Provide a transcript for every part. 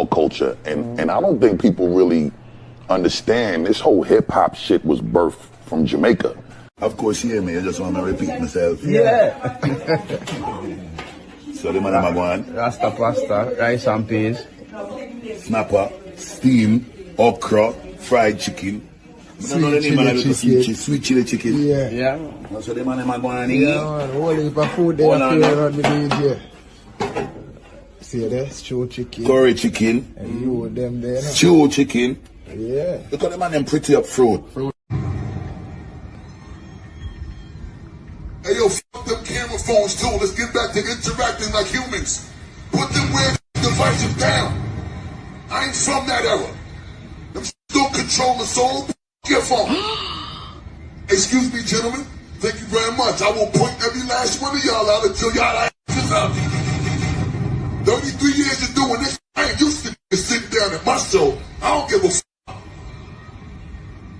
culture, and I don't think people really understand this whole hip hop shit was birthed from Jamaica. Of course, you hear me. I just want to repeat myself. Yeah. So the man am going Rasta pasta, rice and peas, snapper, steam, okra, fried chicken. Sweet chili chicken. Yeah. Yeah. So the man am going eat. Yeah, man. Whole heap of food there around the here. See there, stew chicken. Curry chicken. And you them there. No? Stew chicken. Yeah. Look at the man them pretty up fruit. Hey yo, fuck them camera phones too. Let's get back to interacting like humans. Put them weird devices down. I ain't from that era. Them still control the soul. Your phone. Excuse me, gentlemen. Thank you very much. I will point every last one of y'all out until y'all asses up. 33 years of doing this. I ain't used to sitting down at my show. I don't give a fuck.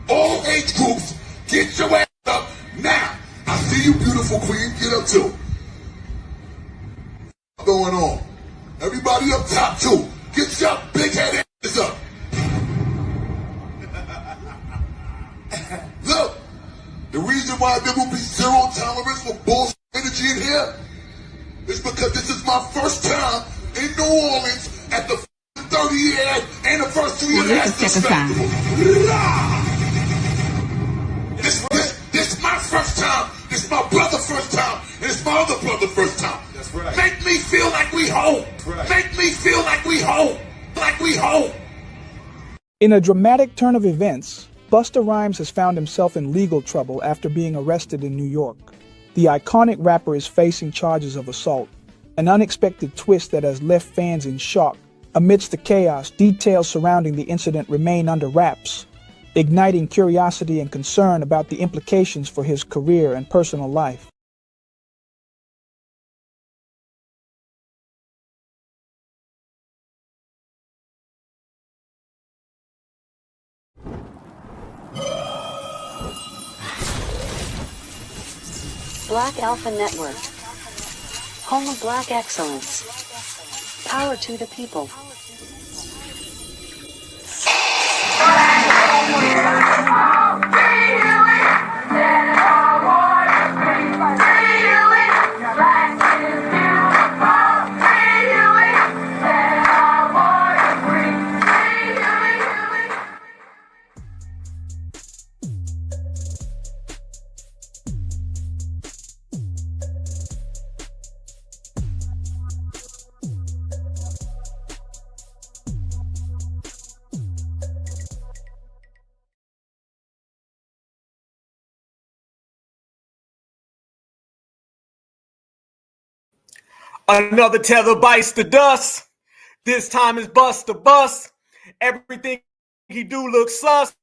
All age groups, get your ass up now. I see you, beautiful queen. Get up too. What's going on? Everybody up top too. Get your big head asses up. Look, the reason why there will be zero tolerance for bullshit energy in here is because this is my first time in New Orleans at the 30-year anniversary of the Festival. This my first time. This my brother's first time. And it's my other brother's first time. That's right. Make me feel like we home. Right. Make me feel like we home. Like we home. In a dramatic turn of events, Busta Rhymes has found himself in legal trouble after being arrested in New York. The iconic rapper is facing charges of assault, an unexpected twist that has left fans in shock. Amidst the chaos, details surrounding the incident remain under wraps, igniting curiosity and concern about the implications for his career and personal life. Black Alpha Network. Home of Black excellence. Power to the people. Another tether bites the dust. This time it's Busta Bust. Everything he do looks sus.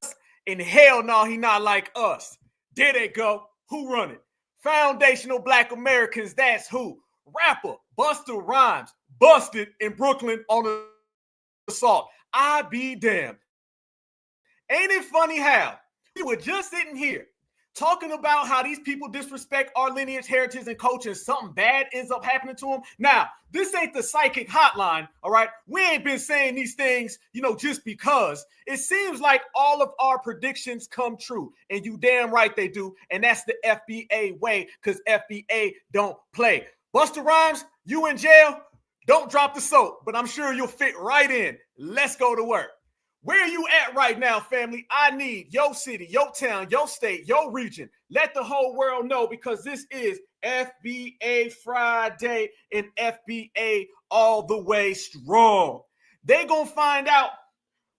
And hell no, he not like us. There they go. Who run it? Foundational Black Americans, that's who. Rapper Busta Rhymes busted in Brooklyn on assault. I be damned. Ain't it funny how we were just sitting here talking about how these people disrespect our lineage, heritage, and culture, and something bad ends up happening to them. Now, this ain't the psychic hotline, all right? We ain't been saying these things, just because. It seems like all of our predictions come true, and you damn right they do, and that's the FBA way, because FBA don't play. Busta Rhymes, you in jail? Don't drop the soap, but I'm sure you'll fit right in. Let's go to work. Where are you at right now, family? I need your city, your town, your state, your region. Let the whole world know, because this is FBA Friday and FBA all the way strong. They gonna find out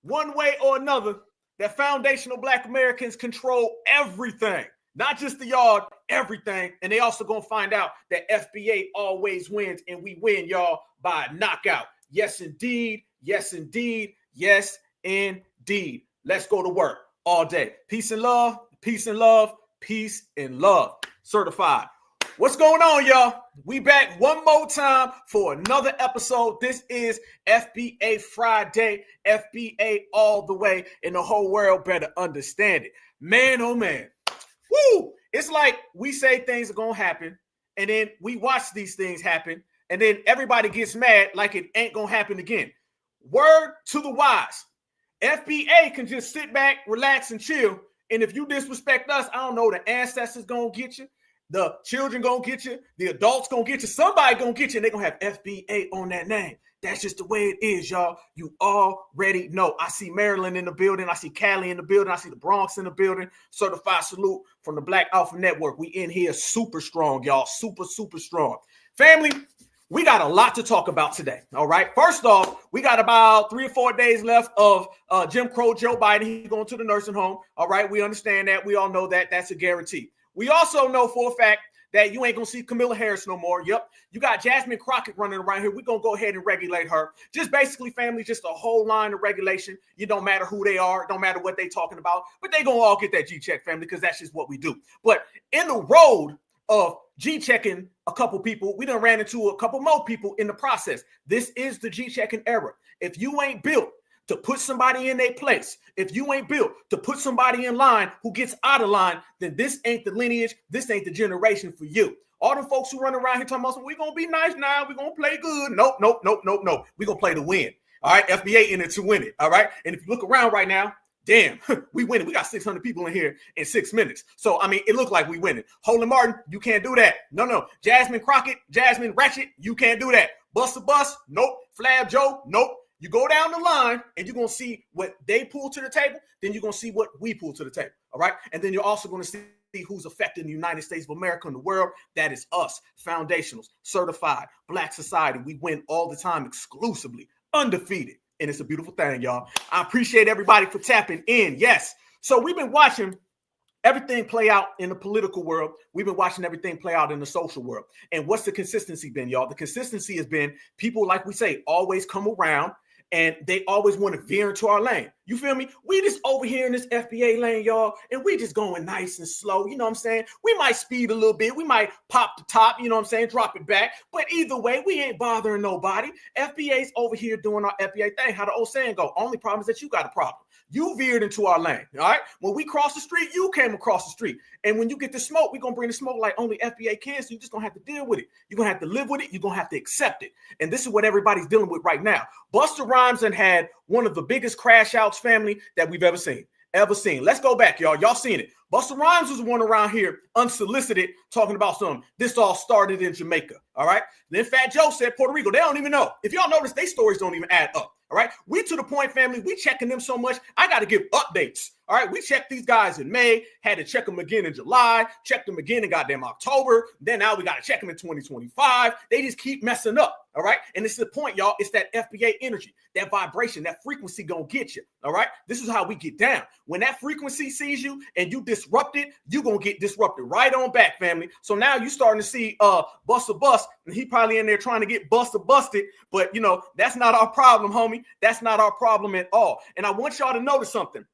one way or another that foundational Black Americans control everything, not just the yard, everything. And they also gonna find out that FBA always wins, and we win, y'all, by knockout. Yes, indeed. Yes, indeed. Yes, indeed. Let's go to work all day. Peace and love, peace and love, peace and love. Certified. What's going on, y'all? We back one more time for another episode. This is FBA Friday, FBA all the way, and the whole world better understand it. Man, oh man. Woo! It's like we say things are going to happen, and then we watch these things happen, and then everybody gets mad like it ain't going to happen again. word to the wise. FBA can just sit back, relax, and chill. And if you disrespect us, I don't know, the ancestors gonna get you, the children gonna get you, the adults gonna get you, somebody gonna get you, and they're gonna have FBA on that name. That's just the way it is, y'all. You already know. I see Maryland in the building. I see Cali in the building. I see the Bronx in the building. Certified salute from the Black Alpha Network. We in here super strong, y'all. Super, super strong. Family, we got a lot to talk about today, all right? First off, we got about 3 or 4 days left of Jim Crow Joe Biden. He's going to the nursing home, all right? We understand that. We all know that. That's a guarantee. We also know for a fact that you ain't going to see Kamala Harris no more. Yep. You got Jasmine Crockett running around here. We're going to go ahead and regulate her. Just basically, family, just a whole line of regulation. You don't matter who they are. Don't matter what they talking about. But they going to all get that G-check, family, because that's just what we do. But in the road of G-checking a couple people, we done ran into a couple more people in the process. This is the G-checking era. If you ain't built to put somebody in their place, if you ain't built to put somebody in line who gets out of line, then this ain't the lineage, this ain't the generation for you. All the folks who run around here talking about, we're going to be nice now, we're going to play good. Nope. We're going to play to win. All right, FBA in it to win it. All right, and if you look around right now, damn, we winning. We got 600 people in here in 6 minutes. So, I mean, it looked like we winning. Holden Martin, you can't do that. No. Jasmine Crockett, Jasmine Ratchet, you can't do that. Busta Bus, nope. Flab Joe, nope. You go down the line and you're going to see what they pull to the table. Then you're going to see what we pull to the table. All right. And then you're also going to see who's affecting the United States of America and the world. That is us. Foundationals, certified, Black society. We win all the time exclusively, undefeated. And it's a beautiful thing, y'all. I appreciate everybody for tapping in. Yes. So we've been watching everything play out in the political world. We've been watching everything play out in the social world. And what's the consistency been, y'all? The consistency has been people, like we say, always come around. And they always want to veer into our lane. You feel me? We just over here in this FBA lane, y'all, and we just going nice and slow. You know what I'm saying? We might speed a little bit. We might pop the top, you know what I'm saying? Drop it back. But either way, we ain't bothering nobody. FBA's over here doing our FBA thing. How the old saying go? Only problem is that you got a problem. You veered into our lane, all right? When we crossed the street, you came across the street. And when you get the smoke, we're going to bring the smoke like only FBA can, so you're just going to have to deal with it. You're going to have to live with it. You're going to have to accept it. And this is what everybody's dealing with right now. Busta Rhymes had one of the biggest crash outs, family, that we've ever seen. Let's go back, y'all. Y'all seen it. Busta Rhymes was one around here unsolicited talking about this all started in Jamaica, all right? Then Fat Joe said Puerto Rico. They don't even know. If y'all notice, their stories don't even add up. All right, we to the point, family, we checking them so much, I got to give updates. All right, we checked these guys in May, had to check them again in July, checked them again in goddamn October. Then now we got to check them in 2025. They just keep messing up. All right, and this is the point, y'all. It's that FBA energy, that vibration, that frequency gonna get you. All right, this is how we get down. When that frequency sees you and you disrupt it, you gonna get disrupted right on back, family. So now you starting to see Busta Bust, and he probably in there trying to get Busta busted, but you know that's not our problem, homie. That's not our problem at all. And I want y'all to notice something.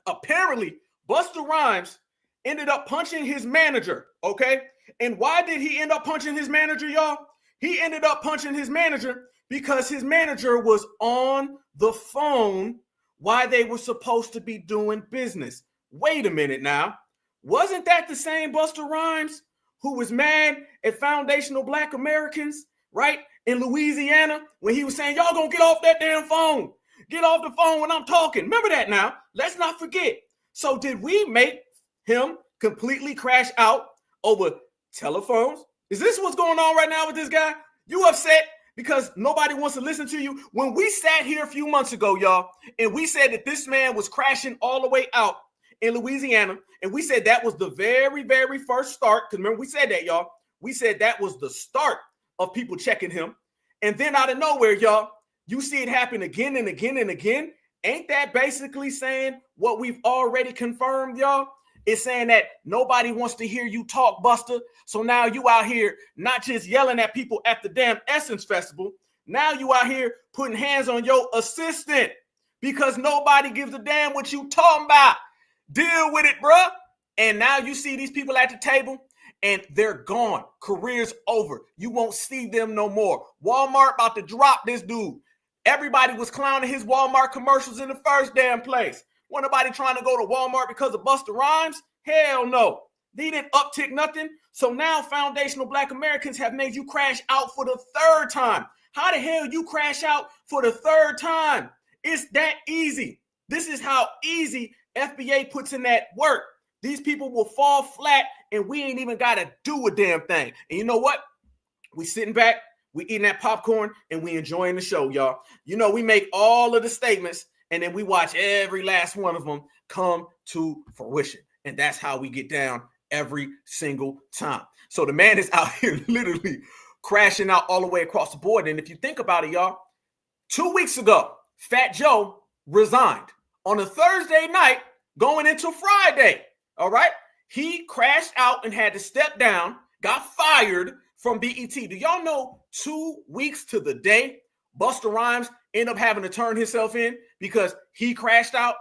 Apparently, Busta Rhymes ended up punching his manager. Okay, and why did he end up punching his manager, y'all? He ended up punching his manager because his manager was on the phone while they were supposed to be doing business. Wait a minute now. Wasn't that the same Busta Rhymes who was mad at foundational Black Americans, right, in Louisiana when he was saying, y'all gonna get off that damn phone. Get off the phone when I'm talking. Remember that now. Let's not forget. So did we make him completely crash out over telephones? Is this what's going on right now with this guy? You upset because nobody wants to listen to you? When we sat here a few months ago, y'all, and we said that this man was crashing all the way out in Louisiana, and we said that was the very, very first start, because remember we said that, y'all. We said that was the start of people checking him. And then out of nowhere, y'all, you see it happen again and again and again. Ain't that basically saying what we've already confirmed, y'all? It's saying that nobody wants to hear you talk, Busta. So now you out here not just yelling at people at the damn Essence Festival. Now you out here putting hands on your assistant because nobody gives a damn what you talking about. Deal with it, bruh. And now you see these people at the table and they're gone. Career's over. You won't see them no more. Walmart about to drop this dude. Everybody was clowning his Walmart commercials in the first damn place. Wasn't nobody trying to go to Walmart because of Busta Rhymes? Hell no. They didn't uptick nothing. So now foundational Black Americans have made you crash out for the third time. How the hell you crash out for the third time? It's that easy. This is how easy FBA puts in that work. These people will fall flat and we ain't even got to do a damn thing. And you know what? We sitting back, we eating that popcorn, and we enjoying the show, y'all. You know, we make all of the statements and then we watch every last one of them come to fruition. And that's how we get down every single time. So the man is out here literally crashing out all the way across the board. And if you think about it, y'all, 2 weeks ago, Fat Joe resigned on a Thursday night going into Friday. All right. He crashed out and had to step down, got fired from BET. Do y'all know 2 weeks to the day Busta Rhymes ended up having to turn himself in because he crashed out?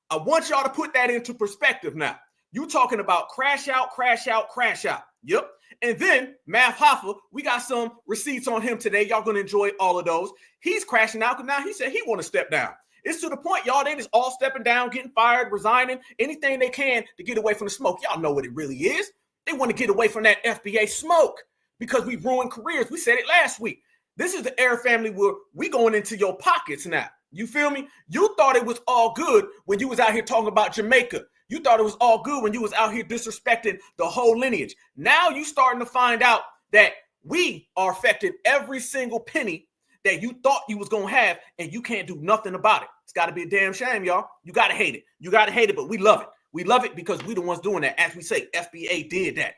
I want y'all to put that into perspective now. You talking about crash out, crash out, crash out. Yep. And then Math Hoffa, we got some receipts on him today. Y'all gonna enjoy all of those. He's crashing out because now he said he want to step down. It's to the point, y'all, they just all stepping down, getting fired, resigning, anything they can to get away from the smoke. Y'all know what it really is. They want to get away from that FBA smoke because we ruined careers. We said it last week. This is the Air family where we going into your pockets now. You feel me? You thought it was all good when you was out here talking about Jamaica. You thought it was all good when you was out here disrespecting the whole lineage. Now you starting to find out that we are affecting every single penny that you thought you was going to have, and you can't do nothing about it. It's got to be a damn shame, y'all. You got to hate it. You got to hate it, but we love it. We love it because we the ones doing that. As we say, FBA did that.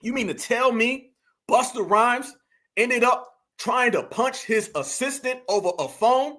You mean to tell me Busta Rhymes ended up trying to punch his assistant over a phone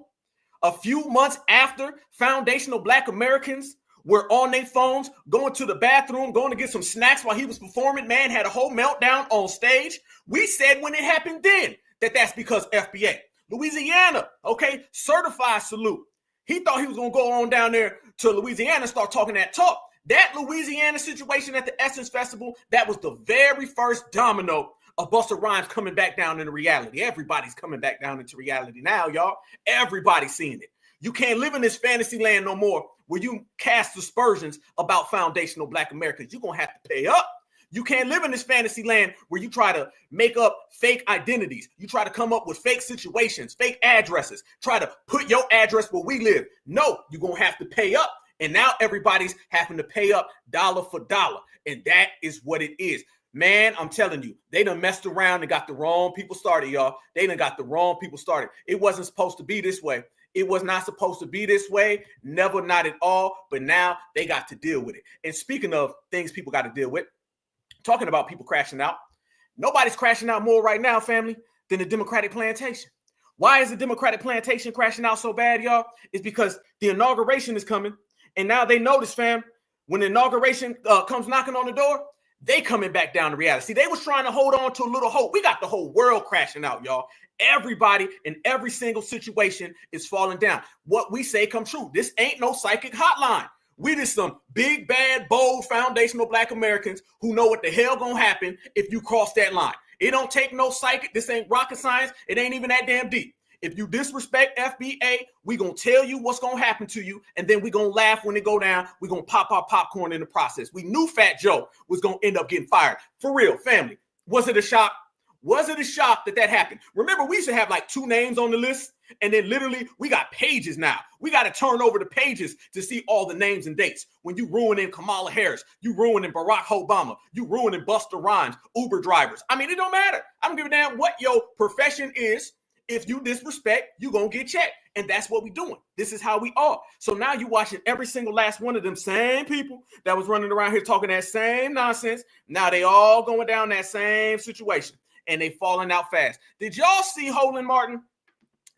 a few months after foundational Black Americans were on their phones, going to the bathroom, going to get some snacks while he was performing? Man had a whole meltdown on stage. We said when it happened then that that's because FBA. Louisiana, okay, certified salute. He thought he was going to go on down there to Louisiana and start talking that talk. That Louisiana situation at the Essence Festival, that was the very first domino of Busta Rhymes coming back down into reality. Everybody's coming back down into reality now, y'all. Everybody's seeing it. You can't live in this fantasy land no more where you cast aspersions about foundational Black Americans. You're going to have to pay up. You can't live in this fantasy land where you try to make up fake identities. You try to come up with fake situations, fake addresses, try to put your address where we live. No, you're going to have to pay up. And now everybody's having to pay up dollar for dollar. And that is what it is. Man, I'm telling you, they done messed around and got the wrong people started, y'all. They done got the wrong people started. It wasn't supposed to be this way. It was not supposed to be this way. Never, not at all. But now they got to deal with it. And speaking of things people got to deal with, talking about people crashing out, nobody's crashing out more right now, family, than the Democratic plantation. Why is the Democratic plantation crashing out so bad, y'all? It's because the inauguration is coming. And now they notice, fam, when the inauguration comes knocking on the door, they coming back down to reality. See, they was trying to hold on to a little hope. We got the whole world crashing out, y'all. Everybody in every single situation is falling down. What we say come true. This ain't no psychic hotline. We just some big, bad, bold, foundational Black Americans who know what the hell gonna happen if you cross that line. It don't take no psychic. This ain't rocket science. It ain't even that damn deep. If you disrespect FBA, we gonna tell you what's gonna happen to you, and then we gonna laugh when it go down. We gonna pop our popcorn in the process. We knew Fat Joe was gonna end up getting fired. For real, family. Was it a shock? Was it a shock that happened? Remember, we used to have like 2 names on the list, and then literally we got pages now. We got to turn over the pages to see all the names and dates. When you ruining Kamala Harris, you ruining Barack Obama, you ruining Busta Rhymes, Uber drivers. I mean, it don't matter. I don't give a damn what your profession is. If you disrespect, you gonna get checked. And that's what we doing. This is how we are. So now you watching every single last one of them same people that was running around here talking that same nonsense. Now they all going down that same situation. And they falling out fast. Did y'all see Holland Martin?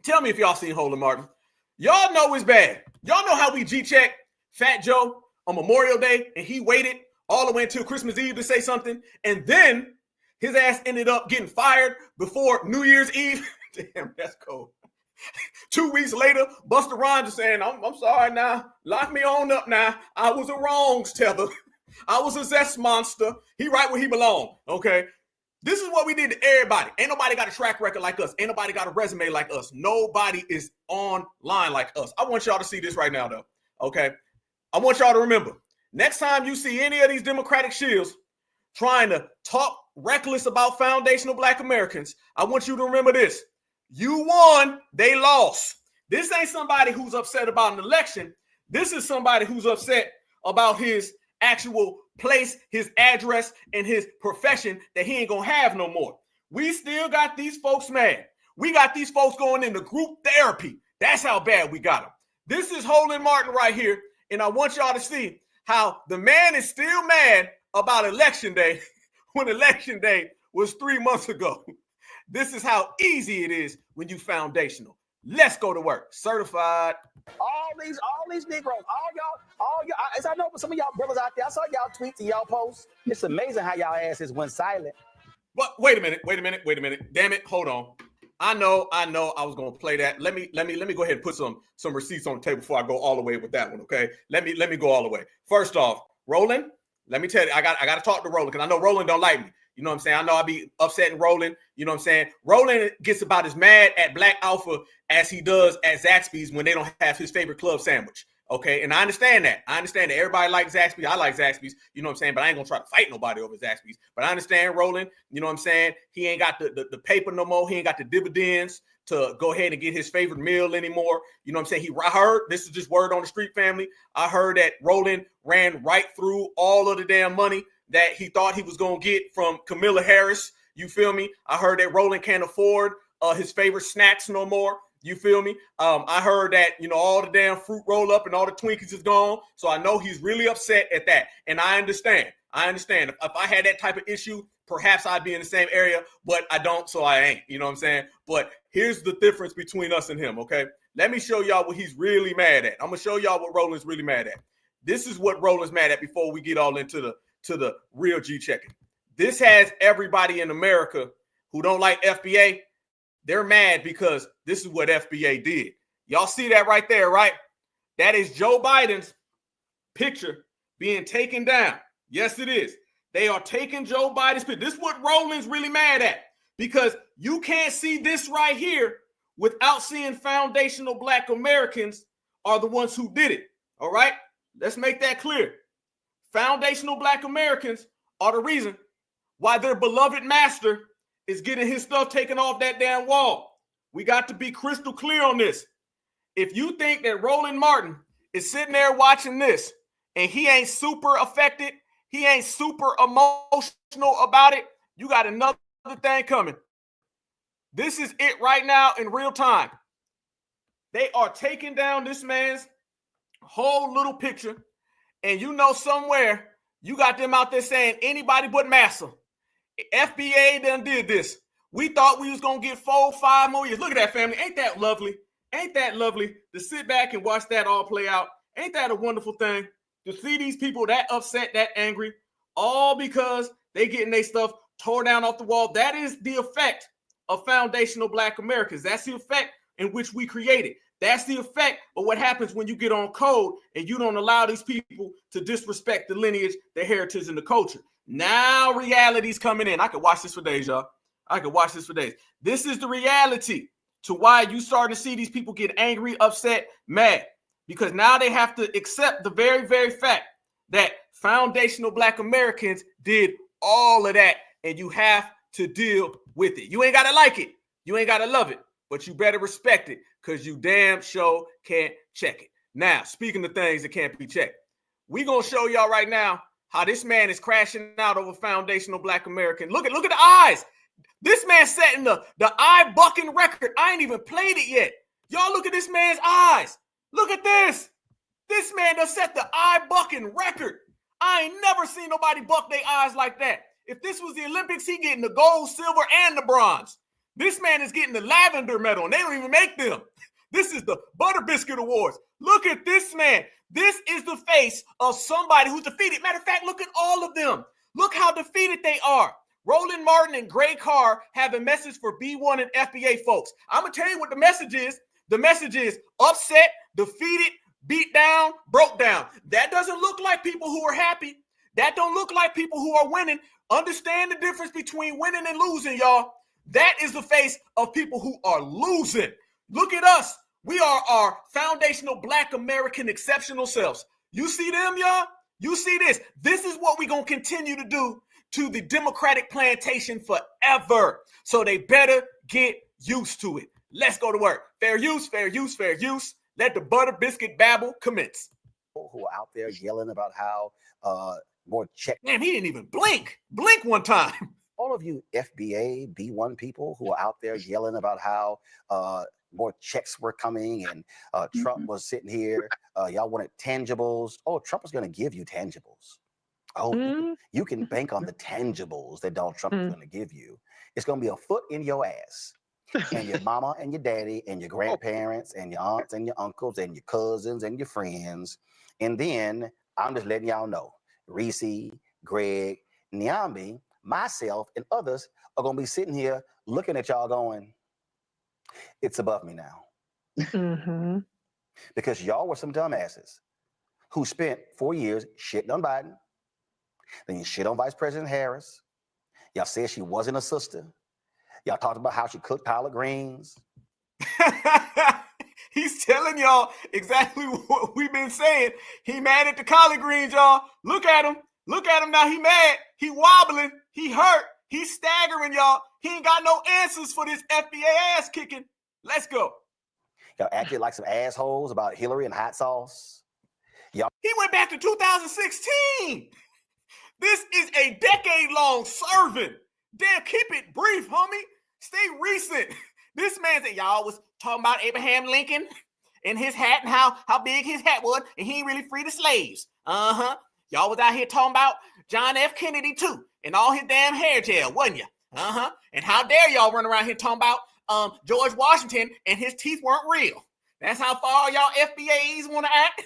Tell me if y'all seen Holland Martin. Y'all know it's bad. Y'all know how we G-check Fat Joe on Memorial Day, and he waited all the way until Christmas Eve to say something, and then his ass ended up getting fired before New Year's Eve. Damn, that's cold. 2 weeks later, Busta Rhymes is saying, I'm sorry now. Lock me on up now. I was a wrongs tether. I was a zest monster. He right where he belonged, okay? This is what we did to everybody. Ain't nobody got a track record like us. Ain't nobody got a resume like us. Nobody is online like us. I want y'all to see this right now, though, okay? I want y'all to remember, next time you see any of these Democratic shills trying to talk reckless about foundational Black Americans, I want you to remember this. You won, they lost. This ain't somebody who's upset about an election. This is somebody who's upset about his actual place, his address, and his profession that he ain't gonna have no more. We still got these folks mad. We got these folks going into group therapy. That's how bad we got them. This is Roland Martin right here, and I want y'all to see how the man is still mad about election day when election day was 3 months ago. This is how easy it is when you foundational. Let's go to work. Certified. All these Negroes, all y'all, as I know some of y'all brothers out there, I saw y'all tweets and y'all posts. It's amazing how y'all asses went silent. But wait a minute. Damn it, hold on. I know I was gonna play that. Let me go ahead and put some receipts on the table before I go all the way with that one. Okay. Let me go all the way. First off, Roland, let me tell you, I gotta talk to Roland because I know Roland don't like me. You know what I'm saying? I know I be upsetting Roland. You know what I'm saying? Roland gets about as mad at Black Alpha as he does at Zaxby's when they don't have his favorite club sandwich. Okay, and I understand that. Everybody likes Zaxby's. I like Zaxby's. You know what I'm saying? But I ain't gonna try to fight nobody over Zaxby's. But I understand Roland. You know what I'm saying? He ain't got the paper no more. He ain't got the dividends to go ahead and get his favorite meal anymore. You know what I'm saying? I heard, this is just word on the street, family. I heard that Roland ran right through all of the damn money that he thought he was gonna get from Kamala Harris. You feel me? I heard that Roland can't afford his favorite snacks no more. You feel me? I heard that, all the damn fruit roll up and all the Twinkies is gone. So I know he's really upset at that. And I understand. If I had that type of issue, perhaps I'd be in the same area, but I don't, so I ain't. You know what I'm saying? But here's the difference between us and him, okay? Let me show y'all what he's really mad at. I'm going to show y'all what Roland's really mad at. This is what Roland's mad at before we get all into the real G checking. This has everybody in America who don't like FBA. They're mad because this is what FBA did. Y'all see that right there, right? That is Joe Biden's picture being taken down. Yes, it is. They are taking Joe Biden's picture. This is what Roland's really mad at because you can't see this right here without seeing foundational Black Americans are the ones who did it. All right? Let's make that clear. Foundational Black Americans are the reason why their beloved master is getting his stuff taken off that damn wall. We got to be crystal clear on this. If you think that Roland Martin is sitting there watching this and he ain't super affected, he ain't super emotional about it, you got another thing coming. This is it right now in real time. They are taking down this man's whole little picture, and somewhere you got them out there saying anybody but Massa. FBA done did this. We thought we was going to get 4-5 more years. Look at that, family. Ain't that lovely? Ain't that lovely to sit back and watch that all play out? Ain't that a wonderful thing to see these people that upset, that angry, all because they getting their stuff tore down off the wall? That is the effect of foundational Black Americans. That's the effect in which we created. That's the effect of what happens when you get on code and you don't allow these people to disrespect the lineage, the heritage, and the culture. Now reality's coming in. I could watch this for days, y'all. I could watch this for days. This is the reality to why you starting to see these people get angry, upset, mad. Because now they have to accept the very, very fact that foundational Black Americans did all of that, and you have to deal with it. You ain't got to like it. You ain't got to love it, but you better respect it because you damn sure can't check it. Now, speaking of things that can't be checked, we going to show y'all right now how this man is crashing out over foundational Black American. Look at the eyes. This man setting the eye bucking record. I ain't even played it yet. Y'all look at this man's eyes. Look at this. This man done set the eye bucking record. I ain't never seen nobody buck their eyes like that. If this was the Olympics, he getting the gold, silver, and the bronze. This man is getting the lavender medal, and they don't even make them. This is the Butter Biscuit Awards. Look at this man. This is the face of somebody who's defeated. Matter of fact, look at all of them. Look how defeated they are. Roland Martin and Gray Carr have a message for B1 and FBA folks. I'm going to tell you what the message is. The message is upset, defeated, beat down, broke down. That doesn't look like people who are happy. That don't look like people who are winning. Understand the difference between winning and losing, y'all. That is the face of people who are losing. Look at us. We are our foundational Black American exceptional selves. You see them, y'all? You see this? This is what we're going to continue to do to the Democratic plantation forever. So they better get used to it. Let's go to work. Fair use, fair use, fair use. Let the butter biscuit babble commence. Who are out there yelling about how more check. Damn, he didn't even blink. Blink one time. All of you FBA B1 people who are out there yelling about how more checks were coming and Trump was sitting here. Y'all wanted tangibles. Oh, Trump is going to give you tangibles. Oh, you can bank on the tangibles that Donald Trump is going to give you. It's going to be a foot in your ass. And your mama and your daddy and your grandparents and your aunts and your uncles and your cousins and your friends. And then I'm just letting y'all know, Reese, Greg, Nyambi, myself, and others are going to be sitting here looking at y'all going, it's above me now. Because y'all were some dumbasses who spent 4 years shitting on Biden. Then you shit on Vice President Harris. Y'all said she wasn't a sister. Y'all talked about how she cooked collard greens. He's telling y'all exactly what we've been saying. He mad at the collard greens, y'all. Look at him. Look at him now. He mad. He wobbling. He hurt. He's staggering, y'all. He ain't got no answers for this FBA ass kicking. Let's go. Y'all acted like some assholes about Hillary and hot sauce. He went back to 2016. This is a decade-long serving. Damn, keep it brief, homie. Stay recent. This man said y'all was talking about Abraham Lincoln and his hat and how big his hat was, and he ain't really free the slaves. Y'all was out here talking about John F. Kennedy too, and all his damn hair gel, wasn't you? And how dare y'all run around here talking about George Washington and his teeth weren't real. That's how far y'all FBAs want to act.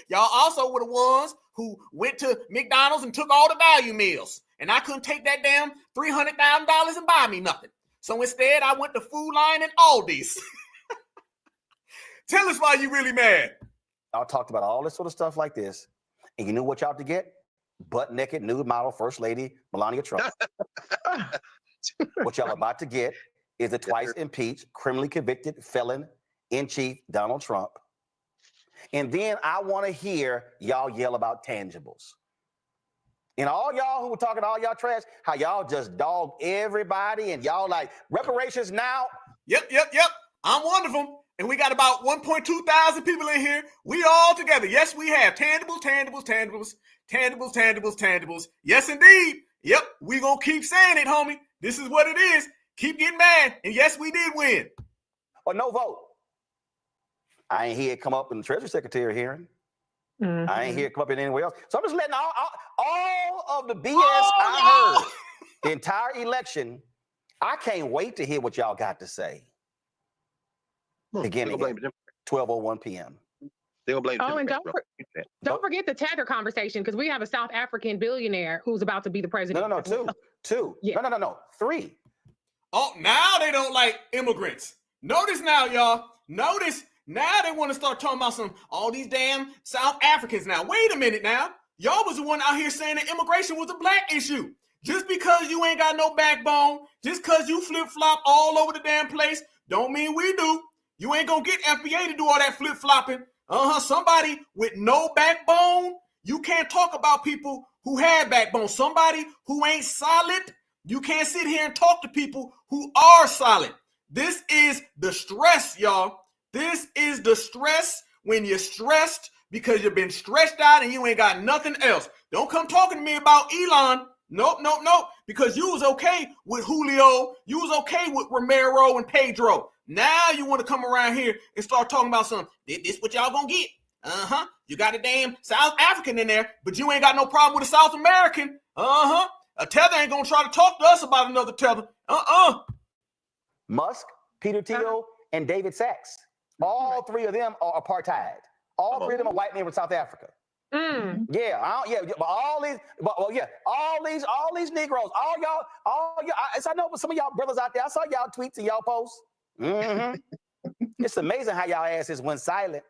Y'all also were the ones who went to McDonald's and took all the value meals. And I couldn't take that damn $300,000 and buy me nothing. So instead, I went to Food Lion and Aldi's. Tell us why you really mad. Y'all talked about all this sort of stuff like this. And you knew what y'all to get? Butt-naked nude model First Lady Melania Trump. What y'all about to get is the twice impeached, criminally convicted felon-in-chief Donald Trump. And then I want to hear y'all yell about tangibles. And all y'all who were talking all y'all trash, how y'all just dog everybody and y'all like reparations now. Yep. I'm one of them. And we got about 1.2 thousand people in here. We all together. Yes, we have tangibles. Yes, indeed. Yep, we gonna keep saying it, homie. This is what it is. Keep getting mad. And yes, we did win. Or no vote. I ain't hear it come up in the Treasury Secretary hearing. I ain't hear it come up in anywhere else. So I'm just letting all of the BS I heard the entire election. I can't wait to hear what y'all got to say. Again, 12:01 p.m. They'll blame. Oh, and don't forget the tether conversation, because we have a South African billionaire who's about to be the president. No, two. Yeah. No, 3. Oh, now they don't like immigrants. Notice now, y'all. Notice now they want to start talking about all these damn South Africans. Now, wait a minute now. Y'all was the one out here saying that immigration was a black issue. Just because you ain't got no backbone, just because you flip-flop all over the damn place, don't mean we do. You ain't gonna get FBA to do all that flip-flopping. Somebody with no backbone, you can't talk about people who have backbone. Somebody who ain't solid, you can't sit here and talk to people who are solid. This is the stress, y'all. This is the stress when you're stressed because you've been stressed out and you ain't got nothing else. Don't come talking to me about Elon. Nope. Because you was okay with Julio. You was okay with Romero and Pedro. Now you want to come around here and start talking about something. This what y'all gonna get. You got a damn South African in there, but you ain't got no problem with a South American. A tether ain't gonna try to talk to us about another tether. Musk, Peter Thiel, and David Sachs. All 3 of them are apartheid. All 3 of them are white men from South Africa. But all these Negroes, all y'all. I know some of y'all brothers out there. I saw y'all tweets and y'all posts. It's amazing how y'all asses went silent.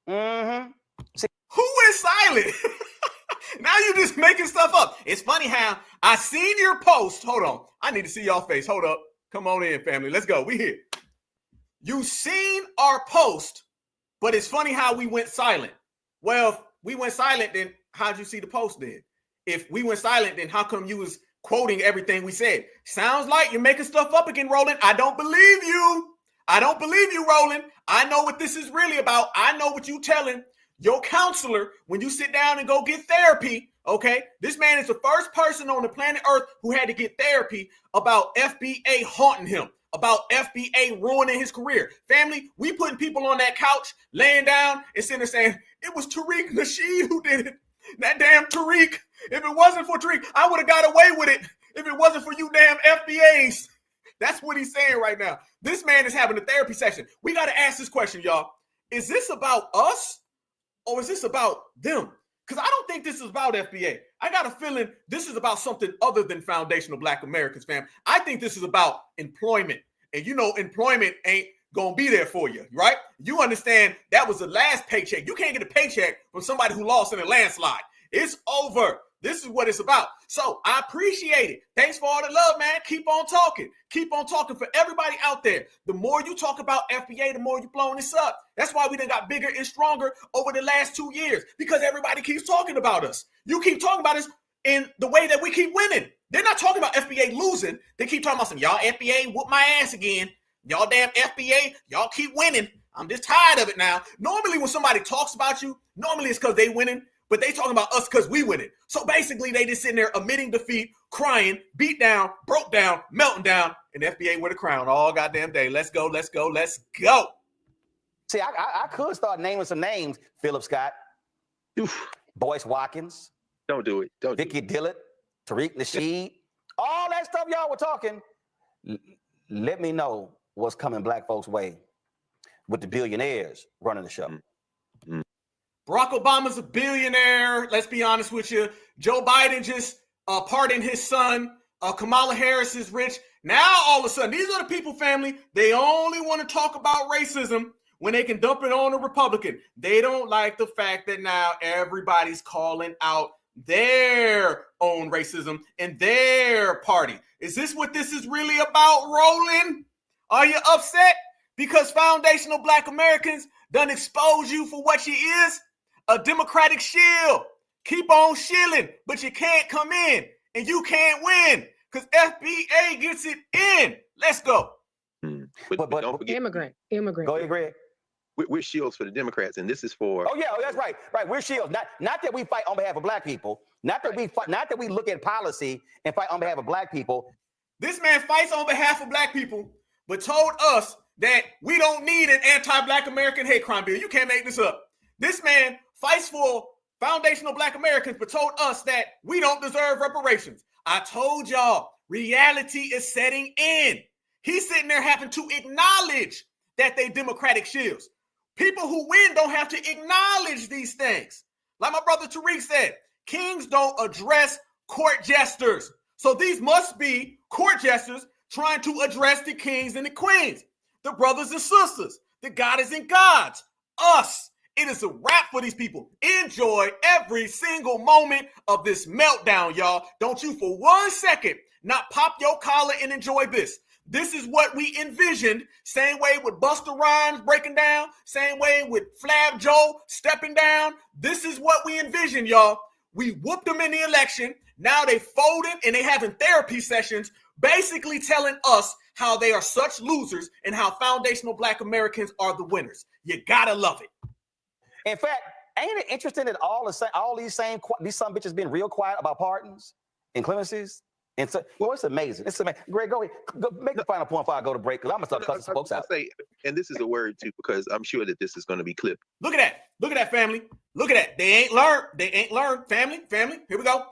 Who went silent? Now you just making stuff up. It's funny how I seen your post. Hold on, I need to see y'all face. Hold up, come on in, family. Let's go. We here. You seen our post, but it's funny how we went silent. Well, if we went silent, then how'd you see the post then? If we went silent, then how come you was quoting everything we said. Sounds like you're making stuff up again, Roland. I don't believe you. I don't believe you, Roland. I know what this is really about. I know what you telling your counselor when you sit down and go get therapy. Okay, this man is the first person on the planet Earth who had to get therapy about FBA haunting him, about FBA ruining his career. Family, we putting people on that couch, laying down and sitting there saying, it was Tariq Nasheed who did it. That damn Tariq. If it wasn't for Tariq, I would have got away with it. If it wasn't for you damn FBAs. That's what he's saying right now. This man is having a therapy session. We got to ask this question, y'all. Is this about us or is this about them? Because I don't think this is about FBA. I got a feeling this is about something other than foundational Black Americans, fam. I think this is about employment. And you know, employment ain't going to be there for you, right? You understand that was the last paycheck. You can't get a paycheck from somebody who lost in a landslide. It's over. This is what it's about. So I appreciate it. Thanks for all the love, man. Keep on talking. Keep on talking for everybody out there. The more you talk about FBA, the more you're blowing this up. That's why we done got bigger and stronger over the last 2 years, because everybody keeps talking about us. You keep talking about us in the way that we keep winning. They're not talking about FBA losing. They keep talking about some, y'all FBA whoop my ass again. Y'all damn FBA, y'all keep winning. I'm just tired of it now. Normally when somebody talks about you, normally it's because they winning. But they talking about us because we winning. So basically, they just sitting there admitting defeat, crying, beat down, broke down, melting down, and FBA with a crown all goddamn day. Let's go, let's go, let's go. See, I could start naming some names. Philip Scott, Boyce Watkins. Don't do it. Don't Vicky Dillett, Tariq Nasheed. All that stuff y'all were talking. Let me know what's coming Black folks' way with the billionaires running the show. Mm-hmm. Barack Obama's a billionaire. Let's be honest with you. Joe Biden just pardoned his son. Kamala Harris is rich. Now, all of a sudden, these are the people, family, they only want to talk about racism when they can dump it on a Republican. They don't like the fact that now everybody's calling out their own racism in their party. Is this what this is really about, Roland? Are you upset because foundational Black Americans done expose you for what you is? A Democratic shield. Keep on shilling, but you can't come in and you can't win because FBA gets it in. Let's go. But don't forget, immigrant. Go ahead, Greg. We're shields for the Democrats, and this is for. Oh yeah, that's right. Right, we're shields. Not that we fight on behalf of Black people. Not that we fight. Not that we look at policy and fight on behalf of Black people. This man fights on behalf of Black people, but told us that we don't need an anti-Black American hate crime bill. You can't make this up. This man fights for foundational Black Americans, but told us that we don't deserve reparations. I told y'all, reality is setting in. He's sitting there having to acknowledge that they Democratic shields. People who win don't have to acknowledge these things. Like my brother Tariq said, kings don't address court jesters. So these must be court jesters trying to address the kings and the queens, the brothers and sisters, the goddess and gods, us. It is a wrap for these people. Enjoy every single moment of this meltdown, y'all. Don't you for 1 second not pop your collar and enjoy this. This is what we envisioned. Same way with Busta Rhymes breaking down. Same way with Flab Joe stepping down. This is what we envisioned, y'all. We whooped them in the election. Now they folded and they having therapy sessions, basically telling us how they are such losers and how foundational Black Americans are the winners. You gotta love it. In fact, ain't it interesting that all these some bitches been real quiet about pardons and clemencies? And so, well, it's amazing. It's amazing. Greg, go ahead. Go make the final point before I go to break, because I'm gonna start cussing some folks out. And this is a word too, because I'm sure that this is going to be clipped. Look at that. Look at that, family. Look at that. They ain't learned. They ain't learned. Family. Here we go.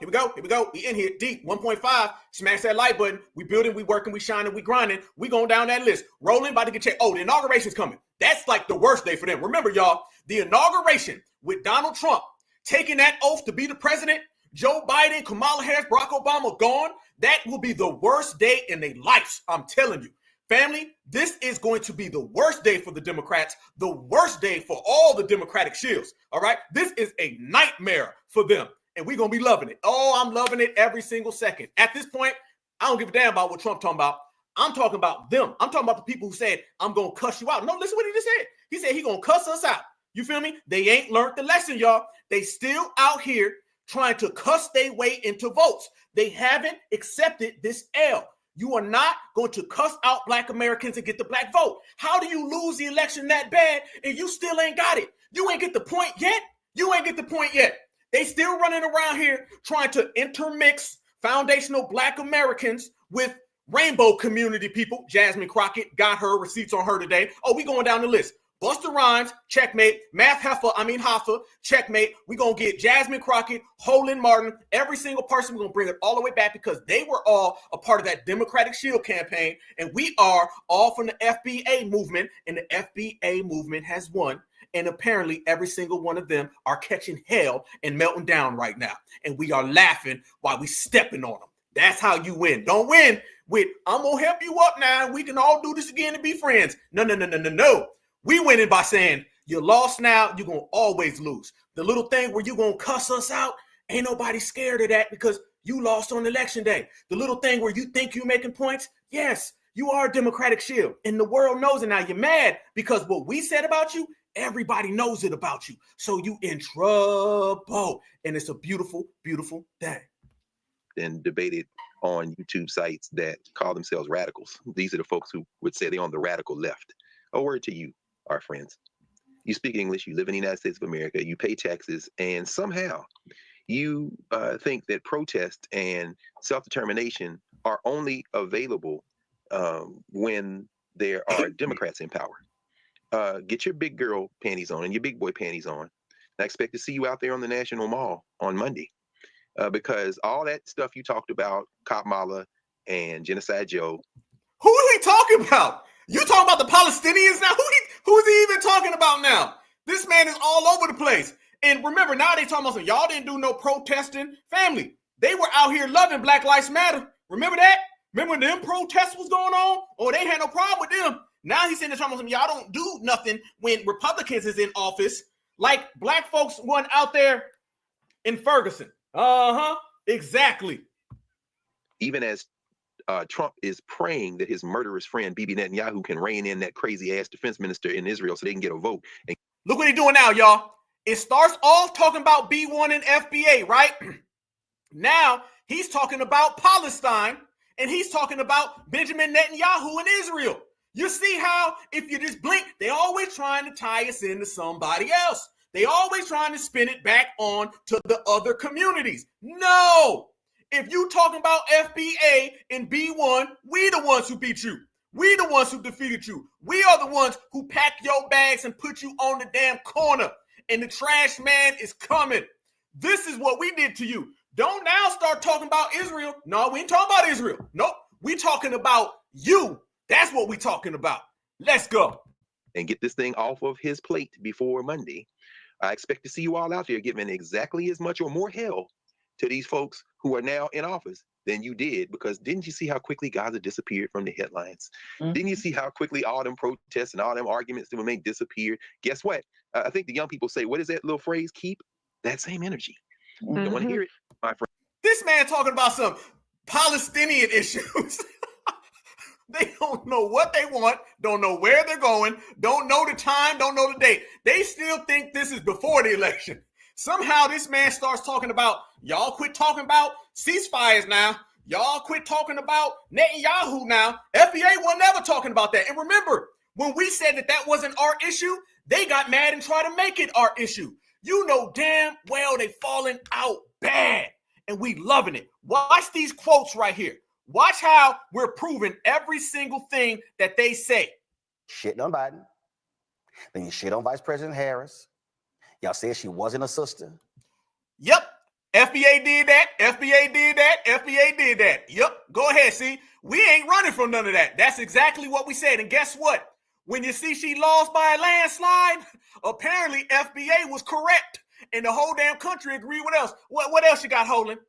We in here deep. 1.5. Smash that like button. We building, we working, we shining, we grinding. We going down that list. Rolling, about to get checked. Oh, the inauguration's coming. That's like the worst day for them. Remember, y'all, the inauguration with Donald Trump taking that oath to be the president, Joe Biden, Kamala Harris, Barack Obama gone. That will be the worst day in their lives. I'm telling you. Family, this is going to be the worst day for the Democrats, the worst day for all the Democratic shields. All right. This is a nightmare for them. And we're going to be loving it. Oh, I'm loving it every single second. At this point, I don't give a damn about what Trump talking about. I'm talking about them. I'm talking about the people who said, I'm going to cuss you out. No, listen what he just said. He said he going to cuss us out. You feel me? They ain't learned the lesson, y'all. They still out here trying to cuss their way into votes. They haven't accepted this L. You are not going to cuss out Black Americans and get the Black vote. How do you lose the election that bad and you still ain't got it? You ain't get the point yet. You ain't get the point yet. They still running around here trying to intermix foundational Black Americans with rainbow community people. Jasmine Crockett got her receipts on her today. Oh, we going down the list. Busta Rhymes, checkmate. Hoffa, checkmate. We're going to get Jasmine Crockett, Holland Martin, every single person. We're going to bring it all the way back because they were all a part of that Democratic Shield campaign. And we are all from the FBA movement. And the FBA movement has won. And apparently every single one of them are catching hell and melting down right now. And we are laughing while we stepping on them. That's how you win. Don't win with, I'm going to help you up now. We can all do this again and be friends. No. We winning by saying, you lost now, you're going to always lose. The little thing where you're going to cuss us out, ain't nobody scared of that because you lost on election day. The little thing where you think you're making points, yes, you are a Democratic Shield. And the world knows it now. You're mad because what we said about you, everybody knows it about you. So you in trouble. And it's a beautiful, beautiful day. And debated on YouTube sites that call themselves radicals. These are the folks who would say they're on the radical left. A word to you, our friends. You speak English, you live in the United States of America, you pay taxes, and somehow you think that protest and self-determination are only available when there are Democrats in power. Get your big girl panties on and your big boy panties on. I expect to see you out there on the National Mall on Monday because all that stuff you talked about, Cop Mala and Genocide Joe. Who are he talking about? You talking about the Palestinians now? Who's he even talking about now? This man is all over the place. And remember, now they talking about some, y'all didn't do no protesting. Family, they were out here loving Black Lives Matter. Remember that? Remember when them protests was going on? Or they had no problem with them. Now he's saying they're talking about some, y'all don't do nothing when Republicans is in office. Like Black folks went out there in Ferguson. Exactly. Even as Trump is praying that his murderous friend Bibi Netanyahu can rein in that crazy ass defense minister in Israel so they can get a vote. And look what he's doing now, y'all. It starts off talking about B1 and FBA, right? Now he's talking about Palestine and he's talking about Benjamin Netanyahu and Israel. You see how if you just blink, they always trying to tie us into somebody else. They always trying to spin it back on to the other communities. No. If you talking about FBA and B1, we the ones who beat you. We the ones who defeated you. We are the ones who pack your bags and put you on the damn corner. And the trash man is coming. This is what we did to you. Don't now start talking about Israel. No, we ain't talking about Israel. Nope. We talking about you. That's what we talking about. Let's go. And get this thing off of his plate before Monday. I expect to see you all out there giving exactly as much or more hell to these folks who are now in office than you did, because didn't you see how quickly Gaza disappeared from the headlines? Mm-hmm. Didn't you see how quickly all them protests and all them arguments that were made disappeared? Guess what? I think the young people say, what is that little phrase? Keep that same energy. Mm-hmm. Don't want to hear it, my friend. This man talking about some Palestinian issues. They don't know what they want, don't know where they're going, don't know the time, don't know the date. They still think this is before the election. Somehow this man starts talking about, y'all quit talking about ceasefires now. Y'all quit talking about Netanyahu now. FBA was never talking about that. And remember, when we said that that wasn't our issue, they got mad and tried to make it our issue. You know damn well they falling out bad. And we loving it. Watch these quotes right here. Watch how we're proving every single thing that they say. Shitting on Biden. Then you shit on Vice President Harris. Y'all said she wasn't a sister. Yep. FBA did that. FBA did that. FBA did that. Yep. Go ahead. See, we ain't running from none of that. That's exactly what we said. And guess what? When you see she lost by a landslide, apparently FBA was correct. And the whole damn country agreed with us. What else you got, Holland?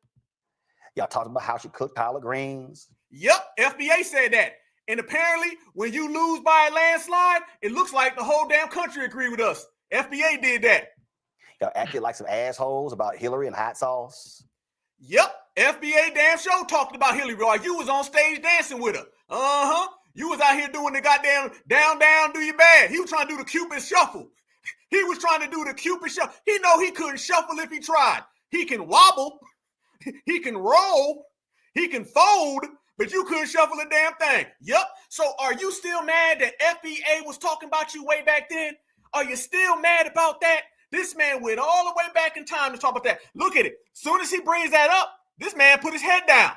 Y'all talked about how she cooked collard greens. Yep, FBA said that. And apparently, when you lose by a landslide, it looks like the whole damn country agreed with us. FBA did that. Y'all acted like some assholes about Hillary and hot sauce. Yep, FBA damn show talked about Hillary while you was on stage dancing with her. You was out here doing the goddamn down, do your bad. He was trying to do the Cupid shuffle. He was trying to do the Cupid shuffle. He know he couldn't shuffle if he tried. He can wobble, he can roll, he can fold, but you couldn't shuffle a damn thing. Yep. So are you still mad that FBA was talking about you way back then? Are you still mad about that? This man went all the way back in time to talk about that. Look at it. Soon as he brings that up, this man put his head down.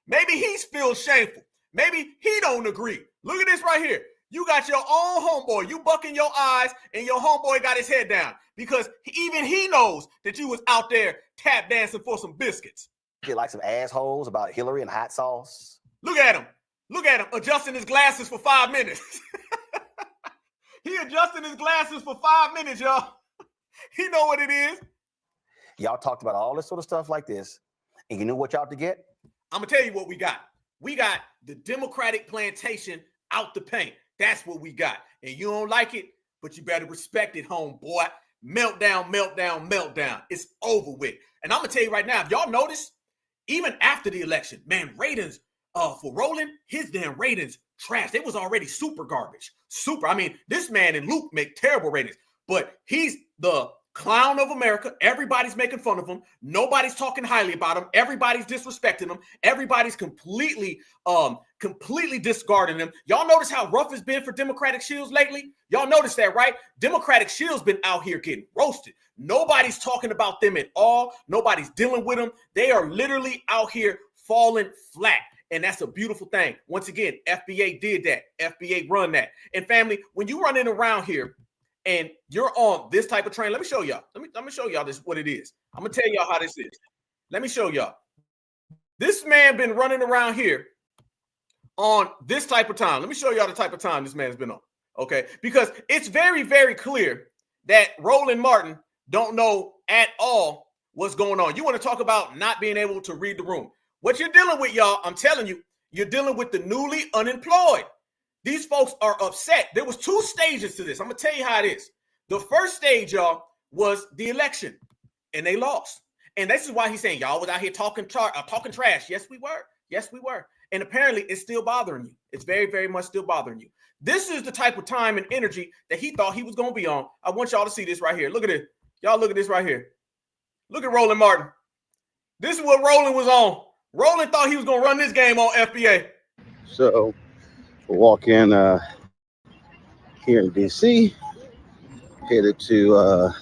Maybe he feels shameful. Maybe he don't agree. Look at this right here. You got your own homeboy. You bucking your eyes, and your homeboy got his head down because even he knows that you was out there tap dancing for some biscuits. You like some assholes about Hillary and hot sauce? Look at him. Look at him adjusting his glasses for 5 minutes. He adjusting his glasses for 5 minutes, y'all. He know what it is. Y'all talked about all this sort of stuff like this, and you knew what y'all to get? I'm going to tell you what we got. We got the Democratic plantation out the paint. That's what we got. And you don't like it, but you better respect it, homeboy. Meltdown, meltdown, meltdown. It's over with. And I'm going to tell you right now, if y'all notice, even after the election, man, ratings for Roland, his damn ratings trash. They was already super garbage. Super. I mean, this man and Luke make terrible ratings, but he's the clown of America. Everybody's making fun of him. Nobody's talking highly about him. Everybody's disrespecting him. Everybody's completely discarding him. Y'all notice how rough it's been for Democratic Shields lately? Y'all notice that, right? Democratic Shields been out here getting roasted. Nobody's talking about them at all. Nobody's dealing with them. They are literally out here falling flat. And that's a beautiful thing. Once again, FBA did that. FBA run that. And family, when you running around here and you're on this type of train, let me show y'all. Let me show y'all this what it is. I'm gonna tell y'all how this is. Let me show y'all. This man been running around here on this type of time. Let me show y'all the type of time this man's been on. Okay, because it's very, very clear that Roland Martin don't know at all what's going on. You want to talk about not being able to read the room? What you're dealing with, y'all, I'm telling you, you're dealing with the newly unemployed. These folks are upset. There was 2 stages to this. I'm going to tell you how it is. The first stage, y'all, was the election, and they lost. And this is why he's saying, y'all was out here talking trash. Yes, we were. Yes, we were. And apparently it's still bothering you. It's very, very much still bothering you. This is the type of time and energy that he thought he was going to be on. I want y'all to see this right here. Look at it. Y'all look at this right here. Look at Roland Martin. This is what Roland was on. Roland thought he was going to run this game on FBA. So we'll walk in here in D.C., headed to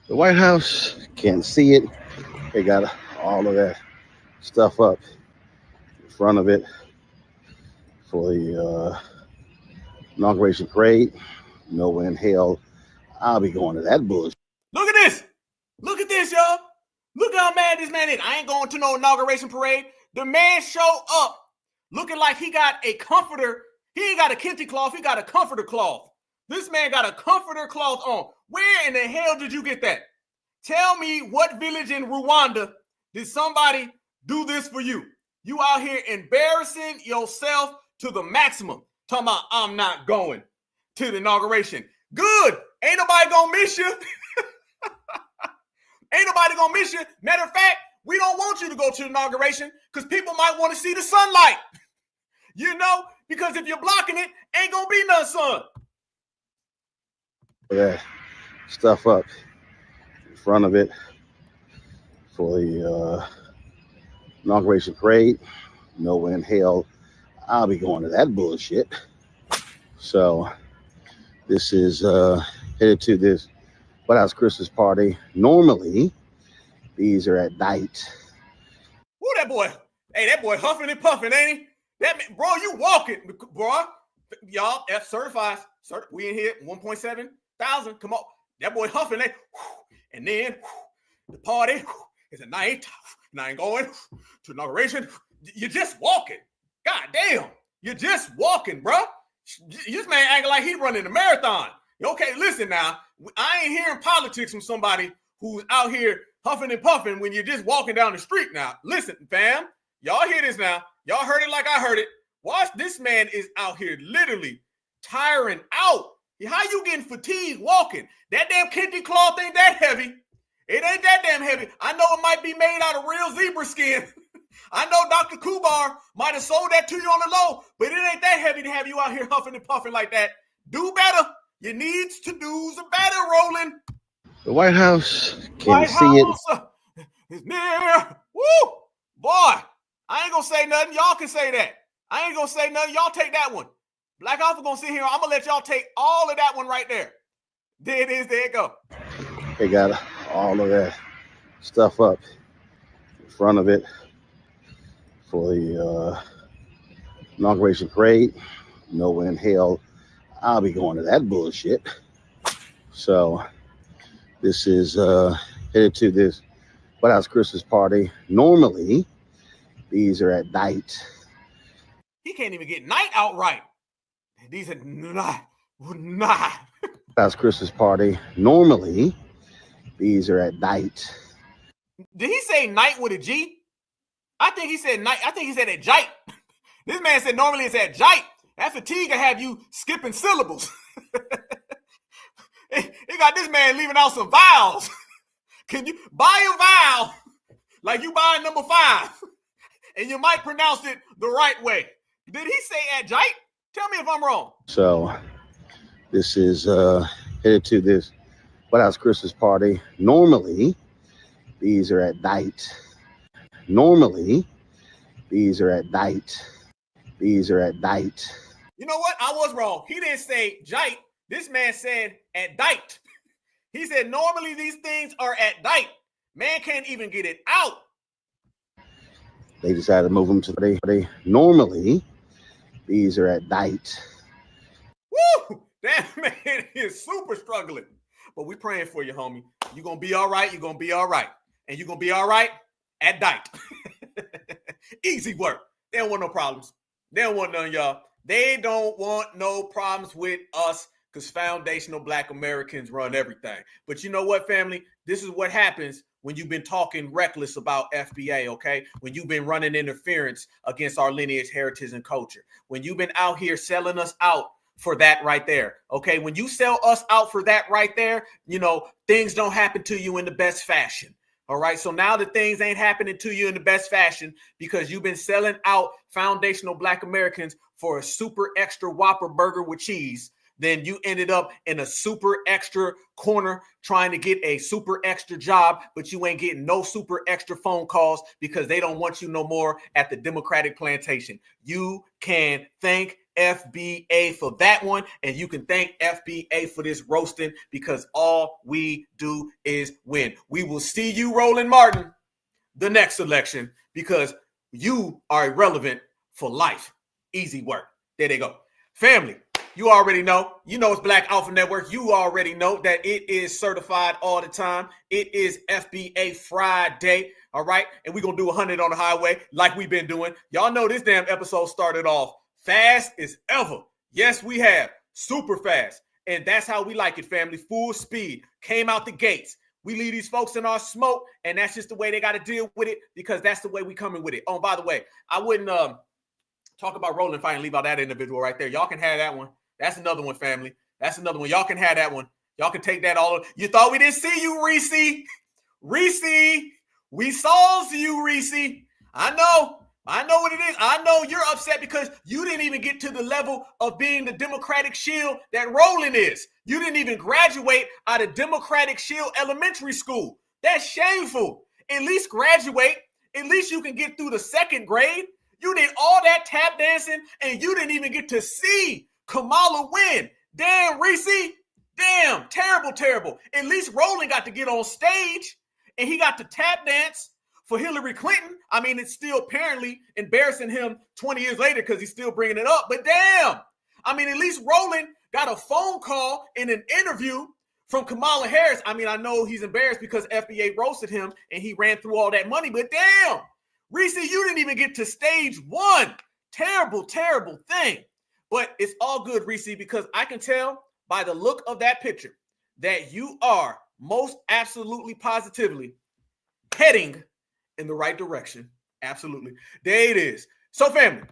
the White House. Can't see it. They got all of that stuff up in front of it for the inauguration parade. Nowhere in hell I'll be going to that bullshit. Look at this. Look at this, y'all. Look how mad this man is. I ain't going to no inauguration parade. The man showed up looking like he got a comforter. He ain't got a kente cloth. He got a comforter cloth. This man got a comforter cloth on. Where in the hell did you get that? Tell me what village in Rwanda did somebody do this for you? You out here embarrassing yourself to the maximum. Talking about I'm not going to the inauguration. Good. Ain't nobody gonna miss you. Ain't nobody gonna miss you. Matter of fact, we don't want you to go to the inauguration because people might want to see the sunlight. You know, because if you're blocking it, ain't gonna be no sun. That stuff up in front of it for the inauguration parade. Nowhere in hell I'll be going to that bullshit. So this is headed to this White House Christmas party. Normally, these are at night. Who that boy? Hey, that boy huffing and puffing, ain't he? That man, bro, you walking, bro. Y'all, F certifies. We in here, 1.7 thousand. Come on. That boy huffing, and then the party is at night. And I ain't going to inauguration. You're just walking. God damn. You're just walking, bro. This man acting like he running a marathon. Okay, listen now. I ain't hearing politics from somebody who's out here huffing and puffing when you're just walking down the street now. Listen, fam. Y'all hear this now. Y'all heard it like I heard it. Watch, this man is out here literally tiring out. How you getting fatigued walking? That damn kente cloth ain't that heavy. It ain't that damn heavy. I know it might be made out of real zebra skin. I know Dr. Kubar might have sold that to you on the low, but it ain't that heavy to have you out here huffing and puffing like that. Do better. You needs to do better, Roland. The White House, can't see it. is near. Woo! Boy, I ain't gonna say nothing. Y'all can say that. I ain't gonna say nothing. Y'all take that one. Black Alpha gonna sit here. I'm gonna let y'all take all of that one right there. There it is. There it go. They got all of that stuff up in front of it for the inauguration parade. No way in hell I'll be going to that bullshit. So this is headed to this White House Christmas party. Normally, these are at night. He can't even get night out right. These are not. White House Christmas party. Normally, these are at night. Did he say night with a G? I think he said night. I think he said at jite. This man said normally it's at jite. That fatigue can have you skipping syllables. He got this man leaving out some vowels. Can you buy a vowel like you buying number 5, and you might pronounce it the right way? Did he say at jite? Tell me if I'm wrong. So this is headed to this White House Christmas party. Normally, these are at night. Normally, these are at night. These are at night. You know what? I was wrong. He didn't say jite. This man said at dite. He said normally these things are at dite. Man can't even get it out. They decided to move them to the normally these are at night. Woo! That man is super struggling. But we praying for you, homie. You're going to be all right. You're going to be all right. And you're going to be all right at night. Easy work. They don't want no problems. They don't want none, y'all. They don't want no problems with us because foundational Black Americans run everything. But you know what, family? This is what happens when you've been talking reckless about FBA, okay? When you've been running interference against our lineage, heritage, and culture. When you've been out here selling us out for that right there, okay? When you sell us out for that right there, you know, things don't happen to you in the best fashion, all right? So now that things ain't happening to you in the best fashion because you've been selling out foundational Black Americans for a super extra Whopper burger with cheese, then you ended up in a super extra corner trying to get a super extra job, but you ain't getting no super extra phone calls because they don't want you no more at the Democratic plantation. You can thank FBA for that one, and you can thank FBA for this roasting because all we do is win. We will see you, Roland Martin, the next election because you are irrelevant for life. Easy work. There they go. Family. You already know. You know it's Black Alpha Network. You already know that it is certified all the time. It is FBA Friday, all right? And we're going to do 100 on the highway like we've been doing. Y'all know this damn episode started off fast as ever. Yes, we have. Super fast. And that's how we like it, family. Full speed. Came out the gates. We leave these folks in our smoke, and that's just the way they got to deal with it because that's the way we coming with it. Oh, by the way, I wouldn't talk about Roland if I didn't leave out that individual right there. Y'all can have that one. That's another one, family. That's another one. Y'all can have that one. Y'all can take that all. You thought we didn't see you, Reese. Reese, we saw you, Reese. I know what it is. I know you're upset because you didn't even get to the level of being the Democratic Shield that Roland is. You didn't even graduate out of Democratic Shield Elementary School. That's shameful. At least graduate. At least you can get through the 2nd grade. You did all that tap dancing and you didn't even get to see Kamala win. Damn, Reese. Damn, terrible, terrible. At least Roland got to get on stage and he got to tap dance for Hillary Clinton. I mean, it's still apparently embarrassing him 20 years later because he's still bringing it up. But damn, I mean, at least Roland got a phone call in an interview from Kamala Harris. I mean, I know he's embarrassed because FBA roasted him and he ran through all that money. But damn, Reese, you didn't even get to stage 1. Terrible, terrible thing. But it's all good, Reese, because I can tell by the look of that picture that you are most absolutely positively heading in the right direction. Absolutely. There it is. So, family,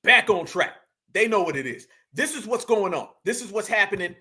back on track. They know what it is. This is what's going on. This is what's happening.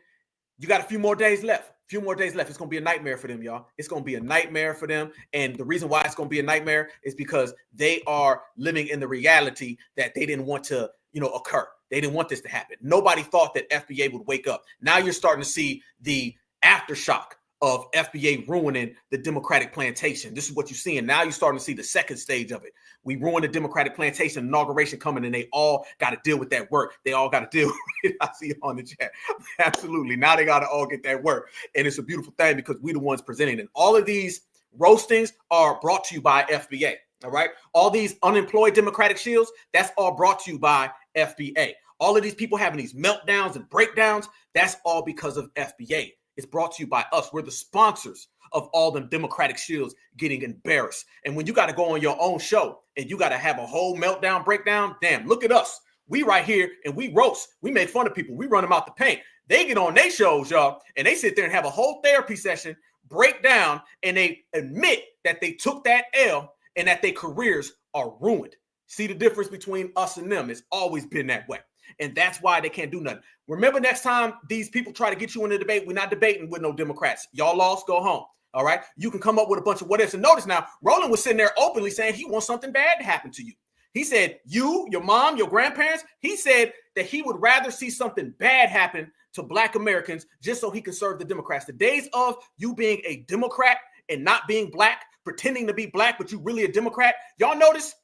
You got a few more days left. It's going to be a nightmare for them, y'all. It's going to be a nightmare for them. And the reason why it's going to be a nightmare is because they are living in the reality that they didn't want to, occur. They didn't want this to happen. Nobody thought that FBA would wake up. Now you're starting to see the aftershock of FBA ruining the Democratic plantation. This is what you're seeing. Now you're starting to see the second stage of it. We ruined the Democratic plantation, inauguration coming, and they all got to deal with that work. They all got to deal with it. I see it on the chat. Absolutely. Now they got to all get that work. And it's a beautiful thing because we the ones presenting it. All of these roastings are brought to you by FBA. All right. All these unemployed Democratic shields, that's all brought to you by FBA. All of these people having these meltdowns and breakdowns, that's all because of FBA. It's brought to you by us. We're the sponsors of all them Democratic shields getting embarrassed. And when you got to go on your own show and you got to have a whole meltdown, breakdown, damn, look at us. We right here and we roast. We make fun of people. We run them out the paint. They get on their shows, y'all, and they sit there and have a whole therapy session, break down, and they admit that they took that L and that their careers are ruined. See the difference between us and them? It's always been that way. And that's why they can't do nothing. Remember, next time these people try to get you in a debate, we're not debating with no Democrats. Y'all lost, go home. All right. You can come up with a bunch of what ifs. And notice now, Roland was sitting there openly saying he wants something bad to happen to you. He said, you, your mom, your grandparents, he said that he would rather see something bad happen to Black Americans just so he can serve the Democrats. The days of you being a Democrat and not being Black, pretending to be Black, but you really a Democrat. Y'all notice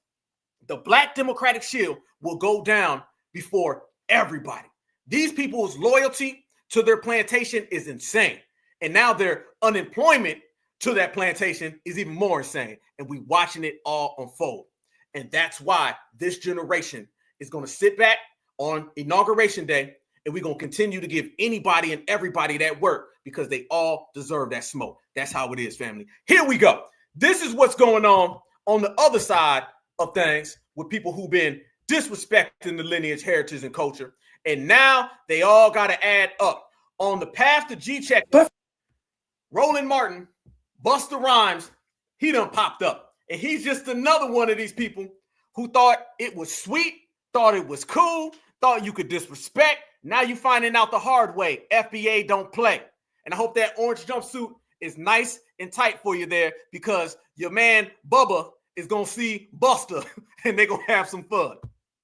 the Black Democratic shield will go down before everybody. These people's loyalty to their plantation is insane. And now their unemployment to that plantation is even more insane. And we watching it all unfold. And that's why this generation is going to sit back on Inauguration Day and we're going to continue to give anybody and everybody that work because they all deserve that smoke. That's how it is, family. Here we go. This is what's going on the other side of things with people who've been disrespecting the lineage, heritage, and culture. And now they all got to add up. On the path to G-Check, Roland Martin, Busta Rhymes, he done popped up. And he's just another one of these people who thought it was sweet, thought it was cool, thought you could disrespect. Now you finding out the hard way. FBA don't play. And I hope that orange jumpsuit is nice and tight for you there because your man Bubba is going to see Busta and they're going to have some fun.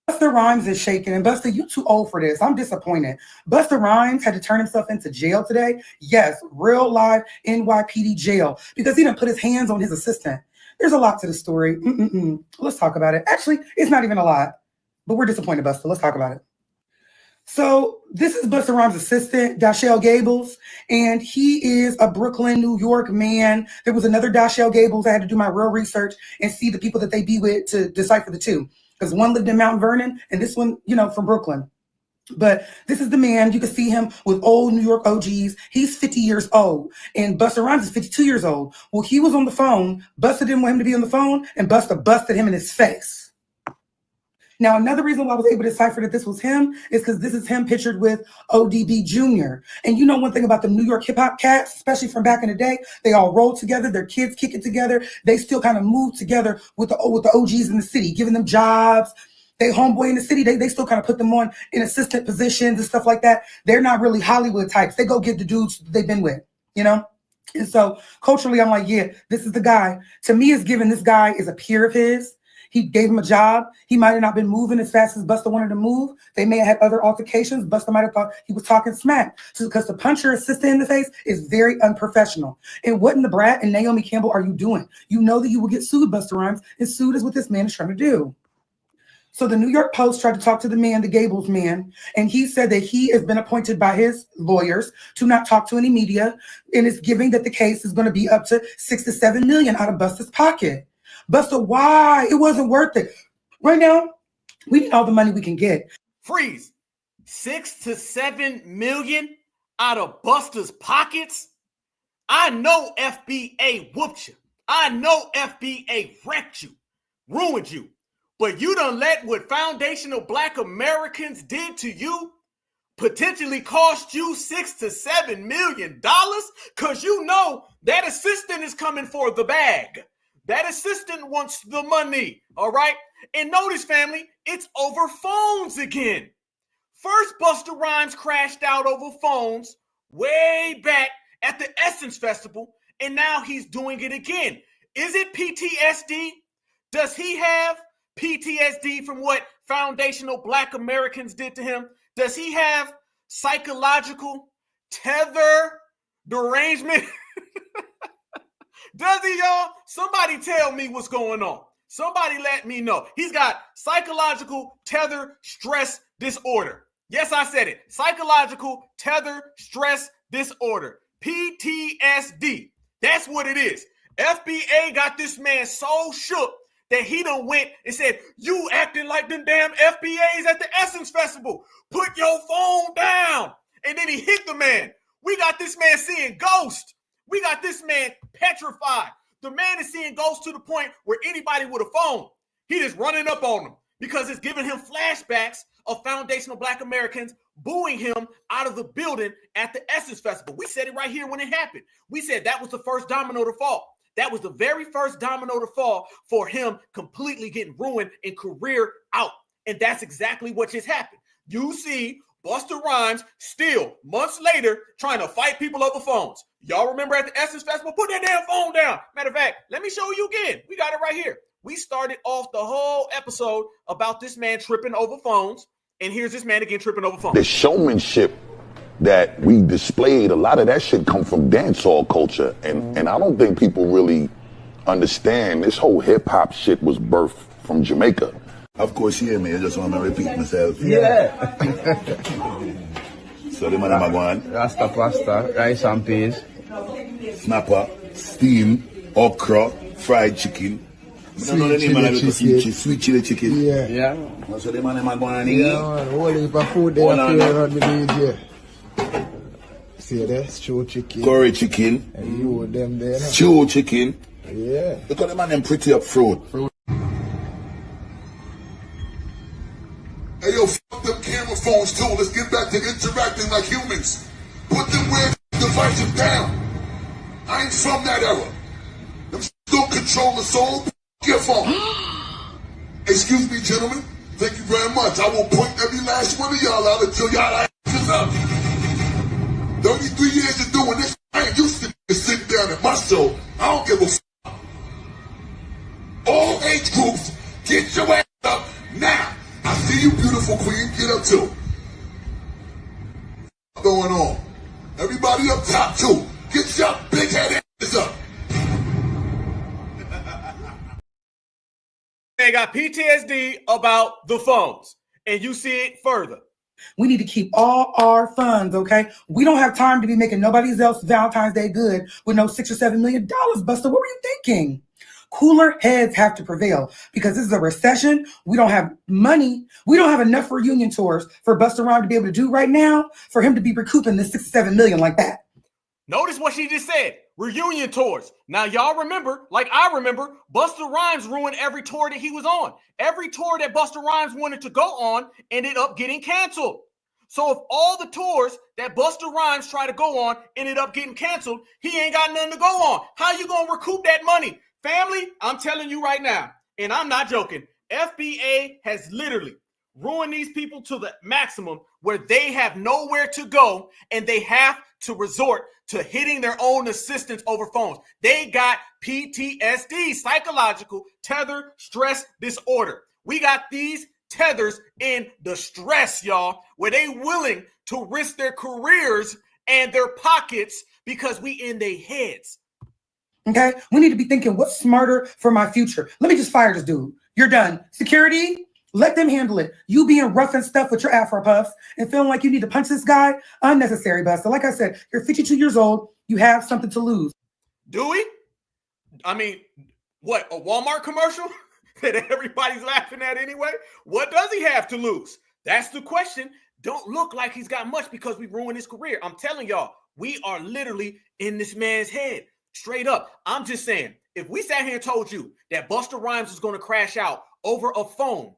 Busta Rhymes is shaking, and Busta, you too old for this. I'm disappointed. Busta Rhymes had to turn himself into jail today. Yes, real live NYPD jail because he didn't put his hands on his assistant. There's a lot to the story. Let's talk about it. Actually, it's not even a lot, but we're disappointed, Busta. Let's talk about it. So this is Busta Rhymes' assistant, Dashelle Gables, and he is a Brooklyn, New York man. There was another Dashelle Gables. I had to do my real research and see the people that they be with to decipher the two. Because one lived in Mount Vernon and this one, from Brooklyn. But this is the man. You can see him with old New York OGs. He's 50 years old. And Busta Rhymes is 52 years old. Well, he was on the phone. Busta didn't want him to be on the phone. And Busta busted him in his face. Now, another reason why I was able to decipher that this was him is because this is him pictured with ODB Jr. And you know one thing about the New York hip hop cats, especially from back in the day, they all roll together. Their kids kick it together. They still kind of move together with the OGs in the city, giving them jobs. They homeboy in the city. They still kind of put them on in assistant positions and stuff like that. They're not really Hollywood types. They go get the dudes they've been with, And so culturally, I'm like, yeah, this is the guy. To me, it's given this guy is a peer of his. He gave him a job. He might have not been moving as fast as Busta wanted to move. They may have had other altercations. Busta might have thought he was talking smack. So because to punch your assistant in the face is very unprofessional. And what in the brat and Naomi Campbell are you doing? You know that you will get sued, Busta Rhymes, and sued is what this man is trying to do. So the New York Post tried to talk to the man, the Gables man, and he said that he has been appointed by his lawyers to not talk to any media, and it's giving that the case is going to be up to $6 to $7 million out of Busta's pocket. Busta, why? It wasn't worth it. Right now, we need all the money we can get. Freeze. 6 to 7 million out of Busta's pockets? I know FBA whooped you. I know FBA wrecked you, ruined you. But you done let what foundational Black Americans did to you potentially cost you $6 to $7 million? Because you know that assistant is coming for the bag. That assistant wants the money, all right? And notice, family, it's over phones again. First, Busta Rhymes crashed out over phones way back at the Essence Festival, and now he's doing it again. Is it PTSD? Does he have PTSD from what foundational Black Americans did to him? Does he have psychological tether derangement? Does he, y'all? Somebody tell me what's going on. Somebody let me know. He's got psychological tether stress disorder. Yes, I said it. Psychological tether stress disorder. PTSD. That's what it is. FBA got this man so shook that he done went and said, you acting like them damn FBAs at the Essence Festival. Put your phone down. And then he hit the man. We got this man seeing ghosts. We got this man petrified. The man is seeing ghosts to the point where anybody with a phone, he just running up on them because it's giving him flashbacks of foundational Black Americans booing him out of the building at the Essence Festival. We said it right here when it happened. We said that was the first domino to fall. That was the very first domino to fall for him completely getting ruined and career out. And that's exactly what just happened. You see Busta Rhymes still, months later, trying to fight people over phones. Y'all remember at the Essence Festival? Put that damn phone down. Matter of fact, let me show you again. We got it right here. We started off the whole episode about this man tripping over phones. And here's this man again tripping over phones. The showmanship that we displayed, a lot of that shit come from dancehall culture. And I don't think people really understand this whole hip hop shit was birthed from Jamaica. Of course, yeah, man. I just want to repeat myself. Yeah. So the man I'm going. Rasta pasta, rice and peas. Snapper, steam, okra, fried chicken. Sweet chili chicken. Yeah. Yeah. So the man I'm going. Yeah, man. Whole heap of food they have here around the village, yeah. See there, stew chicken. Curry chicken. And you with them there. Stew chicken. Yeah. Look at the man them pretty up fruit. Hey, yo, fuck them camera phones too. Let's get back to interacting like humans. Put them weird devices down. I ain't from that era. Them don't control the soul. Your phone. Excuse me, gentlemen. Thank you very much. I will point every last one of y'all out until y'all asses up. 33 years of doing this. I ain't used to sitting down at my show. I don't give a fuck. All age groups, get your ass up now. I see you, beautiful queen. Get up too. What's going on? Everybody up top too. Get your big head ass up. They got PTSD about the phones, and you see it further. We need to keep all our funds, okay? We don't have time to be making nobody's else Valentine's Day good with no $6 or $7 million, Busta. What were you thinking? Cooler heads have to prevail because this is a recession. We don't have money. We don't have enough reunion tours for Busta Rhymes to be able to do right now for him to be recouping this $6 or $7 million like that. Notice what she just said. Reunion tours. Now, y'all remember, like I remember, Busta Rhymes ruined every tour that he was on. Every tour that Busta Rhymes wanted to go on ended up getting canceled. So if all the tours that Busta Rhymes tried to go on ended up getting canceled, he ain't got nothing to go on. How you going to recoup that money? Family, I'm telling you right now, and I'm not joking, FBA has literally ruined these people to the maximum where they have nowhere to go and they have to resort to hitting their own assistants over phones. They got PTSD, psychological tether stress disorder. We got these tethers in distress, y'all, where they willing to risk their careers and their pockets because we in their heads. Okay? We need to be thinking, what's smarter for my future? Let me just fire this dude. You're done. Security, let them handle it. You being rough and stuff with your Afro puffs and feeling like you need to punch this guy, unnecessary, Busta. Like I said, you're 52 years old. You have something to lose. Do we? I mean, what, a Walmart commercial that everybody's laughing at anyway? What does he have to lose? That's the question. Don't look like he's got much because we ruined his career. I'm telling y'all, we are literally in this man's head. Straight up. I'm just saying, if we sat here and told you that Busta Rhymes was going to crash out over a phone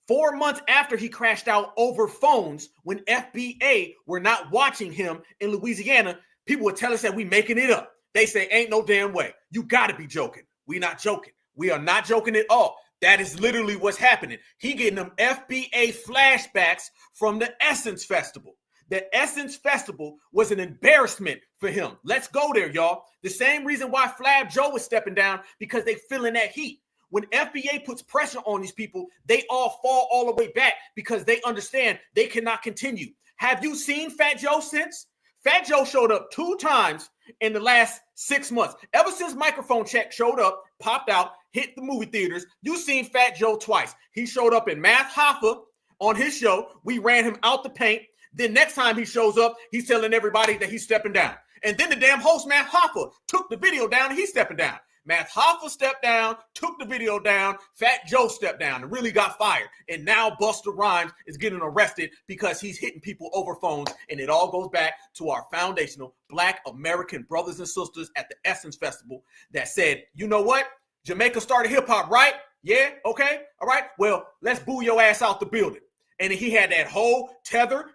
4 months after he crashed out over phones when FBA were not watching him in Louisiana, people would tell us that we making it up. They say, ain't no damn way. You got to be joking. We not joking. We are not joking at all. That is literally what's happening. He getting them FBA flashbacks from the Essence Festival. The Essence Festival was an embarrassment for him. Let's go there, y'all. The same reason why Flab Joe is stepping down, because they feeling that heat. When FBA puts pressure on these people, they all fall all the way back because they understand they cannot continue. Have you seen Fat Joe since? Fat Joe showed up 2 times in the last 6 months. Ever since Microphone Check showed up, popped out, hit the movie theaters, you seen Fat Joe twice. He showed up in Math Hoffa on his show. We ran him out the paint. Then next time he shows up, he's telling everybody that he's stepping down. And then the damn host, Math Hoffa, took the video down and he's stepping down. Math Hoffa stepped down, took the video down, Fat Joe stepped down and really got fired. And now Busta Rhymes is getting arrested because he's hitting people over phones. And it all goes back to our foundational Black American brothers and sisters at the Essence Festival that said, you know what? Jamaica started hip hop, right? Yeah, okay, all right. Well, let's boo your ass out the building. And he had that whole temper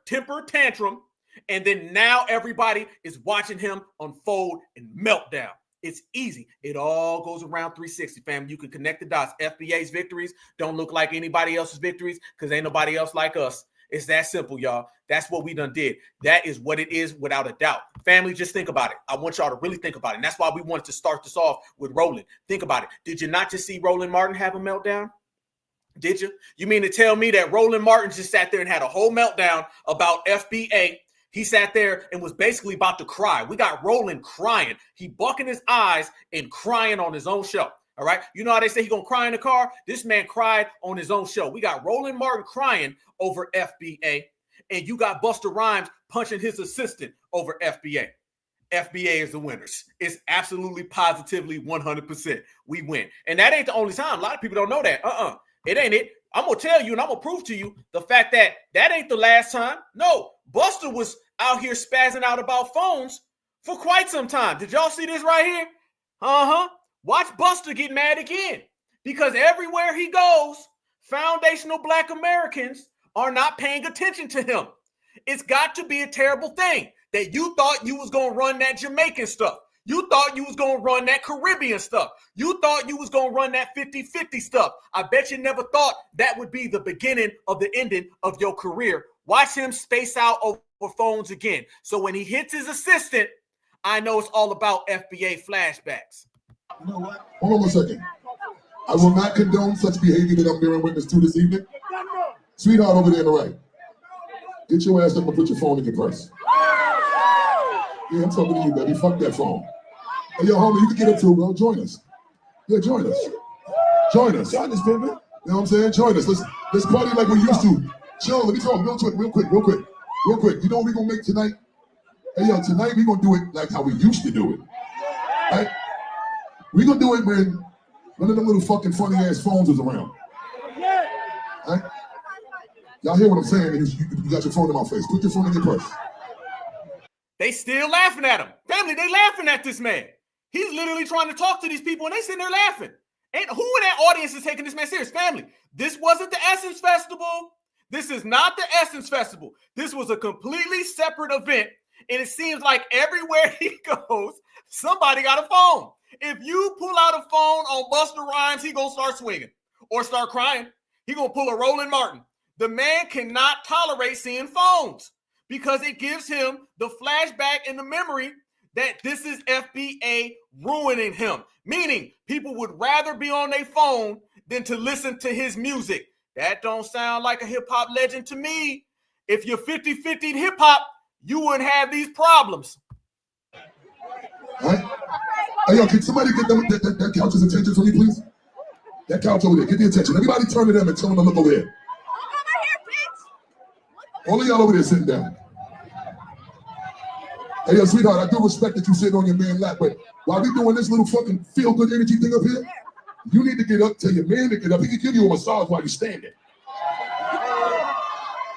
tantrum. And then now everybody is watching him unfold and meltdown. It's easy. It all goes around 360, fam. You can connect the dots. FBA's victories don't look like anybody else's victories because ain't nobody else like us. It's that simple, y'all. That's what we done did. That is what it is without a doubt. Family, just think about it. I want y'all to really think about it. And that's why we wanted to start this off with Roland. Think about it. Did you not just see Roland Martin have a meltdown? Did you? You mean to tell me that Roland Martin just sat there and had a whole meltdown about FBA? He sat there and was basically about to cry. We got Roland crying. He bucking his eyes and crying on his own show. All right. You know how they say he gonna cry in the car? This man cried on his own show. We got Roland Martin crying over FBA, and you got Busta Rhymes punching his assistant over FBA. FBA is the winners. It's absolutely positively 100%. We win. And that ain't the only time. A lot of people don't know that. It ain't it. I'm going to tell you and I'm going to prove to you the fact that that ain't the last time. No, Busta was out here spazzing out about phones for quite some time. Did y'all see this right here? Watch Busta get mad again because everywhere he goes, foundational Black Americans are not paying attention to him. It's got to be a terrible thing that you thought you was going to run that Jamaican stuff. You thought you was going to run that Caribbean stuff. You thought you was going to run that 50-50 stuff. I bet you never thought that would be the beginning of the ending of your career. Watch him space out over phones again. So when he hits his assistant, I know it's all about FBA flashbacks. You know what? Hold on 1 second. I will not condone such behavior that I'm bearing witness to this evening. Sweetheart over there on the right. Get your ass up and put your phone in your purse. Yeah, I'm talking to you, baby. Fuck that phone. Hey, yo, homie, you can get up too, bro. Join us. Yeah, join us. Join us. Y'all just pimping. You know what I'm saying? Join us. Let's party like we used to. Chill, let me talk real quick. You know what we gonna make tonight? Hey, yo, tonight we gonna do it like how we used to do it. Right? We gonna do it when none of them little fucking funny ass phones is around. Right? Y'all hear what I'm saying? You got your phone in my face. Put your phone in your purse. They still laughing at him. Family, they laughing at this man. He's literally trying to talk to these people and they sitting there laughing. And who in that audience is taking this man serious? Family, this wasn't the Essence Festival. This is not the Essence Festival. This was a completely separate event. And it seems like everywhere he goes, somebody got a phone. If you pull out a phone on Busta Rhymes, he gonna start swinging or start crying. He gonna pull a Roland Martin. The man cannot tolerate seeing phones because it gives him the flashback and the memory that this is FBA ruining him. Meaning people would rather be on their phone than to listen to his music. That don't sound like a hip hop legend to me. If you're 50-50 in hip hop, you wouldn't have these problems. All right? Hey, yo, can somebody get that couch's attention for me, please? That couch over there, get the attention. Everybody turn to them and tell them to look over there. All of y'all over there sitting down. Hey, yo, sweetheart, I do respect that you sitting on your man's lap, but while we doing this little fucking feel-good energy thing up here, you need to get up, tell your man to get up. He can give you a massage while you're standing.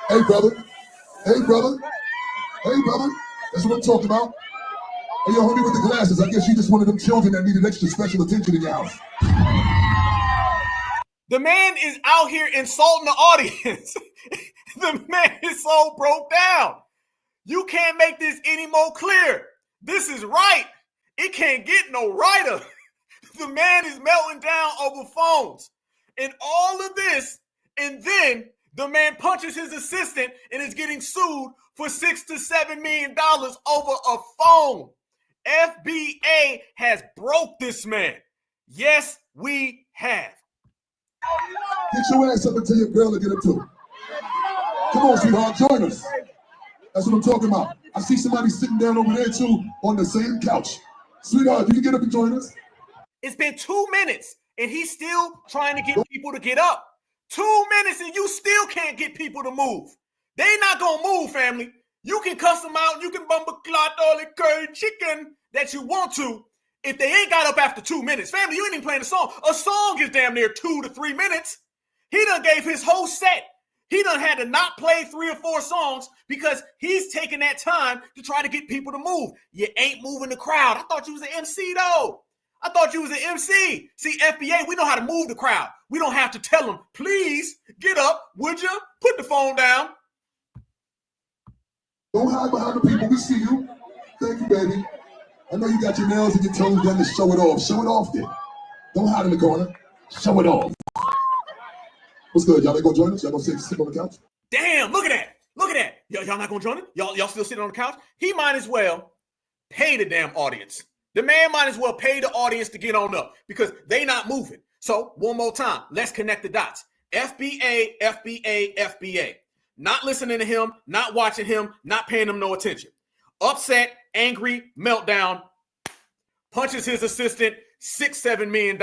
Hey, brother. Hey, brother. Hey, brother. That's what I'm talking about. Hey, yo, homie with the glasses. I guess you just one of them children that needed extra special attention in your house. The man is out here insulting the audience. The man is so broke down. You can't make this any more clear. This is right. It can't get no righter. The man is melting down over phones. And all of this, and then the man punches his assistant and is getting sued for $6 to $7 million over a phone. FBA has broke this man. Yes, we have. Get your ass up and tell your girl to get up too. Come on, sweetheart, join us. That's what I'm talking about. I see somebody sitting down over there too on the same couch. Sweetheart, you can get up and join us. It's been 2 minutes, and he's still trying to get people to get up. 2 minutes, and you still can't get people to move. They not gonna move, family. You can cuss them out. You can bumble clot all the curry chicken that you want to. If they ain't got up after 2 minutes, family, you ain't even playing a song. A song is damn near 2 to 3 minutes. He done gave his whole set. He done had to not play 3 or 4 songs because he's taking that time to try to get people to move. You ain't moving the crowd. I thought you was an MC, though. I thought you was an MC. See, FBA, we know how to move the crowd. We don't have to tell them, please get up, would you? Put the phone down. Don't hide behind the people. We see you. Thank you, baby. I know you got your nails and your toes done to show it off. Show it off then. Don't hide in the corner. Show it off. What's good? Y'all ain't gonna join us? Y'all gonna sit on the couch? Damn, look at that. Look at that. Y'all not gonna join it? Y'all still sitting on the couch? He might as well pay the damn audience. The man might as well pay the audience to get on up because they not moving. So one more time, let's connect the dots. FBA, FBA, FBA. Not listening to him, not watching him, not paying him no attention. Upset, angry, meltdown, punches his assistant, $6-7 million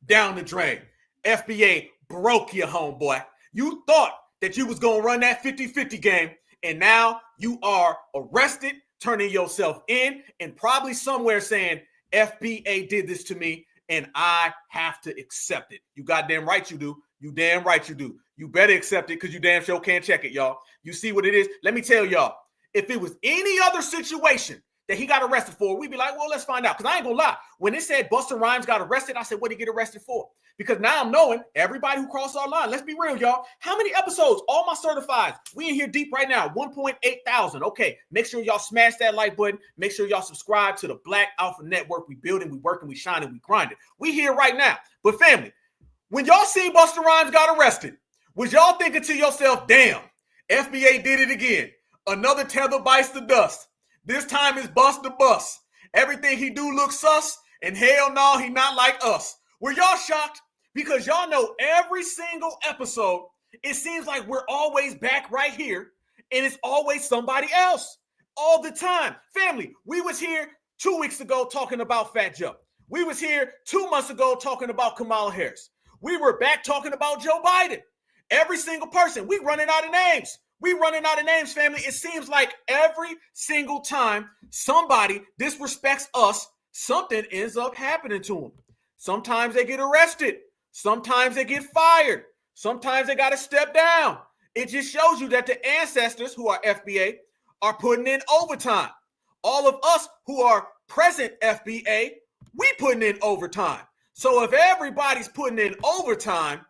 down the drain. FBA broke your homeboy. You thought that you was going to run that 50-50 game, and now you are arrested, turning yourself in, and probably somewhere saying, FBA did this to me, and I have to accept it. You goddamn right you do. You damn right you do. You better accept it because you damn sure can't check it, y'all. You see what it is? Let me tell y'all, if it was any other situation that he got arrested for, we'd be like, well, let's find out. Because I ain't going to lie. When it said Busta Rhymes got arrested, I said, what did he get arrested for? Because now I'm knowing everybody who crossed our line. Let's be real, y'all. How many episodes? All my certifieds. We in here deep right now. 1.8 thousand. Okay, make sure y'all smash that like button. Make sure y'all subscribe to the Black Alpha Network. We building, we working, we shining, we grinding. We here right now. But family, when y'all see Busta Rhymes got arrested, was y'all thinking to yourself, damn, FBA did it again. Another tether bites the dust. This time it's bust the bus. Everything he do looks sus, and hell no, he not like us. Were y'all shocked? Because y'all know every single episode, it seems like we're always back right here, and it's always somebody else all the time. Family, we was here 2 weeks ago talking about Fat Joe. We was here 2 months ago talking about Kamala Harris. We were back talking about Joe Biden. Every single person. We running out of names. We running out of names, family. It seems like every single time somebody disrespects us, something ends up happening to them. Sometimes they get arrested. Sometimes they get fired. Sometimes they got to step down. It just shows you that the ancestors who are FBA are putting in overtime. All of us who are present FBA, we putting in overtime. So if everybody's putting in overtime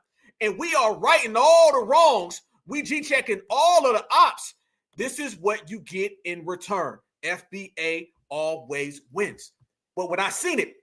and we are righting all the wrongs, we G-checking all of the ops, this is what you get in return. FBA always wins. But when I seen it,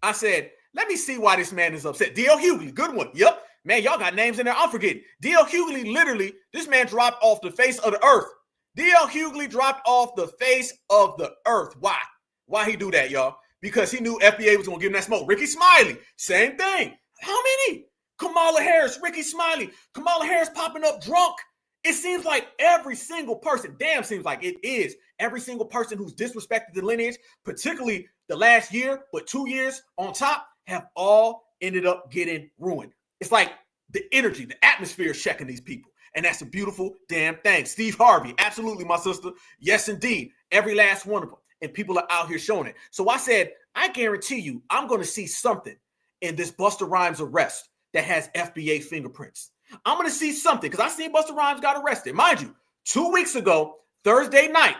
I said, let me see why this man is upset. D.L. Hughley, good one. Yep. Man, y'all got names in there. I'm forgetting. D.L. Hughley, literally, this man dropped off the face of the earth. D.L. Hughley dropped off the face of the earth. Why? Why he do that, y'all? Because he knew FBA was going to give him that smoke. Ricky Smiley, same thing. How many? Kamala Harris, Ricky Smiley, Kamala Harris popping up drunk. It seems like every single person, damn seems like it is, every single person who's disrespected the lineage, particularly the last year, but 2 years on top, have all ended up getting ruined. It's like the energy, the atmosphere is checking these people. And that's a beautiful damn thing. Steve Harvey, absolutely, my sister. Yes, indeed. Every last one of them. And people are out here showing it. So I said, I guarantee you, I'm going to see something in this Busta Rhymes arrest that has FBA fingerprints. I'm going to see something because I seen Busta Rhymes got arrested. Mind you, 2 weeks ago, Thursday night,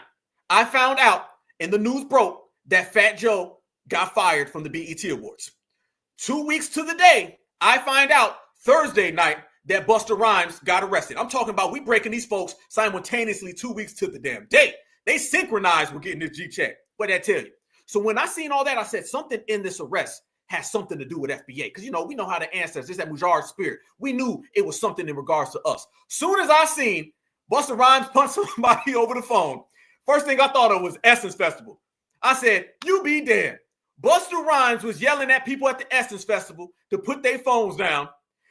I found out and the news broke that Fat Joe got fired from the BET Awards. 2 weeks to the day, I find out Thursday night that Busta Rhymes got arrested. I'm talking about we breaking these folks simultaneously 2 weeks to the damn day. They synchronized with getting this G-check. What that tell you? So when I seen all that, I said something in this arrest has something to do with FBA. Because, you know, we know how the ancestors, that Mujahid spirit. We knew it was something in regards to us. Soon as I seen Busta Rhymes punch somebody over the phone, first thing I thought of was Essence Festival. I said, you be damned. Busta Rhymes was yelling at people at the Essence Festival to put their phones down,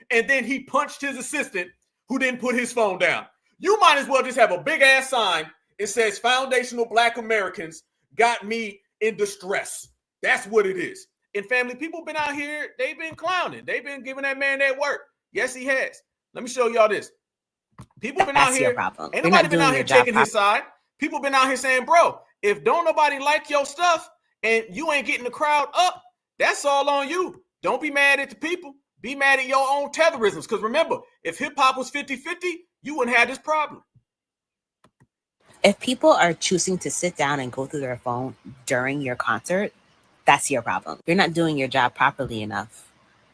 and then he punched his assistant who didn't put his phone down. You might as well just have a big-ass sign. It says, Foundational Black Americans got me in distress. That's what it is. And family, people been out here, they've been clowning. They've been giving that man that work. Yes, he has. Let me show y'all this. People been out here. Ain't nobody been out here taking his side. People been out here saying, bro, if don't nobody like your stuff and you ain't getting the crowd up, that's all on you. Don't be mad at the people. Be mad at your own tetherisms. Because remember, if hip-hop was 50-50, you wouldn't have this problem. If people are choosing to sit down and go through their phone during your concert, that's your problem. You're not doing your job properly enough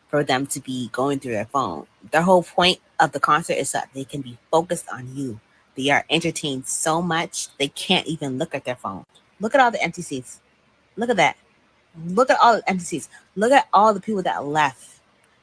for them to be going through their phone. The whole point of the concert is that they can be focused on you. They are entertained so much, they can't even look at their phone. Look at all the empty seats. Look at that. Look at all the empty seats. Look at all the people that left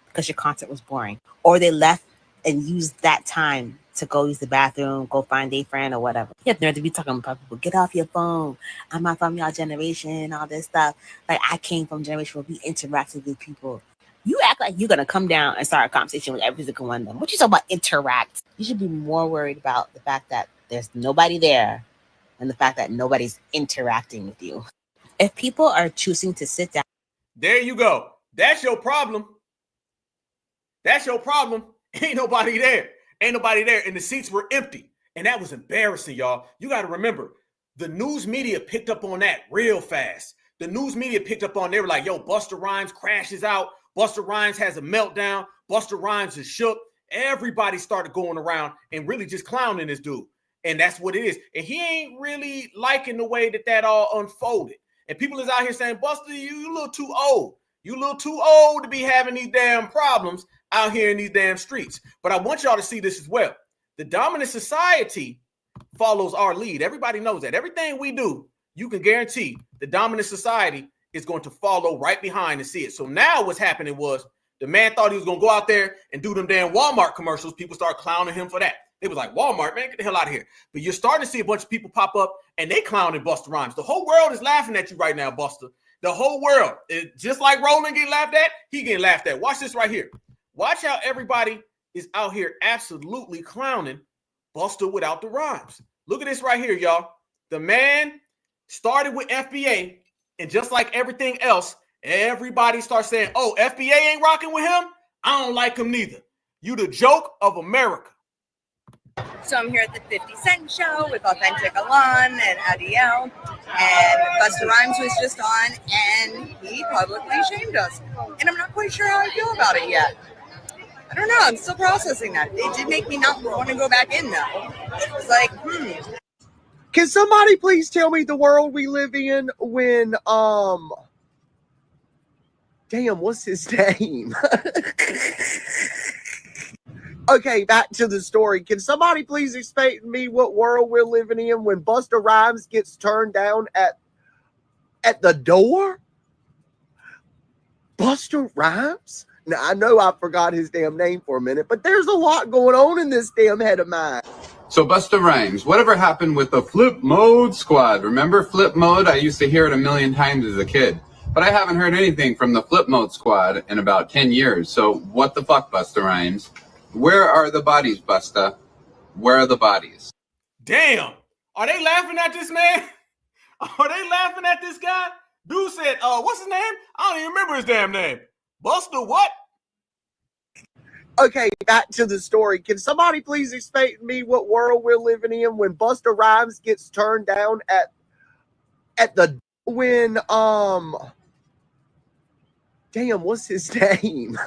because your concert was boring. Or they left and used that time to go use the bathroom, go find a friend or whatever. You have nerve to be talking about people. Get off your phone. I'm not from y'all generation, all this stuff. Like, I came from a generation where we interacted with people. You act like you're going to come down and start a conversation with every single one of them. What you talking about interact? You should be more worried about the fact that there's nobody there and the fact that nobody's interacting with you. If people are choosing to sit down. There you go. That's your problem. That's your problem. Ain't nobody there. Ain't nobody there. And the seats were empty. And that was embarrassing, y'all. You got to remember, the news media picked up on that real fast. The news media picked up on, they were like, yo, Busta Rhymes crashes out. Busta Rhymes has a meltdown. Busta Rhymes is shook. Everybody started going around and really just clowning this dude. And that's what it is. And he ain't really liking the way that all unfolded. And people is out here saying, Busta, you a little too old. You a little too old to be having these damn problems out here in these damn streets. But I want y'all to see this as well. The dominant society follows our lead. Everybody knows that. Everything we do, you can guarantee the dominant society is going to follow right behind and see it. So now what's happening was the man thought he was going to go out there and do them damn Walmart commercials. People start clowning him for that. They was like, Walmart, man, get the hell out of here. But you're starting to see a bunch of people pop up and they clowning Busta Rhymes. The whole world is laughing at you right now, Busta. The whole world. Just like Roland getting laughed at, he getting laughed at. Watch this right here. Watch how everybody is out here absolutely clowning Busta without the rhymes. Look at this right here, y'all. The man started with FBA, and just like everything else, everybody starts saying, oh, FBA ain't rocking with him? I don't like him neither. You the joke of America. So I'm here at the 50 Cent show with Authentic Alon and Adiel, and Busta Rhymes was just on, and he publicly shamed us. And I'm not quite sure how I feel about it yet. I don't know. I'm still processing that. It did make me not want to go back in, though. It's like, Can somebody please tell me the world we live in when, damn, what's his name? Okay, back to the story. Can somebody please explain to me what world we're living in when Busta Rhymes gets turned down at the door? Busta Rhymes? Now, I know I forgot his damn name for a minute, but there's a lot going on in this damn head of mine. So Busta Rhymes, whatever happened with the Flip Mode Squad? Remember Flip Mode? I used to hear it a million times as a kid, but I haven't heard anything from the Flip Mode Squad in about 10 years. So what the fuck, Busta Rhymes? Where are the bodies, Busta? Where are the bodies? Damn. Are they laughing at this man? Are they laughing at this guy? Dude said, what's his name? I don't even remember his damn name. Busta what? Okay, back to the story. Can somebody please explain to me what world we're living in when Busta Rhymes gets turned down at the when damn, what's his name?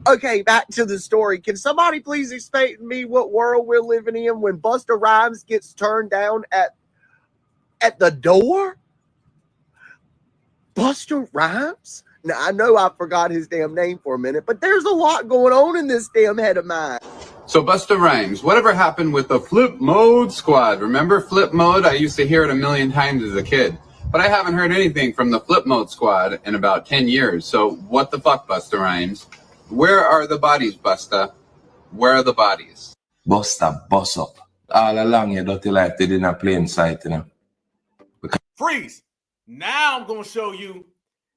Okay, back to the story. Can somebody please explain to me what world we're living in when Busta Rhymes gets turned down at the door? Busta Rhymes? Now, I know I forgot his damn name for a minute, but there's a lot going on in this damn head of mine. So Busta Rhymes, whatever happened with the Flip Mode Squad? Remember Flip Mode? I used to hear it a million times as a kid, but I haven't heard anything from the Flip Mode Squad in about 10 years. So what the fuck, Busta Rhymes? Where are the bodies, Busta? Where are the bodies? Busta, bust up. All along your dirty life, they did not play in sight, you know. Freeze. Now I'm going to show you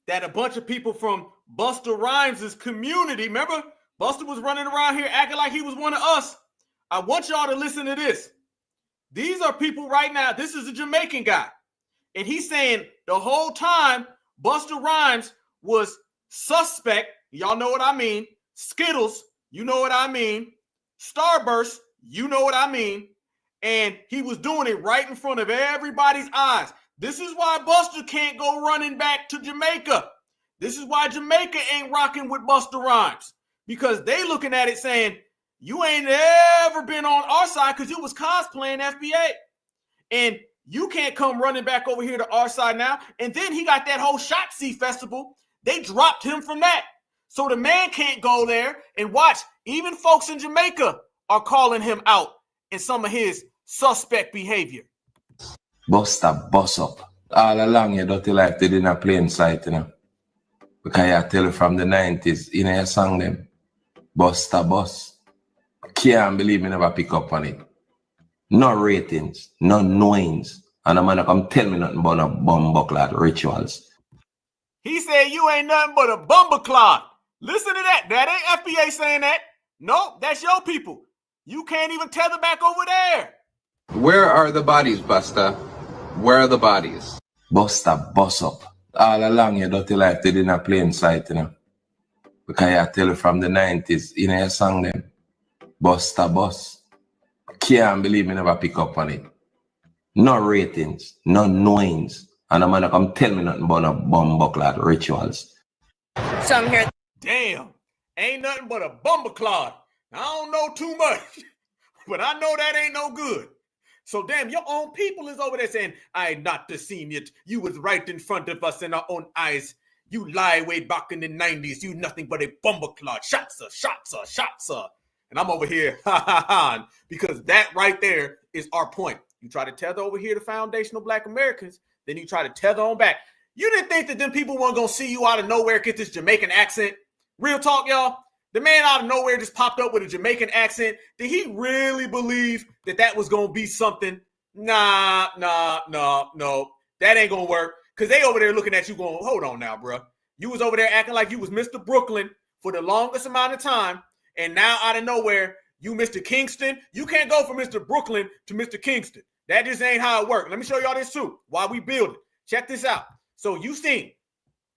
that a bunch of people from Busta Rhymes' community, remember, Busta was running around here acting like he was one of us. I want y'all to listen to this. These are people right now. This is a Jamaican guy. And he's saying the whole time Busta Rhymes was suspect. Y'all know what I mean. Skittles, you know what I mean. Starburst, you know what I mean. And he was doing it right in front of everybody's eyes. This is why Busta can't go running back to Jamaica. This is why Jamaica ain't rocking with Busta Rhymes. Because they looking at it saying, you ain't ever been on our side because you was cosplaying FBA. And you can't come running back over here to our side now. And then he got that whole Shotzi festival. They dropped him from that. So the man can't go there and watch. Even folks in Jamaica are calling him out in some of his suspect behavior. Busta bust up. All along your dirty life, they didn't play in sight, you know. Because I tell you from the 90s, you know, you sang them. Busta bust. Can't believe me never pick up on it. No ratings, no knowings. And a man come tell me nothing about no bumbuckler rituals. He said you ain't nothing but a bumbleclot. Listen to that. That ain't FBA saying that. Nope, that's your people. You can't even tether back over there. Where are the bodies, Busta? Where are the bodies? Busta bust up. All along your dirty life, they didn't play in sight, you know. Because I tell you from the 90s, you know, you sang them. Busta bust. Can't believe me never pick up on it. No ratings, no knowings. And a man come tell me nothing about no bumbuckler rituals. So I'm here. Damn, ain't nothing but a bumbleclot. I don't know too much, but I know that ain't no good. So damn, your own people is over there saying, I not the senior. You was right in front of us in our own eyes. You lie way back in the 90s. You nothing but a bumbleclot. Shots, shots. And I'm over here, because that right there is our point. You try to tether over here to foundational Black Americans, then you try to tether on back. You didn't think that them people weren't going to see you out of nowhere get this Jamaican accent? Real talk, y'all. The man out of nowhere just popped up with a Jamaican accent. Did he really believe that that was going to be something? No. That ain't going to work. Because they over there looking at you going, hold on now, bro. You was over there acting like you was Mr. Brooklyn for the longest amount of time. And now out of nowhere, you Mr. Kingston. You can't go from Mr. Brooklyn to Mr. Kingston. That just ain't how it works. Let me show y'all this too while we build it. Check this out. So you seen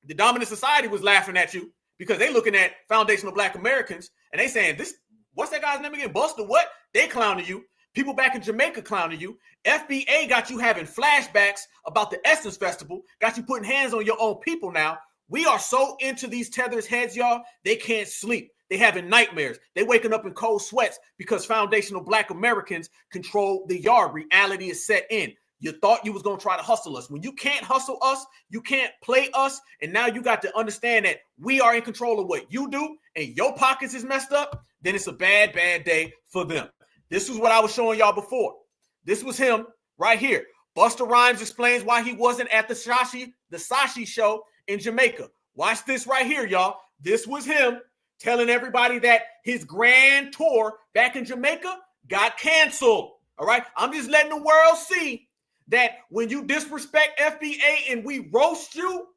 the dominant society was laughing at you because they looking at foundational Black Americans and they saying, this, what's that guy's name again? Busta what? They clowning you. People back in Jamaica clowning you. FBA got you having flashbacks about the Essence Festival. Got you putting hands on your own people now. We are so into these tethers heads, y'all, they can't sleep. They having nightmares. They waking up in cold sweats because foundational Black Americans control the yard. Reality is set in. You thought you was going to try to hustle us. When you can't hustle us, you can't play us. And now you got to understand that we are in control of what you do and your pockets is messed up. Then it's a bad, bad day for them. This was what I was showing y'all before. This was him right here. Busta Rhymes explains why he wasn't at the Sashi show in Jamaica. Watch this right here, y'all. This was him telling everybody that his grand tour back in Jamaica got canceled. All right. I'm just letting the world see that when you disrespect FBA and we roast you,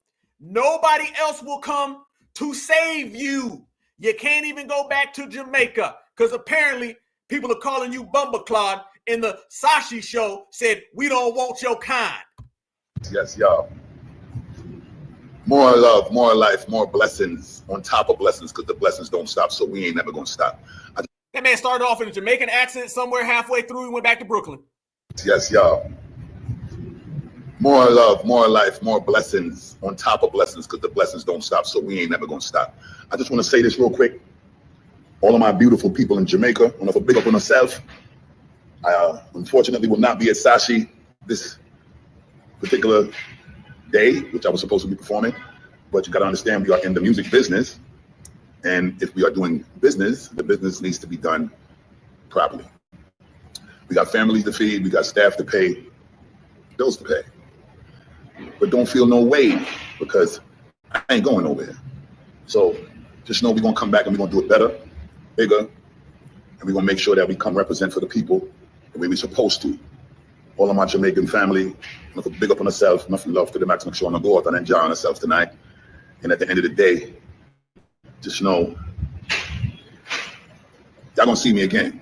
nobody else will come to save you. You can't even go back to Jamaica because apparently people are calling you Bumbleclod in the Sashi show said, we don't want your kind. Yes, y'all. More love, more life, more blessings on top of blessings because the blessings don't stop, so we ain't never going to stop. That man started off in a Jamaican accent somewhere halfway through. He went back to Brooklyn. Yes, y'all. More love, more life, more blessings on top of blessings because the blessings don't stop, so we ain't never going to stop. I just want to say this real quick. All of my beautiful people in Jamaica, I want to big up on myself. I unfortunately will not be at Sashi this particular day, which I was supposed to be performing, but you got to understand we are in the music business, and if we are doing business, the business needs to be done properly. We got families to feed, we got staff to pay, bills to pay, but don't feel no way because I ain't going nowhere. So just know we're gonna come back and we're gonna do it better, bigger, and we're gonna make sure that we come represent for the people the way we're supposed to. All of my Jamaican family, big up on herself, enough love to the maximum show on the board and enjoying herself tonight. And at the end of the day, just know, y'all gonna see me again.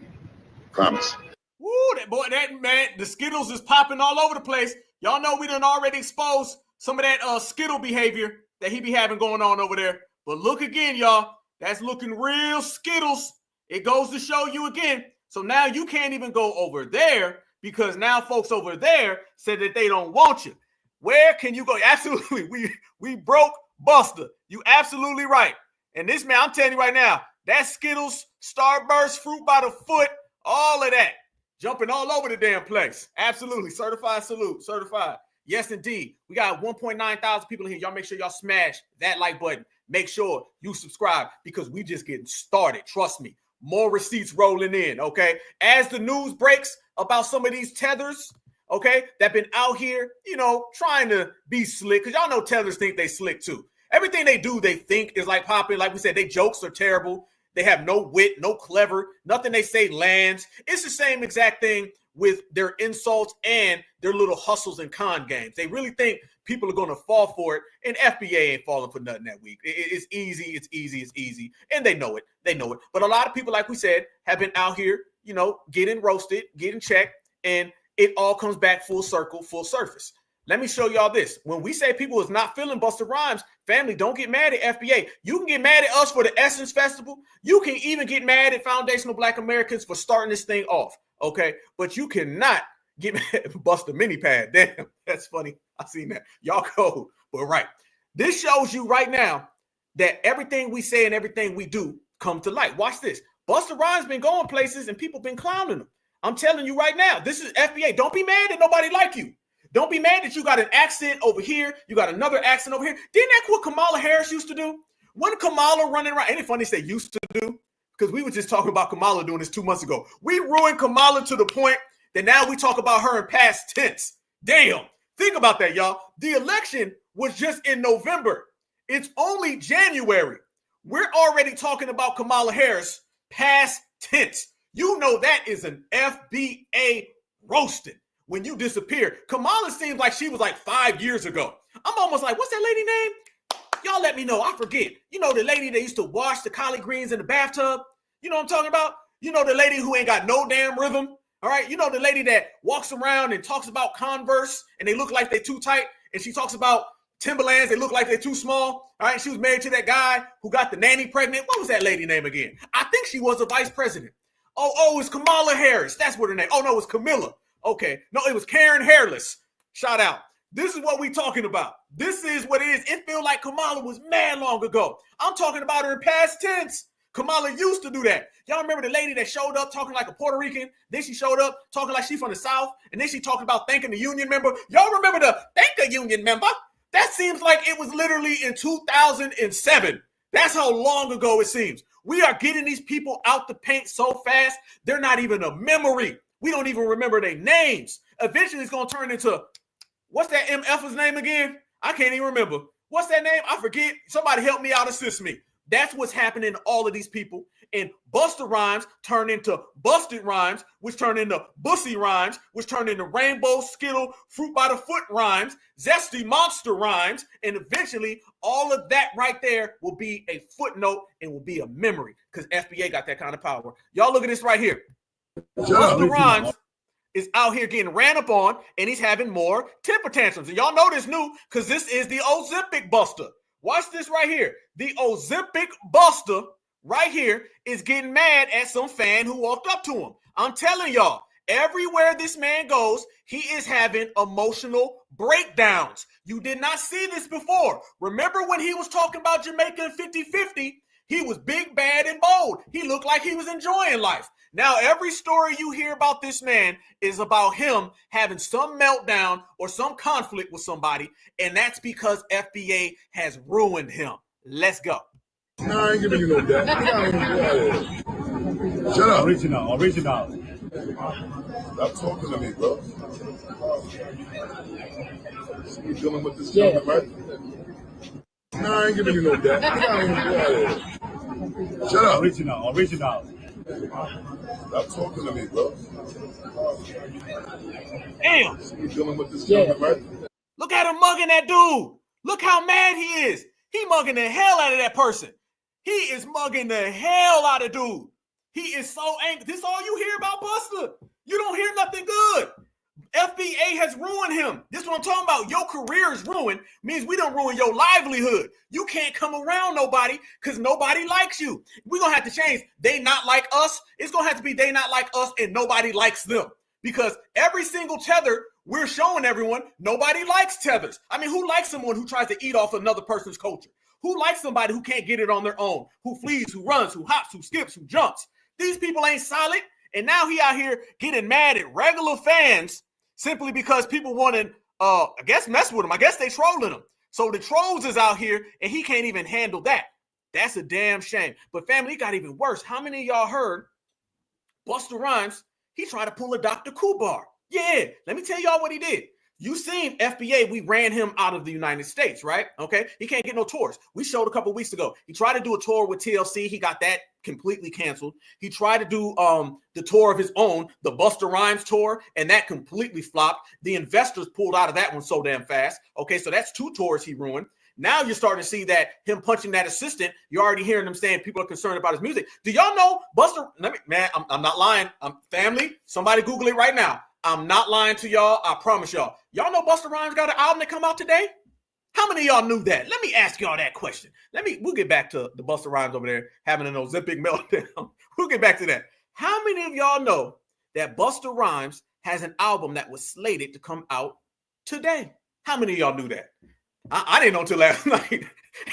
Promise. Woo, that boy, that man, the Skittles is popping all over the place. Y'all know we done already exposed some of that Skittle behavior that he be having going on over there. But look again, y'all. That's looking real Skittles. It goes to show you again. So now you can't even go over there because now folks over there said that they don't want you. Where can you go? Absolutely. We broke Busta. You absolutely right. And this man, I'm telling you right now, that Skittles, Starburst, fruit by the foot, all of that. Jumping all over the damn place. Absolutely. Certified salute. Certified. Yes, indeed. We got 1.9 thousand people in here. Y'all make sure y'all smash that like button. Make sure you subscribe because we just getting started. Trust me. More receipts rolling in, okay? As the news breaks about some of these tethers, okay, that been out here, you know, trying to be slick, because y'all know tethers think they slick too. Everything they do, they think is like popping. Like we said, they jokes are terrible. They have no wit, no clever. Nothing they say lands. It's the same exact thing with their insults and their little hustles and con games. They really think people are going to fall for it, and FBA ain't falling for nothing that week. It's easy, it's easy, it's easy, and they know it. They know it. But a lot of people, like we said, have been out here, you know, getting roasted, getting checked, and it all comes back full circle, full surface. Let me show y'all this. When we say people is not feeling Busta Rhymes, family, don't get mad at FBA. You can get mad at us for the Essence Festival. You can even get mad at Foundational Black Americans for starting this thing off, okay? But you cannot get mad at Busta Mini Pad. Damn, that's funny. I seen that. Y'all cold, but right. This shows you right now that everything we say and everything we do come to light. Watch this. Busta Rhymes been going places and people been clowning him. I'm telling you right now, this is FBA. Don't be mad that nobody like you. Don't be mad that you got an accent over here. You got another accent over here. Didn't that what Kamala Harris used to do? When Kamala running around, ain't it funny to say used to do? Because we were just talking about Kamala doing this 2 months ago. We ruined Kamala to the point that now we talk about her in past tense. Damn. Think about that, y'all. The election was just in November. It's only January. We're already talking about Kamala Harris past tense. You know that is an FBA roasting. When you disappear, Kamala seems like she was like 5 years ago. I'm almost like, what's that lady name? Y'all let me know. I forget. You know, the lady that used to wash the collard greens in the bathtub? You know what I'm talking about? You know, the lady who ain't got no damn rhythm? All right. You know, the lady that walks around and talks about Converse and they look like they're too tight. And she talks about Timberlands. They look like they're too small. All right. She was married to that guy who got the nanny pregnant. What was that lady name again? I think she was a vice president. Oh, it's Kamala Harris. That's what her name. Oh, no, it's Camilla. Okay. No, it was Karen Hairless. Shout out. This is what we talking about. This is what it is. It feels like Kamala was mad long ago. I'm talking about her in past tense. Kamala used to do that. Y'all remember the lady that showed up talking like a Puerto Rican? Then she showed up talking like she from the South. And then she talking about thanking the union member. Y'all remember the thank the union member? That seems like it was literally in 2007. That's how long ago it seems. We are getting these people out the paint so fast, they're not even a memory. We don't even remember their names. Eventually, it's going to turn into, what's that MF's name again? I can't even remember. What's that name? I forget. Somebody help me out, assist me. That's what's happening to all of these people. And Busta Rhymes turned into Busted Rhymes, which turned into Bussy Rhymes, which turned into Rainbow Skittle Fruit by the Foot Rhymes, Zesty Monster Rhymes, and eventually all of that right there will be a footnote and will be a memory because FBA got that kind of power. Y'all look at this right here. Busta Rhymes is out here getting ran up on, and he's having more temper tantrums. And y'all know this new because this is the Ozempic Busta. Watch this right here. The Ozempic Busta right here is getting mad at some fan who walked up to him. I'm telling y'all, everywhere this man goes, he is having emotional breakdowns. You did not see this before. Remember when he was talking about Jamaica 50-50? He was big, bad, and bold. He looked like he was enjoying life. Now, every story you hear about this man is about him having some meltdown or some conflict with somebody, and that's because FBA has ruined him. Let's go. No, I ain't giving you no debt. Shut up. Original. Stop talking to me, bro. You dealing with this gentleman, right? No, I ain't giving you no debt. Shut up. Original. Stop talking to me, bro. Damn. You dealing with this gentleman, right? Look at him mugging that dude. Look how mad he is. He mugging the hell out of that person. He is mugging the hell out of dude. He is so angry. This all you hear about Busta. You don't hear nothing good. FBA has ruined him. This is what I'm talking about. Your career is ruined, means we don't ruin your livelihood. You can't come around nobody because nobody likes you. We're going to have to change. They not like us. It's going to have to be they not like us and nobody likes them. Because every single tether, we're showing everyone, nobody likes tethers. I mean, who likes someone who tries to eat off another person's culture? Who likes somebody who can't get it on their own? Who flees, who runs, who hops, who skips, who jumps? These people ain't solid. And now he out here getting mad at regular fans simply because people want to, I guess, mess with him. I guess they trolling him. So the trolls is out here and he can't even handle that. That's a damn shame. But family, it got even worse. How many of y'all heard Busta Rhymes? He tried to pull a Dr. Kubar. Yeah, let me tell y'all what he did. You seen FBA, we ran him out of the United States, right? Okay, he can't get no tours. We showed a couple weeks ago. He tried to do a tour with TLC. He got that completely canceled. He tried to do the tour of his own, the Busta Rhymes tour, and that completely flopped. The investors pulled out of that one so damn fast. Okay, so that's 2 tours he ruined. Now you're starting to see that him punching that assistant. You're already hearing them saying people are concerned about his music. Do y'all know Busta? I'm not lying. Family, somebody Google it right now. I'm not lying to y'all. I promise y'all. Y'all know Busta Rhymes got an album that come out today? How many of y'all knew that? Let me ask y'all that question. We'll get back to the Busta Rhymes over there having an Ozempic meltdown. We'll get back to that. How many of y'all know that Busta Rhymes has an album that was slated to come out today? How many of y'all knew that? I didn't know until last night.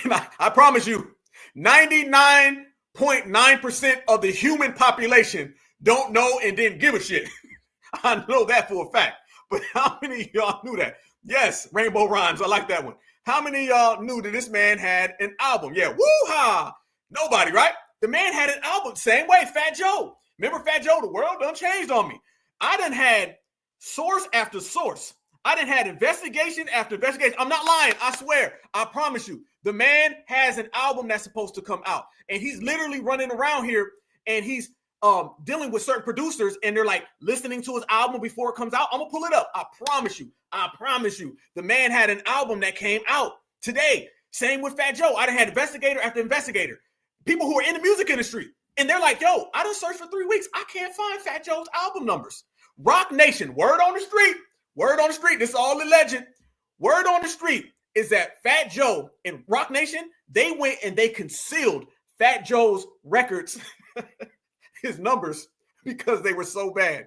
And I promise you, 99.9% of the human population don't know and didn't give a shit. I know that for a fact. But how many of y'all knew that? Yes, Rainbow Rhymes. I like that one. How many of y'all knew that this man had an album? Yeah, woo-ha! Nobody, right? The man had an album. Same way, Fat Joe. Remember Fat Joe? The world done changed on me. I done had source after source. I done had investigation after investigation. I'm not lying. I swear. I promise you. The man has an album that's supposed to come out. And he's literally running around here and he's dealing with certain producers and they're like listening to his album before it comes out. I'm gonna pull it up. I promise you. The man had an album that came out today. Same with Fat Joe. I done had investigator after investigator. People who are in the music industry. And they're like, yo, I done searched for 3 weeks. I can't find Fat Joe's album numbers. Rock Nation, word on the street, this is all alleged. Word on the street is that Fat Joe and Rock Nation, they went and they concealed Fat Joe's records, his numbers, because they were so bad.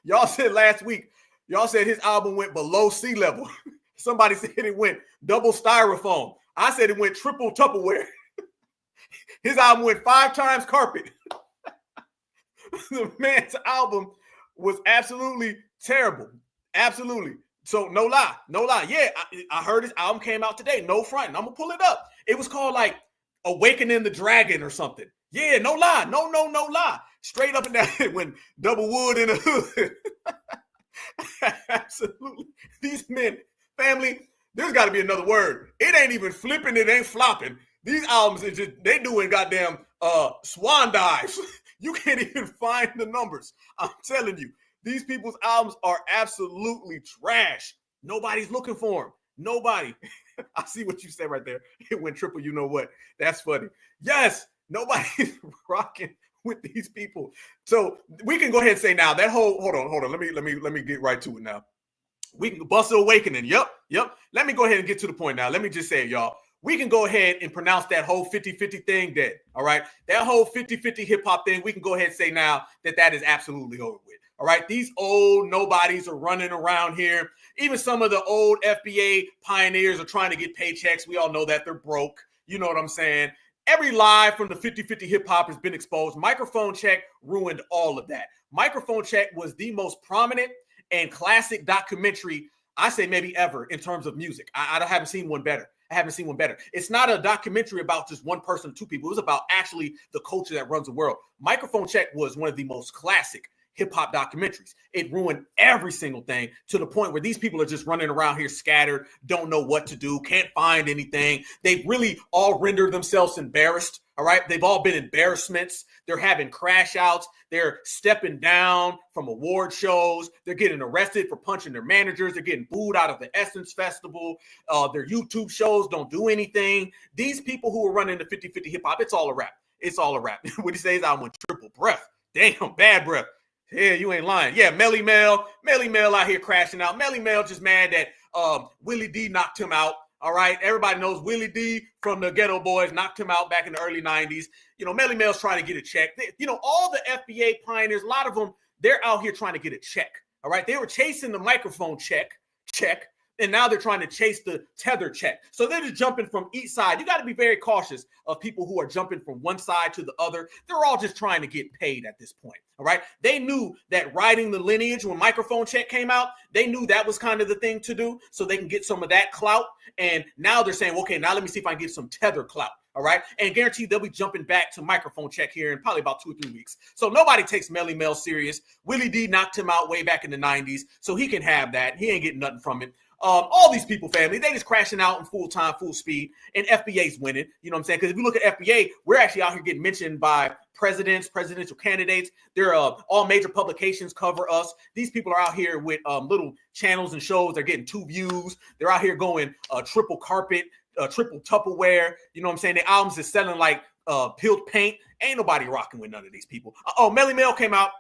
Y'all said last week, y'all said his album went below sea level. Somebody said it went double styrofoam. I said it went triple Tupperware. His album went 5 times carpet. The man's album was absolutely terrible. Absolutely. So no lie. Yeah, I heard his album came out today. No front. I'm going to pull it up. It was called like Awakening the Dragon or something. Yeah, no lie. No lie. Straight up and down. When double wood in the hood. Absolutely. These men, family, there's got to be another word. It ain't even flipping. It ain't flopping. These albums, they doing goddamn swan dives. You can't even find the numbers. I'm telling you, these people's albums are absolutely trash. Nobody's looking for them. Nobody. I see what you said right there. It went triple. You know what? That's funny. Yes, nobody's rocking with these people. So we can go ahead and say now that whole. Hold on. Let me get right to it now. We can Busta Awakening. Yep. Let me go ahead and get to the point now. Let me just say it, y'all. We can go ahead and pronounce that whole 50-50 thing dead, all right? That whole 50-50 hip-hop thing, we can go ahead and say now that is absolutely over with, all right? These old nobodies are running around here. Even some of the old FBA pioneers are trying to get paychecks. We all know that they're broke. You know what I'm saying? Every lie from the 50-50 hip-hop has been exposed. Microphone Check ruined all of that. Microphone Check was the most prominent and classic documentary, I say maybe ever, in terms of music. I haven't seen one better. It's not a documentary about just one person or 2 people. It was about actually the culture that runs the world. Microphone Check was one of the most classic hip-hop documentaries. It ruined every single thing to the point where these people are just running around here scattered, don't know what to do, can't find anything. They've really all rendered themselves embarrassed, all right? They've all been embarrassments. They're having crash outs. They're stepping down from award shows. They're getting arrested for punching their managers. They're getting booed out of the Essence Festival. Their YouTube shows don't do anything. These people who are running the 50-50 hip-hop, it's all a rap. What he says, I went triple breath. Damn, bad breath. Yeah, you ain't lying. Yeah, Melly Mel out here crashing out. Melly Mel just mad that Willie D knocked him out. All right, everybody knows Willie D from the Ghetto Boys knocked him out back in the early 90s. You know, Melly Mel's trying to get a check. All the FBA pioneers, a lot of them, they're out here trying to get a check. All right, they were chasing the microphone check, and now they're trying to chase the tether check. So they're just jumping from each side. You got to be very cautious of people who are jumping from one side to the other. They're all just trying to get paid at this point. All right. They knew that riding the lineage when microphone check came out, they knew that was kind of the thing to do so they can get some of that clout. And now they're saying, okay, now let me see if I can get some tether clout. All right. And guaranteed they'll be jumping back to microphone check here in probably about 2 or 3 weeks. So nobody takes Melly Mel serious. Willie D knocked him out way back in the 90s. So he can have that. He ain't getting nothing from it. All these people, family, they just crashing out in full time, full speed, and FBA's winning. You know what I'm saying? Because if you look at FBA, we're actually out here getting mentioned by presidents, presidential candidates. They're all major publications cover us. These people are out here with little channels and shows. They're getting 2 views. They're out here going triple carpet, triple Tupperware. You know what I'm saying? Their albums is selling like peeled paint. Ain't nobody rocking with none of these people. Melly Mel came out.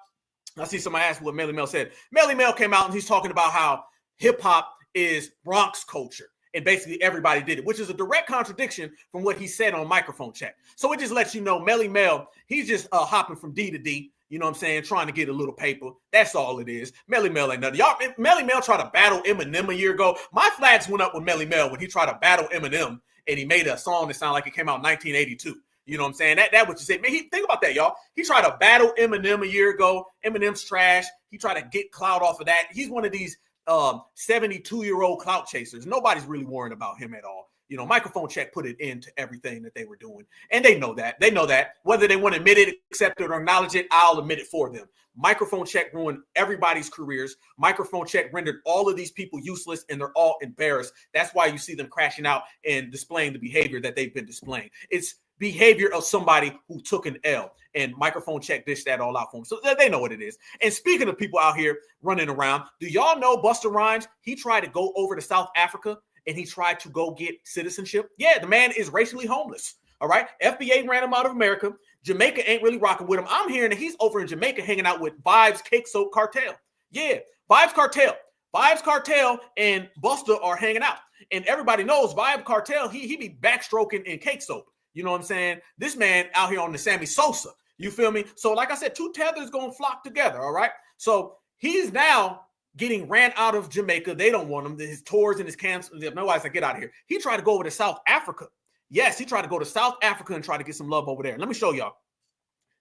I see somebody ask what Melly Mel said. Melly Mel came out and he's talking about how hip hop is Bronx culture. And basically everybody did it, which is a direct contradiction from what he said on microphone check. So it just lets you know Melly Mel, he's just hopping from D to D, you know what I'm saying, trying to get a little paper. That's all it is. Melly Mel ain't nothing. Y'all, Melly Mel tried to battle Eminem a year ago. My flags went up with Melly Mel when he tried to battle Eminem and he made a song that sounded like it came out in 1982. You know what I'm saying? That what you say. Man, think about that, y'all. He tried to battle Eminem a year ago. Eminem's trash. He tried to get clout off of that. He's one of these 72-year-old clout chasers. Nobody's really worrying about him at all. You know, microphone check put it into everything that they were doing. And they know that. They know that. Whether they want to admit it, accept it, or acknowledge it, I'll admit it for them. Microphone check ruined everybody's careers. Microphone check rendered all of these people useless, and they're all embarrassed. That's why you see them crashing out and displaying the behavior that they've been displaying. It's behavior of somebody who took an L, and microphone check dished that all out for them. So they know what it is. And speaking of people out here running around, do y'all know Busta Rhymes? He tried to go over to South Africa and he tried to go get citizenship. Yeah, the man is racially homeless. All right. FBA ran him out of America. Jamaica ain't really rocking with him. I'm hearing that he's over in Jamaica hanging out with Vibes Cake Soap Cartel. Yeah, Vibes Cartel and Busta are hanging out. And everybody knows Vibes Cartel, he be backstroking in cake soap. You know what I'm saying? This man out here on the Sammy Sosa. You feel me? So like I said, 2 tethers going to flock together, all right? So he's now getting ran out of Jamaica. They don't want him. His tours and his camps. Nobody's like, get out of here. He tried to go over to South Africa. Yes, he tried to go to South Africa and try to get some love over there. Let me show y'all.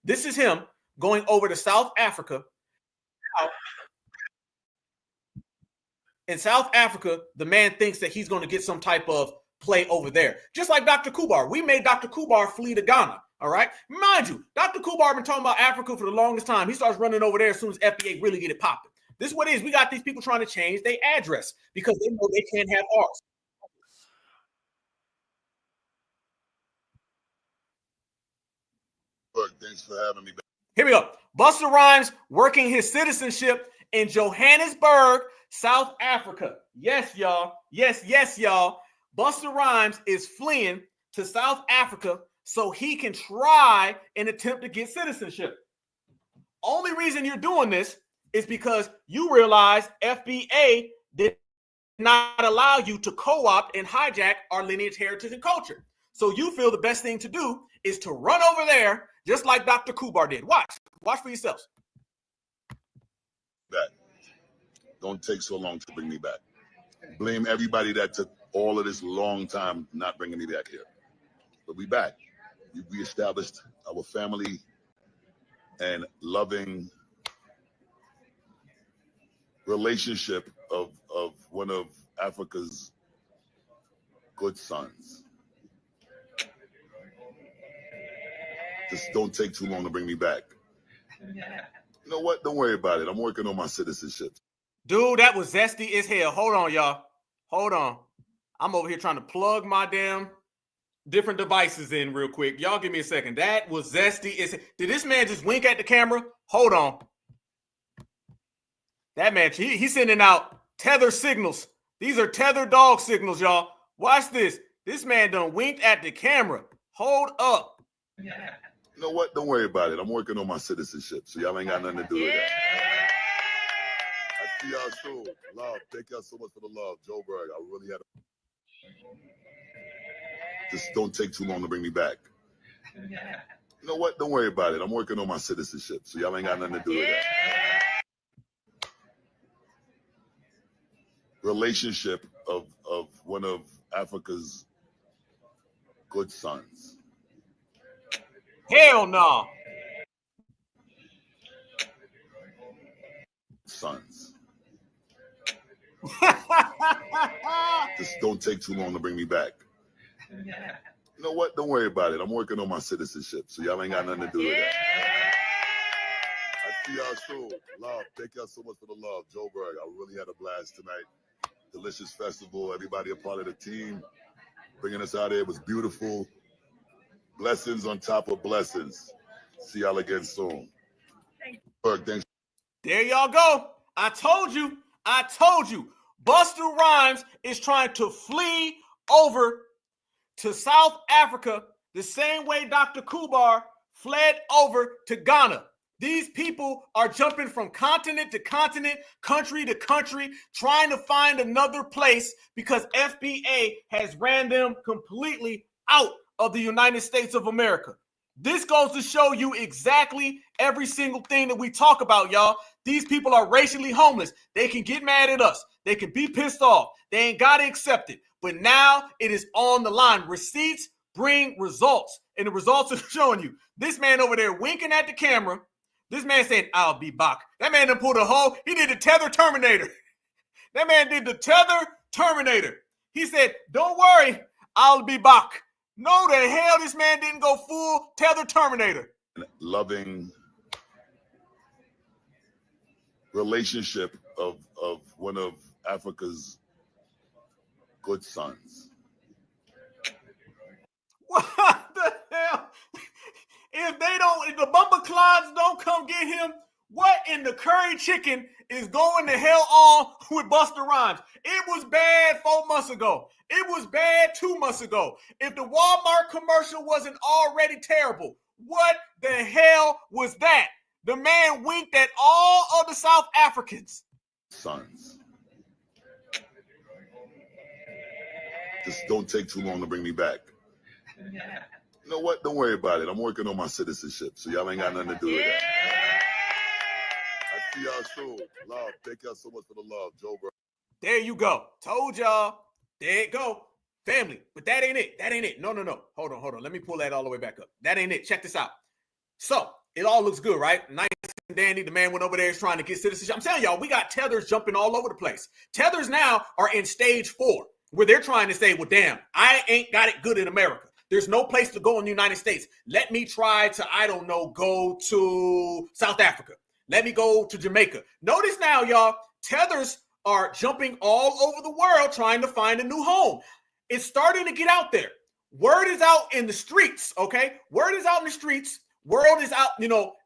This is him going over to South Africa. In South Africa, the man thinks that he's going to get some type of play over there. Just like Dr. Kubar. We made Dr. Kubar flee to Ghana. All right. Mind you, Dr. Kubar been talking about Africa for the longest time. He starts running over there as soon as FBA really get it popping. This is what it is. We got these people trying to change their address because they know they can't have ours. Look, thanks for having me back. Here we go. Busta Rhymes working his citizenship in Johannesburg, South Africa. Yes, y'all. Yes, y'all. Busta Rhymes is fleeing to South Africa so he can try and attempt to get citizenship. Only reason you're doing this is because you realize FBA did not allow you to co-opt and hijack our lineage, heritage, and culture. So you feel the best thing to do is to run over there just like Dr. Kubar did. Watch for yourselves. Back. Don't take so long to bring me back. Blame everybody that took all of this long time not bringing me back here. But we back. We established our family and loving relationship of one of Africa's good sons. Just don't take too long to bring me back. You know what? Don't worry about it. I'm working on my citizenship. Dude, that was zesty as hell. Hold on, y'all. Hold on. I'm over here trying to plug my damn different devices in real quick. Y'all give me a second. That was zesty. Did this man just wink at the camera? Hold on. That man, he's sending out tether signals. These are tether dog signals, y'all. Watch this. This man done winked at the camera. Hold up. You know what? Don't worry about it. I'm working on my citizenship, so y'all ain't got nothing to do with that. I see y'all soon. Love. Thank y'all so much for the love. Joe Berg, I really had Just don't take too long to bring me back. You know what? Don't worry about it. I'm working on my citizenship, so y'all ain't got nothing to do with that. Relationship of one of Africa's good sons. Hell no. Sons. Just don't take too long to bring me back. You know what? Don't worry about it. I'm working on my citizenship, so y'all ain't got nothing to do with that. I see y'all soon. Love. Thank y'all so much for the love. Joe Berg, I really had a blast tonight. Delicious festival. Everybody a part of the team. Bringing us out here. It was beautiful. Blessings on top of blessings. See y'all again soon. Berg, thanks. There y'all go. I told you. Busta Rhymes is trying to flee over to South Africa the same way Dr. Kubar fled over to Ghana. These people are jumping from continent to continent, country to country, trying to find another place because FBA has ran them completely out of the United States of America. This goes to show you exactly every single thing that we talk about, y'all. These people are racially homeless. They can get mad at us. They can be pissed off. They ain't got to accept it. But now it is on the line. Receipts bring results. And the results are showing you. This man over there winking at the camera. This man saying, I'll be back. That man done pulled a hole. He did the tether Terminator. That man did the tether Terminator. He said, don't worry, I'll be back. No, the hell, this man didn't go full tether Terminator. Loving relationship of one of Africa's good sons. What the hell? If the bumper clods don't come get him, what in the curry chicken is going to hell on with Busta Rhymes? It was bad 4 months ago. It was bad 2 months ago. If the Walmart commercial wasn't already terrible, what the hell was that? The man winked at all of the South Africans. Sons. Just don't take too long to bring me back. You know what? Don't worry about it. I'm working on my citizenship, so y'all ain't got nothing to do with that. I see y'all soon. Love. Thank y'all so much for the love, Joe Berg. There you go. Told y'all. There it go. Family. But that ain't it. That ain't it. No. Hold on. Let me pull that all the way back up. That ain't it. Check this out. So, it all looks good, right? Nice and dandy. The man went over there is trying to get citizenship. I'm telling y'all, we got tethers jumping all over the place. Tethers now are in stage 4, where they're trying to say, well, damn, I ain't got it good in America. There's no place to go in the United States. Let me try to, go to South Africa. Let me go to Jamaica. Notice now, y'all, tethers are jumping all over the world trying to find a new home. It's starting to get out there. Word is out in the streets, okay? Word is out in the streets. Word is out,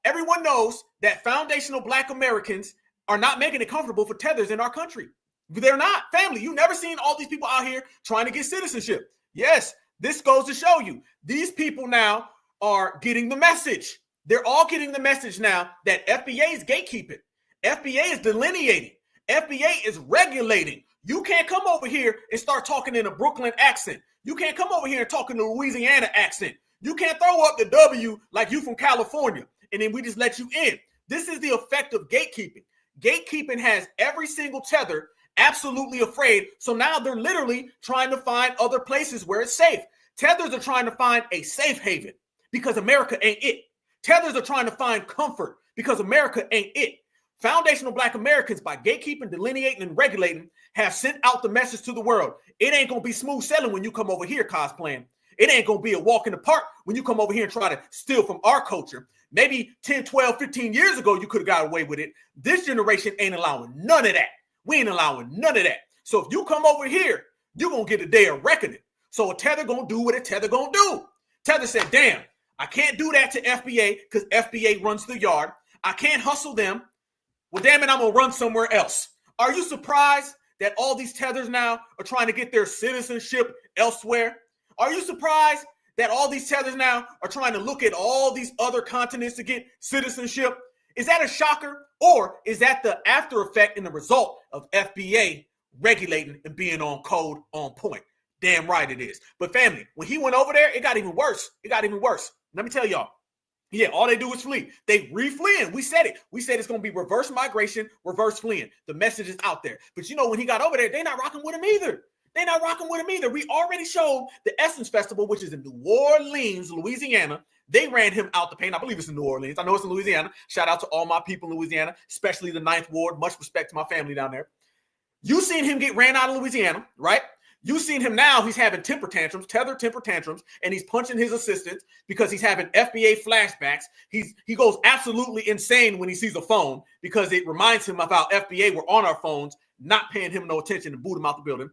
everyone knows that foundational Black Americans are not making it comfortable for tethers in our country. They're not. Family, you never seen all these people out here trying to get citizenship. Yes, this goes to show you. These people now are getting the message. They're all getting the message now that FBA is gatekeeping. FBA is delineating. FBA is regulating. You can't come over here and start talking in a Brooklyn accent. You can't come over here and talk in a Louisiana accent. You can't throw up the W like you from California, and then we just let you in. This is the effect of gatekeeping. Gatekeeping has every single tether absolutely afraid. So now they're literally trying to find other places where it's safe. Tethers are trying to find a safe haven because America ain't it. Tethers are trying to find comfort because America ain't it. Foundational Black Americans, by gatekeeping, delineating, and regulating, have sent out the message to the world. It ain't going to be smooth sailing when you come over here cosplaying. It ain't going to be a walk in the park when you come over here and try to steal from our culture. Maybe 10, 12, 15 years ago, you could have got away with it. This generation ain't allowing none of that. We ain't allowing none of that. So if you come over here, you're going to get a day of reckoning. So a tether going to do what a tether going to do. Tether said, damn, I can't do that to FBA because FBA runs the yard. I can't hustle them. Well, damn it, I'm going to run somewhere else. Are you surprised that all these tethers now are trying to get their citizenship elsewhere? Are you surprised that all these tethers now are trying to look at all these other continents to get citizenship? Is that a shocker? Or is that the after effect and the result of FBA regulating and being on code, on point? Damn right it is. But family, when he went over there, it got even worse. It got even worse. Let me tell y'all. Yeah, all they do is flee. They re-fleeing. We said it. We said it's going to be reverse migration, reverse fleeing. The message is out there. But you know, when he got over there, they're not rocking with him either. They're not rocking with him either. We already showed the Essence Festival, which is in New Orleans, Louisiana. They ran him out the paint. I believe it's in New Orleans. I know it's in Louisiana. Shout out to all my people in Louisiana, especially the 9th Ward. Much respect to my family down there. You seen him get ran out of Louisiana, right? You seen him now. He's having temper tantrums, tethered temper tantrums, and he's punching his assistant because he's having FBA flashbacks. He goes absolutely insane when he sees a phone because it reminds him of how FBA were on our phones, not paying him no attention and boot him out the building.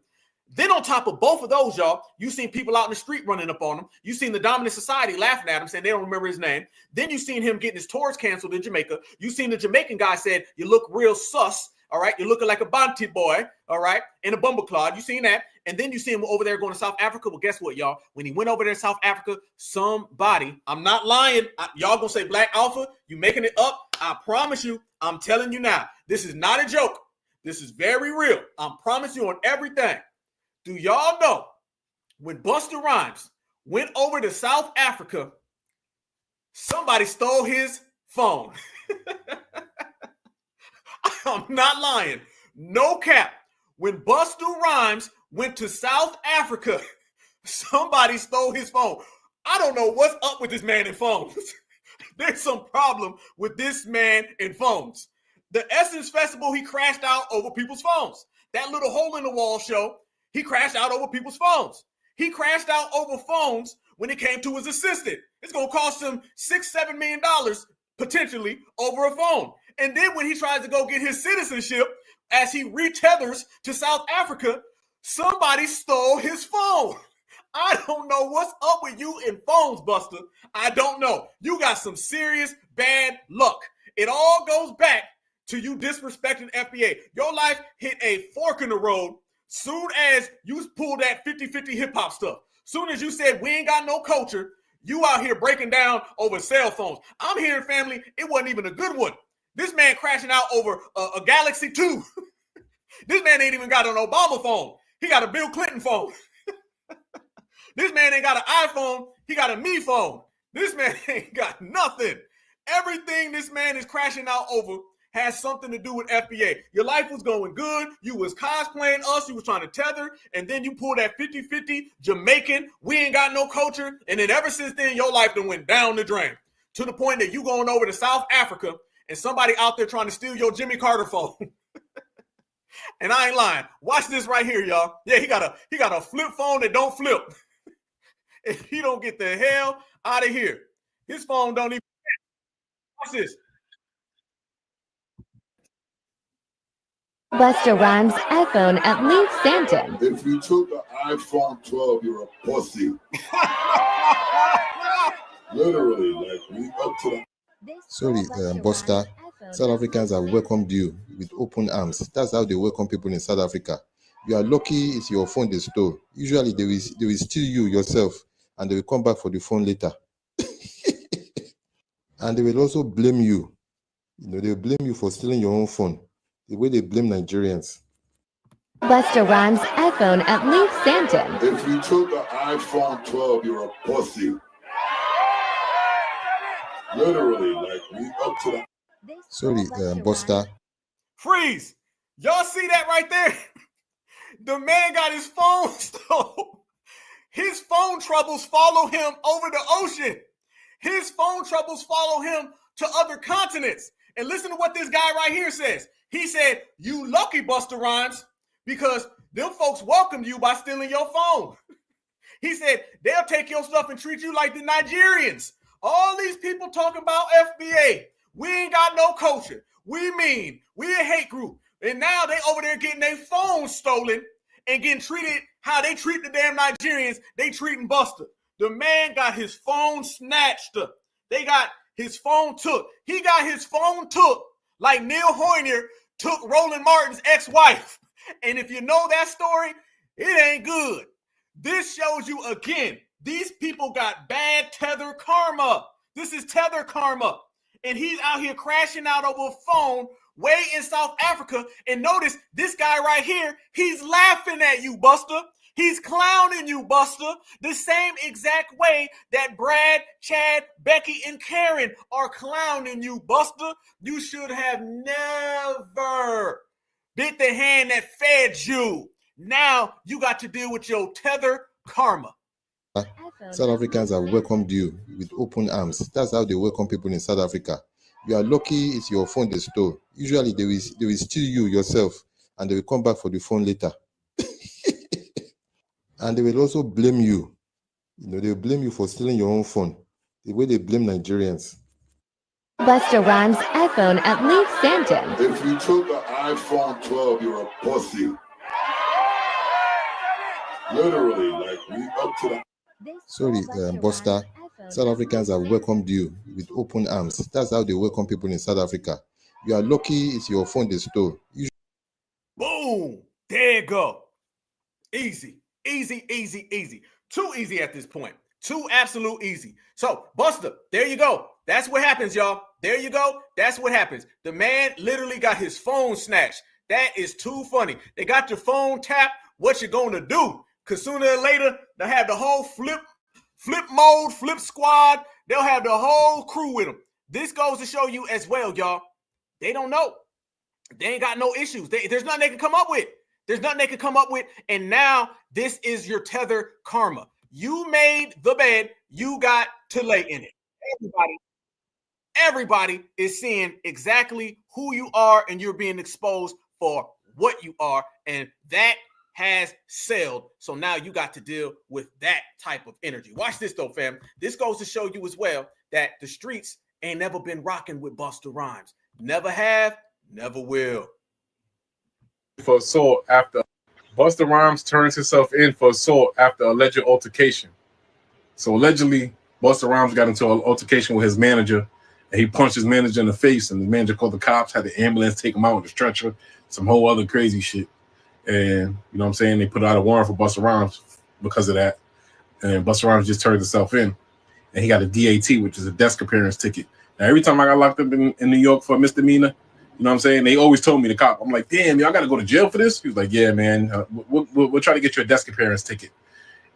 Then on top of both of those, y'all, you seen people out in the street running up on him. You seen the dominant society laughing at him, saying they don't remember his name. Then you seen him getting his tours canceled in Jamaica. You seen the Jamaican guy said, "You look real sus. All right, you're looking like a Bantu boy, all right, in a bumbleclad." You seen that. And then you see him over there going to South Africa. Well, guess what, y'all? When he went over there to South Africa, somebody, I'm not lying. Y'all gonna say Black Alpha, you making it up. I promise you, I'm telling you now, this is not a joke. This is very real. I promise you on everything. Do y'all know when Busta Rhymes went over to South Africa, somebody stole his phone? I'm not lying. No cap. When Busta Rhymes went to South Africa, somebody stole his phone. I don't know what's up with this man and phones. There's some problem with this man and phones. The Essence Festival, he crashed out over people's phones. That little hole in the wall show, he crashed out over people's phones. He crashed out over phones when it came to his assistant. It's going to cost him $6-7 million potentially over a phone. And then when he tries to go get his citizenship, as he retethers to South Africa, somebody stole his phone. I don't know what's up with you in phones, Busta. I don't know. You got some serious bad luck. It all goes back to you disrespecting FBA. Your life hit a fork in the road soon as you pulled that 50-50 hip-hop stuff. Soon as you said we ain't got no culture, you out here breaking down over cell phones. I'm hearing, family, it wasn't even a good one. This man crashing out over a Galaxy 2. This man ain't even got an Obama phone. He got a Bill Clinton phone. This man ain't got an iPhone. He got a me phone. This man ain't got nothing. Everything this man is crashing out over has something to do with FBA. Your life was going good. You was cosplaying us. You was trying to tether. And then you pulled that 50-50 Jamaican. We ain't got no culture. And then ever since then, your life done went down the drain. To the point that you going over to South Africa and somebody out there trying to steal your Jimmy Carter phone. And I ain't lying. Watch this right here, y'all. Yeah, he got a flip phone that don't flip. If he don't get the hell out of here, his phone don't even. Watch this. Busta Rhymes' iPhone at least Stanton. If you took the iPhone 12, you're a pussy. Literally, like we up to the. Sorry, Busta. South Africans have welcomed you with open arms. That's how they welcome people in South Africa. You are lucky it's your phone they stole. Usually they will steal you yourself and they will come back for the phone later. And they will also blame you. They will blame you for stealing your own phone. The way they blame Nigerians. Busta Rhymes' iPhone at least Stanton. If you took the iPhone 12, you're a pussy. Literally, like we up to the. Sorry, Busta. Freeze. Y'all see that right there? The man got his phone stolen. His phone troubles follow him over the ocean. His phone troubles follow him to other continents. And listen to what this guy right here says. He said, "You lucky, Busta Rhymes, because them folks welcomed you by stealing your phone." He said, "They'll take your stuff and treat you like the Nigerians. All these people talking about FBA. We ain't got no culture. We mean. We a hate group. And now they over there getting their phones stolen and getting treated how they treat the damn Nigerians. They treating Busta. The man got his phone snatched. They got his phone took. He got his phone took like Neil Hoynier took Roland Martin's ex-wife. And if you know that story, it ain't good. This shows you again, These people got bad tether karma. This is tether karma. And he's out here crashing out over a phone way in South Africa. And notice this guy right here, he's laughing at you, Busta. He's clowning you, Busta, the same exact way that Brad, Chad, Becky, and Karen are clowning you, Busta. You should have never bit the hand that fed you. Now you got to deal with your tether karma. South Africans have welcomed you with open arms. That's how they welcome people in South Africa. You are lucky it's your phone they stole. Usually they will steal you yourself and they will come back for the phone later. And they will also blame you. They will blame you for stealing your own phone. The way they blame Nigerians. Busta Rhymes' iPhone at Leaf Stanton. If you took an iPhone 12, you're a pussy. Literally, like, we up to the... Sorry, Busta. South Africans have welcomed you with open arms. That's how they welcome people in South Africa. You are lucky it's your phone they stole. Boom! There you go. Easy. Easy, easy, easy. Too easy at this point. Too absolute easy. So, Busta, there you go. That's what happens, y'all. There you go. That's what happens. The man literally got his phone snatched. That is too funny. They got your phone tapped. What you gonna do? Because sooner or later, they'll have the whole flip mode, flip squad. They'll have the whole crew with them. This goes to show you as well, y'all. They don't know. They ain't got no issues. There's nothing they can come up with. There's nothing they can come up with. And now this is your tether karma. You made the bed. You got to lay in it. Everybody is seeing exactly who you are, and you're being exposed for what you are. And that has sailed. So now you got to deal with that type of energy. Watch this though, fam. This goes to show you as well that the streets ain't never been rocking with Busta Rhymes. Never have, never will. For assault after Busta Rhymes turns himself in for assault after alleged altercation. So allegedly, Busta Rhymes got into an altercation with his manager, and he punched his manager in the face, and the manager called the cops, had the ambulance take him out with a stretcher, some whole other crazy shit. And you know what I'm saying? They put out a warrant for Busta Rhymes because of that. And Busta Rhymes just turned himself in, and he got a DAT, which is a desk appearance ticket. Now, every time I got locked up in New York for a misdemeanor, you know what I'm saying? They always told me, the cop, I'm like, damn, y'all got to go to jail for this? He was like, yeah, man, we'll try to get you a desk appearance ticket.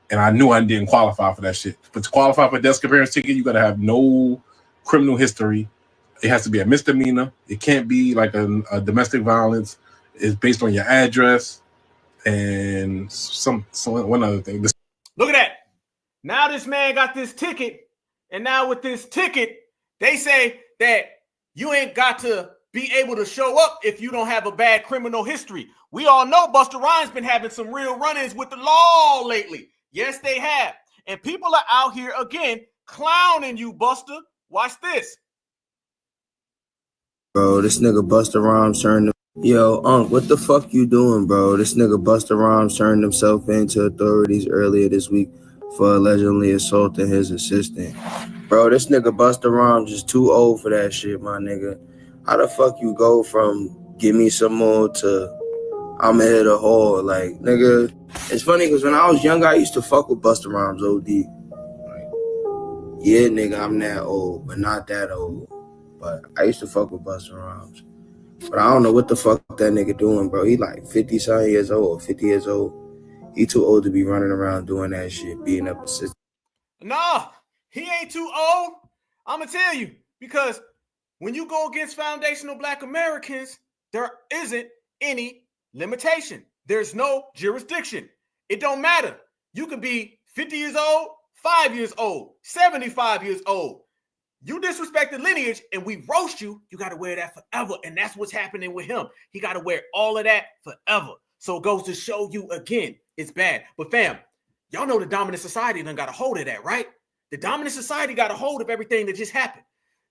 And I knew I didn't qualify for that shit. But to qualify for a desk appearance ticket, you got to have no criminal history. It has to be a misdemeanor. It can't be like a domestic violence. It's based on your address and one other thing. Look at that. Now this man got this ticket. And now with this ticket, they say that you ain't got to be able to show up if you don't have a bad criminal history. We all know Busta Rhymes been having some real run-ins with the law lately. Yes, they have. And people are out here again clowning you, Busta. Watch this. Bro, this nigga Busta Rhymes turned... Yo, what the fuck you doing, bro? This nigga Busta Rhymes turned himself into authorities earlier this week for allegedly assaulting his assistant. Bro, this nigga Busta Rhymes is too old for that shit, my nigga. How the fuck you go from give me some more to I'm here to whore? Like, nigga, it's funny because when I was young, I used to fuck with Busta Rhymes OD. Like, yeah, nigga, I'm that old, but not that old. But I used to fuck with Busta Rhymes. But I don't know what the fuck that nigga doing, bro. He like 50-something years old, 50 years old. He too old to be running around doing that shit, beating up a sister. Nah, he ain't too old. I'm going to tell you, because when you go against foundational Black Americans, there isn't any limitation. There's no jurisdiction. It don't matter. You could be 50 years old, 5 years old, 75 years old. You disrespect the lineage and we roast you, you got to wear that forever. And that's what's happening with him. He got to wear all of that forever. So it goes to show you again, it's bad. But fam, y'all know the dominant society done got a hold of that, right? The dominant society got a hold of everything that just happened.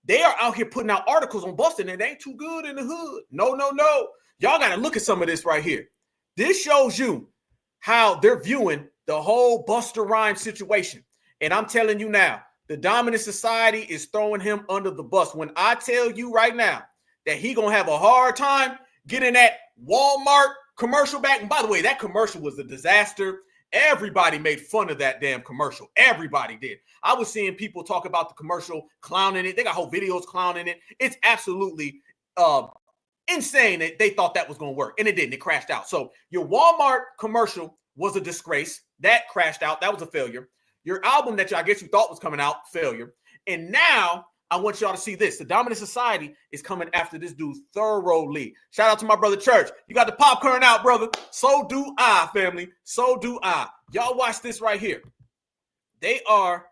They are out here putting out articles on Boston and they ain't too good in the hood. No. Y'all got to look at some of this right here. This shows you how they're viewing the whole Busta Rhymes situation. And I'm telling you now, the dominant society is throwing him under the bus. When I tell you right now that he going to have a hard time getting that Walmart commercial back. And by the way, that commercial was a disaster. Everybody made fun of that damn commercial. Everybody did. I was seeing people talk about the commercial, clowning it. They got whole videos clowning it. It's absolutely insane that they thought that was going to work, and it didn't. It crashed out. So your Walmart commercial was a disgrace. That crashed out. That was a failure. Your album that I guess you thought was coming out, failure. And now I want y'all to see this. The Dominant Society is coming after this dude thoroughly. Shout out to my brother Church. You got the popcorn out, brother. So do I, family. So do I. Y'all watch this right here. They are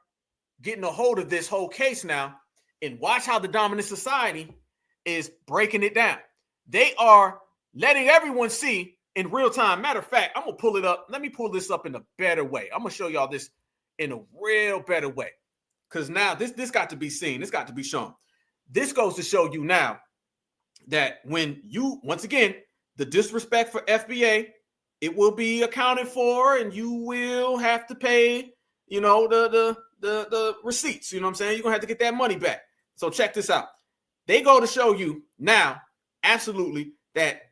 getting a hold of this whole case now, and watch how the Dominant Society is breaking it down. They are letting everyone see in real time. Matter of fact, I'm going to pull it up. Let me pull this up in a better way. I'm going to show y'all this in a real better way. Because now this got to be seen. This got to be shown. This goes to show you now that when you, once again, the disrespect for FBA, it will be accounted for, and you will have to pay, you know, the receipts. You know what I'm saying? You're going to have to get that money back. So check this out. They go to show you now, absolutely, that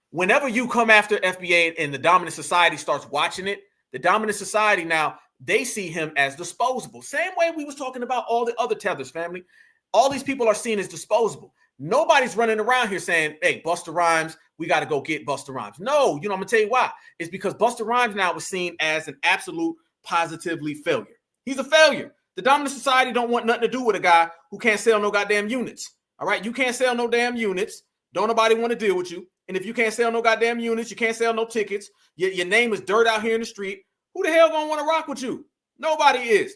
whenever you come after FBA and the Dominant Society starts watching it, the Dominant Society now, they see him as disposable. Same way we was talking about all the other tethers, family. All these people are seen as disposable. Nobody's running around here saying, hey, Busta Rhymes, we got to go get Busta Rhymes. No, you know, I'm going to tell you why. It's because Busta Rhymes now is seen as an absolute positively failure. He's a failure. The Dominant Society don't want nothing to do with a guy who can't sell no goddamn units. All right? You can't sell no damn units. Don't nobody want to deal with you. And if you can't sell no goddamn units, you can't sell no tickets. Your name is dirt out here in the street. Who the hell gonna want to rock with you? Nobody is.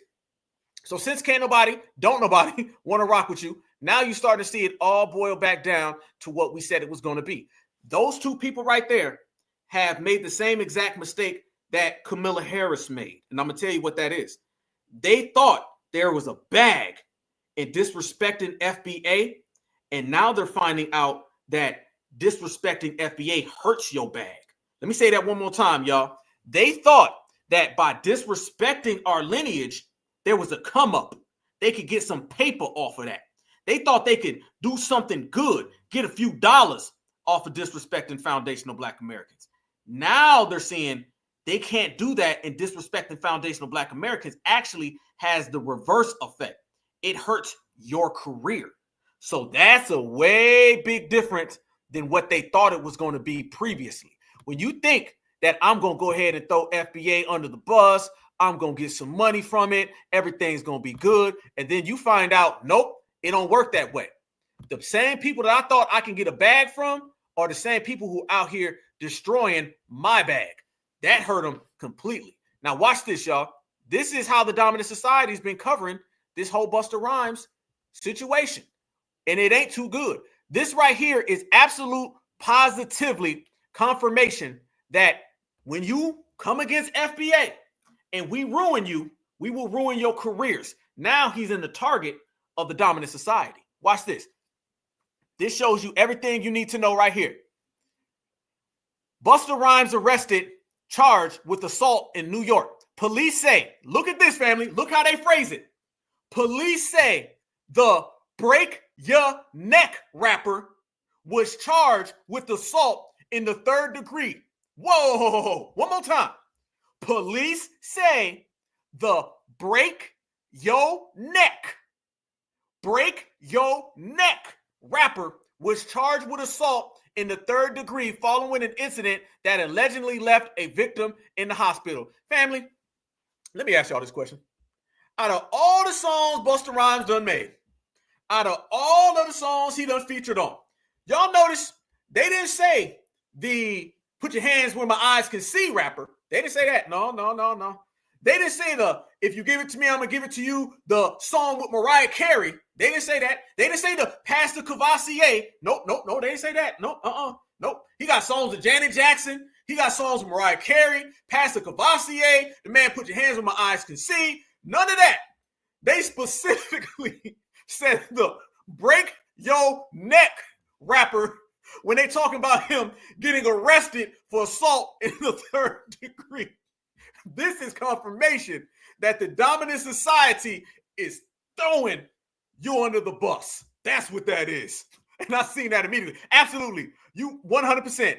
So since nobody want to rock with you, now you start to see it all boil back down to what we said it was going to be. Those two people right there have made the same exact mistake that Kamala Harris made. And I'm going to tell you what that is. They thought there was a bag in disrespecting FBA, and now they're finding out that disrespecting FBA hurts your bag. Let me say that one more time, y'all. They thought that by disrespecting our lineage, there was a come up. They could get some paper off of that. They thought they could do something good, get a few dollars off of disrespecting foundational Black Americans. Now they're seeing they can't do that, and disrespecting foundational Black Americans actually has the reverse effect. It hurts your career. So that's a way big difference than what they thought it was going to be previously. When you think that I'm going to go ahead and throw FBA under the bus, I'm going to get some money from it, everything's going to be good, and then you find out, nope, it don't work that way. The same people that I thought I can get a bag from are the same people who out here destroying my bag. That hurt them completely. Now watch this, y'all. This is how the Dominant Society has been covering this whole Busta Rhymes situation, and it ain't too good. This right here is absolute positively confirmation that when you come against FBA and we ruin you, we will ruin your careers. Now he's in the target of the Dominant Society. Watch this. This shows you everything you need to know right here. Busta Rhymes arrested, charged with assault in New York. Police say, look at this, family. Look how they phrase it. Police say the Break Your Neck rapper was charged with assault in the 3rd degree. Whoa, one more time. Police say the Break Your Neck rapper was charged with assault in the 3rd degree following an incident that allegedly left a victim in the hospital. Family, let me ask y'all this question. Out of all the songs Busta Rhymes done made, out of all of the songs he done featured on, y'all notice they didn't say the put your hands where my eyes can see rapper. They didn't say that. No. They didn't say the if you give it to me, I'm going to give it to you, the song with Mariah Carey. They didn't say that. They didn't say the Pastor Cavassier. Nope. They didn't say that. Nope. He got songs with Janet Jackson. He got songs with Mariah Carey, Pastor Cavassier, the man put your hands where my eyes can see. None of that. They specifically said the Break Your Neck rapper when they talking about him getting arrested for assault in the 3rd degree. This is confirmation that the Dominant Society is throwing you under the bus. That's what that is. And I seen that immediately. Absolutely. You 100%.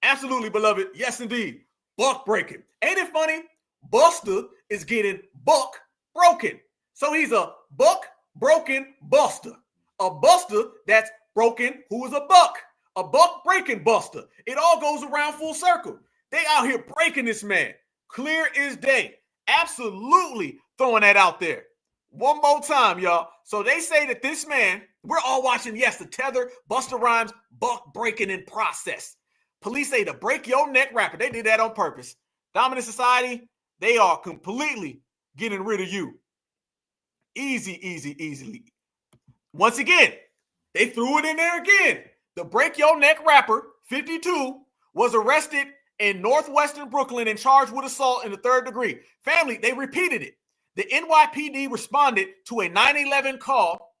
Absolutely, beloved. Yes, indeed. Buck breaking. Ain't it funny? Busta is getting buck broken. So he's a buck broken Busta. A Busta that's broken who is a buck breaking Busta. It all goes around full circle. They out here breaking this man. Clear as day. Absolutely throwing that out there. One more time, y'all. So they say that this man, we're all watching, yes, the Tether, Busta Rhymes, buck breaking in process. Police say to break your neck rapper. They did that on purpose. Dominant society, they are completely getting rid of you. Easily. Once again, they threw it in there again. The break your neck rapper, 52, was arrested in northwestern Brooklyn and charged with assault in the 3rd degree. Family, they repeated it. The NYPD responded to a 911 call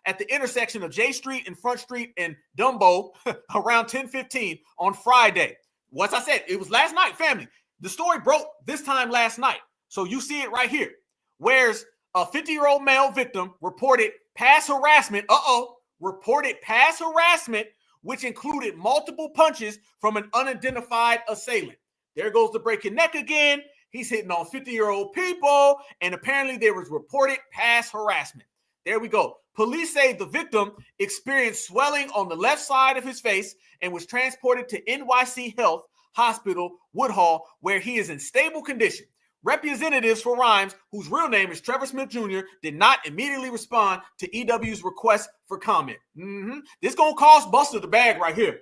at the intersection of J Street and Front Street in Dumbo around 10:15 on Friday. Once I said, it was last night, family. The story broke this time last night. So you see it right here. Where's a 50-year-old male victim reported past harassment, which included multiple punches from an unidentified assailant. There goes the break your neck again. He's hitting on 50-year-old people, and apparently there was reported past harassment. There we go. Police say the victim experienced swelling on the left side of his face and was transported to NYC Health Hospital, Woodhall, where he is in stable condition. Representatives for Rhymes, whose real name is Trevor Smith Jr., did not immediately respond to EW's request for comment. This gonna cost Busta the bag right here.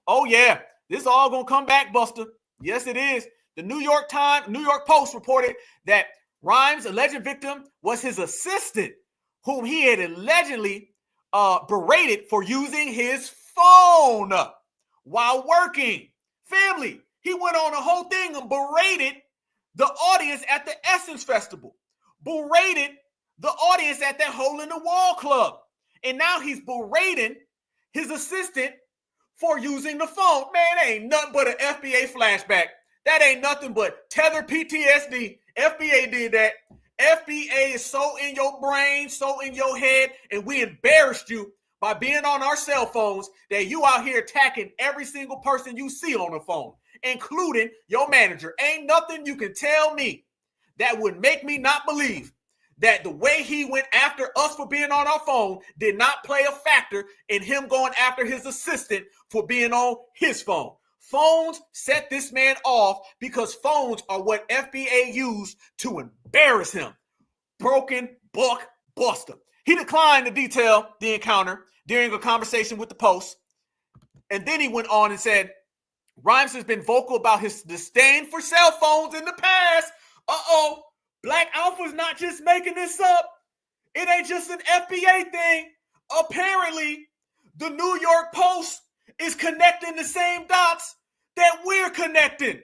Oh yeah, this all gonna come back, Busta. Yes, it is. The New York Post reported that Rhymes' alleged victim was his assistant, whom he had allegedly berated for using his phone while working. Family, he went on a whole thing and berated the audience at the Essence Festival, berated the audience at that Hole in the Wall club. And now he's berating his assistant for using the phone. Man, that ain't nothing but an FBA flashback. That ain't nothing but Tether PTSD. FBA did that. FBA is so in your brain, so in your head, and we embarrassed you by being on our cell phones that you out here attacking every single person you see on the phone, including your manager. Ain't nothing you can tell me that would make me not believe that the way he went after us for being on our phone did not play a factor in him going after his assistant for being on his phone. Phones set this man off because phones are what FBA used to embarrass him. Broken buck Busta. He declined to detail the encounter during a conversation with the Post. And then he went on and said, Rhymes has been vocal about his disdain for cell phones in the past. Black Alpha's not just making this up. It ain't just an FBA thing. Apparently, the New York Post is connecting the same dots that we're connecting.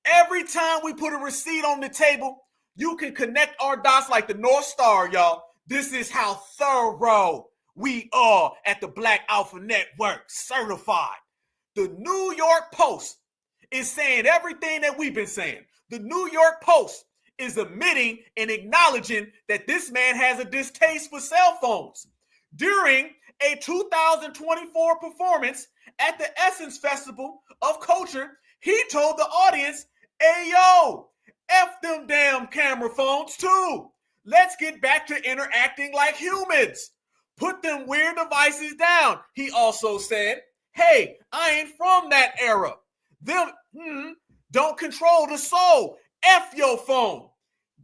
Every time we put a receipt on the table, you can connect our dots like the North Star, y'all. This is how thorough we are at the Black Alpha Network, certified. The New York Post is saying everything that we've been saying. The New York Post is admitting and acknowledging that this man has a distaste for cell phones. During a 2024 performance at the Essence Festival of Culture, he told the audience, hey, yo, F them damn camera phones too. Let's get back to interacting like humans. Put them weird devices down. He also said, hey, I ain't from that era. Them don't control the soul. F your phone.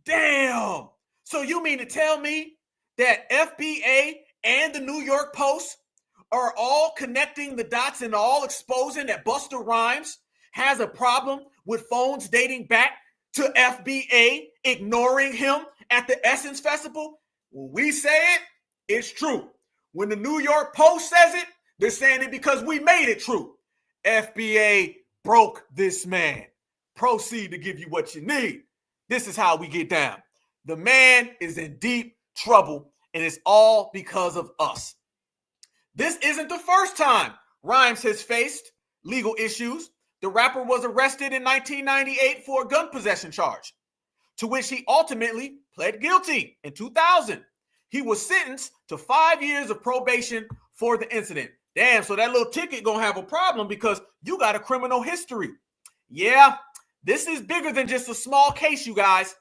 Damn. So you mean to tell me that FBA and the New York Post are all connecting the dots and all exposing that Busta Rhymes has a problem with phones dating back to FBA ignoring him at the Essence Festival? When we say it, it's true. When the New York Post says it, they're saying it because we made it true. FBA broke this man. Proceed to give you what you need. This is how we get down. The man is in deep trouble, and it's all because of us. This isn't the first time Rhymes has faced legal issues. The rapper was arrested in 1998 for a gun possession charge, to which he ultimately pled guilty in 2000. He was sentenced to 5 years of probation for the incident. Damn, so that little ticket gonna have a problem because you got a criminal history. Yeah, This is bigger than just a small case, you guys.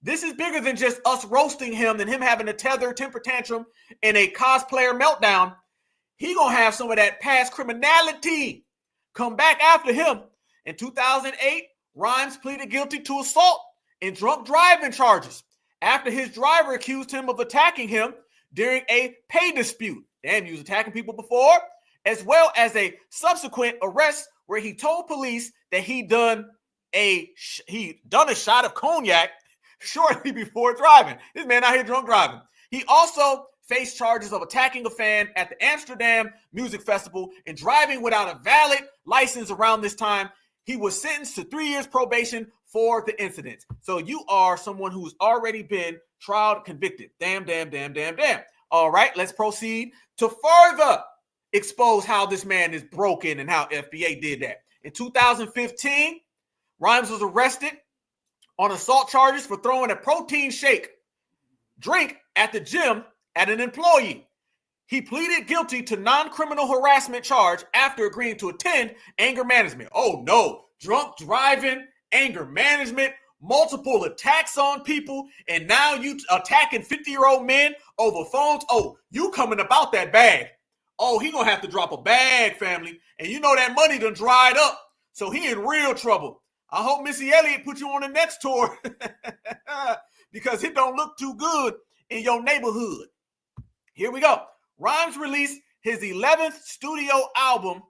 This is bigger than just us roasting him and him having a tether temper tantrum and a cosplayer meltdown. He gonna have some of that past criminality come back after him. In 2008, Rhymes pleaded guilty to assault and drunk driving charges after his driver accused him of attacking him during a pay dispute. Damn, he was attacking people before, as well as a subsequent arrest where he told police that he done a shot of cognac shortly before driving. This man out here drunk driving. He also faced charges of attacking a fan at the Amsterdam Music Festival and driving without a valid license around this time. He was sentenced to 3 years probation for the incident. So you are someone who's already been tried, convicted. Damn. All right, let's proceed to further expose how this man is broken and how FBA did that. In 2015, Rhymes was arrested on assault charges for throwing a protein shake drink at the gym at an employee. He pleaded guilty to non-criminal harassment charge after agreeing to attend anger management. Oh no, drunk driving, anger management, multiple attacks on people, and now you attacking 50-year-old men over phones. Oh, you coming about that bag. Oh, he gonna have to drop a bag, family. And you know that money done dried up, so he in real trouble. I hope Missy Elliott put you on the next tour because it don't look too good in your neighborhood. Here we go. Rhymes released his 11th studio album,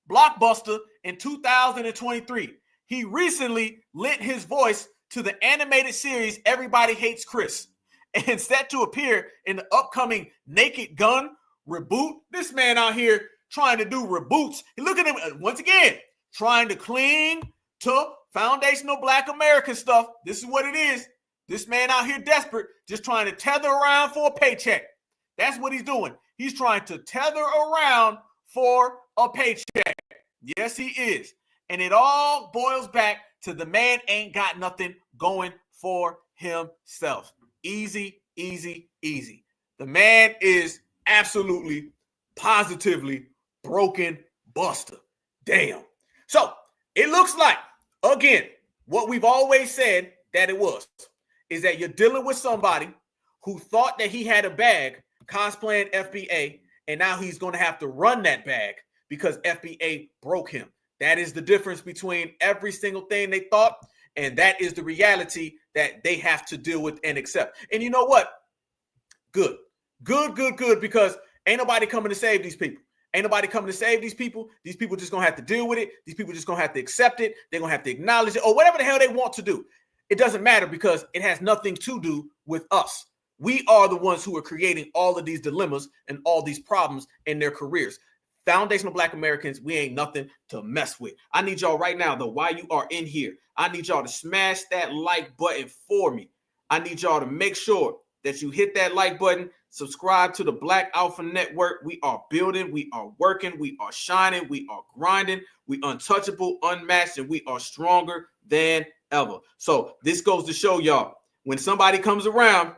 Blockbuster, in 2023. He recently lent his voice to the animated series Everybody Hates Chris and set to appear in the upcoming Naked Gun reboot. This man out here trying to do reboots. Look at him once again, trying to cling to foundational Black American stuff. This is what it is. This man out here desperate, just trying to tether around for a paycheck. That's what he's doing. He's trying to tether around for a paycheck. Yes, he is. And it all boils back to the man ain't got nothing going for himself. Easy. The man is absolutely, positively broken Busta. Damn. So it looks like, again, what we've always said that it was, is that you're dealing with somebody who thought that he had a bag cosplaying FBA, and now he's going to have to run that bag because FBA broke him. That is the difference between every single thing they thought, and that is the reality that they have to deal with and accept. And you know what? Good, because ain't nobody coming to save these people. Ain't nobody coming to save these people. These people just going to have to deal with it. These people just going to have to accept it. They're going to have to acknowledge it, or whatever the hell they want to do. It doesn't matter because it has nothing to do with us. We are the ones who are creating all of these dilemmas and all these problems in their careers. Foundational Black Americans, we ain't nothing to mess with. I need y'all right now, though, while you are in here, I need y'all to smash that like button for me. I need y'all to make sure that you hit that like button, subscribe to the Black Alpha Network. We are building, we are working, we are shining, we are grinding, we untouchable, unmatched, and we are stronger than ever. So this goes to show y'all, when somebody comes around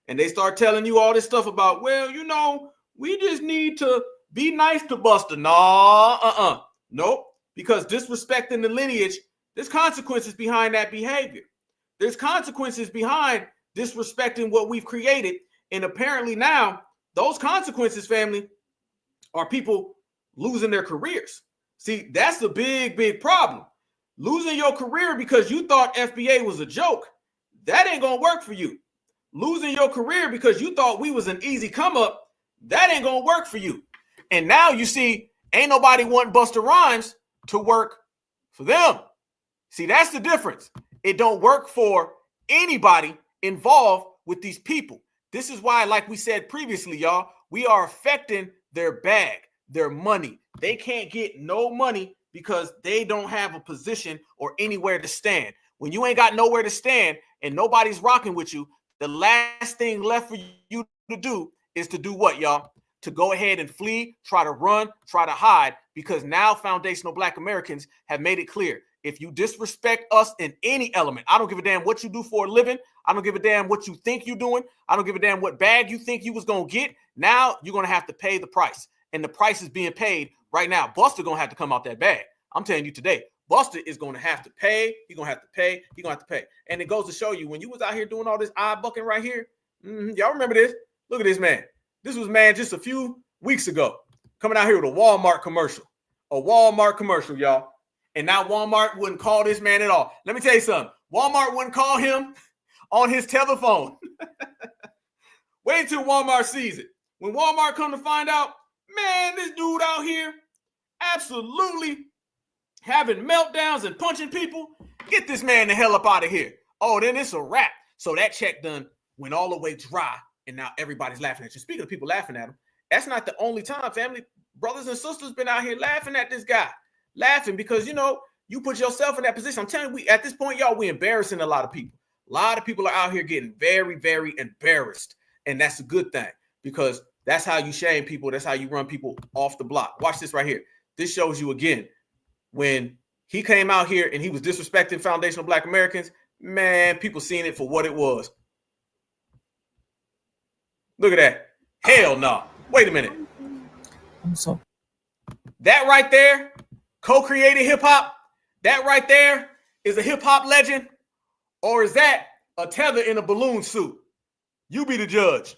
and they start telling you all this stuff about, well, you know, we just need to be nice to Busta. Nope. Because disrespecting the lineage, there's consequences behind that behavior. There's consequences behind disrespecting what we've created. And apparently now, those consequences, family, are people losing their careers. See, that's the big problem. Losing your career because you thought FBA was a joke, that ain't gonna work for you. Losing your career because you thought we was an easy come up, that ain't gonna work for you. And now you see, ain't nobody want Busta Rhymes to work for them. See, that's the difference. It don't work for anybody involved with these people. This is why, like we said previously, y'all, we are affecting their bag, their money. They can't get no money because they don't have a position or anywhere to stand. When you ain't got nowhere to stand and nobody's rocking with you, the last thing left for you to do is to do what, y'all? To go ahead and flee, try to run, try to hide, because now foundational Black Americans have made it clear. If you disrespect us in any element, I don't give a damn what you do for a living. I don't give a damn what you think you're doing. I don't give a damn what bag you think you was going to get. Now you're going to have to pay the price. And the price is being paid right now. Busta going to have to come out that bag. I'm telling you today, Busta is going to have to pay. He's going to have to pay. He's going to have to pay. And it goes to show you, when you was out here doing all this eye bucking right here, y'all remember this? Look at this man. This was, man, just a few weeks ago, coming out here with a Walmart commercial. A Walmart commercial, y'all. And now Walmart wouldn't call this man at all. Let me tell you something. Walmart wouldn't call him on his telephone. Wait until Walmart sees it. When Walmart come to find out, man, this dude out here absolutely having meltdowns and punching people, get this man the hell up out of here. Oh, then it's a wrap. So that check done went all the way dry, and now everybody's laughing at you. Speaking of people laughing at him, that's not the only time, family. Brothers and sisters been out here laughing at this guy. Laughing because, you know, you put yourself in that position. I'm telling you, at this point, y'all, we embarrassing a lot of people. A lot of people are out here getting very, very embarrassed. And that's a good thing, because that's how you shame people. That's how you run people off the block. Watch this right here. This shows you again, when he came out here and he was disrespecting foundational Black Americans, man, people seen it for what it was. Look at that. Hell no. Wait a minute. That right there, co-created hip hop, that right there is a hip hop legend, or is that a tether in a balloon suit? You be the judge.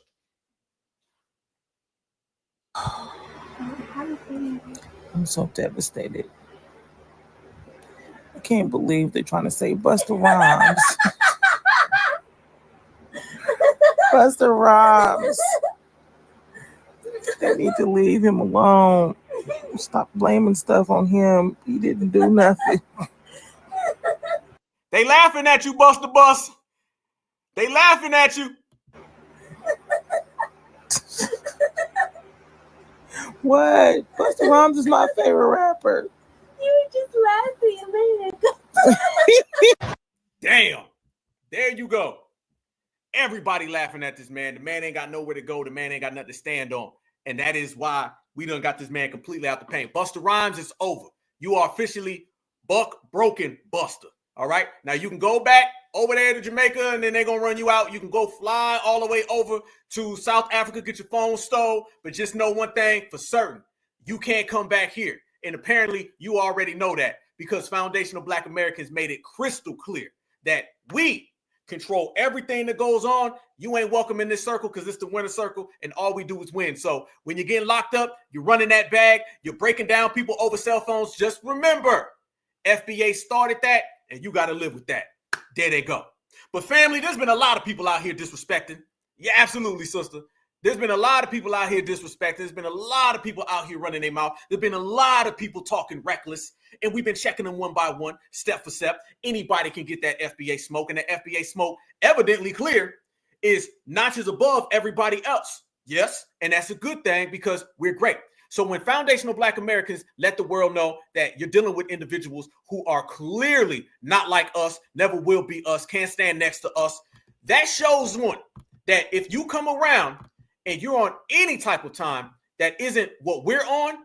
I'm so devastated. I can't believe they're trying to say Busta Rhymes. Busta Rhymes. They need to leave him alone. Stop blaming stuff on him. He didn't do nothing. They laughing at you, Busta Bus. They laughing at you. What? Busta Rhymes is my favorite rapper. You were just laughing, man. Damn. There you go. Everybody laughing at this man. The man ain't got nowhere to go. The man ain't got nothing to stand on. And that is why we done got this man completely out the paint. Busta Rhymes is over. You are officially buck broken Busta. All right. Now you can go back over there to Jamaica, and then they're going to run you out. You can go fly all the way over to South Africa, get your phone stole. But just know one thing for certain. You can't come back here. And apparently you already know that, because foundational Black Americans made it crystal clear that we control everything that goes on. You ain't welcome in this circle, because it's the winner circle, and all we do is win. So when you're getting locked up, you're running that bag, you're breaking down people over cell phones, just remember, FBA started that, and you got to live with that. There they go. But family, there's been a lot of people out here disrespecting. Yeah, absolutely, sister. There's been a lot of people out here disrespecting. There's been a lot of people out here running their mouth. There's been a lot of people talking reckless, and we've been checking them one by one, step for step. Anybody can get that FBA smoke, and the FBA smoke, evidently clear, is notches above everybody else. Yes, and that's a good thing, because we're great. So when foundational Black Americans let the world know that you're dealing with individuals who are clearly not like us, never will be us, can't stand next to us, that shows one, that if you come around and you're on any type of time that isn't what we're on,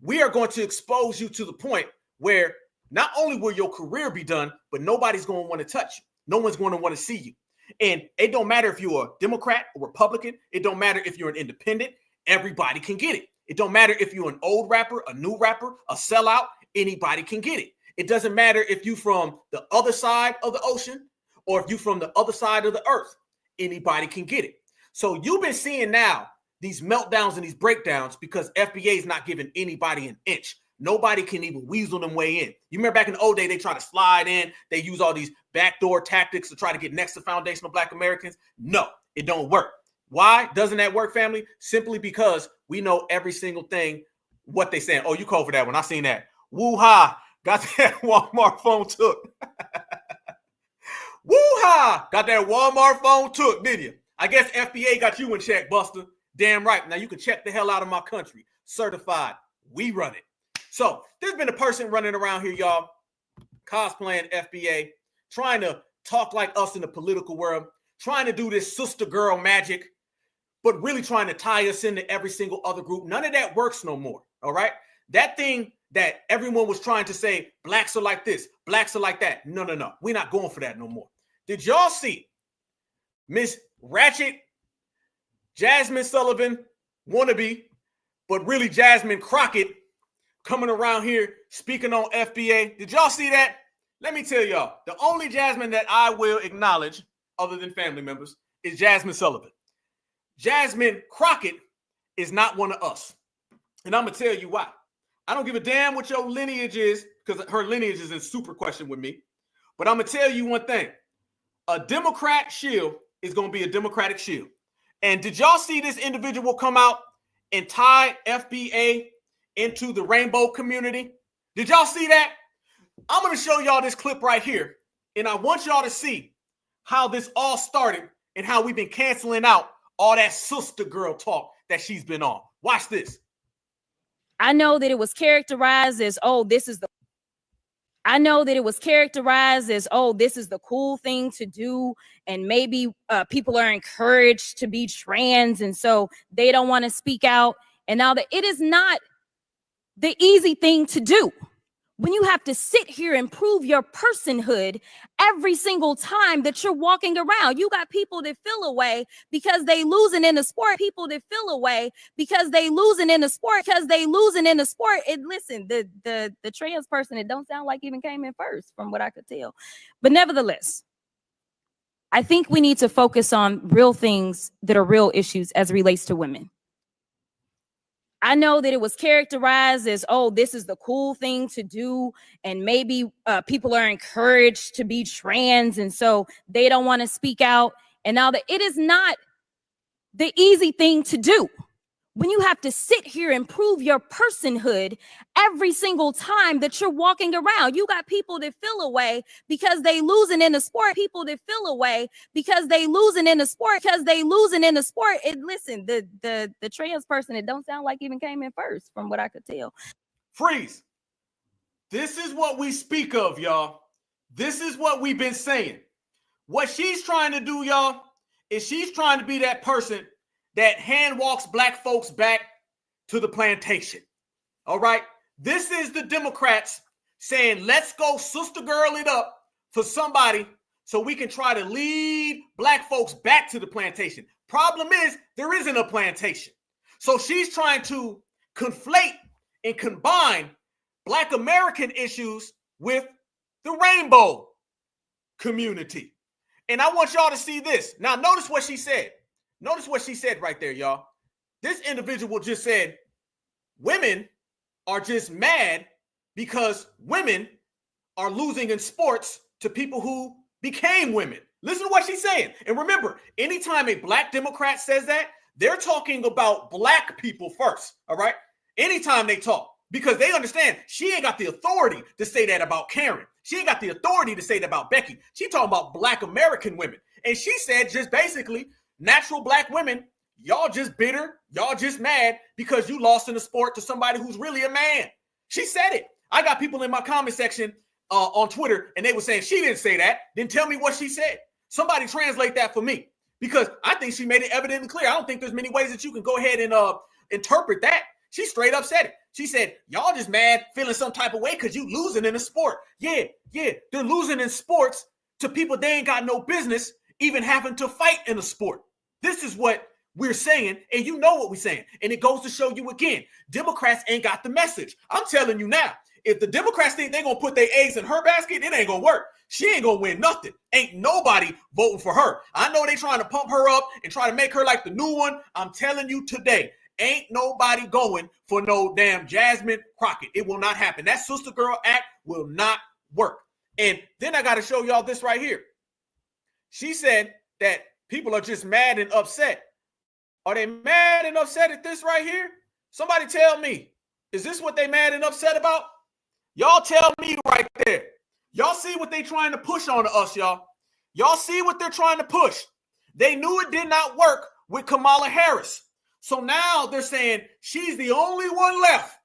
we are going to expose you to the point where not only will your career be done, but nobody's going to want to touch you. No one's going to want to see you. And it don't matter if you're a Democrat or Republican. It don't matter if you're an independent. Everybody can get it. It don't matter if you're an old rapper, a new rapper, a sellout. Anybody can get it. It doesn't matter if you're from the other side of the ocean or if you're from the other side of the earth. Anybody can get it. So you've been seeing now these meltdowns and these breakdowns because FBA is not giving anybody an inch. Nobody can even weasel them way in. You remember back in the old day, they try to slide in. They use all these backdoor tactics to try to get next to foundational Black Americans. No, it don't work. Why doesn't that work, family? Simply because we know every single thing, what they saying. Oh, you called for that one. I seen that. Woo-ha. Got that Walmart phone took. Woo-ha. Got that Walmart phone took, did you? I guess FBA got you in check, Buster. Damn right. Now you can check the hell out of my country. Certified. We run it. So there's been a person running around here, y'all, cosplaying FBA, trying to talk like us in the political world, trying to do this sister girl magic, but really trying to tie us into every single other group. None of that works no more, all right? That thing that everyone was trying to say, blacks are like this, blacks are like that. No. We're not going for that no more. Did y'all see Miss Ratchet, Jasmine Sullivan, wannabe, but really Jasmine Crockett, coming around here speaking on FBA. Did y'all see that? Let me tell y'all, the only Jasmine that I will acknowledge, other than family members, is Jasmine Sullivan. Jasmine Crockett is not one of us. And I'm going to tell you why. I don't give a damn what your lineage is, because her lineage is in super question with me. But I'm going to tell you one thing. A Democrat shield is going to be a Democratic shield. And did y'all see this individual come out and tie FBA into the rainbow community? Did y'all see that? I'm going to show y'all this clip right here. And I want y'all to see how this all started and how we've been canceling out all that sister girl talk that she's been on. Watch this. I know that it was characterized as, this is the cool thing to do. And maybe people are encouraged to be trans. And so they don't want to speak out. And now that it is not the easy thing to do. When you have to sit here and prove your personhood every single time that you're walking around. You got people that feel away because they losing in the sport. People that feel away because they losing in the sport. And listen, the trans person, it don't sound like even came in first from what I could tell. But nevertheless, I think we need to focus on real things that are real issues as it relates to women. I know that it was characterized as, this is the cool thing to do. And maybe people are encouraged to be trans. And so they don't want to speak out. And now that it is not the easy thing to do. When you have to sit here and prove your personhood every single time that you're walking around. You got people that feel away because they losing in the sport. And listen, the trans person, it don't sound like even came in first from what I could tell. Freeze. This is what we speak of, y'all. This is what we've been saying. What she's trying to do, y'all, is she's trying to be that person that hand walks black folks back to the plantation. All right. This is the Democrats saying, let's go sister girl it up for somebody so we can try to lead black folks back to the plantation. Problem is, there isn't a plantation. So she's trying to conflate and combine Black American issues with the rainbow community. And I want y'all to see this. Now, notice what she said. Notice what she said right there, y'all. This individual just said, women are just mad because women are losing in sports to people who became women. Listen to what she's saying. And remember, anytime a black Democrat says that, they're talking about black people first, all right? Anytime they talk, because they understand she ain't got the authority to say that about Karen. She ain't got the authority to say that about Becky. She talking about Black American women. And she said just basically, natural black women, y'all just bitter, y'all just mad because you lost in the sport to somebody who's really a man. She said it. I got people in my comment section on Twitter, and they were saying she didn't say that. Then tell me what she said. Somebody translate that for me, because I think she made it evident and clear. I don't think there's many ways that you can go ahead and interpret that. She straight up said it. She said, y'all just mad, feeling some type of way because you losing in the sport. Yeah, they're losing in sports to people they ain't got no business even having to fight in a sport. This is what we're saying, and you know what we're saying. And it goes to show you again, Democrats ain't got the message. I'm telling you now, if the Democrats think they're going to put their eggs in her basket, it ain't going to work. She ain't going to win nothing. Ain't nobody voting for her. I know they trying to pump her up and try to make her like the new one. I'm telling you today, ain't nobody going for no damn Jasmine Crockett. It will not happen. That sister girl act will not work. And then I got to show y'all this right here. She said that people are just mad and upset. Are they mad and upset at this right here? Somebody tell me. Is this what they mad and upset about? Y'all tell me right there. Y'all see what they trying to push on us, y'all. Y'all see what they're trying to push. They knew it did not work with Kamala Harris. So now they're saying she's the only one left.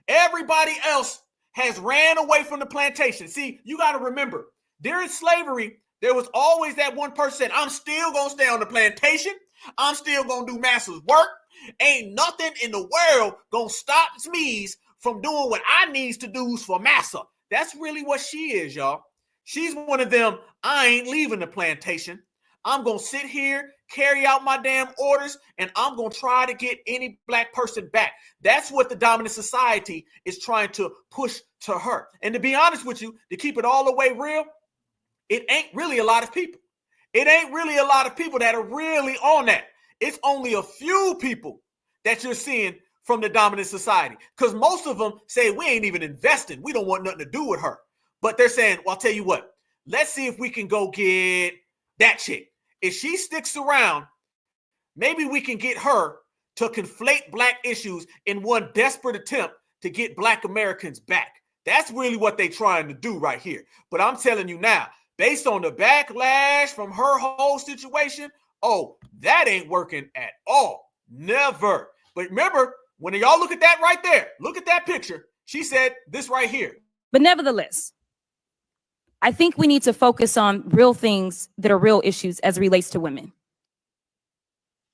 Everybody else has ran away from the plantation. See, you got to remember, during slavery, there was always that one person, I'm still going to stay on the plantation. I'm still going to do master's work. Ain't nothing in the world going to stop me from doing what I needs to do for massa. That's really what she is, y'all. She's one of them, I ain't leaving the plantation. I'm going to sit here, carry out my damn orders, and I'm going to try to get any black person back. That's what the dominant society is trying to push to her. And to be honest with you, to keep it all the way real, it ain't really a lot of people. It ain't really a lot of people that are really on that. It's only a few people that you're seeing from the dominant society, because most of them say we ain't even investing. We don't want nothing to do with her. But they're saying, well, I'll tell you what, let's see if we can go get that chick. If she sticks around, maybe we can get her to conflate black issues in one desperate attempt to get black Americans back. That's really what they're trying to do right here. But I'm telling you now, based on the backlash from her whole situation, oh, that ain't working at all. Never. But remember, when y'all look at that right there, look at that picture. She said this right here. But nevertheless, I think we need to focus on real things that are real issues as it relates to women.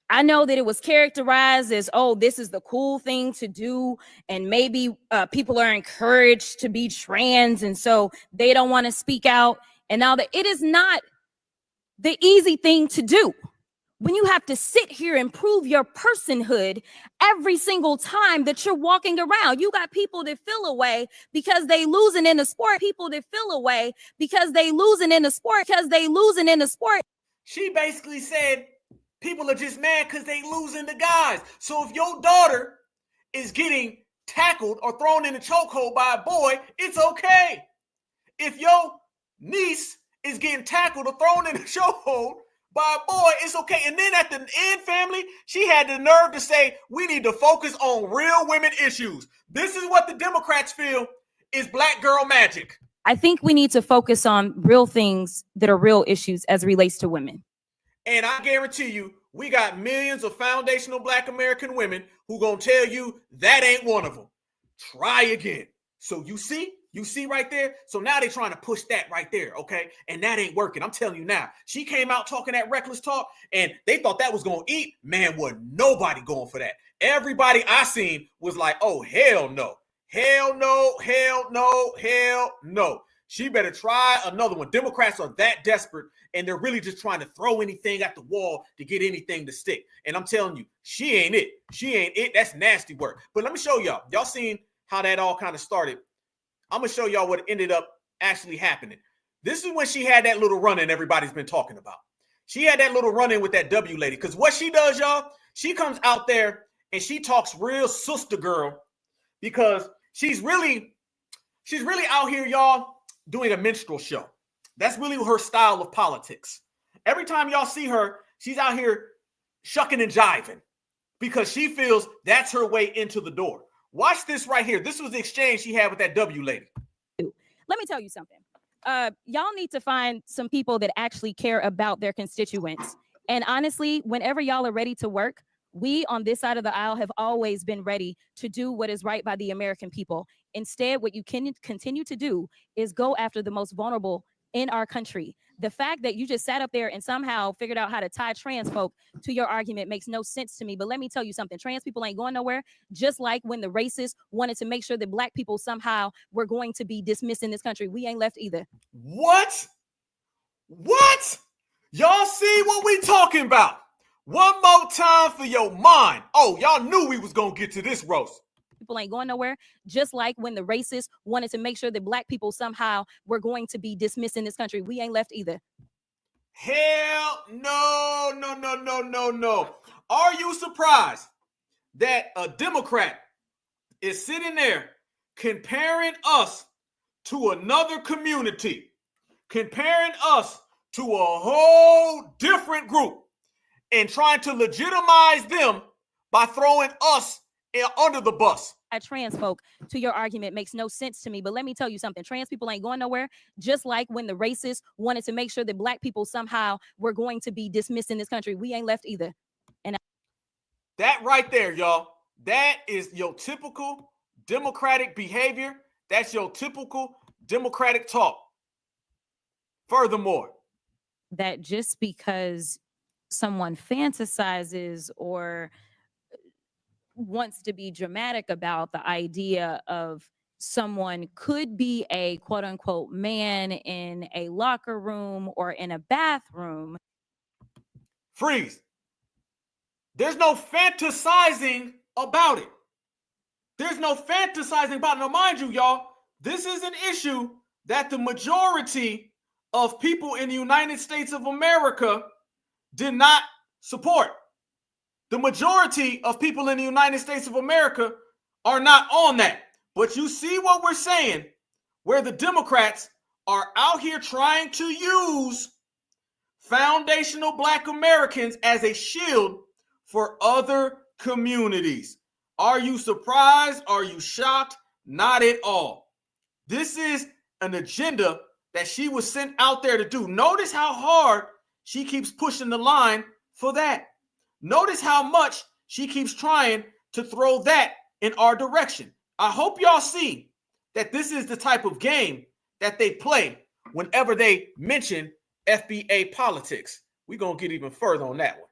I know that it was characterized as, oh, this is the cool thing to do. And maybe people are encouraged to be trans. And so they don't want to speak out. And now that it is not the easy thing to do. When you have to sit here and prove your personhood every single time that you're walking around. You got people that feel away because they losing in the sport. People that feel away because they losing in the sport. She basically said people are just mad because they losing the guys. So if your daughter is getting tackled or thrown in a chokehold by a boy, it's okay. If your niece is getting tackled or thrown in a chokehold by a boy, it's okay. And then at the end, family, she had the nerve to say, we need to focus on real women issues. This is what the Democrats feel is black girl magic. I think we need to focus on real things that are real issues as it relates to women. And I guarantee you, we got millions of foundational black American women who gonna tell you that ain't one of them. Try again. So you see right there? So now they're trying to push that right there, okay? And that ain't working. I'm telling you now. She came out talking that reckless talk, and they thought that was going to eat. Man, wasn't nobody going for that. Everybody I seen was like, oh, hell no. Hell no, hell no, hell no. She better try another one. Democrats are that desperate, and they're really just trying to throw anything at the wall to get anything to stick. And I'm telling you, she ain't it. She ain't it. That's nasty work. But let me show y'all. Y'all seen how that all kind of started. I'm going to show y'all what ended up actually happening. This is when she had that little run-in everybody's been talking about. She had that little run-in with that W lady. Because what she does, y'all, she comes out there and she talks real sister girl because she's really out here, y'all, doing a minstrel show. That's really her style of politics. Every time y'all see her, she's out here shucking and jiving because she feels that's her way into the door. Watch this right here. This was the exchange she had with that W lady. Let me tell you something. Y'all need to find some people that actually care about their constituents. And honestly, whenever y'all are ready to work, we on this side of the aisle have always been ready to do what is right by the American people. Instead, what you can continue to do is go after the most vulnerable in our country. The fact that you just sat up there and somehow figured out how to tie trans folk to your argument makes no sense to me. But let me tell you something. Trans people ain't going nowhere. Just like when the racists wanted to make sure that black people somehow were going to be dismissed in this country. We ain't left either. What? Y'all see what we talking about? One more time for your mind. Oh, y'all knew we was going to get to this roast. People ain't going nowhere. Just like when the racists wanted to make sure that black people somehow were going to be dismissed in this country. We ain't left either. Hell no, no, no, no, no, no. Are you surprised that a Democrat is sitting there comparing us to another community, comparing us to a whole different group and trying to legitimize them by throwing us under the bus? Trans folk to your argument makes no sense to me. But let me tell you something. Trans people ain't going nowhere. Just like when the racists wanted to make sure that black people somehow were going to be dismissed in this country. We ain't left either. And that right there, y'all, that is your typical Democratic behavior. That's your typical Democratic talk. Furthermore, that just because someone fantasizes or wants to be dramatic about the idea of someone could be a quote unquote man in a locker room or in a bathroom. Freeze. There's no fantasizing about it. There's no fantasizing about it. Now, mind you, y'all, this is an issue that the majority of people in the United States of America did not support. The majority of people in the United States of America are not on that. But you see what we're saying, where the Democrats are out here trying to use foundational Black Americans as a shield for other communities. Are you surprised? Are you shocked? Not at all. This is an agenda that she was sent out there to do. Notice how hard she keeps pushing the line for that. Notice how much she keeps trying to throw that in our direction. I hope y'all see that this is the type of game that they play whenever they mention FBA politics. We're going to get even further on that one.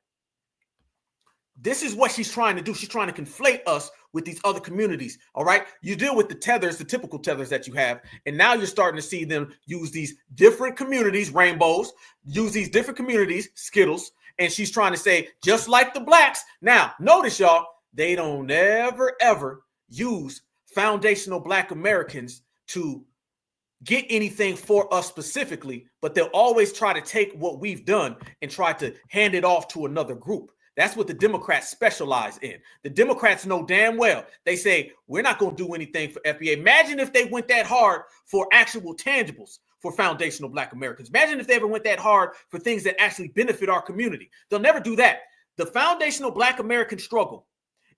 This is what she's trying to do. She's trying to conflate us with these other communities, all right? You deal with the tethers, the typical tethers that you have, and now you're starting to see them use these different communities, rainbows, use these different communities, Skittles, and she's trying to say, just like the Blacks. Now, notice, y'all, they don't ever use foundational Black Americans to get anything for us specifically, but they'll always try to take what we've done and try to hand it off to another group. That's what the Democrats specialize in. The Democrats know damn well. They say, we're not going to do anything for FBA. Imagine if they went that hard for actual tangibles for foundational Black Americans. Imagine if they ever went that hard for things that actually benefit our community. They'll never do that. The foundational Black American struggle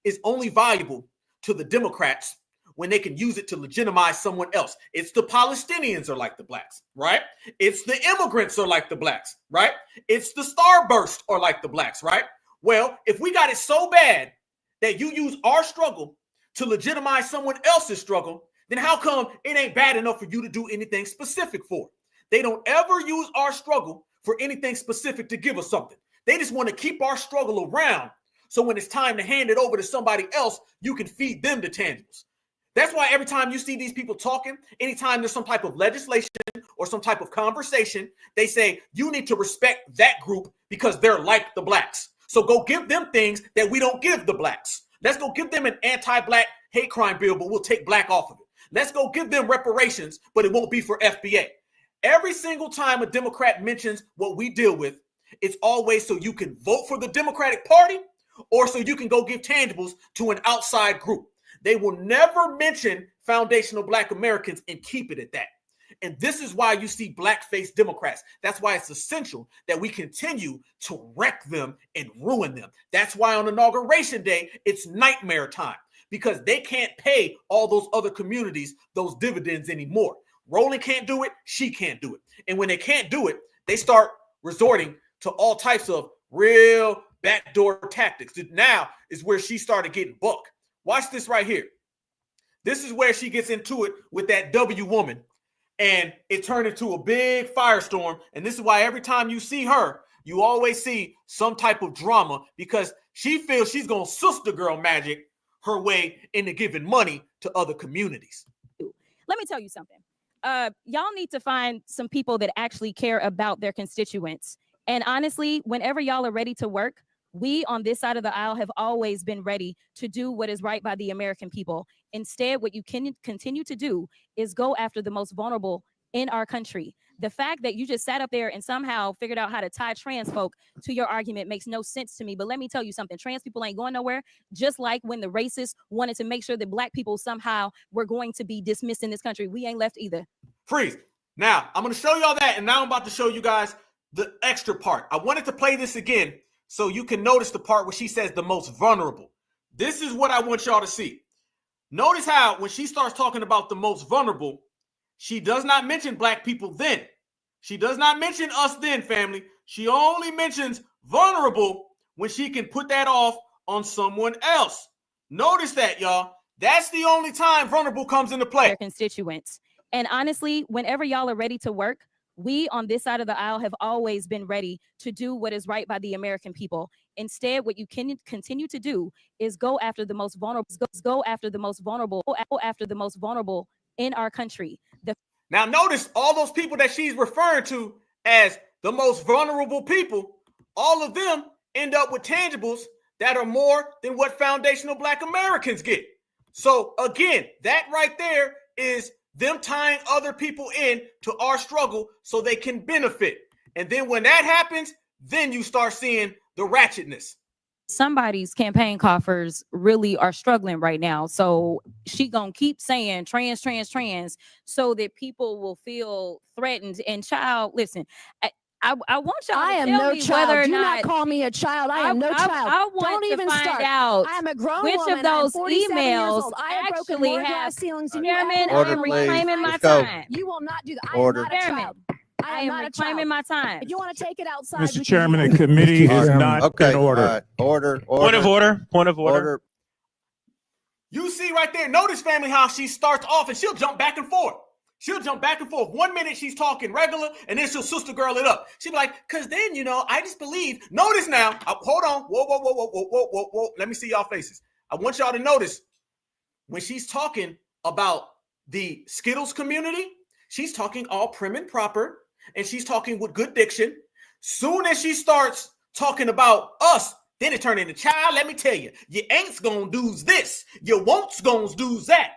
is only valuable to the Democrats when they can use it to legitimize someone else. It's the Palestinians are like the Blacks, right? It's the immigrants are like the Blacks, right? It's the starburst are like the Blacks, right? Well, if we got it so bad that you use our struggle to legitimize someone else's struggle, then how come it ain't bad enough for you to do anything specific for it? They don't ever use our struggle for anything specific to give us something. They just want to keep our struggle around so when it's time to hand it over to somebody else, you can feed them the tangibles. That's why every time you see these people talking, anytime there's some type of legislation or some type of conversation, they say, you need to respect that group because they're like the Blacks. So go give them things that we don't give the Blacks. Let's go give them an anti-Black hate crime bill, but we'll take Black off of it. Let's go give them reparations, but it won't be for FBA. Every single time a Democrat mentions what we deal with, it's always so you can vote for the Democratic Party or so you can go give tangibles to an outside group. They will never mention foundational Black Americans and keep it at that. And this is why you see black-faced Democrats. That's why it's essential that we continue to wreck them and ruin them. That's why on Inauguration Day, it's nightmare time because they can't pay all those other communities those dividends anymore. Roland can't do it. She can't do it. And when they can't do it, they start resorting to all types of real backdoor tactics. Now is where she started getting bucked. Watch this right here. This is where she gets into it with that W woman. And it turned into a big firestorm. And this is why every time you see her, you always see some type of drama because she feels she's going to sister girl magic her way into giving money to other communities. Let me tell you something. Y'all need to find some people that actually care about their constituents. And honestly, whenever y'all are ready to work, we on this side of the aisle have always been ready to do what is right by the American people. Instead, what you can continue to do is go after the most vulnerable in our country. The fact that you just sat up there and somehow figured out how to tie trans folk to your argument makes no sense to me. But let me tell you something. Trans people ain't going nowhere, just like when the racists wanted to make sure that Black people somehow were going to be dismissed in this country. We ain't left either. Freeze. Now, I'm going to show y'all that, and now I'm about to show you guys the extra part. I wanted to play this again so you can notice the part where she says the most vulnerable. This is what I want y'all to see. Notice how when she starts talking about the most vulnerable, she does not mention Black people then. She does not mention us then, family. She only mentions vulnerable when she can put that off on someone else. Notice that, y'all. That's the only time vulnerable comes into play. Their constituents. And honestly, whenever y'all are ready to work, we on this side of the aisle have always been ready to do what is right by the American people. Instead, what you can continue to do is go after the most vulnerable, go after the most vulnerable in our country. Now, notice all those people that she's referring to as the most vulnerable people, all of them end up with tangibles that are more than what foundational Black Americans get. So again, that right there is them tying other people in to our struggle so they can benefit. And then when that happens, then you start seeing the ratchetness. Somebody's campaign coffers really are struggling right now. So she gonna keep saying trans, trans, trans so that people will feel threatened. And child, listen, I want y'all to I am tell no me child. whether or Do not not call me a child. I am no child. I want Don't to even find start. out I am a grown which woman. of those I am 47 years emails old. I have broken actually more have glass ceilings than you Chairman, ever I will. am reclaiming my Let's go. time. You will not do that. I Order. am not a Chairman, child. I am reclaiming my time. If you want to take it outside, Mr. Chairman, the committee is not in order. Order. Point of order. Point of order. You see right there, notice, family, how she starts off and she'll jump back and forth. She'll jump back and forth. 1 minute she's talking regular, and then she'll sister girl it up. She'll be like, because then, I just believe. Notice now. Hold on. Whoa. Let me see y'all faces. I want y'all to notice when she's talking about the Skittles community, she's talking all prim and proper, and she's talking with good diction. Soon as she starts talking about us, then it turned into, child, let me tell you, you ain't's gonna do this. You won't's gonna do that.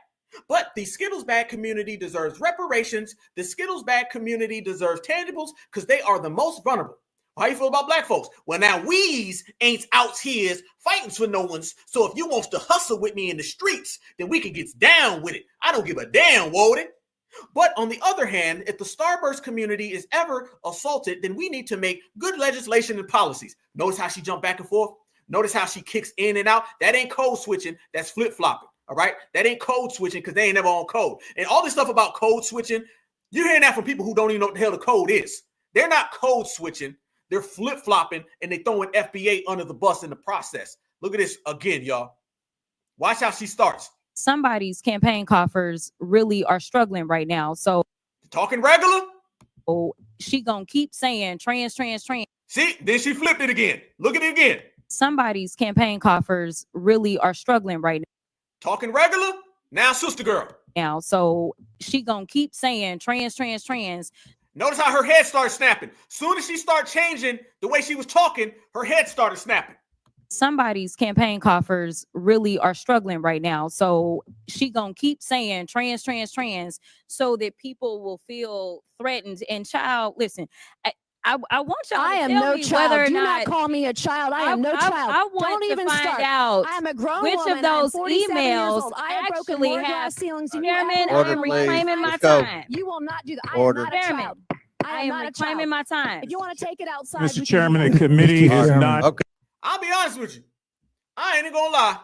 But the Skittles bag community deserves reparations. The Skittles bag community deserves tangibles because they are the most vulnerable. How you feel about Black folks? Well, now we's ain't out here fighting for no one's. So if you wants to hustle with me in the streets, then we can get down with it. I don't give a damn, Woden. But on the other hand, if the Starburst community is ever assaulted, then we need to make good legislation and policies. Notice how she jumped back and forth. Notice how she kicks in and out. That ain't code switching. That's flip-flopping. All right? That ain't code switching because they ain't never on code. And all this stuff about code switching, you're hearing that from people who don't even know what the hell the code is. They're not code switching. They're flip-flopping, and they throwing FBA under the bus in the process. Look at this again, y'all. Watch how she starts. Somebody's campaign coffers really are struggling right now. So talking regular? Oh, she gonna keep saying trans, trans, trans. See, then she flipped it again. Look at it again. Somebody's campaign coffers really are struggling right now. Talking regular? Now sister girl. Now, so she gonna keep saying trans, trans, trans. Notice how her head started snapping. Soon as she started changing the way she was talking, her head started snapping. Somebody's campaign coffers really are struggling right now. So she gonna keep saying trans, trans, trans so that people will feel threatened. And child, listen, I want y'all I to am tell no me child. whether or Do not not call me a child. I am no child. I want Don't to even find start. out I am a grown which woman. of those I am 47 years emails old. I have broken actually more have glass ceilings than you Chairman, ever I will. am reclaiming my Let's go. time. You will not do that. I Order. am not a Chairman, child. I am reclaiming my time. If you want to take it outside, Mr. Chairman, the committee is not. Okay. I'll be honest with you. I ain't even gonna lie.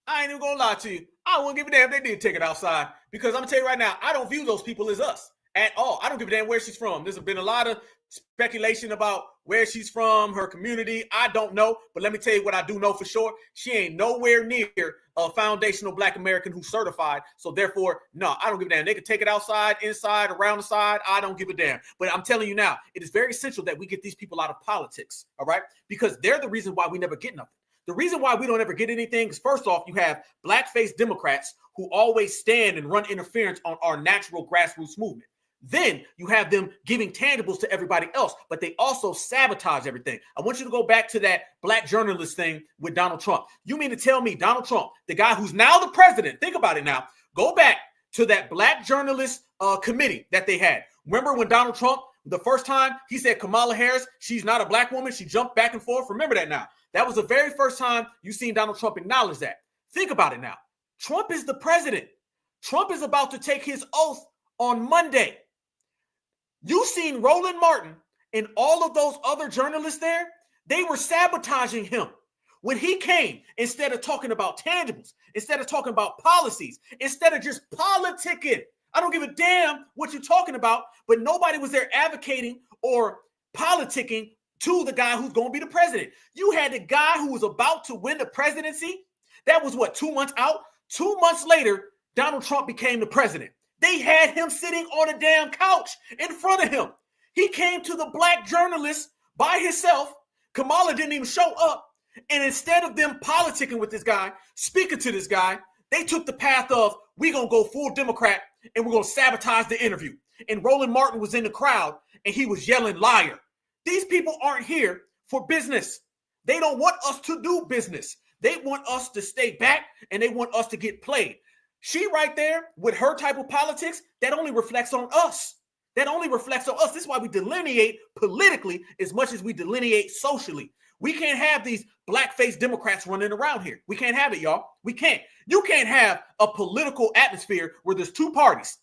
I ain't even gonna lie to you. I wouldn't give a damn if they did take it outside because I'm gonna tell you right now, I don't view those people as us at all. I don't give a damn where she's from. There's been a lot of speculation about where she's from, her community. I don't know, but let me tell you what I do know for sure. She ain't nowhere near a foundational Black American who's certified. So therefore, no, I don't give a damn. They can take it outside, inside, around the side. I don't give a damn. But I'm telling you now, it is very essential that we get these people out of politics, all right? Because they're the reason why we never get nothing. The reason why we don't ever get anything is, first off, you have black-faced Democrats who always stand and run interference on our natural grassroots movement. Then you have them giving tangibles to everybody else, but they also sabotage everything. I want you to go back to that black journalist thing with Donald Trump. You mean to tell me Donald Trump, the guy who's now the president, think about it now, go back to that black journalist committee that they had. Remember when Donald Trump, the first time he said Kamala Harris, she's not a black woman, she jumped back and forth. Remember that now. That was the very first time you seen Donald Trump acknowledge that. Think about it now. Trump is the president. Trump is about to take his oath on Monday. You seen Roland Martin and all of those other journalists there, they were sabotaging him. When he came, instead of talking about tangibles, instead of talking about policies, instead of just politicking, I don't give a damn what you're talking about, but nobody was there advocating or politicking to the guy who's going to be the president. You had the guy who was about to win the presidency. That was what, 2 months out? 2 months later, Donald Trump became the president. They had him sitting on a damn couch in front of him. He came to the black journalist by himself. Kamala didn't even show up. And instead of them politicking with this guy, speaking to this guy, they took the path of, we're going to go full Democrat and we're going to sabotage the interview. And Roland Martin was in the crowd and he was yelling liar. These people aren't here for business. They don't want us to do business. They want us to stay back and they want us to get played. She right there with her type of politics, that only reflects on us. That only reflects on us. This is why we delineate politically as much as we delineate socially. We can't have these black-faced Democrats running around here. We can't have it, y'all. We can't. You can't have a political atmosphere where there's two parties.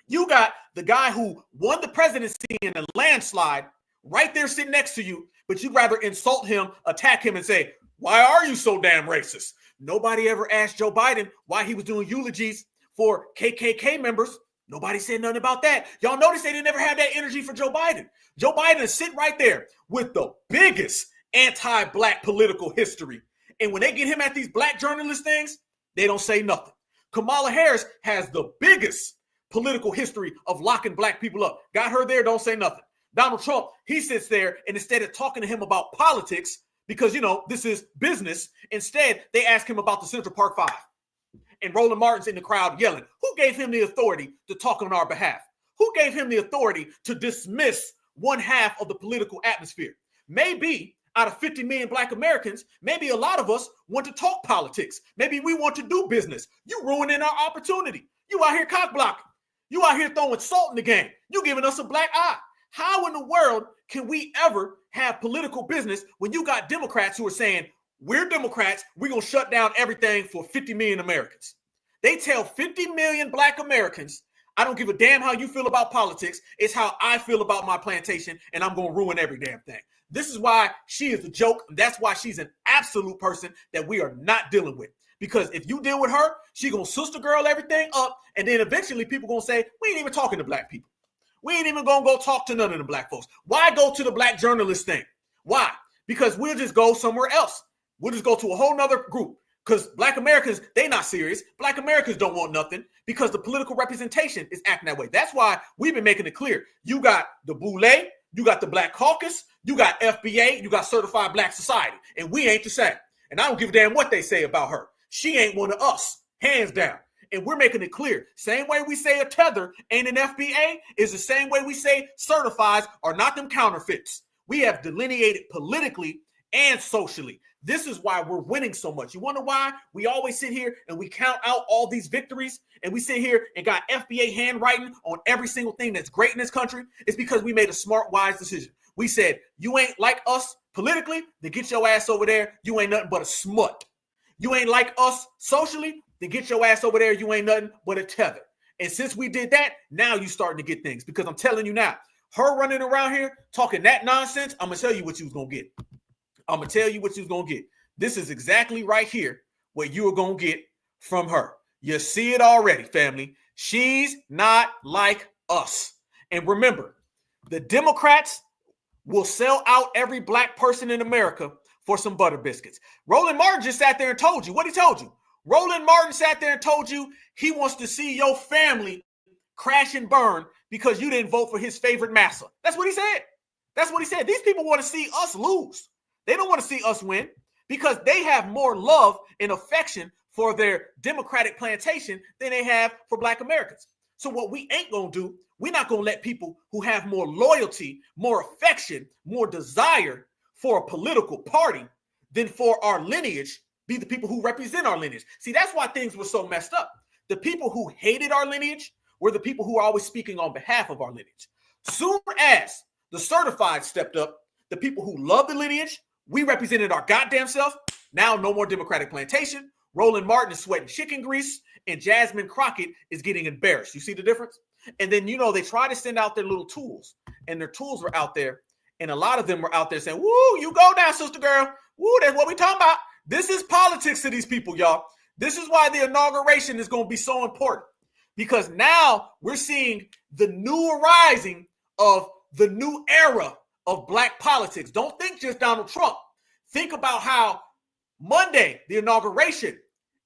You got the guy who won the presidency in a landslide right there sitting next to you, but you'd rather insult him, attack him, and say, why are you so damn racist? Nobody ever asked Joe Biden why he was doing eulogies for KKK members. Nobody said nothing about that. Y'all notice they didn't ever have that energy for Joe Biden. Joe Biden is sitting right there with the biggest anti-black political history. And when they get him at these black journalist things, they don't say nothing. Kamala Harris has the biggest political history of locking black people up. Got her there, don't say nothing. Donald Trump, he sits there, and instead of talking to him about politics, because, you know, this is business, instead, they ask him about the Central Park Five. And Roland Martin's in the crowd yelling. Who gave him the authority to talk on our behalf? Who gave him the authority to dismiss one half of the political atmosphere? Maybe out of 50 million black Americans, maybe a lot of us want to talk politics. Maybe we want to do business. You ruining our opportunity. You out here cock blocking. You out here throwing salt in the game. You giving us a black eye. How in the world can we ever have political business when you got Democrats who are saying, we're Democrats, we're going to shut down everything for 50 million Americans? They tell 50 million black Americans, I don't give a damn how you feel about politics. It's how I feel about my plantation, and I'm going to ruin every damn thing. This is why she is a joke. And that's why she's an absolute person that we are not dealing with. Because if you deal with her, she going to sister girl everything up, and then eventually people going to say, we ain't even talking to black people. We ain't even going to go talk to none of the black folks. Why go to the black journalist thing? Why? Because we'll just go somewhere else. We'll just go to a whole nother group. Because black Americans, they not serious. Black Americans don't want nothing because the political representation is acting that way. That's why we've been making it clear. You got the Boule, you got the Black Caucus, you got FBA, you got Certified Black Society, and we ain't the same. And I don't give a damn what they say about her. She ain't one of us, hands down. And we're making it clear. Same way we say a tether ain't an FBA is the same way we say certifies are not them counterfeits. We have delineated politically and socially. This is why we're winning so much. You wonder why we always sit here and we count out all these victories and we sit here and got FBA handwriting on every single thing that's great in this country? It's because we made a smart, wise decision. We said, you ain't like us politically, then get your ass over there. You ain't nothing but a smut. You ain't like us socially, then get your ass over there. You ain't nothing but a tether. And since we did that, now you starting to get things. Because I'm telling you now, her running around here talking that nonsense, I'm going to tell you what you was going to get. I'm going to tell you what you was going to get. This is exactly right here what you are going to get from her. You see it already, family. She's not like us. And remember, the Democrats will sell out every black person in America for some butter biscuits. Roland Martin just sat there and told you what he told you. Roland Martin sat there and told you he wants to see your family crash and burn because you didn't vote for his favorite massa. That's what he said. That's what he said. These people want to see us lose. They don't want to see us win because they have more love and affection for their Democratic plantation than they have for black Americans. So what we ain't going to do, we're not going to let people who have more loyalty, more affection, more desire for a political party than for our lineage be the people who represent our lineage. See, that's why things were so messed up. The people who hated our lineage were the people who were always speaking on behalf of our lineage. Soon as the certified stepped up, the people who love the lineage, we represented our goddamn self. Now no more Democratic plantation. Roland Martin is sweating chicken grease and Jasmine Crockett is getting embarrassed. You see the difference? And then, you know, they try to send out their little tools and their tools were out there. And a lot of them were out there saying, woo, you go now, sister girl. Woo, that's what we talking about. This is politics to these people, y'all. This is why the inauguration is going to be so important. Because now we're seeing the new arising of the new era of black politics. Don't think just Donald Trump. Think about how Monday, the inauguration,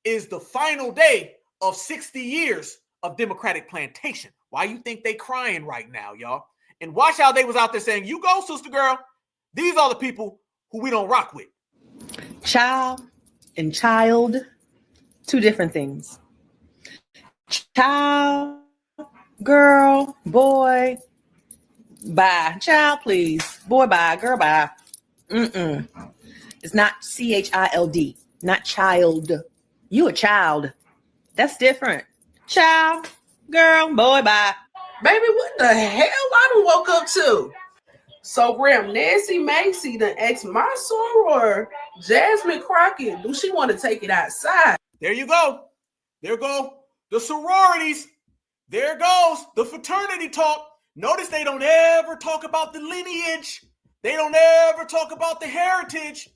is the final day of 60 years of Democratic plantation. Why you think they crying right now, y'all? And watch how they was out there saying, you go, sister girl. These are the people who we don't rock with. Child and child, two different things. Child, girl, boy, bye. Child, please. Boy, bye. Girl, bye. It's not CHILD, not child. You a child. That's different. Child, girl, boy, bye. Baby, what the hell I done woke up to? So, Ram, Nancy Macy done asked my soror, Jasmine Crockett, do she want to take it outside? There you go. There go the sororities. There goes the fraternity talk. Notice they don't ever talk about the lineage. They don't ever talk about the heritage.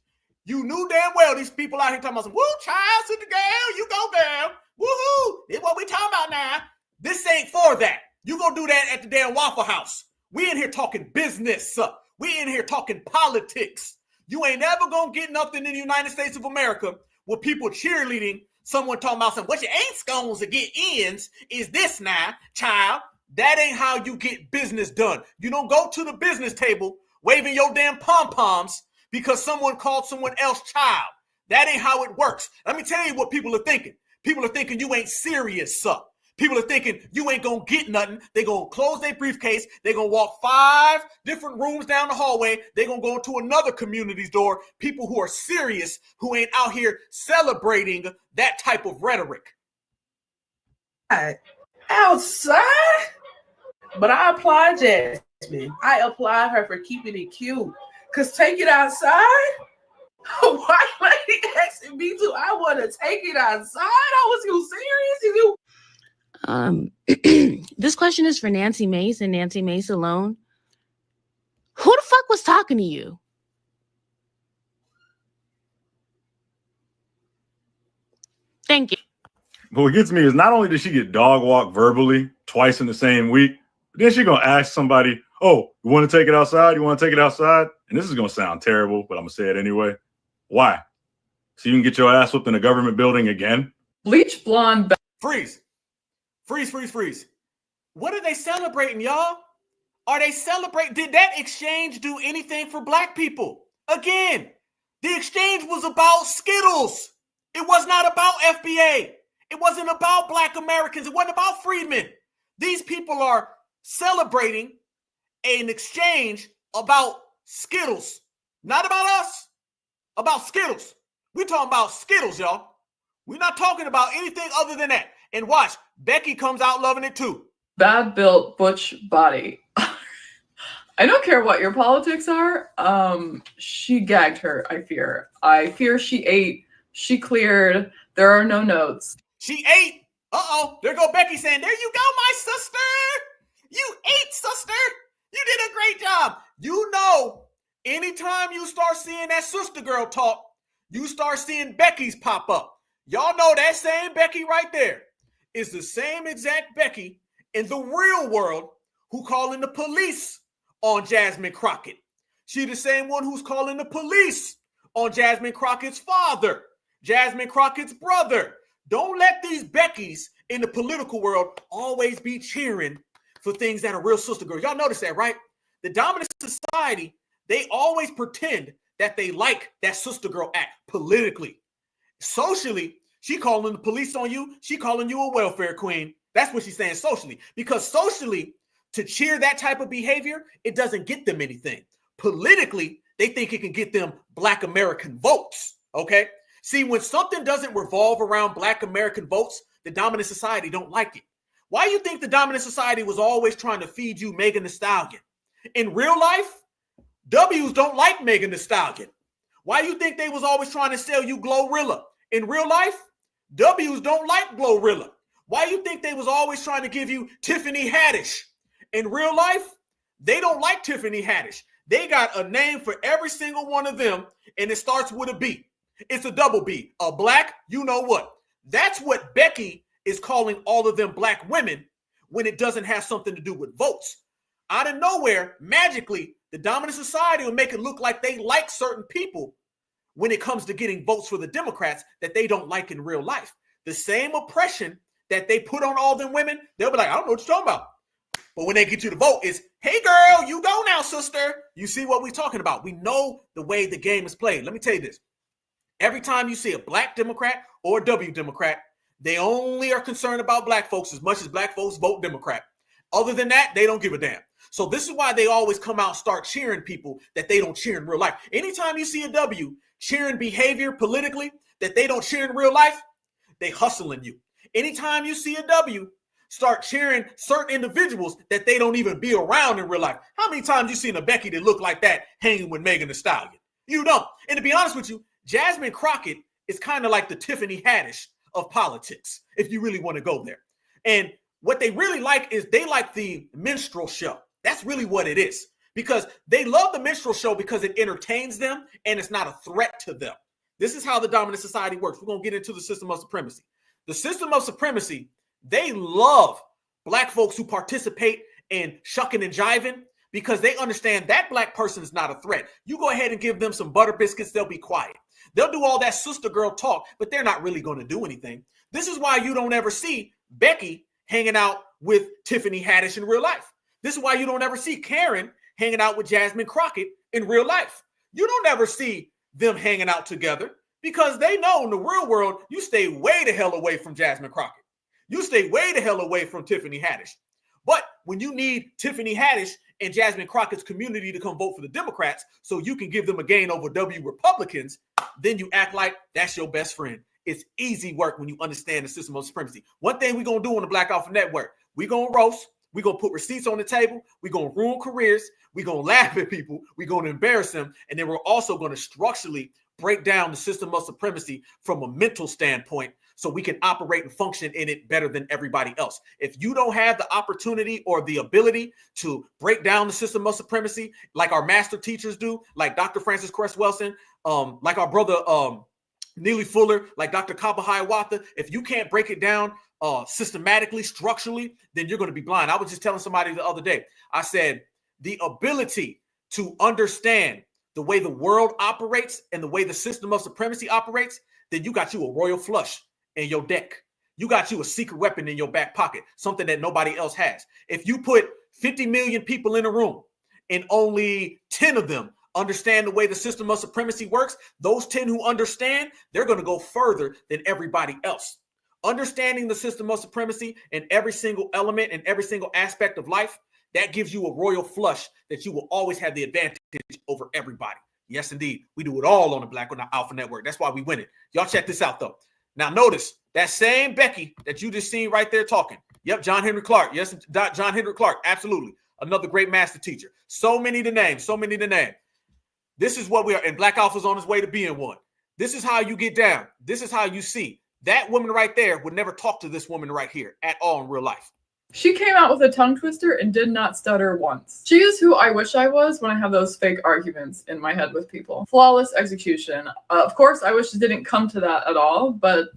You knew damn well these people out here talking about some, woo, child, sit the girl, you go girl. Woohoo! This what we talking about now. This ain't for that. You gonna do that at the damn Waffle House. We in here talking business. We in here talking politics. You ain't ever gonna get nothing in the United States of America with people cheerleading someone talking about something. What you ain't scones to get ends is this now, child. That ain't how you get business done. You don't go to the business table waving your damn pom-poms because someone called someone else child. That ain't how it works. Let me tell you what people are thinking. People are thinking you ain't serious, sir. People are thinking you ain't gonna get nothing. They gonna close their briefcase. They gonna walk 5 different rooms down the hallway. They gonna go into another community's door. People who are serious, who ain't out here celebrating that type of rhetoric. Outside? But I applaud Jasmine. I applaud her for keeping it cute. Cause take it outside? Why lady asking me to? I want to take it outside. I was you serious? You This question is for Nancy Mace and Nancy Mace alone. Who the fuck was talking to you? Thank you. But what gets me is not only did she get dog walked verbally twice in the same week, but then she gonna ask somebody, oh, you want to take it outside? You want to take it outside? And this is gonna sound terrible, but I'm gonna say it anyway. Why? So you can get your ass whooped in a government building again? Bleach blonde. Freeze. What are they celebrating, y'all? Are they celebrating? Did that exchange do anything for black people? Again, the exchange was about Skittles. It was not about FBA. It wasn't about black Americans. It wasn't about freedmen. These people are celebrating an exchange about Skittles. Not about us. About Skittles. We're talking about Skittles, y'all. We're not talking about anything other than that. And watch, Becky comes out loving it too. Bad built butch body. I don't care what your politics are. She gagged her, I fear. I fear she ate. She cleared. There are no notes. She ate. Uh-oh. There go Becky saying, there you go, my sister. You ate, sister. You did a great job. You know, anytime you start seeing that sister girl talk, you start seeing Becky's pop up. Y'all know that same Becky right there is the same exact Becky in the real world who calling the police on Jasmine Crockett. She the same one who's calling the police on Jasmine Crockett's father, Jasmine Crockett's brother. Don't let these Beckys in the political world always be cheering for things that are real sister girls. Y'all notice that, right? The dominant society, they always pretend that they like that sister girl act politically. Socially, she calling the police on you. She calling you a welfare queen. That's what she's saying socially. Because socially, to cheer that type of behavior, it doesn't get them anything. Politically, they think it can get them Black American votes, okay? See, when something doesn't revolve around Black American votes, the dominant society don't like it. Why do you think the dominant society was always trying to feed you Megan Thee Stallion? In real life, W's don't like Megan Thee Stallion. Why do you think they was always trying to sell you Glorilla? In real life, W's don't like Glorilla. Why do you think they was always trying to give you Tiffany Haddish? In real life, they don't like Tiffany Haddish. They got a name for every single one of them, and it starts with a B. It's a double B, a black, you know what. That's what Becky is calling all of them black women when it doesn't have something to do with votes. Out of nowhere, magically, the dominant society will make it look like they like certain people when it comes to getting votes for the Democrats that they don't like in real life. The same oppression that they put on all them women, they'll be like, I don't know what you're talking about. But when they get you to vote, it's, hey, girl, you go now, sister. You see what we're talking about. We know the way the game is played. Let me tell you this. Every time you see a black Democrat or a W Democrat, they only are concerned about black folks as much as black folks vote Democrat. Other than that, they don't give a damn. So this is why they always come out and start cheering people that they don't cheer in real life. Anytime you see a W, cheering behavior politically that they don't cheer in real life, they hustling you. Anytime you see a W, start cheering certain individuals that they don't even be around in real life. How many times you seen a Becky that look like that hanging with Megan Thee Stallion? You don't. And to be honest with you, Jasmine Crockett is kind of like the Tiffany Haddish of politics, if you really want to go there. And what they really like is they like the minstrel show. That's really what it is, because they love the minstrel show because it entertains them and it's not a threat to them. This is how the dominant society works. We're going to get into the system of supremacy. The system of supremacy, they love black folks who participate in shucking and jiving because they understand that black person is not a threat. You go ahead and give them some butter biscuits, they'll be quiet. They'll do all that sister girl talk, but they're not really going to do anything. This is why you don't ever see Becky hanging out with Tiffany Haddish in real life. This is why you don't ever see Karen hanging out with Jasmine Crockett in real life. You don't ever see them hanging out together because they know in the real world, you stay way the hell away from Jasmine Crockett. You stay way the hell away from Tiffany Haddish. But when you need Tiffany Haddish and Jasmine Crockett's community to come vote for the Democrats so you can give them a gain over W Republicans, then you act like that's your best friend. It's easy work when you understand the system of supremacy. One thing we're going to do on the Black Alpha Network, we're going to roast, we're going to put receipts on the table, we're going to ruin careers, we're going to laugh at people, we're going to embarrass them, and then we're also going to structurally break down the system of supremacy from a mental standpoint so we can operate and function in it better than everybody else. If you don't have the opportunity or the ability to break down the system of supremacy like our master teachers do, like Dr. Francis Cress Wilson, like our brother Neely Fuller, like Dr. Kaba Hiawatha, if you can't break it down systematically, structurally, then you're going to be blind. I was just telling somebody the other day, I said, the ability to understand the way the world operates and the way the system of supremacy operates, then you got you a royal flush in your deck. You got you a secret weapon in your back pocket, something that nobody else has. If you put 50 million people in a room and only 10 of them understand the way the system of supremacy works, those 10 who understand, they're going to go further than everybody else. Understanding the system of supremacy in every single element and every single aspect of life, that gives you a royal flush that you will always have the advantage over everybody. Yes, indeed. We do it all on the Black Alpha Network. That's why we win it. Y'all check this out, though. Now, notice that same Becky that you just seen right there talking. Yep, John Henry Clark. Yes, John Henry Clark. Absolutely. Another great master teacher. So many to name. So many to name. This is what we are. And Black Alpha's on his way to being one. This is how you get down. This is how you see. That woman right there would never talk to this woman right here at all in real life. She came out with a tongue twister and did not stutter once. She is who I wish I was when I have those fake arguments in my head with people. Flawless execution. Of course, I wish it didn't come to that at all, but...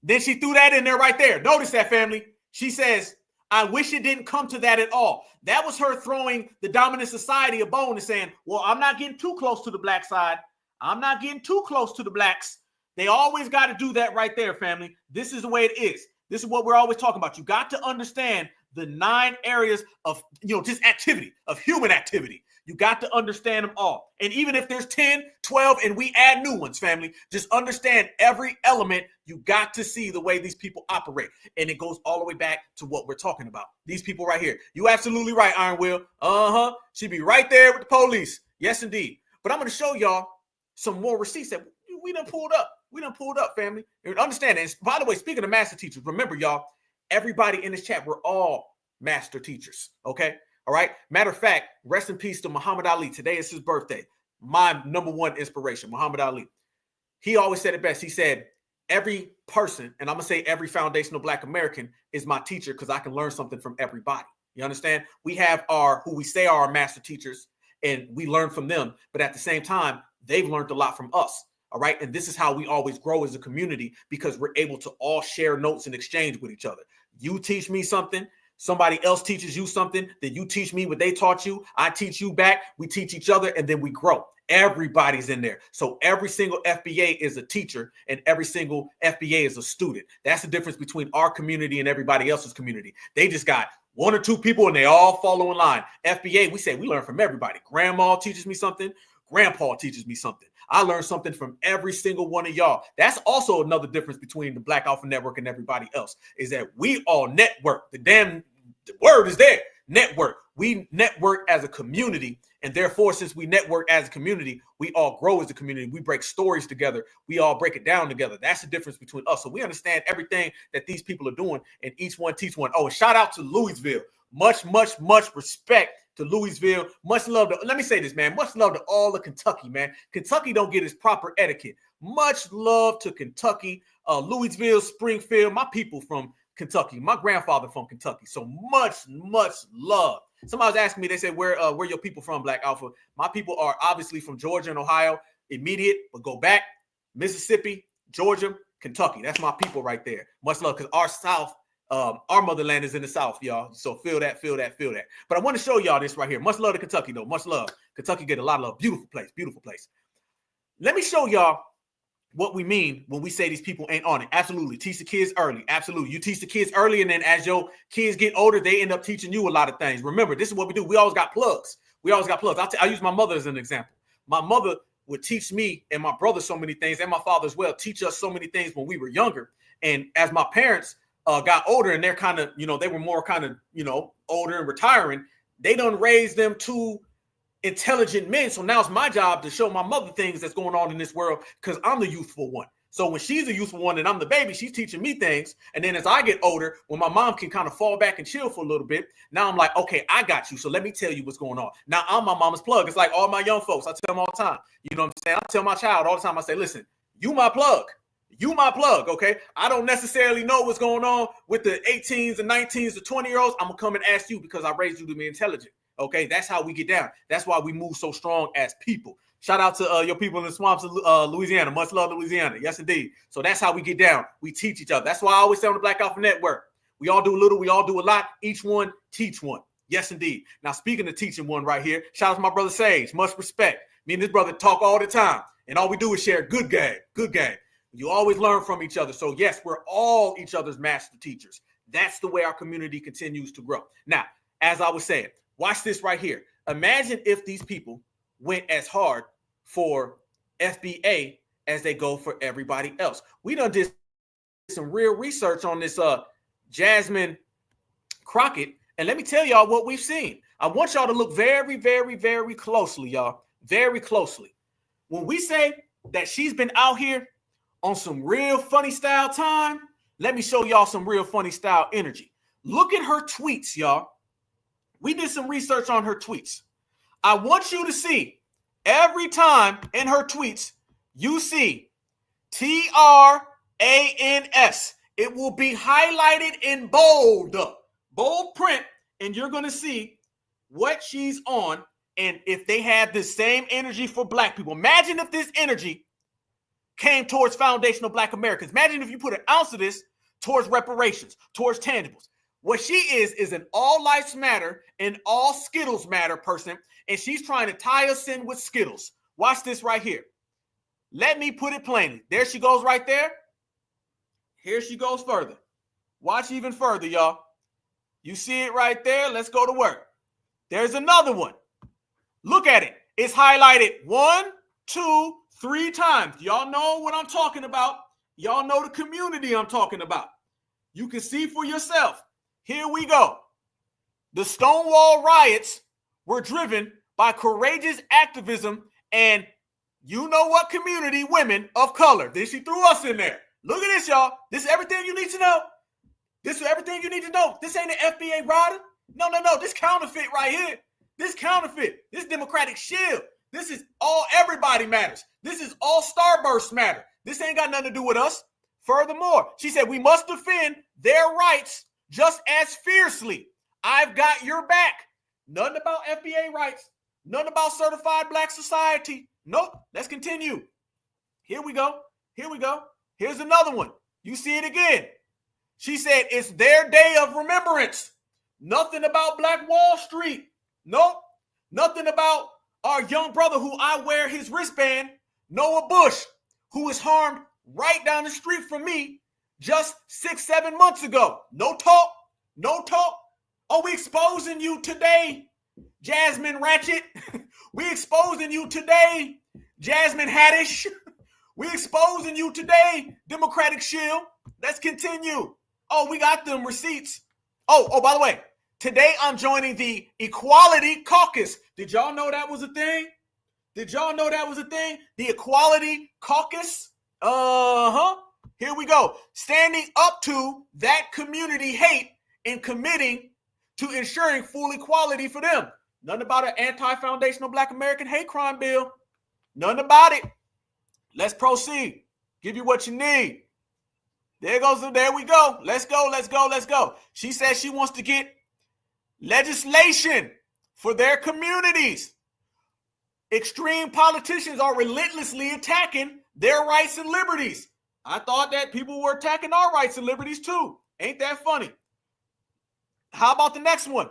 Then she threw that in there right there. Notice that, family. She says, I wish it didn't come to that at all. That was her throwing the dominant society a bone and saying, well, I'm not getting too close to the black side. I'm not getting too close to the blacks. They always got to do that right there, family. This is the way it is. This is what we're always talking about. You got to understand the 9 areas of, just activity, of human activity. You got to understand them all. And even if there's 10, 12, and we add new ones, family, just understand every element. You got to see the way these people operate. And it goes all the way back to what we're talking about. These people right here. You absolutely right, Iron Will. She be right there with the police. Yes, indeed. But I'm going to show y'all some more receipts that we done pulled up. We done pulled up, family. And understand that. By the way, speaking of master teachers, remember, y'all, everybody in this chat, we're all master teachers, okay? All right? Matter of fact, rest in peace to Muhammad Ali. Today is his birthday. My number one inspiration, Muhammad Ali. He always said it best. He said, every person, and I'm going to say every foundational Black American is my teacher because I can learn something from everybody. You understand? We have who we say are our master teachers, and we learn from them. But at the same time, they've learned a lot from us. All right. And this is how we always grow as a community because we're able to all share notes and exchange with each other. You teach me something. Somebody else teaches you something. Then you teach me what they taught you. I teach you back. We teach each other and then we grow. Everybody's in there. So every single FBA is a teacher and every single FBA is a student. That's the difference between our community and everybody else's community. They just got 1 or 2 people and they all follow in line. FBA, we say we learn from everybody. Grandma teaches me something. Grandpa teaches me something. I learned something from every single one of y'all. That's also another difference between the Black Alpha Network and everybody else is that we all network. The word is there. network. We network as a community, and therefore, since we network as a community, we all grow as a community. We break stories together. We all break it down together. That's the difference between us. So we understand everything that these people are doing, and each one teach one. Oh, shout out to Louisville. Much respect to Louisville. Much love to, let me say this, man. Much love to all of Kentucky, man. Kentucky don't get its proper etiquette. Much love to Kentucky, Louisville, Springfield, my people from Kentucky. My grandfather from Kentucky. So much love. Somebody was asking me, they said, where your people from, Black Alpha? My people are obviously from Georgia and Ohio, immediate, but go back, Mississippi, Georgia, Kentucky. That's my people right there. Much love, because our South, our motherland is in the South, y'all. So feel that. But I want to show y'all this right here. Much love to Kentucky, though. Much love. Kentucky get a lot of love. Beautiful place. Let me show y'all what we mean when we say these people ain't on it. Absolutely. Teach the kids early. Absolutely. You teach the kids early, and then as your kids get older, they end up teaching you a lot of things. Remember, this is what we do. We always got plugs. I'll use my mother as an example. My mother would teach me and my brother so many things, and my father as well, teach us so many things when we were younger. And as my parents got older, and they're kind of, they were more kind of, older and retiring, they done raised them to intelligent men. So now it's my job to show my mother things that's going on in this world, because I'm the youthful one. So when she's a youthful one and I'm the baby, she's teaching me things. And then as I get older, when my mom can kind of fall back and chill for a little bit, now I'm like, okay, I got you. So let me tell you what's going on. Now I'm my mama's plug. It's like all my young folks. I tell them all the time. You know what I'm saying? I tell my child all the time. I say, listen, you my plug. You my plug, okay? I don't necessarily know what's going on with the 18s and 19s, the 20-year-olds. I'm going to come and ask you because I raised you to be intelligent. Okay, that's how we get down. That's why we move so strong as people. Shout out to your people in the swamps of Louisiana. Much love, Louisiana. Yes, indeed. So that's how we get down. We teach each other. That's why I always say on the Black Alpha Network, we all do a little, we all do a lot. Each one teach one. Yes, indeed. Now, speaking of teaching one right here, shout out to my brother Sage. Much respect. Me and this brother talk all the time, and all we do is share good game. Good game. You always learn from each other. So, yes, we're all each other's master teachers. That's the way our community continues to grow. Now, as I was saying, watch this right here. Imagine if these people went as hard for FBA as they go for everybody else. We done did some real research on this Jasmine Crockett, and let me tell y'all what we've seen. I want y'all to look very, very, very closely, y'all. Very closely. When we say that she's been out here on some real funny style time, let me show y'all some real funny style energy. Look at her tweets, y'all. We did some research on her tweets. I want you to see every time in her tweets, you see TRANS. It will be highlighted in bold print, and you're going to see what she's on and if they have the same energy for Black people. Imagine if this energy came towards foundational Black Americans. Imagine if you put an ounce of this towards reparations, towards tangibles. What she is an all lives matter and all Skittles matter person, and she's trying to tie us in with Skittles. Watch this right here. Let me put it plainly. There she goes right there. Here she goes further. Watch even further, y'all. You see it right there? Let's go to work. There's another one. Look at it. It's highlighted 1, 2, 3 times. Y'all know what I'm talking about. Y'all know the community I'm talking about. You can see for yourself. Here we go. The Stonewall riots were driven by courageous activism and you know what community? Women of color. Then she threw us in there. Look at this, y'all. This is everything you need to know. This is everything you need to know. This ain't an FBA rider. No. This counterfeit right here. This counterfeit. This Democratic shield. This is all everybody matters. This is all starburst matter. This ain't got nothing to do with us. Furthermore, she said we must defend their rights just as fiercely. I've got your back. Nothing about FBA rights. Nothing about certified Black society. Nope. Let's continue. Here we go. Here's another one. You see it again. She said it's their day of remembrance. Nothing about Black Wall Street. Nope. Nothing about our young brother who I wear his wristband, Noah Bush, who was harmed right down the street from me just 6-7 months ago. No talk. Oh, we exposing you today, Jasmine Ratchet. We exposing you today, Jasmine Haddish. We exposing you today, Democratic Shield. Let's continue. Oh, we got them receipts. Oh, by the way, Today, I'm joining the Equality Caucus. Did y'all know that was a thing? Did y'all know that was a thing? The Equality Caucus? Here we go. Standing up to that community hate and committing to ensuring full equality for them. Nothing about an anti-foundational Black American hate crime bill. Nothing about it. Let's proceed. Give you what you need. There we go. Let's go. She says she wants to get legislation for their communities. Extreme politicians are relentlessly attacking their rights and liberties. I thought that people were attacking our rights and liberties too. Ain't that funny? How about the next one?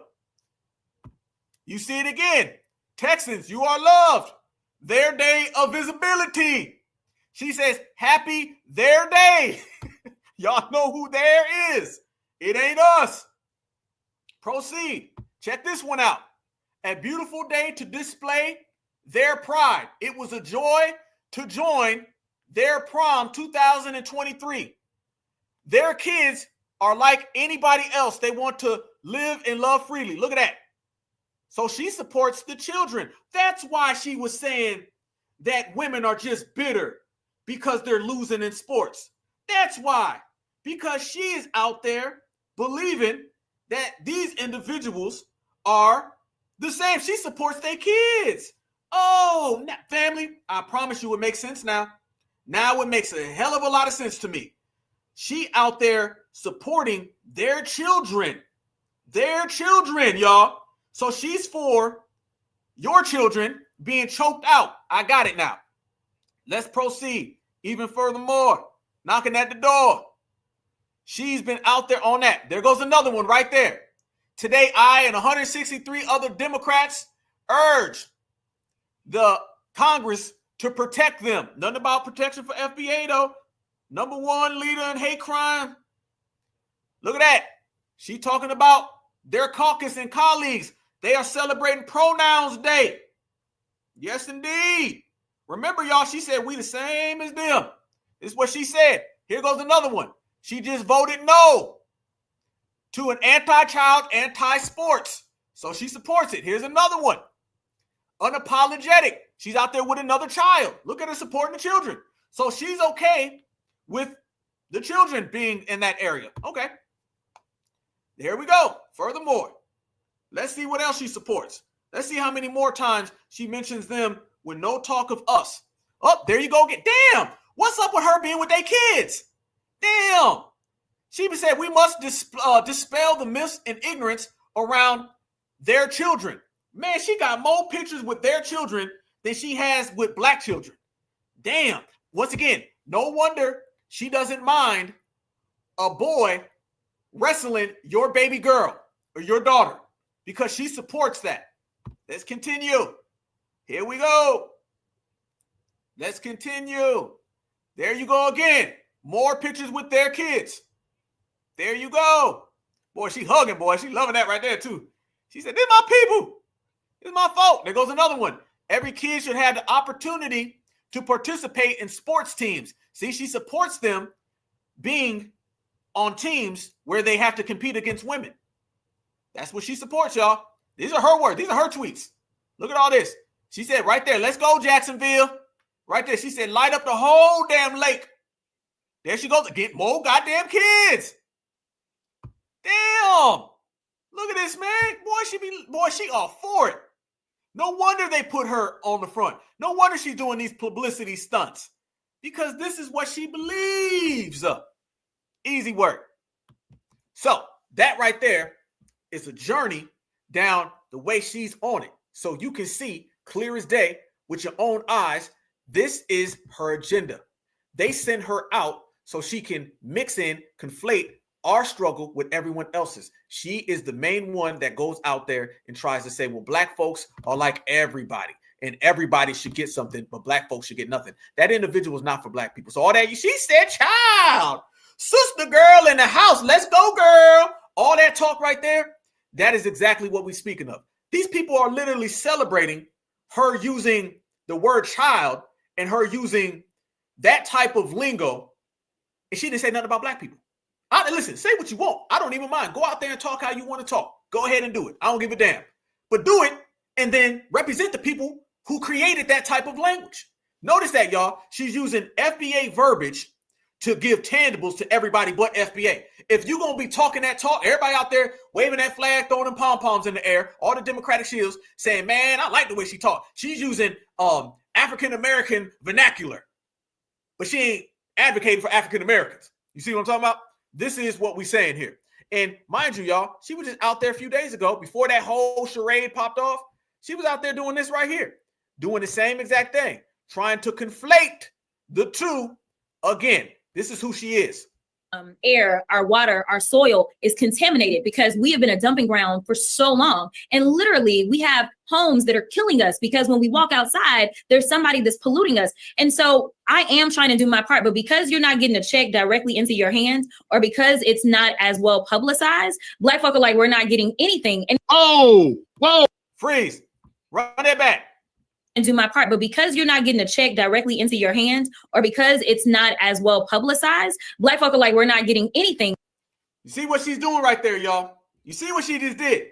You see it again. Texans, you are loved. Their day of visibility. She says, happy their day. Y'all know who there is. It ain't us. Proceed. Check this one out. A beautiful day to display their pride. It was a joy to join their prom 2023. Their kids are like anybody else. They want to live and love freely. Look at that. So she supports the children. That's why she was saying that women are just bitter because they're losing in sports. That's why. Because she is out there believing that these individuals are the same. She supports their kids. Oh, family, I promise you it makes sense now. Now it makes a hell of a lot of sense to me. She out there supporting their children. Their children, y'all. So she's for your children being choked out. I got it now. Let's proceed. Even furthermore, knocking at the door. She's been out there on that. There goes another one right there. Today, I and 163 other Democrats urge the Congress to protect them. Nothing about protection for FBA, though. Number one leader in hate crime. Look at that. She talking about their caucus and colleagues. They are celebrating Pronouns Day. Yes, indeed. Remember, y'all, she said we the same as them. This is what she said. Here goes another one. She just voted no to an anti-child, anti-sports. So she supports it. Here's another one. Unapologetic. She's out there with another child. Look at her supporting the children. So she's okay with the children being in that area. Okay. There we go. Furthermore, let's see what else she supports. Let's see how many more times she mentions them with no talk of us. Oh, there you go. Damn. What's up with her being with their kids? Damn. She said we must dispel the myths and ignorance around their children. Man, she got more pictures with their children than she has with Black children. Damn. Once again, no wonder she doesn't mind a boy wrestling your baby girl or your daughter because she supports that. Let's continue. Here we go. Let's continue. There you go again. More pictures with their kids. There you go. Boy, she hugging, boy. She loving that right there, too. She said, this is my people. This is my fault. There goes another one. Every kid should have the opportunity to participate in sports teams. See, she supports them being on teams where they have to compete against women. That's what she supports, y'all. These are her words. These are her tweets. Look at all this. She said right there, let's go, Jacksonville. Right there. She said, light up the whole damn lake. There she goes. Get more goddamn kids. Damn. Look at this, man. Boy, she all for it. No wonder they put her on the front. No wonder she's doing these publicity stunts. Because this is what she believes. Easy work. So that right there is a journey down the way she's on it. So you can see clear as day with your own eyes, this is her agenda. They send her out so she can mix in, conflate our struggle with everyone else's. She is the main one that goes out there and tries to say, well, Black folks are like everybody and everybody should get something, but Black folks should get nothing. That individual is not for Black people. So all that, she said, child, sister girl in the house, let's go, girl. All that talk right there, that is exactly what we're speaking of. These people are literally celebrating her using the word child and her using that type of lingo. And she didn't say nothing about Black people. Listen, say what you want. I don't even mind. Go out there and talk how you want to talk. Go ahead and do it. I don't give a damn. But do it and then represent the people who created that type of language. Notice that, y'all. She's using FBA verbiage to give tangibles to everybody but FBA. If you're going to be talking that talk, everybody out there waving that flag, throwing them pom-poms in the air, all the Democratic shields saying, man, I like the way she talked. She's using African-American vernacular, but she ain't advocating for African-Americans. You see what I'm talking about? This is what we're saying here. And mind you, y'all, she was just out there a few days ago before that whole charade popped off. She was out there doing this right here, doing the same exact thing, trying to conflate the two again. This is who she is. Air, our water, our soil is contaminated because we have been a dumping ground for so long. And literally, we have homes that are killing us because when we walk outside, there's somebody that's polluting us. And so I am trying to do my part, but because you're not getting a check directly into your hands, or because it's not as well publicized, Black folk are like, we're not getting anything. And whoa, freeze, run that back. And do my part, but because you're not getting a check directly into your hands, or because it's not as well publicized, Black folk are like, we're not getting anything. You see what she's doing right there, y'all? You see what she just did?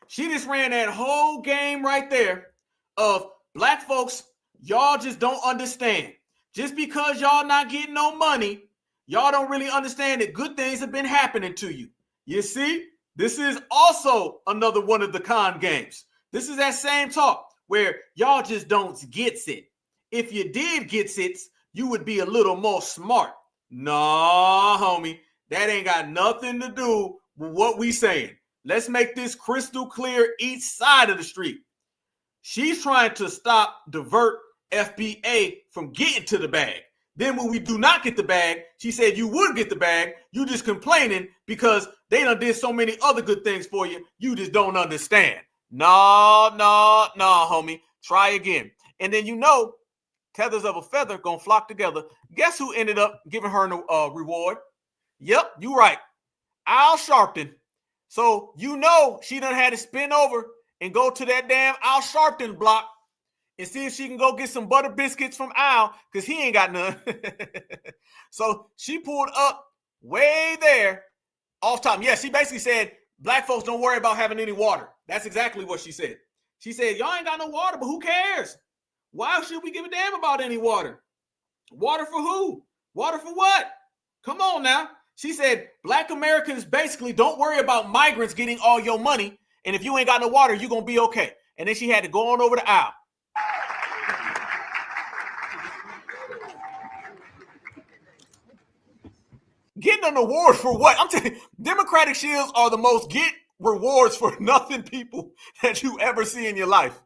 She just ran that whole game right there of Black folks, y'all just don't understand. Just because y'all not getting no money, y'all don't really understand that good things have been happening to you. You see, this is also another one of the con games. This is that same talk where y'all just don't get it. If you did get it, you would be a little more smart. Nah, homie, that ain't got nothing to do with what we saying. Let's make this crystal clear each side of the street. She's trying to divert FBA from getting to the bag. Then when we do not get the bag, she said you would get the bag. You just complaining because they done did so many other good things for you. You just don't understand. No, homie. Try again. And then tethers of a feather gonna flock together. Guess who ended up giving her a reward? Yep, you right. Al Sharpton. So she done had to spin over and go to that damn Al Sharpton block and see if she can go get some butter biscuits from Al, because he ain't got none. So she pulled up way there off top. Yeah, she basically said, Black folks don't worry about having any water. That's exactly what she said. She said, y'all ain't got no water, but who cares? Why should we give a damn about any water? Water for who? Water for what? Come on now. She said, Black Americans basically don't worry about migrants getting all your money. And if you ain't got no water, you're going to be okay. And then she had to go on over the aisle. Getting an award for what? I'm telling you, Democratic shields are the most get rewards for nothing people that you ever see in your life.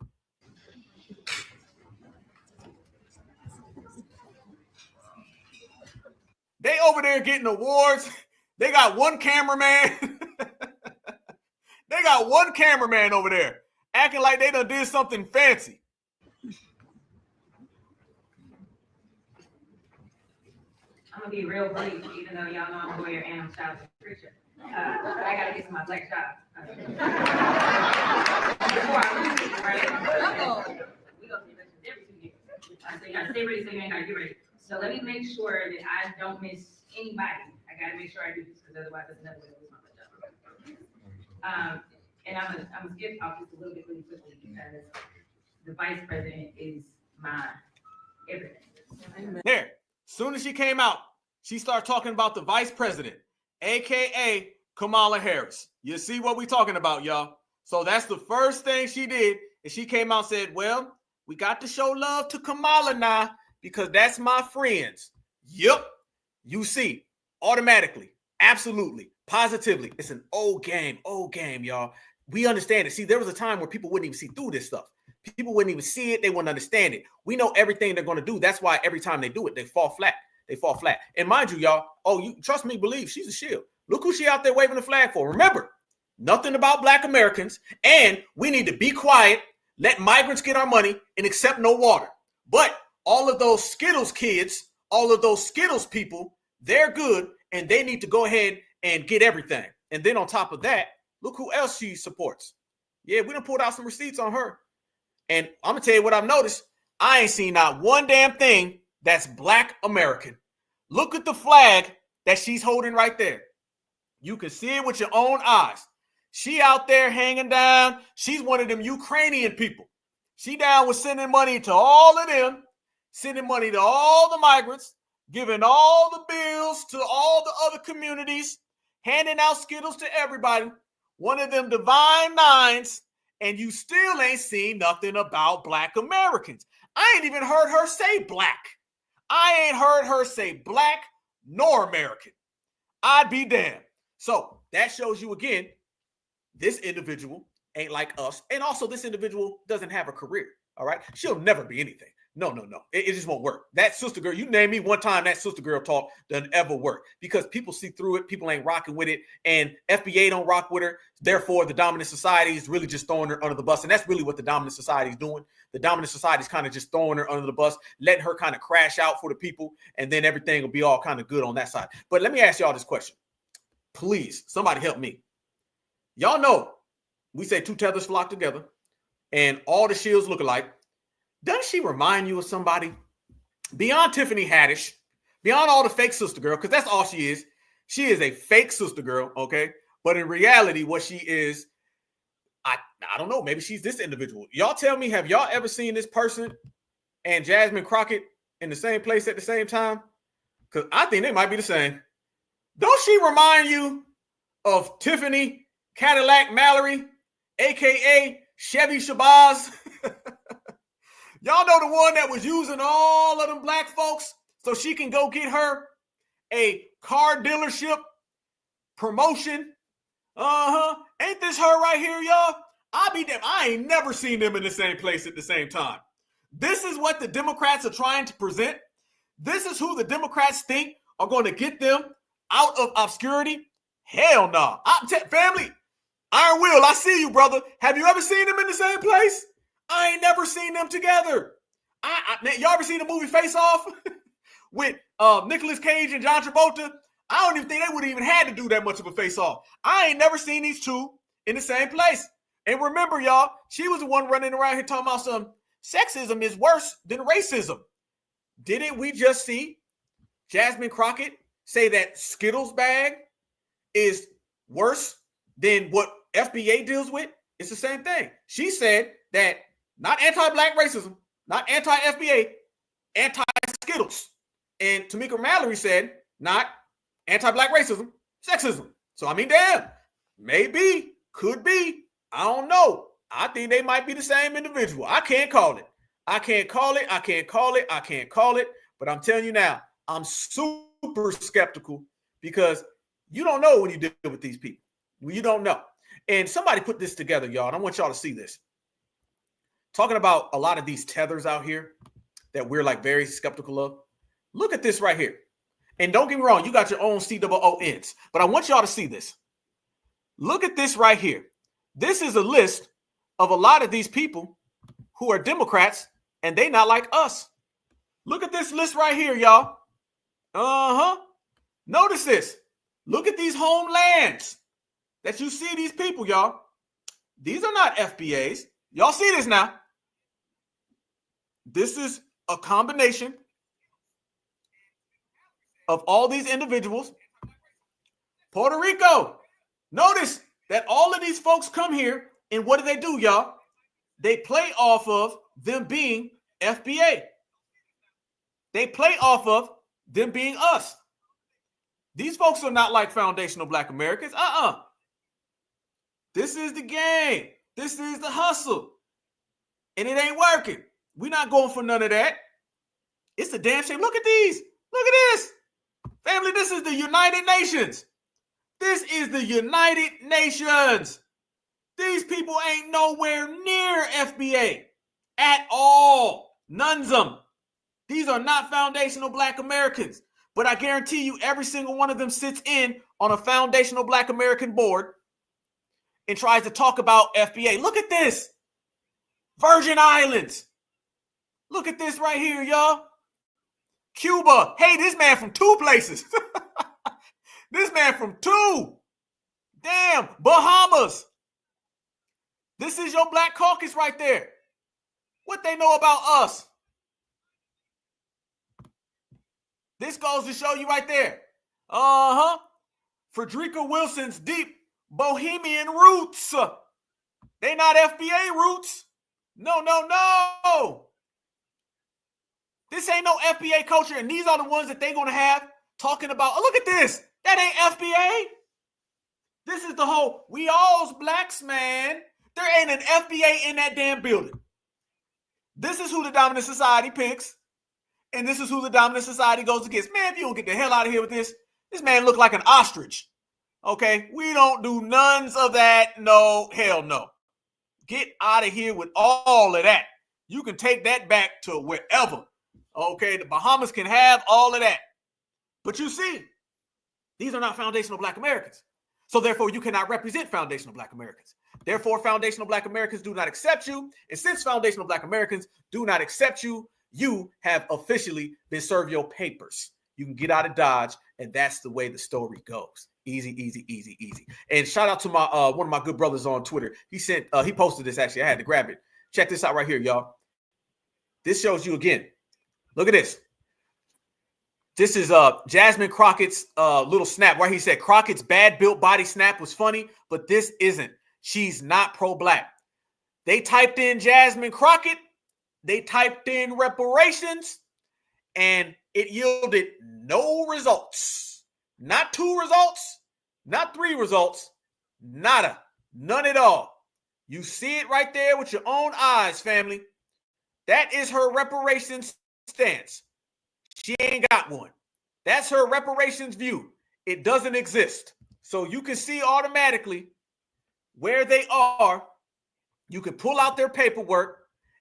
They over there getting awards. They got one cameraman. They got one cameraman over there acting like they done did something fancy. I'm gonna be real brief, even though y'all know I'm a lawyer and I'm a child preacher. But I gotta get to my black child. Before I lose it, right? We go to the elections every 2 years. So you gotta stay ready so you ain't gotta get ready. So let me make sure that I don't miss anybody. I gotta make sure I do this, because otherwise there's another way to lose my black child. And I'm gonna skip off just a little bit really quickly, because the vice president is my everything. There. Soon as she came out, she started talking about the vice president, aka Kamala Harris. You see what we talking about, y'all? So that's the first thing she did, and she came out and said, well, we got to show love to Kamala now, because that's my friends. Yep. You see, automatically, absolutely, positively. It's an old game, y'all. We understand it. See, there was a time where people wouldn't even see through this stuff. People wouldn't even see it. They wouldn't understand it. We know everything they're going to do. That's why every time they do it, they fall flat. They fall flat. And mind you, y'all, you trust me, believe, she's a shield. Look who she out there waving the flag for. Remember, nothing about Black Americans, and we need to be quiet, let migrants get our money, and accept no water. But all of those Skittles kids, all of those Skittles people, they're good, and they need to go ahead and get everything. And then on top of that, look who else she supports. Yeah, we done pulled out some receipts on her. And I'm going to tell you what I've noticed. I ain't seen not one damn thing that's Black American. Look at the flag that she's holding right there. You can see it with your own eyes. She out there hanging down. She's one of them Ukrainian people. She down with sending money to all of them, sending money to all the migrants, giving all the bills to all the other communities, handing out Skittles to everybody. One of them divine nines, and you still ain't seen nothing about Black Americans. I ain't even heard her say black. I ain't heard her say black nor American. I'd be damned. So that shows you again, this individual ain't like us. And also this individual doesn't have a career. All right. She'll never be anything. No. It just won't work. That sister girl, you name me one time that sister girl talk doesn't ever work because people see through it. People ain't rocking with it. And FBA don't rock with her. Therefore, the dominant society is really just throwing her under the bus. And that's really what the dominant society is doing. The dominant society is kind of just throwing her under the bus, letting her kind of crash out for the people. And then everything will be all kind of good on that side. But let me ask y'all this question. Please, somebody help me. Y'all know we say two tethers flock together and all the shields look alike. Doesn't she remind you of somebody? Beyond Tiffany Haddish, beyond all the fake sister girl, because that's all she is. She is a fake sister girl, okay? But in reality, what she is, I don't know, maybe she's this individual. Y'all tell me, have y'all ever seen this person and Jasmine Crockett in the same place at the same time? Because I think they might be the same. Don't she remind you of Tiffany Cadillac Mallory, aka Chevy Shabazz? Y'all know the one that was using all of them black folks so she can go get her a car dealership promotion. Ain't this her right here, y'all? I'll be damned. I ain't never seen them in the same place at the same time. This is what the Democrats are trying to present. This is who the Democrats think are going to get them out of obscurity. Hell no. Family, Iron Will, I see you, brother. Have you ever seen them in the same place? I ain't never seen them together. Y'all ever seen the movie Face Off with Nicolas Cage and John Travolta? I don't even think they would have even had to do that much of a face off. I ain't never seen these two in the same place. And remember, y'all, she was the one running around here talking about some sexism is worse than racism. Didn't we just see Jasmine Crockett say that Skittles bag is worse than what FBA deals with? It's the same thing. She said that not anti-black racism, not anti-FBA, anti-Skittles. And Tamika Mallory said not anti-black racism, sexism. So, I mean, damn, maybe, could be, I don't know. I think they might be the same individual. I can't call it. But I'm telling you now, I'm super skeptical because you don't know when you deal with these people. You don't know. And somebody put this together, y'all, and I want y'all to see this. Talking about a lot of these tethers out here that we're like very skeptical of. Look at this right here. And don't get me wrong, you got your own COONs, but I want y'all to see this. Look at this right here. This is a list of a lot of these people who are Democrats and they not like us. Look at this list right here, y'all. Notice this. Look at these homelands that you see these people, y'all. These are not FBAs. Y'all see this now. This is a combination of all these individuals. Puerto Rico. Notice that all of these folks come here and what do, y'all? They play off of them being FBA. They play off of them being us. These folks are not like foundational Black Americans. This is the game. This is the hustle. And it ain't working. We're not going for none of that. It's a damn shame. Look at these. Look at this. Family, this is the United Nations. This is the United Nations. These people ain't nowhere near FBA at all. None's them. These are not foundational Black Americans. But I guarantee you every single one of them sits in on a foundational Black American board and tries to talk about FBA. Look at this. Virgin Islands. Look at this right here, y'all. Cuba. Hey, this man from two places. This man from two. Damn. Bahamas. This is your Black Caucus right there. What they know about us. This goes to show you right there. Frederica Wilson's deep Bohemian roots. They not FBA roots. No. This ain't no FBA culture, and these are the ones that they're going to have talking about, oh, look at this. That ain't FBA. This is the whole, we all's blacks, man. There ain't an FBA in that damn building. This is who the dominant society picks, and this is who the dominant society goes against. Man, if you don't get the hell out of here with this man look like an ostrich. Okay? We don't do none of that. No, hell no. Get out of here with all of that. You can take that back to wherever. Okay? The Bahamas can have all of that. But you see, these are not foundational black Americans. So therefore, you cannot represent foundational black Americans. Therefore, foundational black Americans do not accept you. And since foundational black Americans do not accept you, you have officially been served your papers. You can get out of Dodge, and that's the way the story goes. Easy. And shout out to my one of my good brothers on Twitter. He posted this, actually. I had to grab it. Check this out right here, y'all. This shows you again. Look at this. This is Jasmine Crockett's little snap where he said Crockett's bad built body snap was funny, but this isn't. She's not pro-black. They typed in Jasmine Crockett. They typed in reparations, and it yielded no results. Not 2 results, not 3 results, nada, none at all. You see it right there with your own eyes, family. That is her reparations stance. She ain't got one. That's her reparations view. It doesn't exist. So you can see automatically where they are. You can pull out their paperwork,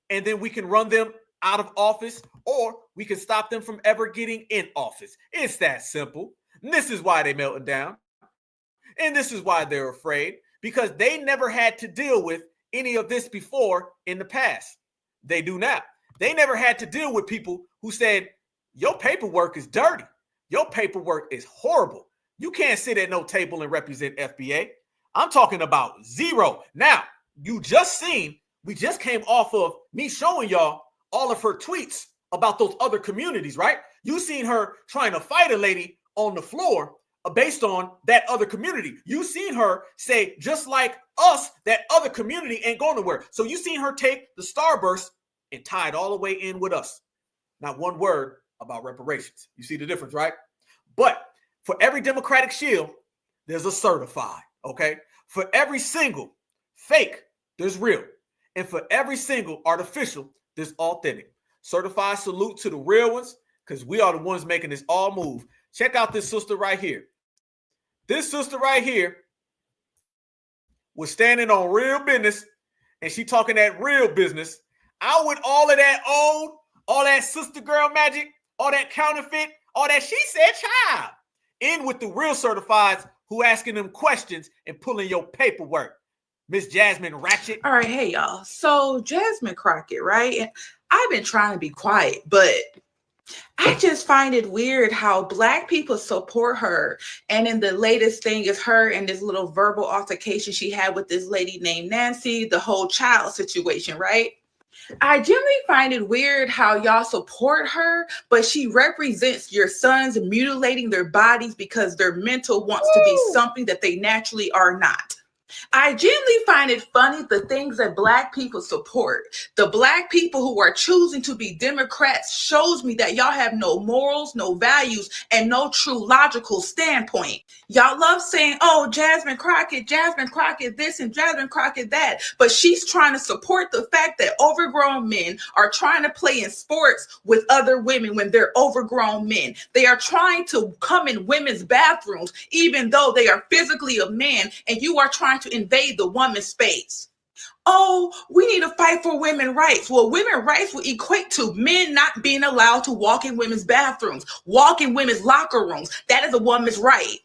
and then we can run them out of office, or we can stop them from ever getting in office. It's that simple. And this is why they're melting down. And this is why they're afraid, because they never had to deal with any of this before in the past. They do now. They never had to deal with people who said, your paperwork is dirty. Your paperwork is horrible. You can't sit at no table and represent FBA. I'm talking about 0. Now, we just came off of me showing y'all all of her tweets about those other communities, right? You seen her trying to fight a lady on the floor based on that other community. You seen her say, just like us, that other community ain't going nowhere. So you seen her take the starburst and tie it all the way in with us. Not one word about reparations. You see the difference, right? But for every Democratic shield, there's a certified, okay? For every single fake, there's real. And for every single artificial, there's authentic. Certified salute to the real ones, because we are the ones making this all move. Check out this sister right here. This sister right here was standing on real business, and she talking that real business. Out with all of that old, all that sister girl magic, all that counterfeit, all that she said child. In with the real certifieds who asking them questions and pulling your paperwork. Miss Jasmine Ratchet. All right, hey y'all. So Jasmine Crockett, right? And I've been trying to be quiet, but I just find it weird how Black people support her. And then the latest thing is her and this little verbal altercation she had with this lady named Nancy, the whole child situation, right? I generally find it weird how y'all support her, but she represents your sons mutilating their bodies because their mental wants to be something that they naturally are not. I generally find it funny the things that Black people support. The Black people who are choosing to be Democrats shows me that y'all have no morals, no values, and no true logical standpoint. Y'all love saying, oh, Jasmine Crockett this and Jasmine Crockett that. But she's trying to support the fact that overgrown men are trying to play in sports with other women when they're overgrown men. They are trying to come in women's bathrooms, even though they are physically a man, and you are trying to invade the woman's space. Oh, we need to fight for women's rights. Well, women's rights will equate to men not being allowed to walk in women's bathrooms, walk in women's locker rooms. That is a woman's right.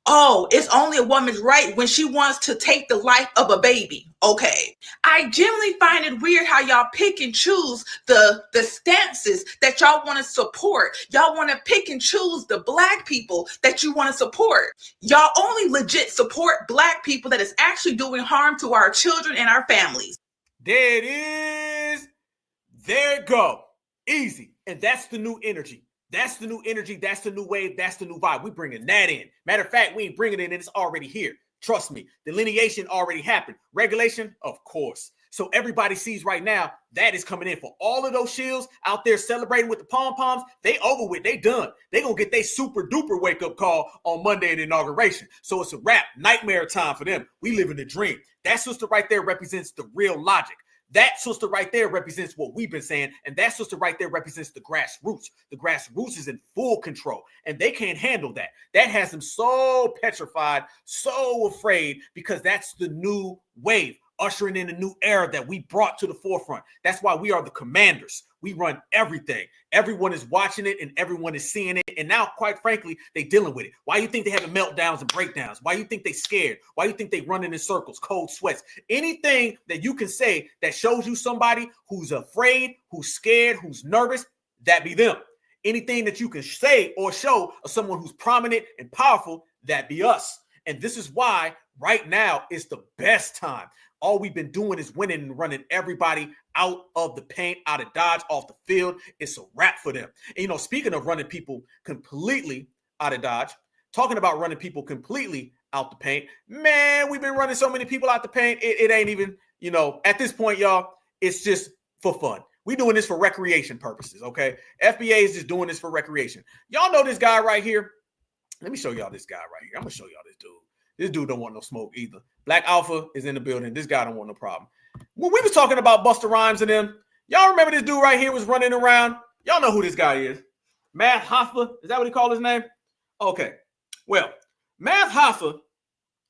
Oh, it's only a woman's right when she wants to take the life of a baby. Okay. I generally find it weird how y'all pick and choose the stances that y'all want to support. Y'all want to pick and choose the Black people that you want to support. Y'all only legit support Black people that is actually doing harm to our children and our families. There it is. There it go. Easy. And that's the new energy. That's the new energy. That's the new wave. That's the new vibe. We bringing that in. Matter of fact, we ain't bringing it in. It's already here. Trust me, delineation already happened. Regulation, of course. So everybody sees right now that is coming in for all of those shills out there celebrating with the pom-poms. They over with, they done. They gonna get their super duper wake up call on Monday in inauguration. So it's a wrap, nightmare time for them. We live in a dream. That sister right there represents the real logic. That sister right there represents what we've been saying, and that sister right there represents the grassroots. The grassroots is in full control, and they can't handle that. That has them so petrified, so afraid, because that's the new wave, ushering in a new era that we brought to the forefront. That's why we are the commanders. We run everything. Everyone is watching it and everyone is seeing it. And now, quite frankly, they dealing with it. Why you think they having meltdowns and breakdowns? Why you think they scared? Why you think they running in circles, cold sweats? Anything that you can say that shows you somebody who's afraid, who's scared, who's nervous, that be them. Anything that you can say or show of someone who's prominent and powerful, that be us. And this is why right now is the best time. All we've been doing is winning and running everybody out of the paint, out of Dodge, off the field. It's a wrap for them. And, you know, speaking of running people completely out of Dodge, talking about running people completely out the paint, man, we've been running so many people out the paint. It ain't even, you know, at this point, y'all, it's just for fun. We're doing this for recreation purposes, okay? FBA is just doing this for recreation. Y'all know this guy right here? Let me show y'all this guy right here. I'm going to show y'all this dude. This dude don't want no smoke either. Black Alpha is in the building. This guy don't want no problem. When we was talking about Busta Rhymes and them, y'all remember this dude right here was running around? Y'all know who this guy is. Math Hoffa. Is that what he called his name? Okay. Well, Math Hoffa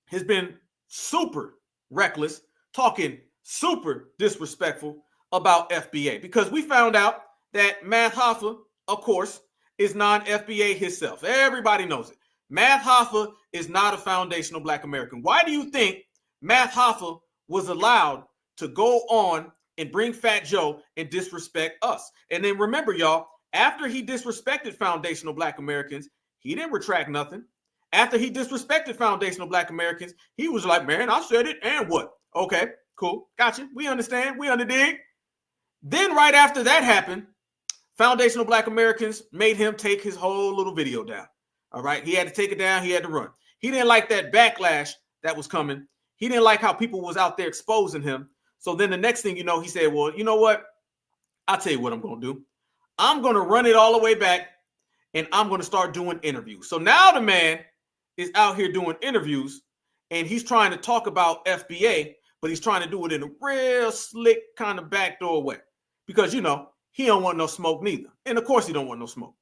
has been super reckless, talking super disrespectful about FBA, because we found out that Math Hoffa, of course, is non-FBA himself. Everybody knows it. Math Hoffa is not a foundational Black American. Why do you think Math Hoffa was allowed to go on and bring Fat Joe and disrespect us? And then remember, y'all, after he disrespected foundational Black Americans, he didn't retract nothing. After he disrespected foundational Black Americans, he was like, man, I said it, and what? Okay, cool, gotcha. We understand, we underdig. Then right after that happened, foundational Black Americans made him take his whole little video down. All right, he had to take it down. He had to run. He didn't like that backlash that was coming. He didn't like how people was out there exposing him. So then the next thing you know, he said, well, you know what? I'll tell you what I'm going to do. I'm going to run it all the way back, and I'm going to start doing interviews. So now the man is out here doing interviews, and he's trying to talk about FBA, but he's trying to do it in a real slick kind of backdoor way, because, you know, he don't want no smoke neither. And of course he don't want no smoke.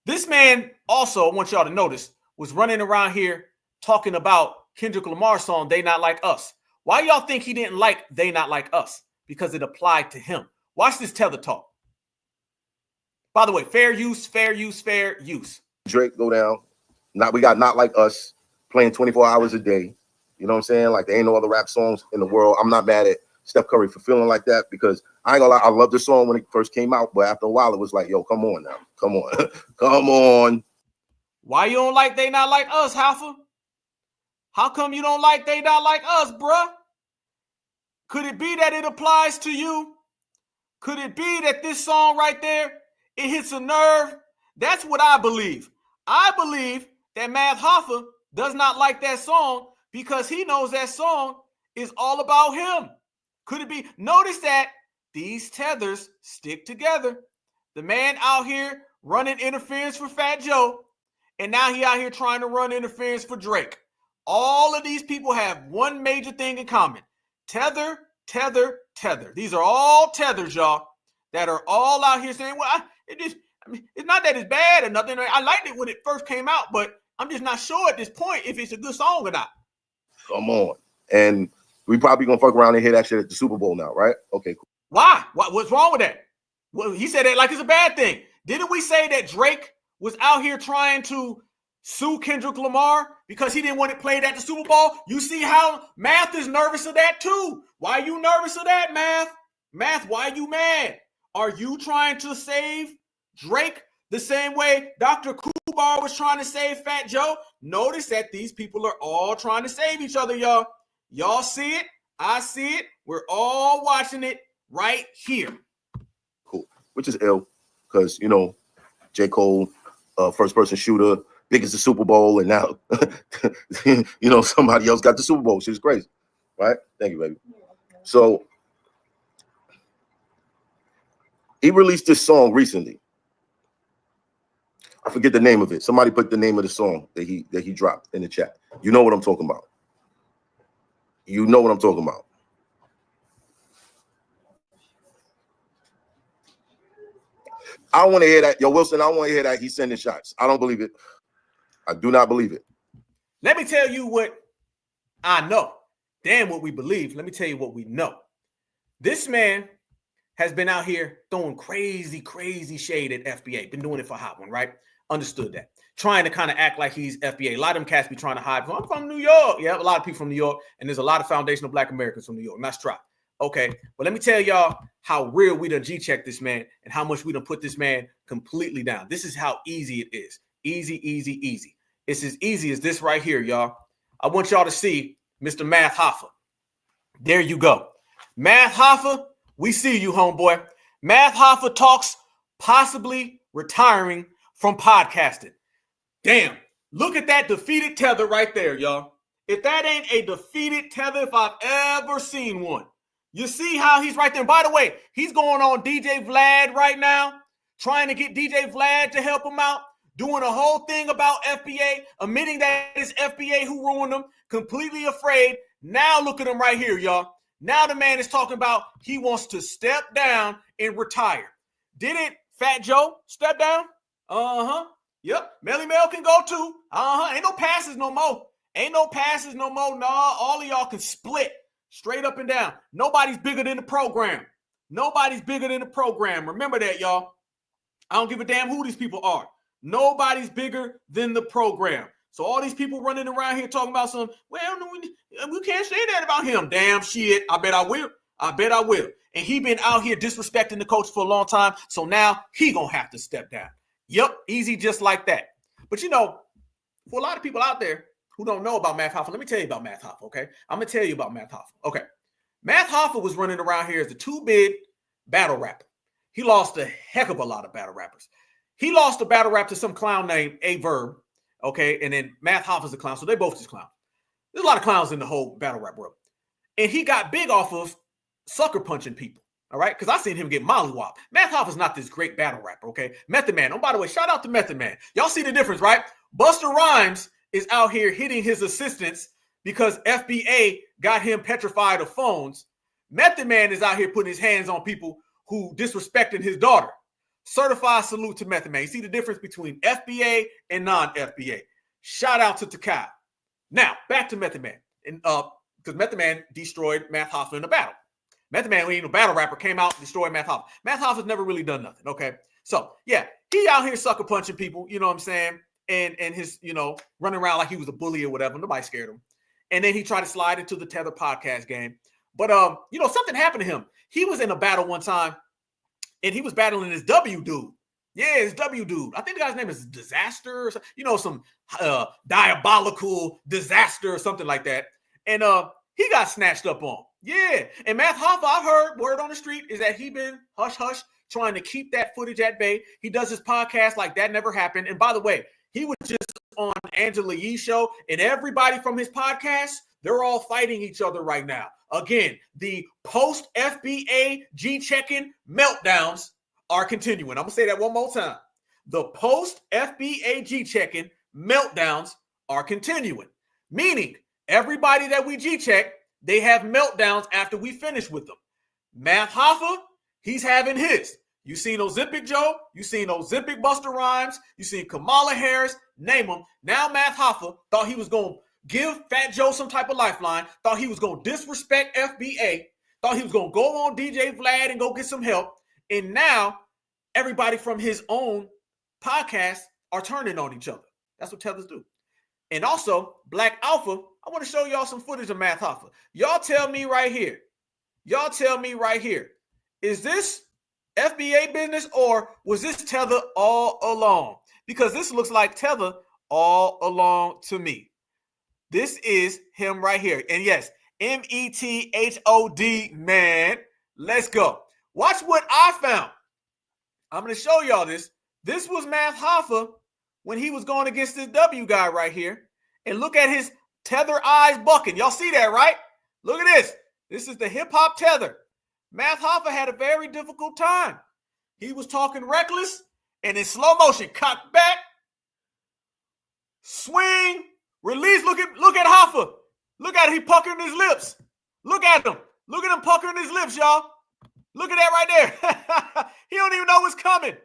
This man also, I want y'all to notice, was running around here talking about Kendrick Lamar's song, They Not Like Us. Why y'all think he didn't like They Not Like Us? Because it applied to him. Watch this tether talk. By the way, fair use, fair use, fair use. Drake go down. We got Not Like Us playing 24 hours a day. You know what I'm saying? Like, there ain't no other rap songs in the world. I'm not mad at Steph Curry for feeling like that, because I ain't gonna lie, I loved the song when it first came out, but after a while it was like, yo, come on now. Come on. Come on. Why you don't like They Not Like Us, Hoffa? How come you don't like They Not Like Us, bruh? Could it be that it applies to you? Could it be that this song right there, it hits a nerve? That's what I believe. I believe that Math Hoffa does not like that song because he knows that song is all about him. Could it be? Notice that these tethers stick together. The man out here running interference for Fat Joe, and now he out here trying to run interference for Drake. All of these people have one major thing in common. Tether, tether, tether. These are all tethers, y'all, that are all out here saying, well, it's not that it's bad or nothing. I liked it when it first came out, but I'm just not sure at this point if it's a good song or not. Come on. And we probably gonna fuck around and hear that shit at the Super Bowl now, right? Okay, cool. Why? What's wrong with that? Well, he said that like it's a bad thing. Didn't we say that Drake was out here trying to sue Kendrick Lamar because he didn't want it played at the Super Bowl? You see how Math is nervous of that too. Why are you nervous of that, Math? Math, why are you mad? Are you trying to save Drake the same way Dr. Kubar was trying to save Fat Joe? Notice that these people are all trying to save each other, y'all. Y'all see it. I see it. We're all watching it right here. Cool. Which is ill because, you know, J. Cole, first person shooter, big as the Super Bowl, and now somebody else got the Super Bowl. Shit's crazy, right? Thank you, baby. So he released this song recently. I forget the name of it. Somebody put the name of the song that he dropped in the chat. You know what I'm talking about. You know what I'm talking about. I want to hear that. Yo, Wilson, I want to hear that he's sending shots. I don't believe it. I do not believe it. Let me tell you what I know. Damn what we believe. Let me tell you what we know. This man has been out here throwing crazy, crazy shade at FBA. Been doing it for a hot one, right? Understood that. Trying to kind of act like he's FBA. A lot of them cats be trying to hide. I'm from New York. Yeah, a lot of people from New York. And there's a lot of foundational Black Americans from New York. Nice try. Okay, but let me tell y'all how real we done G-checked this man and how much we done put this man completely down. This is how easy it is. Easy, easy, easy. It's as easy as this right here, y'all. I want y'all to see Mr. Math Hoffa. There you go. Math Hoffa, we see you, homeboy. Math Hoffa talks possibly retiring from podcasting. Damn, look at that defeated tether right there, y'all. If that ain't a defeated tether, if I've ever seen one. You see how he's right there. By the way, he's going on DJ Vlad right now, trying to get DJ Vlad to help him out, doing a whole thing about FBA, admitting that it's FBA who ruined him, completely afraid. Now look at him right here, y'all. Now the man is talking about he wants to step down and retire. Didn't Fat Joe step down? Uh-huh. Yep. Melly Mel can go too. Uh-huh. Ain't no passes no more. Ain't no passes no more. Nah, all of y'all can split. Straight up and down. Nobody's bigger than the program. Nobody's bigger than the program. Remember that, y'all. I don't give a damn who these people are. Nobody's bigger than the program. So all these people running around here talking about some, well, we can't say that about him. Damn shit. I bet I will. I bet I will. And he been out here disrespecting the coach for a long time. So now he gonna have to step down. Yep. Easy just like that. But for a lot of people out there who don't know about Math Hoffa, let me tell you about Math Hoffa, okay? I'm going to tell you about Math Hoffa. Okay. Math Hoffa was running around here as a two-bid battle rapper. He lost a heck of a lot of battle rappers. He lost a battle rap to some clown named A Verb, okay? And then Math Hoffa's a clown, so they both just clowns. There's a lot of clowns in the whole battle rap world. And he got big off of sucker punching people, all right? Because I seen him get mollywopped. Math Hoffa's not this great battle rapper, okay? Method Man. Oh, by the way, shout out to Method Man. Y'all see the difference, right? Busta Rhymes is out here hitting his assistants because FBA got him petrified of phones. Method Man is out here putting his hands on people who disrespecting his daughter. Certified salute to Method Man. You see the difference between FBA and non-FBA. Shout out to Takai. Now, back to Method Man. Because Method Man destroyed Math Hoffa in a battle. Method Man, when he was a battle rapper, came out and destroyed Math Hoffa. Math Hoffa's never really done nothing, okay? So, yeah, he out here sucker punching people, you know what I'm saying? And his, running around like he was a bully or whatever. Nobody scared him. And then he tried to slide into the Tether podcast game. But, something happened to him. He was in a battle one time, and he was battling this W dude. Yeah, this W dude. I think the guy's name is Disaster or some diabolical disaster or something like that. And he got snatched up on. Yeah. And Math Hoffa, I've heard word on the street is that he been hush-hush trying to keep that footage at bay. He does his podcast like that never happened. And by the way, he was just on Angela Yee's show, and everybody from his podcast, they're all fighting each other right now. Again, the post-FBA G-checking meltdowns are continuing. I'm going to say that one more time. The post-FBA G-checking meltdowns are continuing, meaning everybody that we G-check, they have meltdowns after we finish with them. Math Hoffa, he's having his. You seen Ozempic Joe, you seen Ozempic Busta Rhymes, you seen Kamala Harris, name them. Now Math Hoffa thought he was going to give Fat Joe some type of lifeline, thought he was going to disrespect FBA, thought he was going to go on DJ Vlad and go get some help. And now everybody from his own podcast are turning on each other. That's what tethers do. And also, Black Alpha, I want to show y'all some footage of Math Hoffa. Y'all tell me right here. Is this FBA business or was this Tether all along? Because this looks like Tether all along to me. This is him right here. And yes, METHOD, man. Let's go. Watch what I found. I'm going to show y'all this. This was Math Hoffa when he was going against this W guy right here. And look at his tether eyes bucking. Y'all see that, right? Look at this. This is the hip-hop tether. Math Hoffa had a very difficult time. He was talking reckless and in slow motion. Cock back, swing, release. Look at Hoffa. Look at him. He puckering his lips. Look at him. Look at him puckering his lips, y'all. Look at that right there. He don't even know what's coming.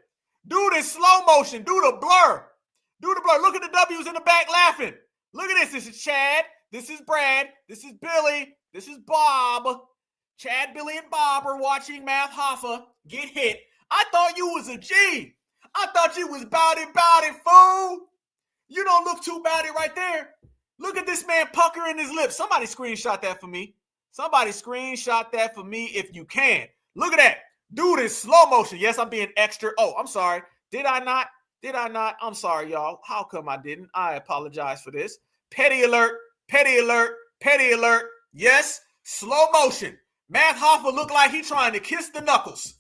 Do this slow motion. Do the blur. Do the blur. Look at the W's in the back laughing. Look at this. This is Chad. This is Brad. This is Billy. This is Bob. Chad, Billy, and Bob are watching Math Hoffa get hit. I thought you was a G. I thought you was bout it, fool. You don't look too bout it right there. Look at this man puckering his lips. Somebody screenshot that for me. Somebody screenshot that for me if you can. Look at that. Dude in slow motion. Yes, I'm being extra. Oh, I'm sorry. Did I not? I'm sorry, y'all. How come I didn't? I apologize for this. Petty alert. Petty alert. Petty alert. Yes, slow motion. Math Hoffa looked like he trying to kiss the knuckles.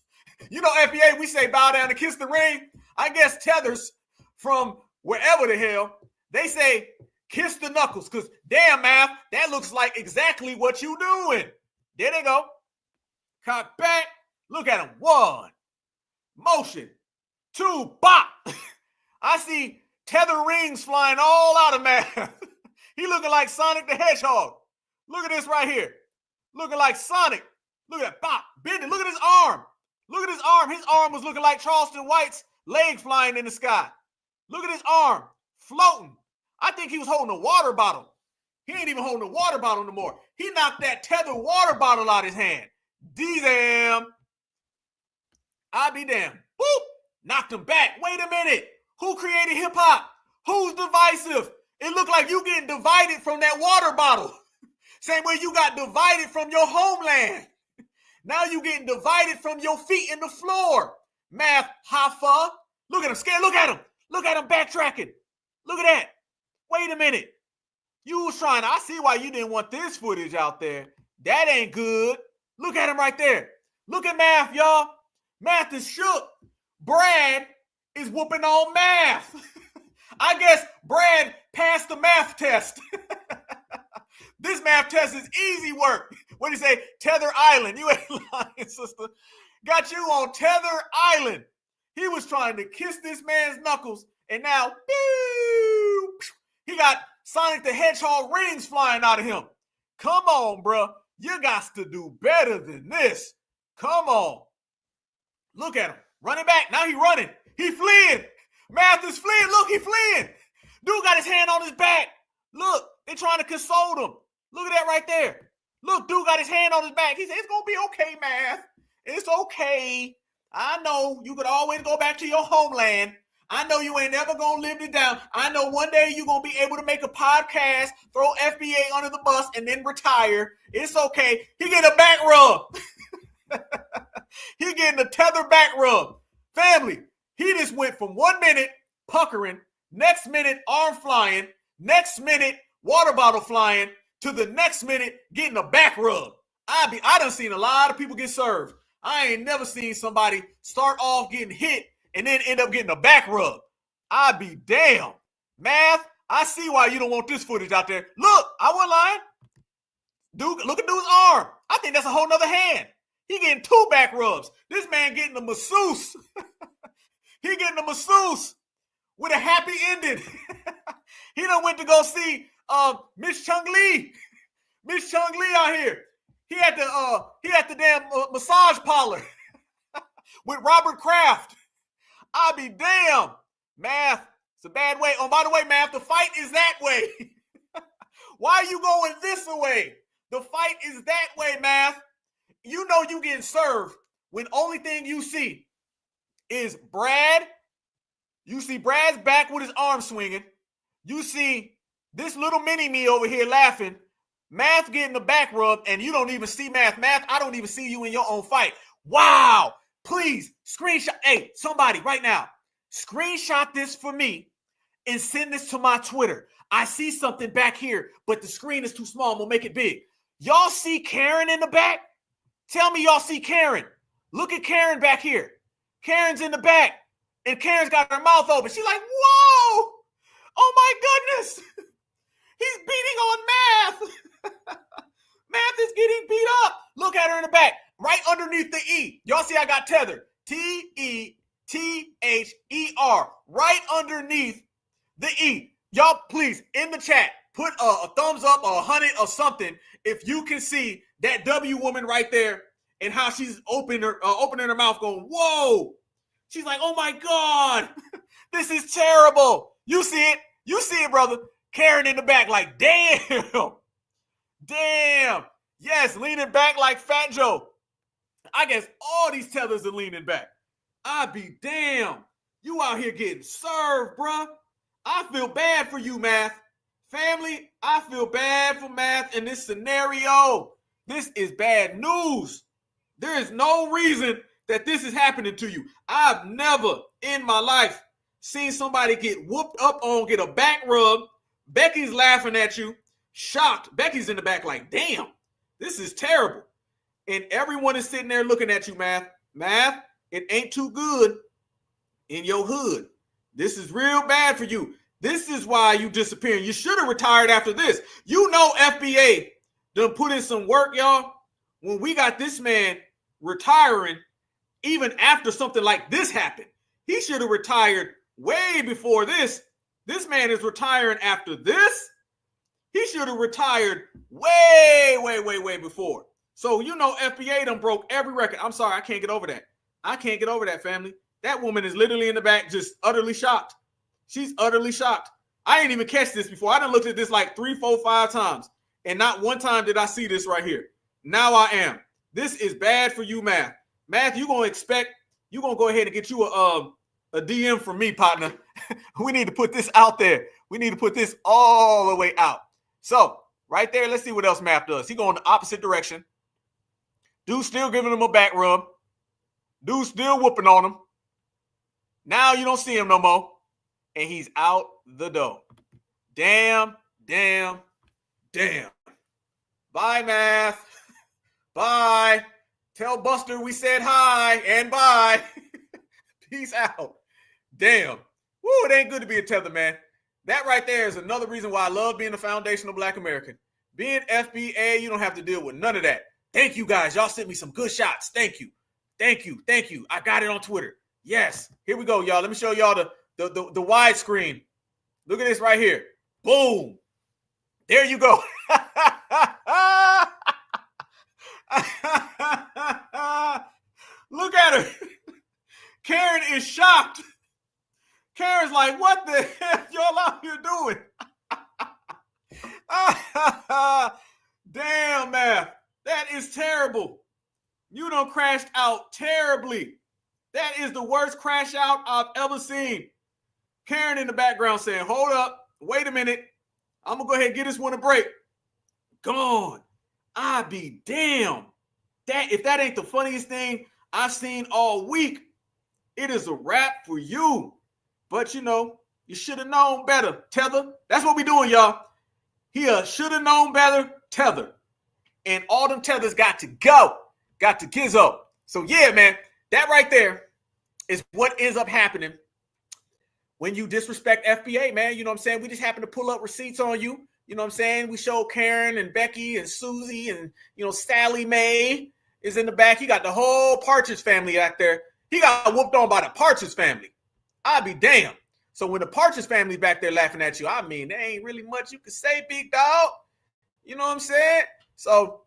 You know, FBA, we say bow down to kiss the ring. I guess tethers from wherever the hell, they say kiss the knuckles. Because damn, Math, that looks like exactly what you doing. There they go. Cock back. Look at him. 1. Motion. 2. Bop. I see tether rings flying all out of Math. He looking like Sonic the Hedgehog. Look at this right here. Looking like Sonic. Look at that. Bop. Bending. Look at his arm. Look at his arm. His arm was looking like Charleston White's leg flying in the sky. Look at his arm. Floating. I think he was holding a water bottle. He ain't even holding a water bottle no more. He knocked that tethered water bottle out of his hand. D-damn. I'll be damned. Boop. Knocked him back. Wait a minute. Who created hip-hop? Who's divisive? It looked like you getting divided from that water bottle. Same way you got divided from your homeland. Now you getting divided from your feet in the floor. Math Hoffa. Look at him scared. Look at him. Look at him backtracking. Look at that. Wait a minute. You was trying. I see why you didn't want this footage out there. That ain't good. Look at him right there. Look at Math, y'all. Math is shook. Brad is whooping on Math. I guess Brad passed the math test. This math test is easy work. What do you say? Tether Island. You ain't lying, sister. Got you on Tether Island. He was trying to kiss this man's knuckles, and now he got Sonic the Hedgehog rings flying out of him. Come on, bro. You got to do better than this. Come on. Look at him. Running back. Now he running. He fleeing. Math is fleeing. Look, he fleeing. Dude got his hand on his back. Look, they trying to console him. Look at that right there. Look, dude got his hand on his back. He said, it's going to be okay, Math. It's okay. I know you could always go back to your homeland. I know you ain't never going to live it down. I know one day you're going to be able to make a podcast, throw FBA under the bus, and then retire. It's okay. He getting a back rub. He getting a tether back rub. Family, he just went from 1 minute puckering, next minute arm flying, next minute water bottle flying, to the next minute getting a back rub. I done seen a lot of people get served. I ain't never seen somebody start off getting hit and then end up getting a back rub. I be damn. Math, I see why you don't want this footage out there. Look, I wasn't lying. Dude, look at dude's arm. I think that's a whole nother hand. He getting 2 back rubs. This man getting a masseuse. He getting a masseuse with a happy ending. He done went to go see Miss Chung Lee. Miss Chung Lee out here. He had the damn massage parlor with Robert Kraft. I be damn. Math, it's a bad way. Oh, by the way, Math, the fight is that way. Why are you going this way? The fight is that way, Math. You know you getting served when only thing you see is Brad. You see Brad's back with his arm swinging. You see this little mini-me over here laughing. Math getting the back rub, and you don't even see Math. Math, I don't even see you in your own fight. Wow. Please, screenshot. Hey, somebody right now, screenshot this for me and send this to my Twitter. I see something back here, but the screen is too small. I'm going to make it big. Y'all see Karen in the back? Tell me y'all see Karen. Look at Karen back here. Karen's in the back, and Karen's got her mouth open. She's like, whoa. Oh my goodness. He's beating on Math. Math is getting beat up. Look at her in the back, right underneath the E. Y'all see I got tethered. Tether, right underneath the E. Y'all, please, in the chat, put a thumbs up or 100 or something if you can see that W woman right there and how she's opening her mouth going, whoa. She's like, oh my God, this is terrible. You see it. You see it, brother. Karen in the back like, damn. Damn. Yes, leaning back like Fat Joe. I guess all these tethers are leaning back. I be damn. You out here getting served, bruh. I feel bad for you, Math. Family, I feel bad for Math in this scenario. This is bad news. There is no reason that this is happening to you. I've never in my life seen somebody get whooped up on, get a back rub. Becky's laughing at you, shocked. Becky's in the back like, damn, this is terrible. And everyone is sitting there looking at you, Math. Math, it ain't too good in your hood. This is real bad for you. This is why you disappearing. You should have retired after this. You know FBA done put in some work, y'all. When we got this man retiring, even after something like this happened, he should have retired way before this. This man is retiring after this. He should have retired way before. So, you know, FBA done broke every record. I'm sorry, I can't get over that. I can't get over that, family. That woman is literally in the back just utterly shocked. She's utterly shocked. I ain't even catch this before. I done looked at this like 3, 4, 5 times. And not one time did I see this right here. Now I am. This is bad for you, Math. Math, you're going to go ahead and get you a DM from me, partner. We need to put this out there. We need to put this all the way out. So, right there, let's see what else Math does. He going the opposite direction. Dude still giving him a back rub. Dude still whooping on him. Now you don't see him no more. And he's out the door. Damn. Bye, Math. Bye. Tell Buster we said hi and bye. Peace out. Damn. Woo, it ain't good to be a tether, man. That right there is another reason why I love being a foundational Black American. Being FBA, you don't have to deal with none of that. Thank you, guys. Y'all sent me some good shots. Thank you. I got it on Twitter. Yes. Here we go, y'all. Let me show y'all the widescreen. Look at this right here. Boom. There you go. Look at her. Karen is shocked. Karen's like, what the hell y'all out here doing? Damn, Math. That is terrible. You done crashed out terribly. That is the worst crash out I've ever seen. Karen in the background saying, hold up, wait a minute. I'm going to go ahead and give this one a break. Gone. I be damn. If that ain't the funniest thing I've seen all week, it is a wrap for you. But, you know, you should have known better, Tether. That's what we doing, y'all. He should have known better, Tether. And all them tethers got to go. Got to gizzo. So, yeah, man, that right there is what ends up happening when you disrespect FBA, man. You know what I'm saying? We just happen to pull up receipts on you. You know what I'm saying? We show Karen and Becky and Susie and, you know, Sally Mae is in the back. You got the whole Partridge family out there. He got whooped on by the Partridge family. I'd be damned. So when the Partridge family back there laughing at you, I mean, there ain't really much you can say, big dog. You know what I'm saying? So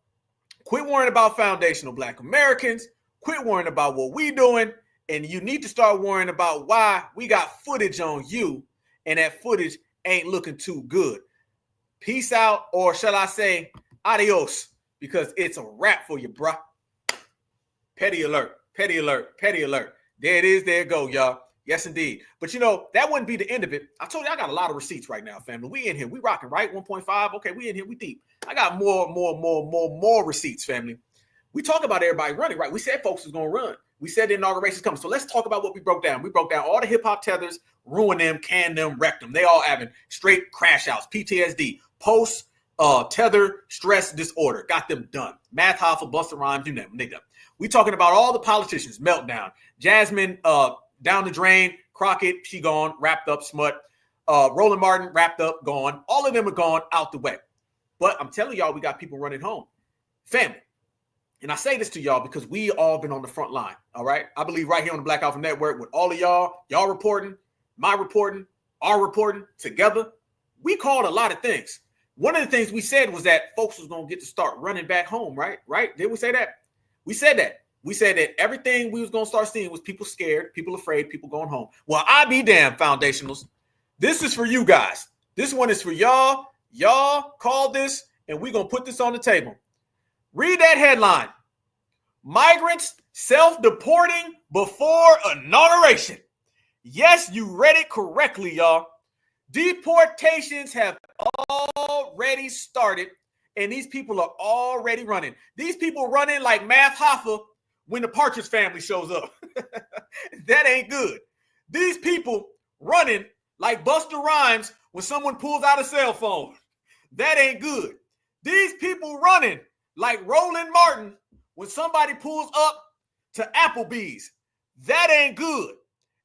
quit worrying about foundational Black Americans. Quit worrying about what we doing. And you need to start worrying about why we got footage on you and that footage ain't looking too good. Peace out, or shall I say adios, because it's a wrap for you, bruh. Petty alert, petty alert, petty alert. There it is. There it go, y'all. Yes, indeed. But, you know, that wouldn't be the end of it. I told you I got a lot of receipts right now, family. We in here. We rocking, right? 1.5. Okay, we in here. We deep. I got more receipts, family. We talk about everybody running, right? We said folks was going to run. We said the inauguration is coming. So let's talk about what we broke down. We broke down all the hip-hop tethers, ruined them, canned them, wrecked them. They all having straight crash outs, PTSD, post-tether stress disorder. Got them done. Math Hoffa, Busta Rhymes, you name them. They done. We talking about all the politicians, meltdown. Jasmine, down the drain. Crockett, she gone, wrapped up, smut. Roland Martin wrapped up, gone. All of them are gone, out the way. But I'm telling y'all, we got people running home. Family. And I say this to y'all because we all been on the front line, all right? I believe right here on the Black Alpha Network with all of y'all reporting, my reporting, our reporting together, we called a lot of things. One of the things we said was that folks was going to get to start running back home, right? Right? Did we say that? We said that. We said that everything we was going to start seeing was people scared, people afraid, people going home. Well, I be damn, foundationals. This is for you guys. This one is for y'all. Y'all called this, and we're going to put this on the table. Read that headline. Migrants self-deporting before inauguration. Yes, you read it correctly, y'all. Deportations have already started, and these people are already running. These people running like Math Hoffa when the Partridge Family shows up. That ain't good. These people running like Busta Rhymes when someone pulls out a cell phone. That ain't good. These people running like Roland Martin when somebody pulls up to Applebee's. That ain't good.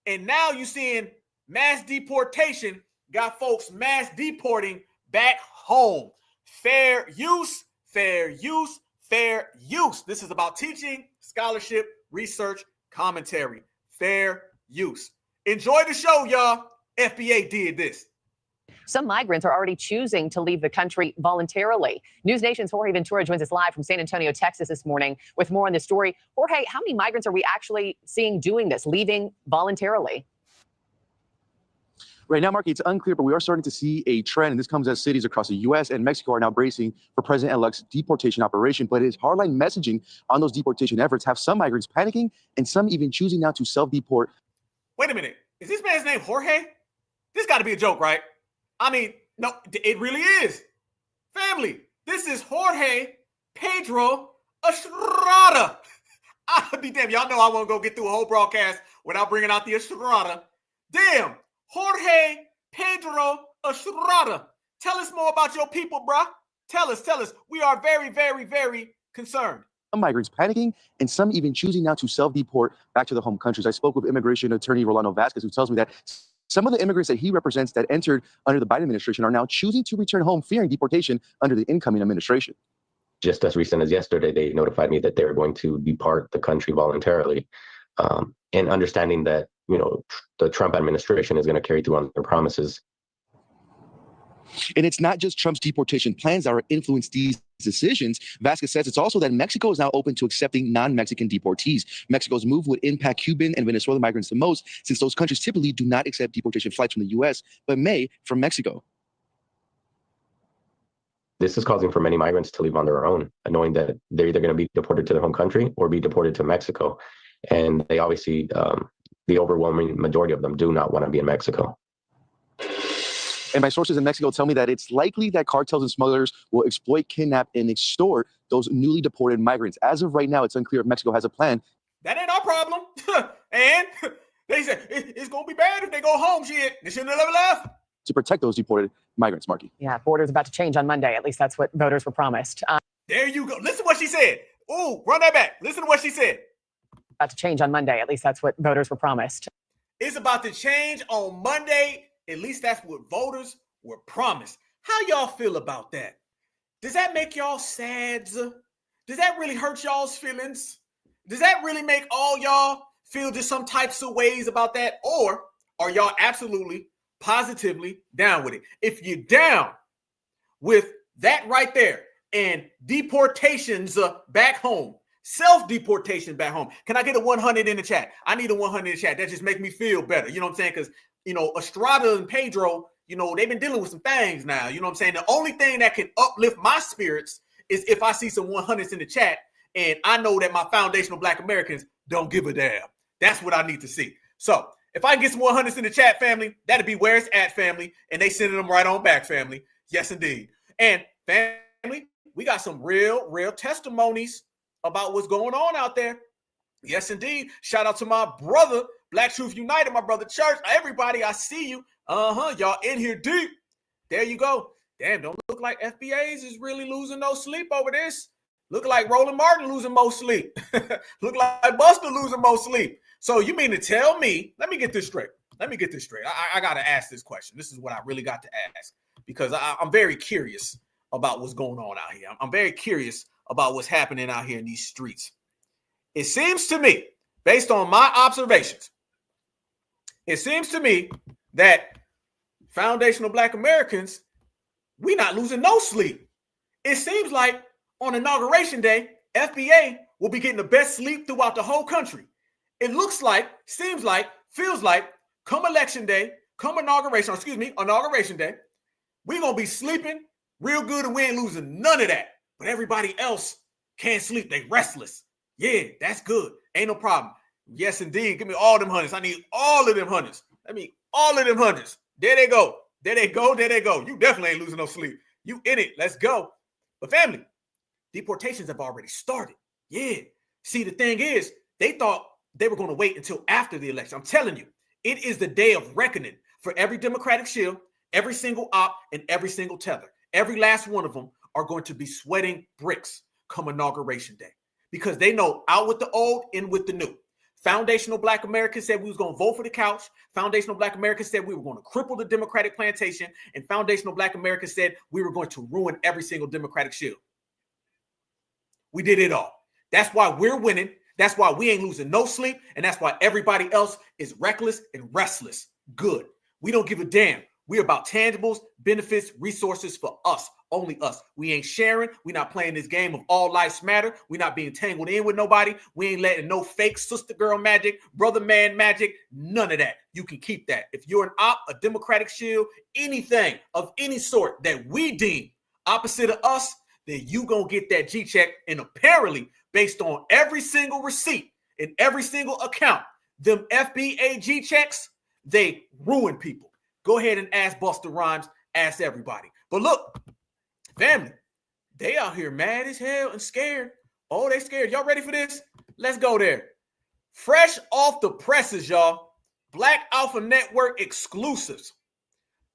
And now you're seeing mass deportation got folks mass deporting back home. Fair use, fair use, fair use. This is about teaching, scholarship, research, commentary. Fair use. Enjoy the show, y'all. FBA did this. Some migrants are already choosing to leave the country voluntarily. News Nation's Jorge Ventura joins us live from San Antonio, Texas this morning with more on this story. Jorge, how many migrants are we actually seeing doing this, leaving voluntarily? Right now, Marky, it's unclear, but we are starting to see a trend, and this comes as cities across the U.S. and Mexico are now bracing for President-elect's deportation operation. But his hardline messaging on those deportation efforts have some migrants panicking and some even choosing now to self-deport. Wait a minute. Is this man's name Jorge? This got to be a joke, right? I mean, no, it really is. Family, this is Jorge Pedro Estrada. I'll be damn. Y'all know I won't go get through a whole broadcast without bringing out the Estrada. Damn. Jorge Pedro Estrada. Tell us more about your people, bruh. Tell us. We are very, very, very concerned. Some migrants panicking and some even choosing now to self-deport back to their home countries. I spoke with immigration attorney Rolando Vasquez, who tells me that some of the immigrants that he represents that entered under the Biden administration are now choosing to return home, fearing deportation under the incoming administration. Just as recent as yesterday, they notified me that they were going to depart the country voluntarily, and understanding that, you know, the Trump administration is going to carry through on their promises. And it's not just Trump's deportation plans that are influencing these decisions. Vasquez says it's also that Mexico is now open to accepting non-Mexican deportees. Mexico's move would impact Cuban and Venezuelan migrants the most, since those countries typically do not accept deportation flights from the U.S., but may from Mexico. This is causing for many migrants to leave on their own, knowing that they're either going to be deported to their home country or be deported to Mexico. And they obviously, the overwhelming majority of them do not want to be in Mexico. And my sources in Mexico tell me that it's likely that cartels and smugglers will exploit, kidnap, and extort those newly deported migrants. As of right now, it's unclear if Mexico has a plan. That ain't our problem. And they said it's going to be bad if they go home. Shit, they shouldn't have ever left. To protect those deported migrants, Marky. Yeah, borders about to change on Monday. At least that's what voters were promised. There you go. Listen to what she said. Ooh, run that back. Listen to what she said. About to change on Monday. At least that's what voters were promised. It's about to change on Monday. At least that's what voters were promised. How y'all feel about that? Does that make y'all sad? Does that really hurt y'all's feelings? Does that really make all y'all feel just some types of ways about that? Or are y'all absolutely, positively down with it? If you're down with that right there and deportations back home, self-deportation back home, can I get a 100 in the chat? I need a 100 in the chat. That just makes me feel better. You know what I'm saying? Because, you know, Estrada and Pedro, you know, they've been dealing with some things now. You know what I'm saying? The only thing that can uplift my spirits is if I see some 100s in the chat and I know that my foundational Black Americans don't give a damn. That's what I need to see. So if I can get some 100s in the chat, family, that'd be where it's at, family. And they sending them right on back, family. Yes, indeed. And family, we got some real testimonies about what's going on out there. Yes, indeed. Shout out to my brother, Black Truth United, my brother Church. Everybody, I see you. Y'all in here deep. There you go. Damn, don't look like FBAs is really losing no sleep over this. Look like Roland Martin losing most sleep. Look like Busta losing most sleep. So you mean to tell me, let me get this straight. let me get this straight. I got to ask this question. This is what I really got to ask because I'm very curious about what's going on out here. I'm very curious about what's happening out here in these streets. It seems to me, based on my observations, it seems to me that foundational Black Americans, we not losing no sleep. It seems like on Inauguration Day, FBA will be getting the best sleep throughout the whole country. It looks like, seems like, feels like, come election day, come Inauguration Day, we're going to be sleeping real good and we ain't losing none of that. But everybody else can't sleep. They restless. Yeah, that's good. Ain't no problem. Yes, indeed. Give me all them hundreds. I need all of them hundreds. I mean, all of them hundreds. There they go. There they go. There they go. You definitely ain't losing no sleep. You in it. Let's go. But family, deportations have already started. Yeah. See, the thing is, they thought they were going to wait until after the election. I'm telling you, it is the day of reckoning for every Democratic shield, every single op, and every single tether. Every last one of them are going to be sweating bricks come Inauguration Day because they know out with the old, in with the new. Foundational Black Americans said we was going to vote for the couch. Foundational Black Americans said we were going to cripple the Democratic plantation. And Foundational Black Americans said we were going to ruin every single Democratic shield. We did it all. That's why we're winning. That's why we ain't losing no sleep. And that's why everybody else is reckless and restless. Good. We don't give a damn. We're about tangibles, benefits, resources for us. Only us. We ain't sharing. We're not playing this game of all lives matter. We're not being tangled in with nobody. We ain't letting no fake sister girl magic, brother man magic, none of that. You can keep that. If you're an op, a Democratic shield, anything of any sort that we deem opposite of us, then you gonna get that G check. And apparently, based on every single receipt and every single account, them FBA G checks, they ruin people. Go ahead and ask Busta Rhymes, ask everybody. But look, family, they out here mad as hell and scared. Oh, they scared. Y'all ready for this? Let's go there. Fresh off the presses, y'all. Black Alpha Network exclusives.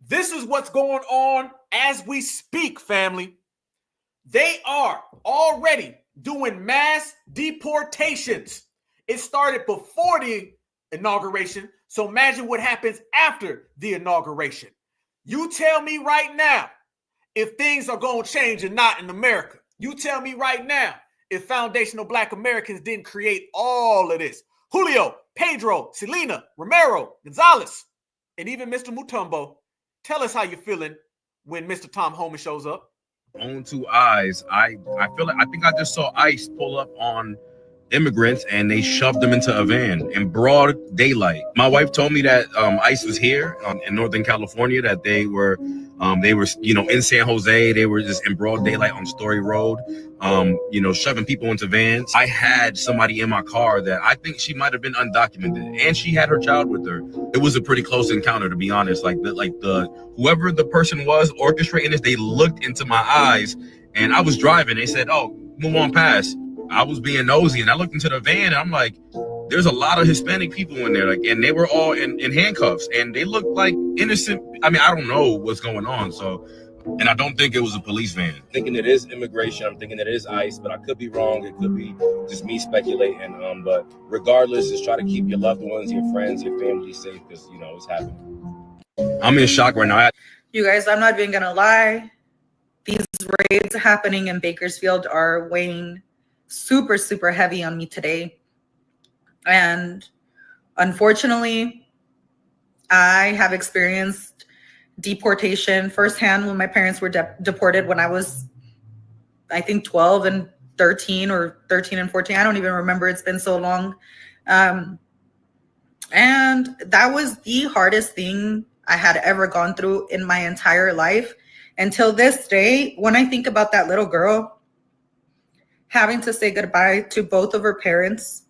This is what's going on as we speak, family. They are already doing mass deportations. It started before the inauguration, so imagine what happens after the inauguration. You tell me right now if things are going to change or not in America. You tell me right now if foundational Black Americans didn't create all of this. Julio, Pedro, Selena, Romero, Gonzalez, and even Mr. Mutombo, tell us how you're feeling when Mr. Tom Homan shows up. Own two eyes. I feel like I think I just saw ICE pull up on immigrants and they shoved them into a van in broad daylight. My wife told me that ICE was here in Northern California, that they were in San Jose. They were just in broad daylight on Story Road, shoving people into vans. I had somebody in my car that I think she might have been undocumented, and she had her child with her. It was a pretty close encounter, to be honest. Whoever the person was orchestrating this, they looked into my eyes, and I was driving. They said, "Oh, move on past." I was being nosy, and I looked into the van, and I'm like, there's a lot of Hispanic people in there, and they were all in handcuffs, and they looked like innocent. I mean, I don't know what's going on, and I don't think it was a police van. I'm thinking it is immigration. I'm thinking it is ICE, but I could be wrong. It could be just me speculating. But regardless, just try to keep your loved ones, your friends, your family safe, because it's happening. I'm in shock right now. You guys, I'm not even gonna lie. These raids happening in Bakersfield are weighing super, super heavy on me today. And unfortunately, I have experienced deportation firsthand when my parents were deported when I was, I think, 12 and 13 or 13 and 14. I don't even remember. It's been so long. And that was the hardest thing I had ever gone through in my entire life. Until this day, when I think about that little girl having to say goodbye to both of her parents,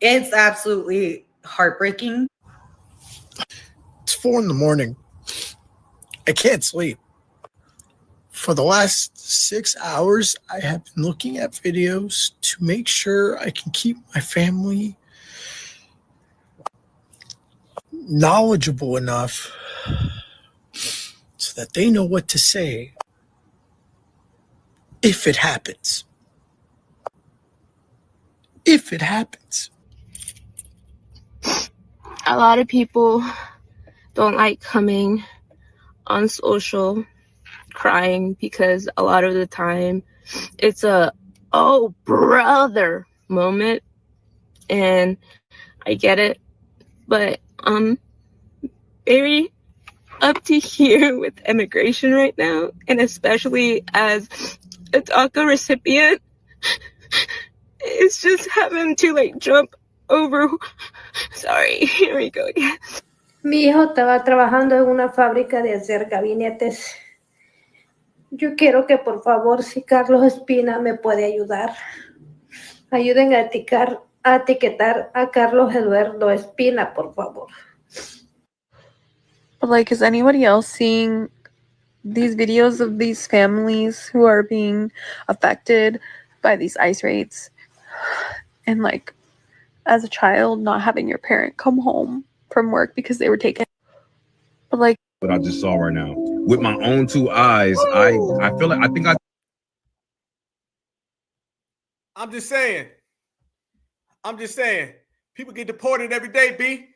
it's absolutely heartbreaking. It's 4 a.m. I can't sleep. For the last 6 hours, I have been looking at videos to make sure I can keep my family knowledgeable enough so that they know what to say if it happens. If it happens. a lot of people don't like coming on social crying because a lot of the time it's a oh brother moment, and I get it, but very up to here with immigration right now, and especially as a DACA recipient, it's just having to like jump over. Sorry, here we go again. Mi hijo estaba trabajando en una fábrica de hacer gabinetes. Yo quiero que por favor, si Carlos Espina me puede ayudar, ayuden a etiquetar a Carlos Eduardo Espina, por favor. But like, is anybody else seeing these videos of these families who are being affected by these ICE raids? And like, as a child, not having your parent come home from work because they were taken. But like, what I just saw right now with my own two eyes, I feel like I'm just saying. People get deported every day, B.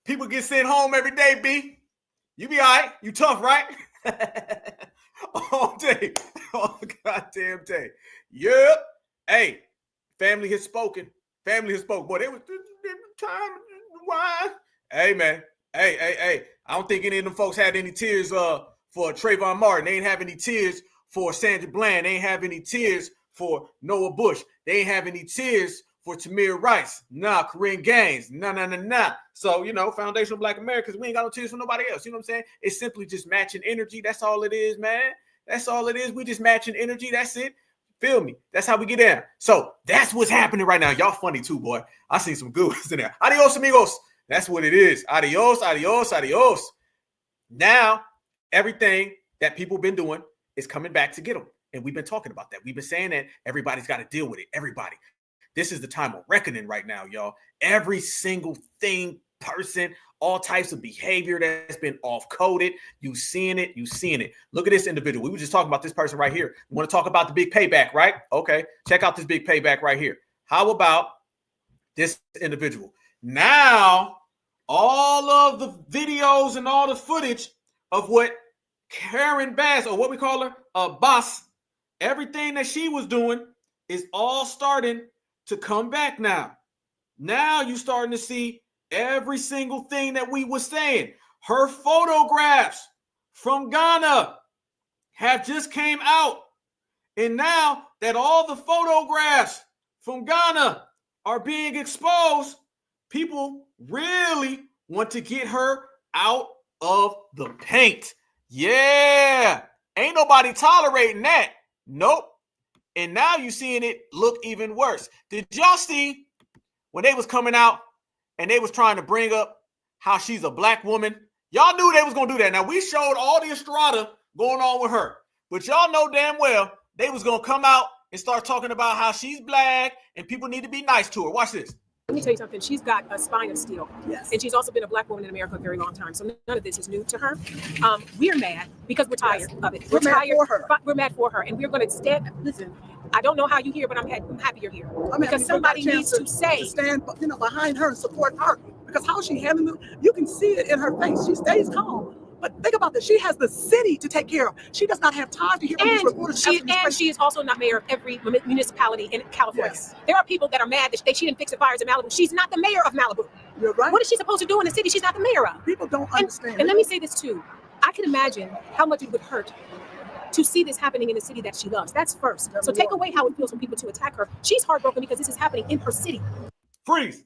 People get sent home every day, B. You be all right. You tough, right? All day. All goddamn day. Yep. Hey, family has spoken. Boy, they was time. Why? Hey, man. Hey. I don't think any of them folks had any tears for Trayvon Martin. They ain't have any tears for Sandra Bland. They ain't have any tears for Noah Bush. They ain't have any tears for Tamir Rice. Nah, Corinne Gaines. Nah. So, foundational Black Americans, we ain't got no tears for nobody else. You know what I'm saying? It's simply just matching energy. That's all it is, man. That's all it is. We just matching energy. That's it. Feel me? That's how we get down. So that's what's happening right now. Y'all funny too, boy. I seen some good ones in there. Adios, amigos. That's what it is. Adios. Now, everything that people been doing is coming back to get them. And we've been talking about that. We've been saying that everybody's got to deal with it. Everybody. This is the time of reckoning right now, y'all. Every single thing, person, all types of behavior that's been off-coded. You seeing it. Look at this individual. We were just talking about this person right here. We want to talk about the big payback, right? Okay. Check out this big payback right here. How about this individual? Now, all of the videos and all the footage of what Karen Bass, or what we call her, Boss, everything that she was doing is all starting to come back now. Now you're starting to see every single thing that we were saying. Her photographs from Ghana have just came out. And now that all the photographs from Ghana are being exposed, people really want to get her out of the paint. Yeah. Ain't nobody tolerating that. Nope. And now you're seeing it look even worse. Did y'all see when they was coming out and they was trying to bring up how she's a Black woman? Y'all knew they was going to do that. Now, we showed all the Estrada going on with her. But y'all know damn well they was going to come out and start talking about how she's Black and people need to be nice to her. Watch this. Let me tell you something. She's got a spine of steel. Yes. And she's also been a Black woman in America a very long time. So none of this is new to her. We're mad because we're tired of it. We're tired for her. We're mad for her. And we're going to stand. Listen, I don't know how you hear, but I'm happy you're here. Because somebody needs to stand behind her and support her. Because how she handling it, you can see it in her face. She stays calm. But think about this. She has the city to take care of. She does not have time to hear from these reporters. And she is also not mayor of every municipality in California. Yes. There are people that are mad that she didn't fix the fires in Malibu. She's not the mayor of Malibu. You're right. What is she supposed to do in the city she's not the mayor of? People don't understand. And let me say this too. I can imagine how much it would hurt to see this happening in the city that she loves. That's first. So take away how it feels for people to attack her. She's heartbroken because this is happening in her city. Freeze.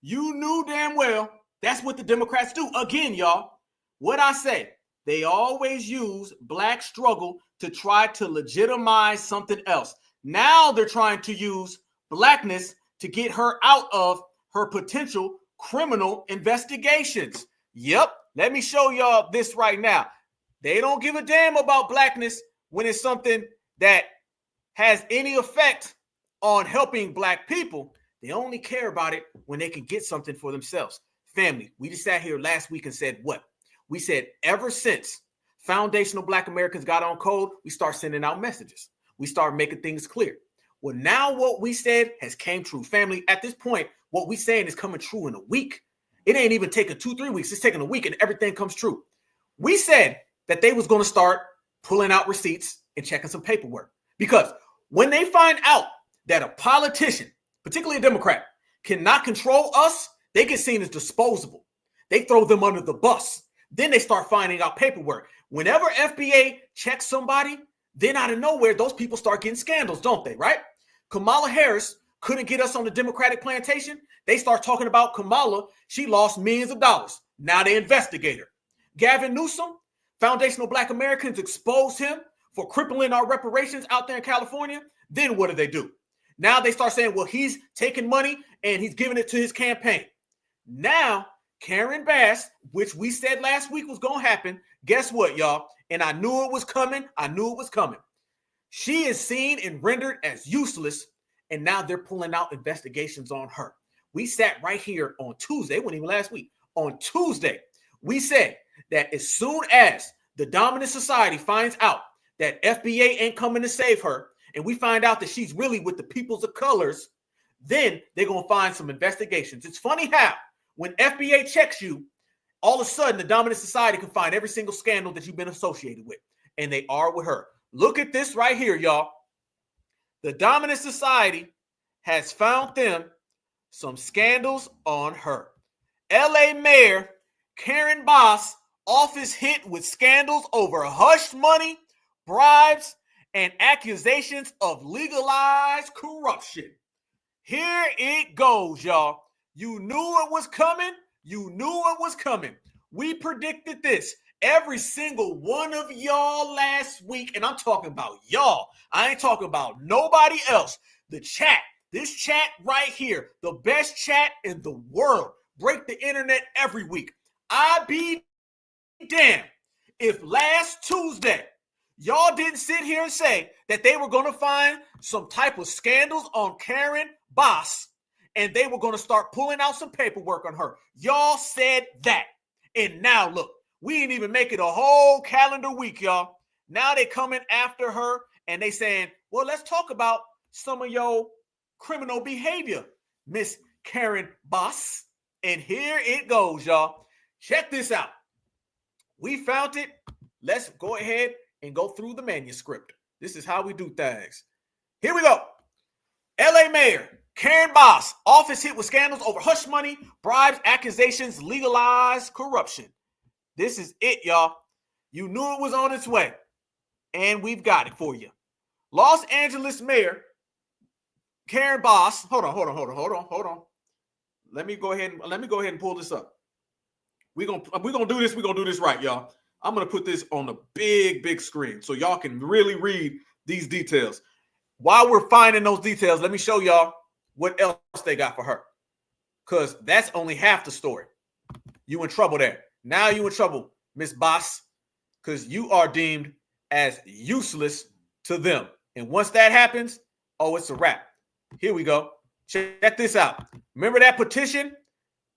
You knew damn well that's what the Democrats do. Again, y'all, what I say, they always use Black struggle to try to legitimize something else. Now they're trying to use Blackness to get her out of her potential criminal investigations. Yep. Let me show y'all this right now. They don't give a damn about Blackness when it's something that has any effect on helping Black people. They only care about it when they can get something for themselves. Family, we just sat here last week and said what? We said ever since foundational Black Americans got on code, we start sending out messages. We start making things clear. Well, now what we said has came true. Family, at this point, what we saying is coming true in a week. It ain't even taking 2-3 weeks. It's taking a week and everything comes true. We said that they was going to start pulling out receipts and checking some paperwork, because when they find out that a politician, particularly a Democrat, cannot control us, they get seen as disposable. They throw them under the bus. Then they start finding out paperwork. Whenever FBA checks somebody, then out of nowhere, those people start getting scandals, don't they, right? Kamala Harris couldn't get us on the Democratic plantation. They start talking about Kamala. She lost millions of dollars. Now they investigate her. Gavin Newsom, Foundational Black Americans exposed him for crippling our reparations out there in California. Then what do? Now they start saying, well, he's taking money and he's giving it to his campaign. Now, Karen Bass, which we said last week was going to happen, guess what, y'all? And I knew it was coming. She is seen and rendered as useless, and now they're pulling out investigations on her. We sat right here on Tuesday, it wasn't even last week. On Tuesday, we said that as soon as the dominant society finds out that FBA ain't coming to save her, and we find out that she's really with the peoples of colors, then they're going to find some investigations. It's funny how when FBA checks you, all of a sudden the dominant society can find every single scandal that you've been associated with, and they are with her. Look at this right here, y'all. The dominant society has found them some scandals on her. LA Mayor Karen Bass, office hit with scandals over hush money, bribes, and accusations of legalized corruption. Here it goes, y'all. You knew it was coming. We predicted this. Every single one of y'all last week, and I'm talking about y'all. I ain't talking about nobody else. The chat, this chat right here, the best chat in the world. Break the internet every week. I be damned if last Tuesday y'all didn't sit here and say that they were going to find some type of scandals on Karen Bass, and they were going to start pulling out some paperwork on her. Y'all said that. And now look, we ain't even make it a whole calendar week, y'all. Now they coming after her and they saying, well, let's talk about some of your criminal behavior, Miss Karen Bass. And here it goes, y'all. Check this out. We found it. Let's go ahead and go through the manuscript. This is how we do things. Here we go. LA Mayor Karen Bass, office hit with scandals over hush money, bribes, accusations, legalized corruption. This is it, y'all. You knew it was on its way, and we've got it for you. Los Angeles Mayor Karen Bass. Hold on. Let me go ahead and pull this up. We're gonna do this. We're gonna do this right, y'all. I'm gonna put this on the big screen so y'all can really read these details. While we're finding those details, let me show y'all what else they got for her, because that's only half the story. You in trouble there. Now you in trouble, Miss Bass, because you are deemed as useless to them. And once that happens, oh, it's a wrap. Here we go. Check this out. Remember that petition?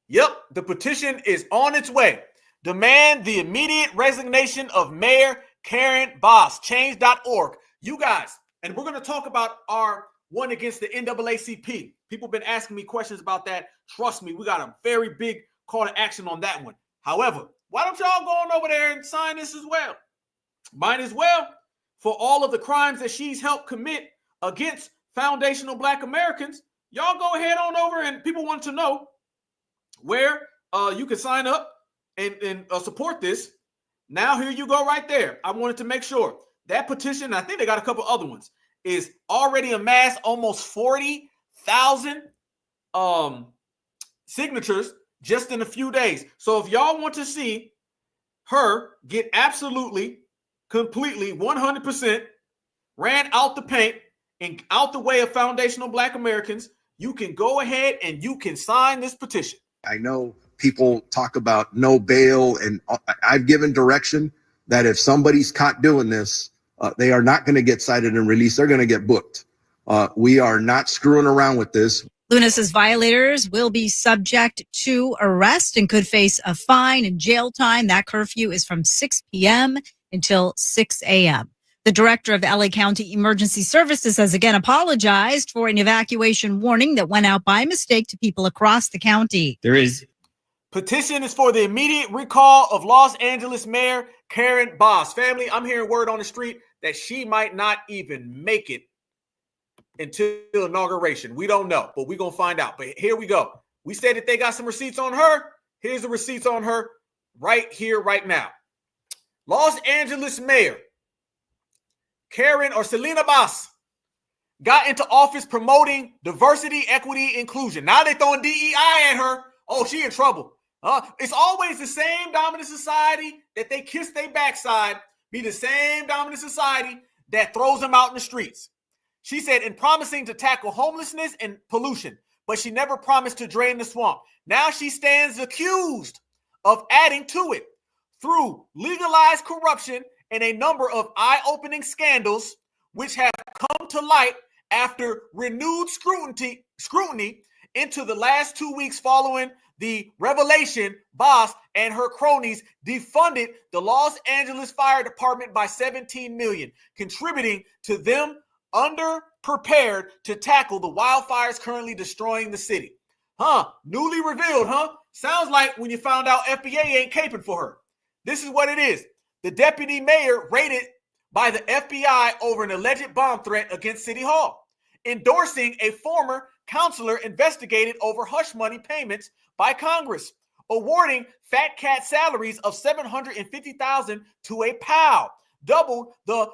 Yep, the petition is on its way. Demand the immediate resignation of Mayor Karen Bass. Change.org. You guys, and we're going to talk about our one against the NAACP. People have been asking me questions about that. Trust me, we got a very big call to action on that one. However, why don't y'all go on over there and sign this as well? Might as well, for all of the crimes that she's helped commit against foundational Black Americans. Y'all go ahead on over, and people want to know where you can sign up and support this. Now, here you go right there. I wanted to make sure that petition, I think they got a couple other ones, is already amassed almost 40,000 signatures just in a few days. So if y'all want to see her get absolutely, completely, 100% ran out the paint and out the way of foundational Black Americans, you can go ahead and you can sign this petition. I know people talk about no bail, and I've given direction that if somebody's caught doing this, they are not going to get cited and released. They're going to get booked. We are not screwing around with this. Luna says violators will be subject to arrest and could face a fine and jail time. That curfew is from 6 p.m. until 6 a.m. The director of LA County Emergency Services has again apologized for an evacuation warning that went out by mistake to people across the county. There is Petition is for the immediate recall of Los Angeles Mayor Karen Bass. Family, I'm hearing word on the street that she might not even make it until inauguration. We don't know, but we're going to find out. But here we go. We said that they got some receipts on her. Here's the receipts on her right here, right now. Los Angeles Mayor Karen or Selena Bass got into office promoting diversity, equity, inclusion. Now they're throwing DEI at her. Oh, she in trouble. It's always the same dominant society that they kiss their backside, be the same dominant society that throws them out in the streets. She said, in promising to tackle homelessness and pollution, but she never promised to drain the swamp. Now she stands accused of adding to it through legalized corruption and a number of eye-opening scandals, which have come to light after renewed scrutiny into the last 2 weeks following the revelation. Bass and her cronies defunded the Los Angeles Fire Department by $17 million, contributing to them underprepared to tackle the wildfires currently destroying the city. Newly revealed, Sounds like when you found out FBI ain't caping for her. This is what it is. The deputy mayor raided by the FBI over an alleged bomb threat against City Hall, endorsing a former counselor investigated over hush money payments by Congress, awarding fat cat salaries of $750,000 to a pal, doubled the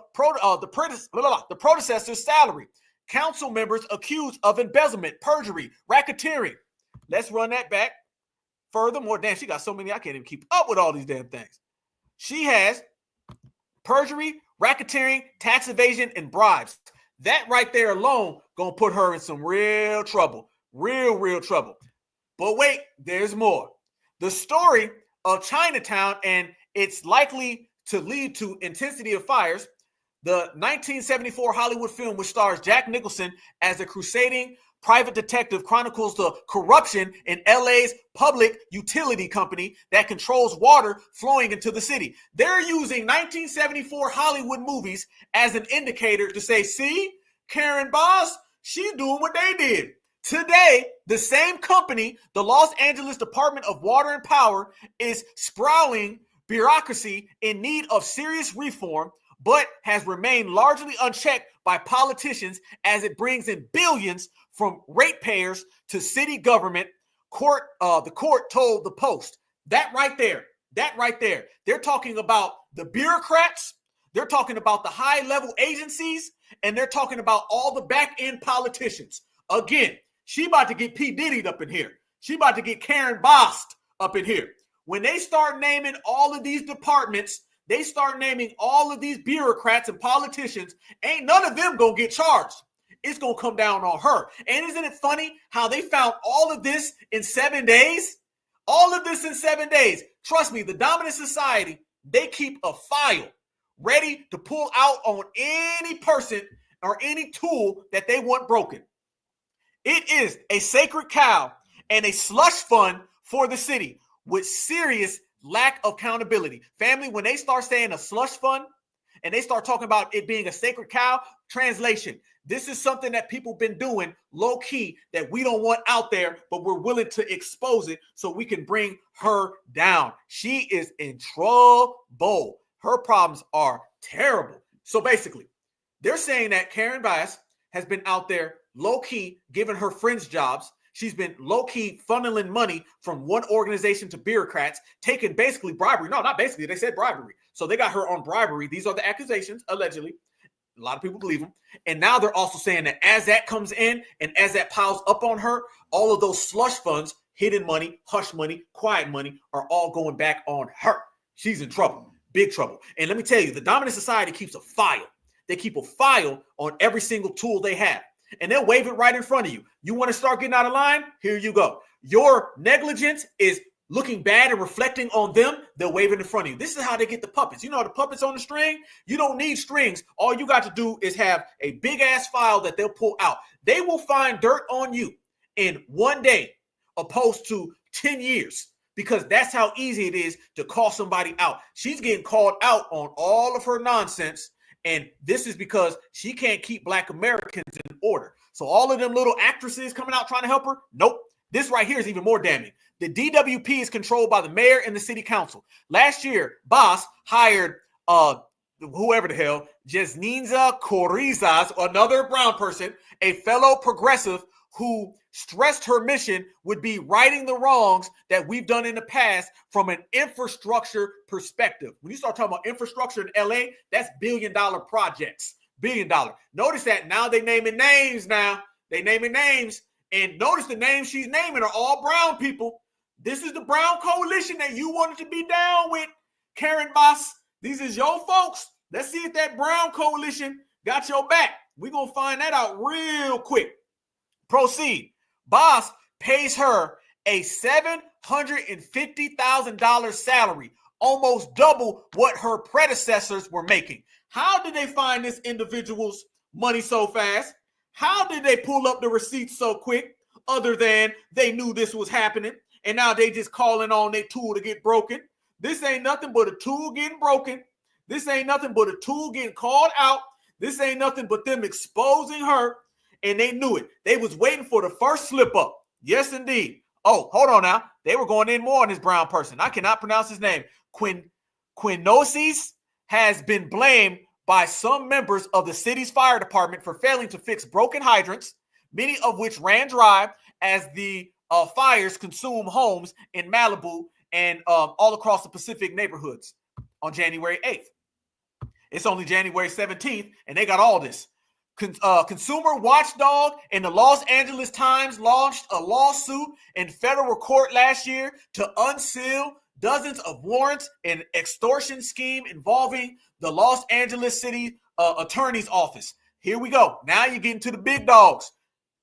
predecessor's salary. Council members accused of embezzlement, perjury, racketeering. Let's run that back. Furthermore, damn, she got so many I can't even keep up with all these damn things. She has perjury, racketeering, tax evasion, and bribes. That right there alone gonna put her in some real trouble. Real trouble. But wait, there's more. The story of Chinatown and it's likely to lead to intensity of fires. The 1974 Hollywood film, which stars Jack Nicholson as a crusading private detective, chronicles the corruption in LA's public utility company that controls water flowing into the city. They're using 1974 Hollywood movies as an indicator to say, see, Karen Bass, she's doing what they did. Today, the same company, the Los Angeles Department of Water and Power, is sprawling bureaucracy in need of serious reform, but has remained largely unchecked by politicians as it brings in billions from ratepayers to city government. The court told the Post. That right there. They're talking about the bureaucrats. They're talking about the high-level agencies, and they're talking about all the back-end politicians. Again, she about to get P. Diddy'd up in here. She about to get Karen Bass up in here. When they start naming all of these departments, they start naming all of these bureaucrats and politicians, ain't none of them gonna get charged. It's gonna come down on her. And isn't it funny how they found all of this in 7 days? All of this in 7 days. Trust me, the dominant society, they keep a file ready to pull out on any person or any tool that they want broken. It is a sacred cow and a slush fund for the city with serious lack of accountability. Family, when they start saying a slush fund and they start talking about it being a sacred cow, translation, this is something that people been doing low key that we don't want out there, but we're willing to expose it so we can bring her down. She is in trouble. Her problems are terrible. So basically, they're saying that Karen Bass has been out there low key giving her friends jobs. She's been low-key funneling money from one organization to bureaucrats, taking basically bribery. No, not basically. They said bribery. So they got her on bribery. These are the accusations, allegedly. A lot of people believe them. And now they're also saying that as that comes in and as that piles up on her, all of those slush funds, hidden money, hush money, quiet money, are all going back on her. She's in trouble, big trouble. And let me tell you, the dominant society keeps a file. They keep a file on every single tool they have. And they'll wave it right in front of you. You want to start getting out of line? Here you go. Your negligence is looking bad and reflecting on them. They'll wave it in front of you. This is how they get the puppets. You know, the puppets on the string, you don't need strings. All you got to do is have a big ass file that they'll pull out. They will find dirt on you in 1 day opposed to 10 years because that's how easy it is to call somebody out. She's getting called out on all of her nonsense. And this is because she can't keep Black Americans in order. So all of them little actresses coming out trying to help her, nope. This right here is even more damning. The DWP is controlled by the mayor and the city council. Last year, Boss hired whoever the hell, Jesninza Corizas, another brown person, a fellow progressive who stressed her mission would be righting the wrongs that we've done in the past from an infrastructure perspective. When you start talking about infrastructure in LA, that's billion-dollar projects. $1 billion. Notice that now they naming names now. They naming names. And notice the names she's naming are all brown people. This is the brown coalition that you wanted to be down with, Karen Boss. These is your folks. Let's see if that brown coalition got your back. We're going to find that out real quick. Proceed. Boss pays her a $750,000 salary, almost double what her predecessors were making. How did they find this individual's money so fast? How did they pull up the receipts so quick, other than they knew this was happening, and now they just calling on their tool to get broken? This ain't nothing but a tool getting broken. This ain't nothing but a tool getting called out. This ain't nothing but them exposing her, and they knew it. They was waiting for the first slip up. Yes, indeed. Oh, hold on now. They were going in more on this brown person. I cannot pronounce his name. Quinosis has been blamed by some members of the city's fire department for failing to fix broken hydrants, many of which ran dry as the fires consume homes in Malibu and all across the Pacific neighborhoods on January 8th. It's only January 17th, and they got all this. Consumer Watchdog and the Los Angeles Times launched a lawsuit in federal court last year to unseal dozens of warrants in extortion scheme involving the Los Angeles City Attorney's Office. Here we go. Now you're getting to the big dogs.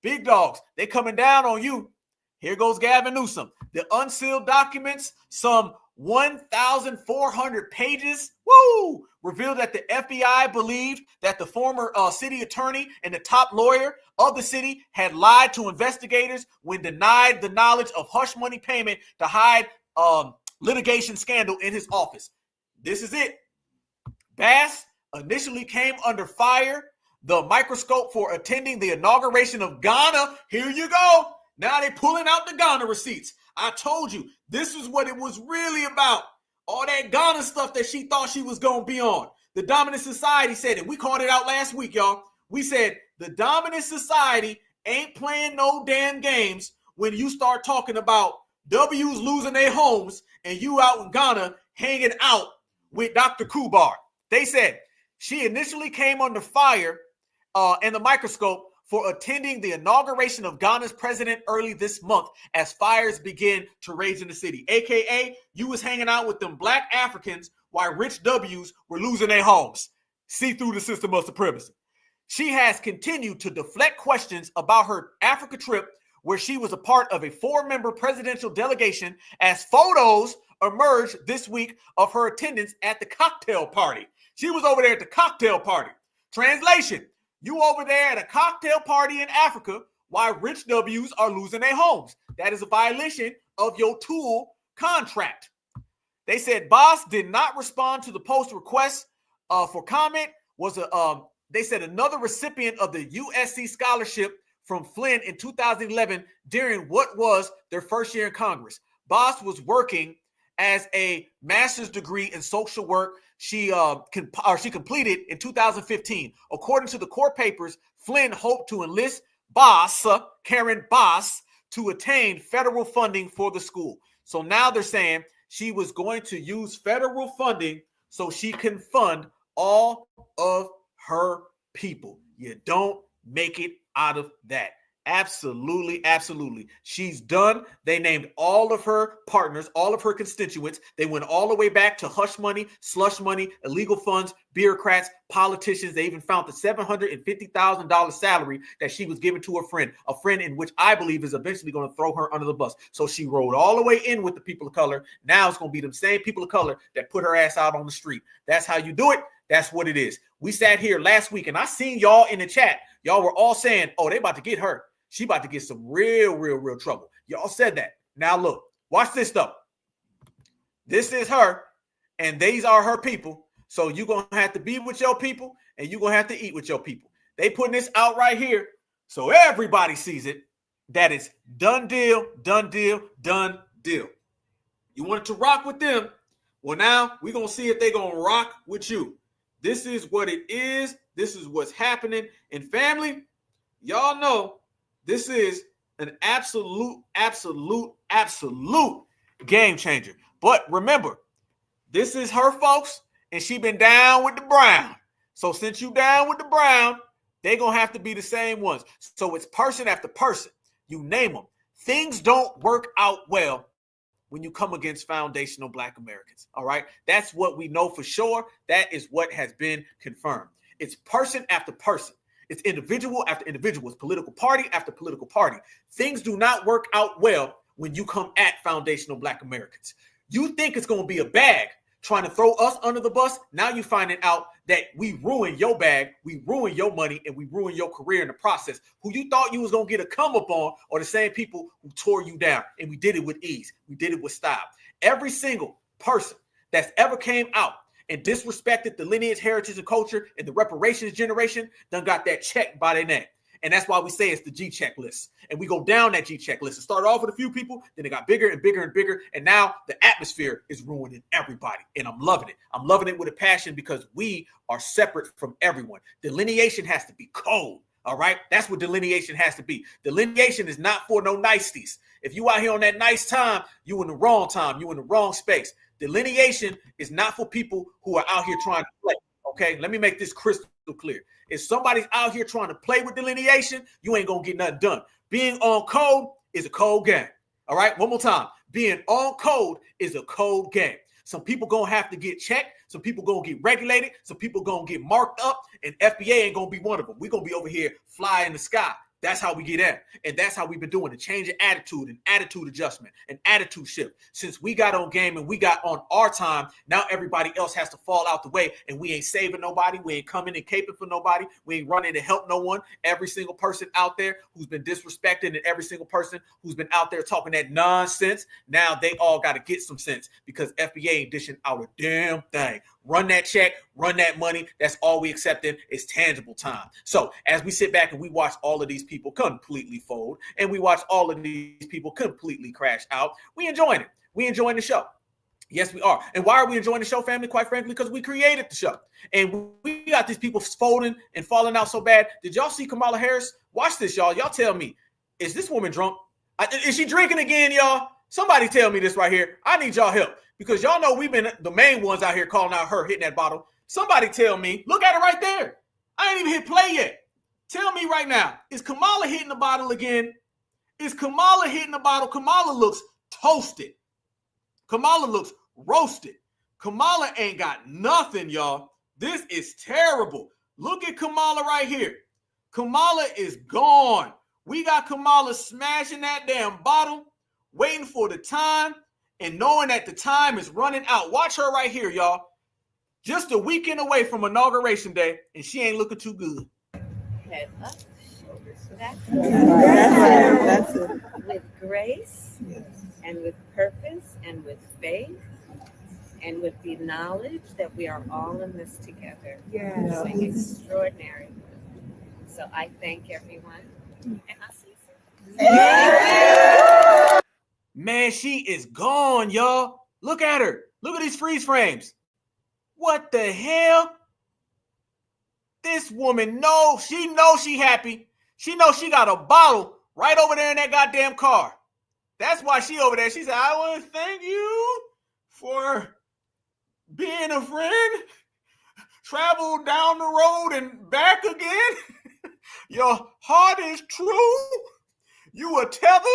Big dogs. They coming down on you. Here goes Gavin Newsom. The unsealed documents, some 1,400 pages, revealed that the FBI believed that the former city attorney and the top lawyer of the city had lied to investigators when denied the knowledge of hush money payment to hide litigation scandal in his office. This is it. Bass initially came under fire, the microscope, for attending the inauguration of Ghana. Here you go. Now they're pulling out the Ghana receipts. I told you, this is what it was really about. All that Ghana stuff that she thought she was going to be on. The dominant society said it. We called it out last week, y'all. We said the dominant society ain't playing no damn games when you start talking about W's losing their homes and you out in Ghana hanging out with Dr. Kubar. They said she initially came under fire and the microscope for attending the inauguration of Ghana's president early this month as fires begin to rage in the city. AKA, you was hanging out with them black Africans while rich W's were losing their homes. See through the system of supremacy. She has continued to deflect questions about her Africa trip, where she was a part of a 4-member presidential delegation, as photos emerged this week of her attendance at the cocktail party. She was over there at the cocktail party. Translation: you over there at a cocktail party in Africa while rich W's are losing their homes. That is a violation of your tool contract. They said Boss did not respond to the post request for comment. They said another recipient of the USC scholarship from Flynn in 2011 during what was their first year in Congress. Boss was working as a master's degree in social work. She completed in 2015. According to the court papers, Flynn hoped to enlist Karen Boss, to attain federal funding for the school. So now they're saying she was going to use federal funding so she can fund all of her people. You don't make it out of that. Absolutely, absolutely. She's done. They named all of her partners, all of her constituents. They went all the way back to hush money, slush money, illegal funds, bureaucrats, politicians. They even found the $750,000 salary that she was giving to a friend in which I believe is eventually going to throw her under the bus. So she rolled all the way in with the people of color. Now it's going to be the same people of color that put her ass out on the street. That's how you do it. That's what it is. We sat here last week and I seen y'all in the chat. Y'all were all saying, oh, they about to get her. She about to get some real trouble. Y'all said that. Now look, watch this stuff. This is her, and these are her people. So you're going to have to be with your people, and you're going to have to eat with your people. They putting this out right here so everybody sees it. that is done deal, done deal, done deal. You wanted to rock with them. Well, now we're going to see if they're going to rock with you. This is what it is. This is what's happening. And family, y'all know this is an absolute game changer. But remember, this is her folks, and she been down with the brown. So since you down with the brown, they're going to have to be the same ones. So it's person after person. You name them. Things don't work out well when you come against foundational Black Americans. All right. That's what we know for sure. That is what has been confirmed. It's person after person. It's individual after individual. It's political party after political party. Things do not work out well when you come at foundational Black Americans. You think it's going to be a bag trying to throw us under the bus. Now you're finding out that we ruin your bag, we ruin your money, and we ruin your career in the process. Who you thought you was going to get a come up on are the same people who tore you down. And we did it with ease. We did it with style. Every single person that's ever came out and disrespected the lineage, heritage, and culture and the reparations generation done got that check by their name. And that's why we say it's the G checklist. And we go down that G checklist. It started off with a few people, then it got bigger and bigger and bigger. And now the atmosphere is ruining everybody. And I'm loving it. I'm loving it with a passion because we are separate from everyone. Delineation has to be cold. All right. That's what delineation has to be. Delineation is not for no niceties. If you out here on that nice time, you in the wrong time. You in the wrong space. Delineation is not for people who are out here trying to play. Okay. Let me make this crystal clear. If somebody's out here trying to play with delineation, you ain't going to get nothing done. Being on code is a cold game. All right. One more time. Being on code is a cold game. Some people going to have to get checked. Some people going to get regulated. Some people going to get marked up. And FBA ain't going to be one of them. We're going to be over here fly in the sky. That's how we get at. And that's how we've been doing it. Change of attitude and attitude adjustment and attitude shift. Since we got on game and we got on our time, now everybody else has to fall out the way. And we ain't saving nobody. We ain't coming and caping for nobody. We ain't running to help no one. Every single person out there who's been disrespected and every single person who's been out there talking that nonsense, now they all got to get some sense because FBA ain't dishing out a damn thing. Run that check, run that money. That's all we accepting is tangible time. So as we sit back and we watch all of these people completely fold and we watch all of these people completely crash out, we enjoying it. We enjoying the show. Yes, we are. And why are we enjoying the show, family? Quite frankly, because we created the show. And we got these people folding and falling out so bad. Did y'all see Kamala Harris? Watch this, y'all. Y'all tell me, is this woman drunk? Is she drinking again, y'all? Somebody tell me this right here. I need y'all help. Because y'all know we've been the main ones out here calling out her hitting that bottle. Somebody tell me, look at it right there. I ain't even hit play yet. Tell me right now, is Kamala hitting the bottle again? Is Kamala hitting the bottle? Kamala looks toasted. Kamala looks roasted. Kamala ain't got nothing, y'all. This is terrible. Look at Kamala right here. Kamala is gone. We got Kamala smashing that damn bottle, waiting for the time. And knowing that the time is running out. Watch her right here, y'all. Just a weekend away from Inauguration Day, and she ain't looking too good. Head up, shoulders back. That's it. With grace, and with purpose, and with faith, and with the knowledge that we are all in this together. Yes. Going extraordinary. So I thank everyone, and I'll see you soon. Thank you. Man, she is gone, y'all. Look at her. Look at these freeze frames. What the hell? This woman knows she happy. She knows she got a bottle right over there in that goddamn car. That's why she over there. She said, I want to thank you for being a friend. Travel down the road and back again. Your heart is true. You a tether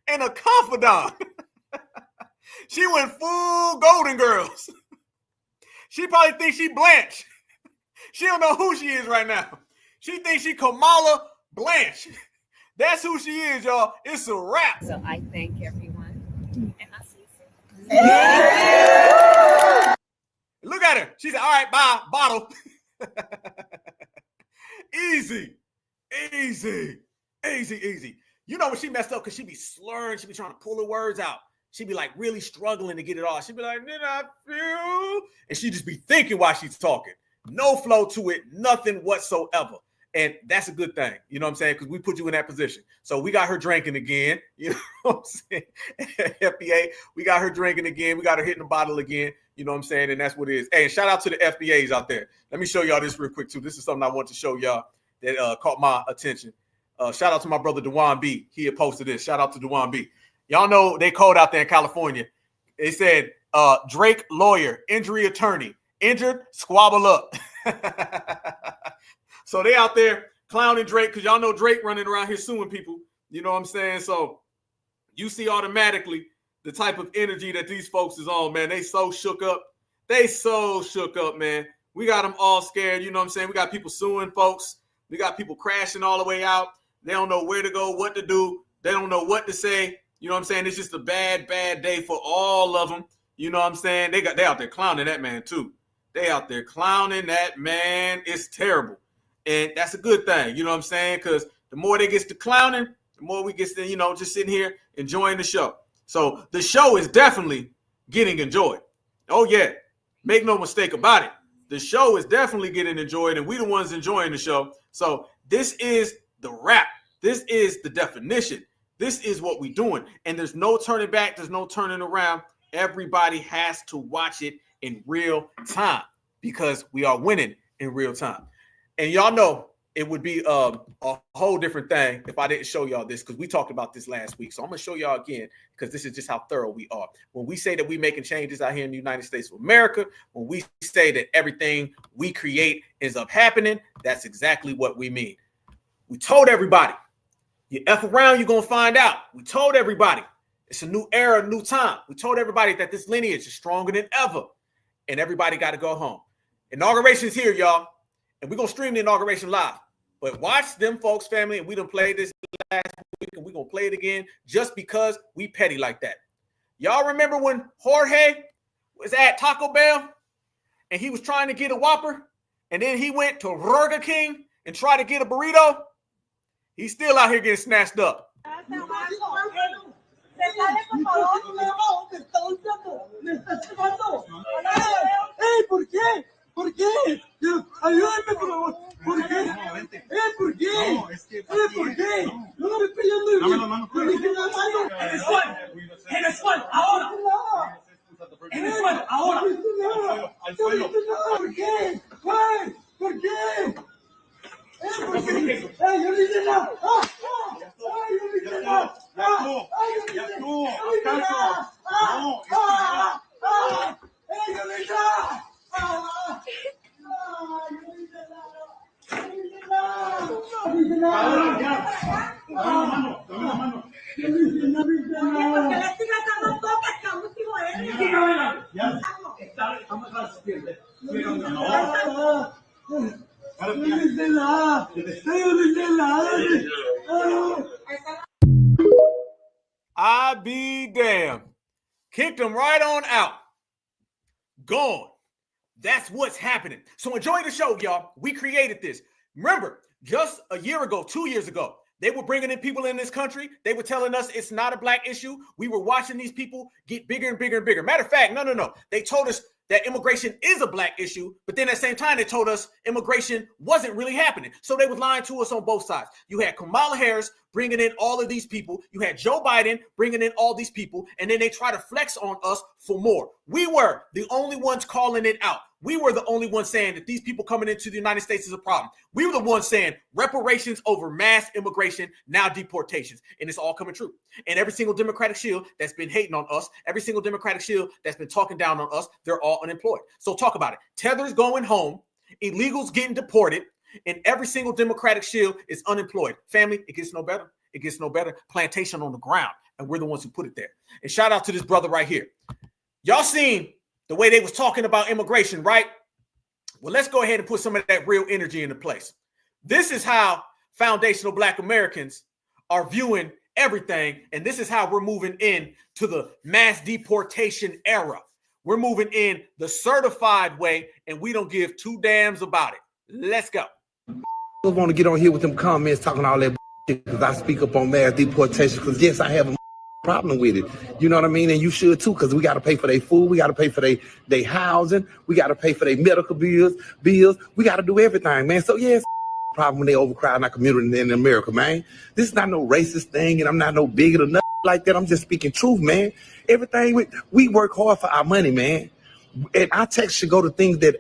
and a confidant. She went full Golden Girls. She probably thinks she Blanche. She don't know who she is right now. She thinks she Kamala Blanche. That's who she is, y'all. It's a wrap. So I thank everyone, and I'll see you soon. Look at her. She said, all right, bye, bottle. Easy. You know when she messed up because she be slurring, she be trying to pull her words out. She be like really struggling to get it all. She be like, did I feel? And she just be thinking while she's talking. No flow to it, nothing whatsoever. And that's a good thing, you know what I'm saying? Because we put you in that position. So we got her drinking again, you know what I'm saying? FBA, we got her drinking again. We got her hitting the bottle again, you know what I'm saying? And that's what it is. Hey, and shout out to the FBAs out there. Let me show y'all this real quick too. This is something I want to show y'all that caught my attention. Shout out to my brother, Dewan B. He had posted this. Shout out to Dewan B. Y'all know they called out there in California. They said, Drake lawyer, injury attorney, injured, squabble up. So they out there clowning Drake because y'all know Drake running around here suing people. You know what I'm saying? So you see automatically the type of energy that these folks is on, man. They so shook up. They so shook up, man. We got them all scared. You know what I'm saying? We got people suing folks. We got people crashing all the way out. They don't know where to go, what to do. They don't know what to say. You know what I'm saying? It's just a bad, bad day for all of them. You know what I'm saying? They out there clowning that man too. They out there clowning that man. It's terrible. And that's a good thing, you know what I'm saying? Because the more they get to clowning, the more we get to, you know, just sitting here enjoying the show. So the show is definitely getting enjoyed. Oh, yeah. Make no mistake about it. The show is definitely getting enjoyed, and we the ones enjoying the show. So this is the rap. This is the definition. This is what we're doing. And there's no turning back. There's no turning around. Everybody has to watch it in real time because we are winning in real time. And y'all know it would be a whole different thing if I didn't show y'all this because we talked about this last week. So I'm going to show y'all again because this is just how thorough we are. When we say that we're making changes out here in the United States of America, when we say that everything we create ends up happening, that's exactly what we mean. We told everybody, you F around, you're going to find out. We told everybody, it's a new era, new time. We told everybody that this lineage is stronger than ever. And everybody got to go home. Inauguration is here, y'all. And we're going to stream the inauguration live. But watch them folks, family, and we done played this last week, and we're going to play it again just because we petty like that. Y'all remember when Jorge was at Taco Bell and he was trying to get a Whopper, and then he went to Burger King and tried to get a burrito? He's still out here getting snatched up. ¿Por qué? ¿Por qué? Ayúdame, por favor. ¿Por qué? ¿Por qué? No, es que ¿por qué? No me estoy peleando. Dame la mano. En el suelo, ahora. En el suelo, ahora. Al suelo. ¿Por qué? ¿Por qué? ¿Por qué? Yo no hice nada. Yo no hice nada. Ya estuvo. ¿Acaso? No, yo no hice nada. Ahora ya. Dame la mano. I be damned. Kicked them right on out. Gone. That's what's happening. So enjoy the show, y'all. We created this. Remember, just a year ago, 2 years ago, they were bringing in people in this country. They were telling us it's not a black issue. We were watching these people get bigger and bigger and bigger. Matter of fact, no. They told us that immigration is a black issue, but then at the same time, they told us immigration wasn't really happening. So they were lying to us on both sides. You had Kamala Harris bringing in all of these people. You had Joe Biden bringing in all these people, and then they try to flex on us for more. We were the only ones calling it out. We were the only ones saying that these people coming into the United States is a problem. We were the ones saying reparations over mass immigration, now deportations. And it's all coming true. And every single Democratic shield that's been hating on us, every single Democratic shield that's been talking down on us, they're all unemployed. So talk about it. Tethers going home, illegals getting deported, and every single Democratic shield is unemployed. Family, it gets no better. It gets no better. Plantation on the ground. And we're the ones who put it there. And shout out to this brother right here. Y'all seen the way they was talking about immigration, right? Well, let's go ahead and put some of that real energy into place. This is how foundational Black Americans are viewing everything. And this is how we're moving in to the mass deportation era. We're moving in the certified way, and we don't give two damns about it. Let's go. I want to get on here with them comments talking all that because I speak up on mass deportation because, yes, I have a problem with it. You know what I mean? And you should, too, because we got to pay for their food. We got to pay for their housing. We got to pay for their medical bills. We got to do everything, man. So, yes, problem when they overcrowd our community in America, man. This is not no racist thing, and I'm not no bigot or nothing like that. I'm just speaking truth, man. Everything we work hard for our money, man. And our tax should go to things that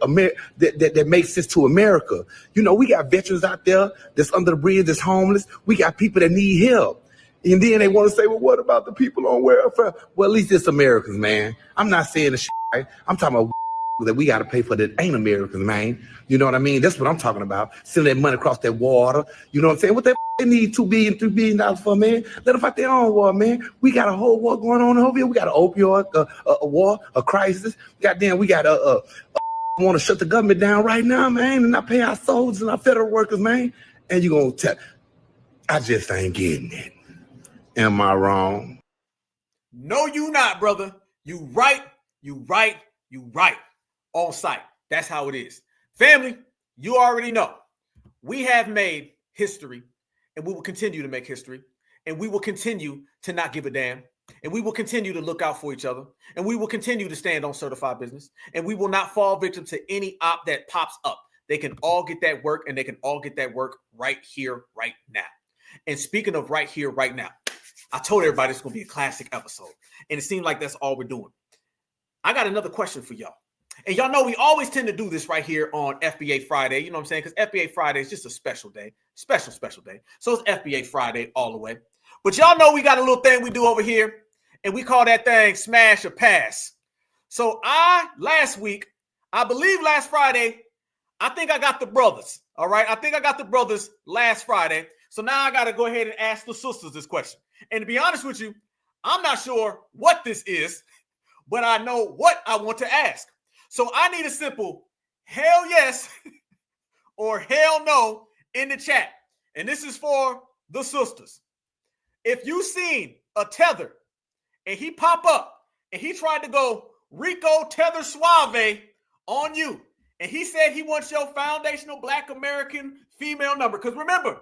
that make sense to America. You know, we got veterans out there that's under the bridge, that's homeless. We got people that need help. And then they want to say, well, what about the people on welfare? Well, at least it's Americans, man. I'm not saying the shit, right? I'm talking about that we got to pay for that ain't Americans, man. You know what I mean? That's what I'm talking about. Sending that money across that water. You know what I'm saying? What they need $2 billion, $3 billion for, man? Let them fight their own war, man. We got a whole war going on over here. We got an opioid, a war, a crisis. Goddamn, we got want to shut the government down right now, man, and not pay our soldiers and our federal workers, man. And you gonna tell? I just ain't getting it. Am I wrong? No, you not, brother. You right. On site. That's how it is. Family, you already know. We have made history, and we will continue to make history, and we will continue to not give a damn, and we will continue to look out for each other, and we will continue to stand on certified business, and we will not fall victim to any op that pops up. They can all get that work, and they can all get that work right here, right now. And speaking of right here, right now, I told everybody it's going to be a classic episode, and it seemed like that's all we're doing. I got another question for y'all. And y'all know we always tend to do this right here on FBA Friday. You know what I'm saying? Because FBA Friday is just a special day. Special day. So it's FBA Friday all the way. But y'all know we got a little thing we do over here. And we call that thing smash or pass. So last Friday, I think I got the brothers. All right? I think I got the brothers last Friday. So now I got to go ahead and ask the sisters this question. And to be honest with you, I'm not sure what this is, but I know what I want to ask. So I need a simple hell yes or hell no in the chat. And this is for the sisters. If you seen a tether and he pop up and he tried to go Rico Tether Suave on you, and he said he wants your foundational Black American female number, because remember,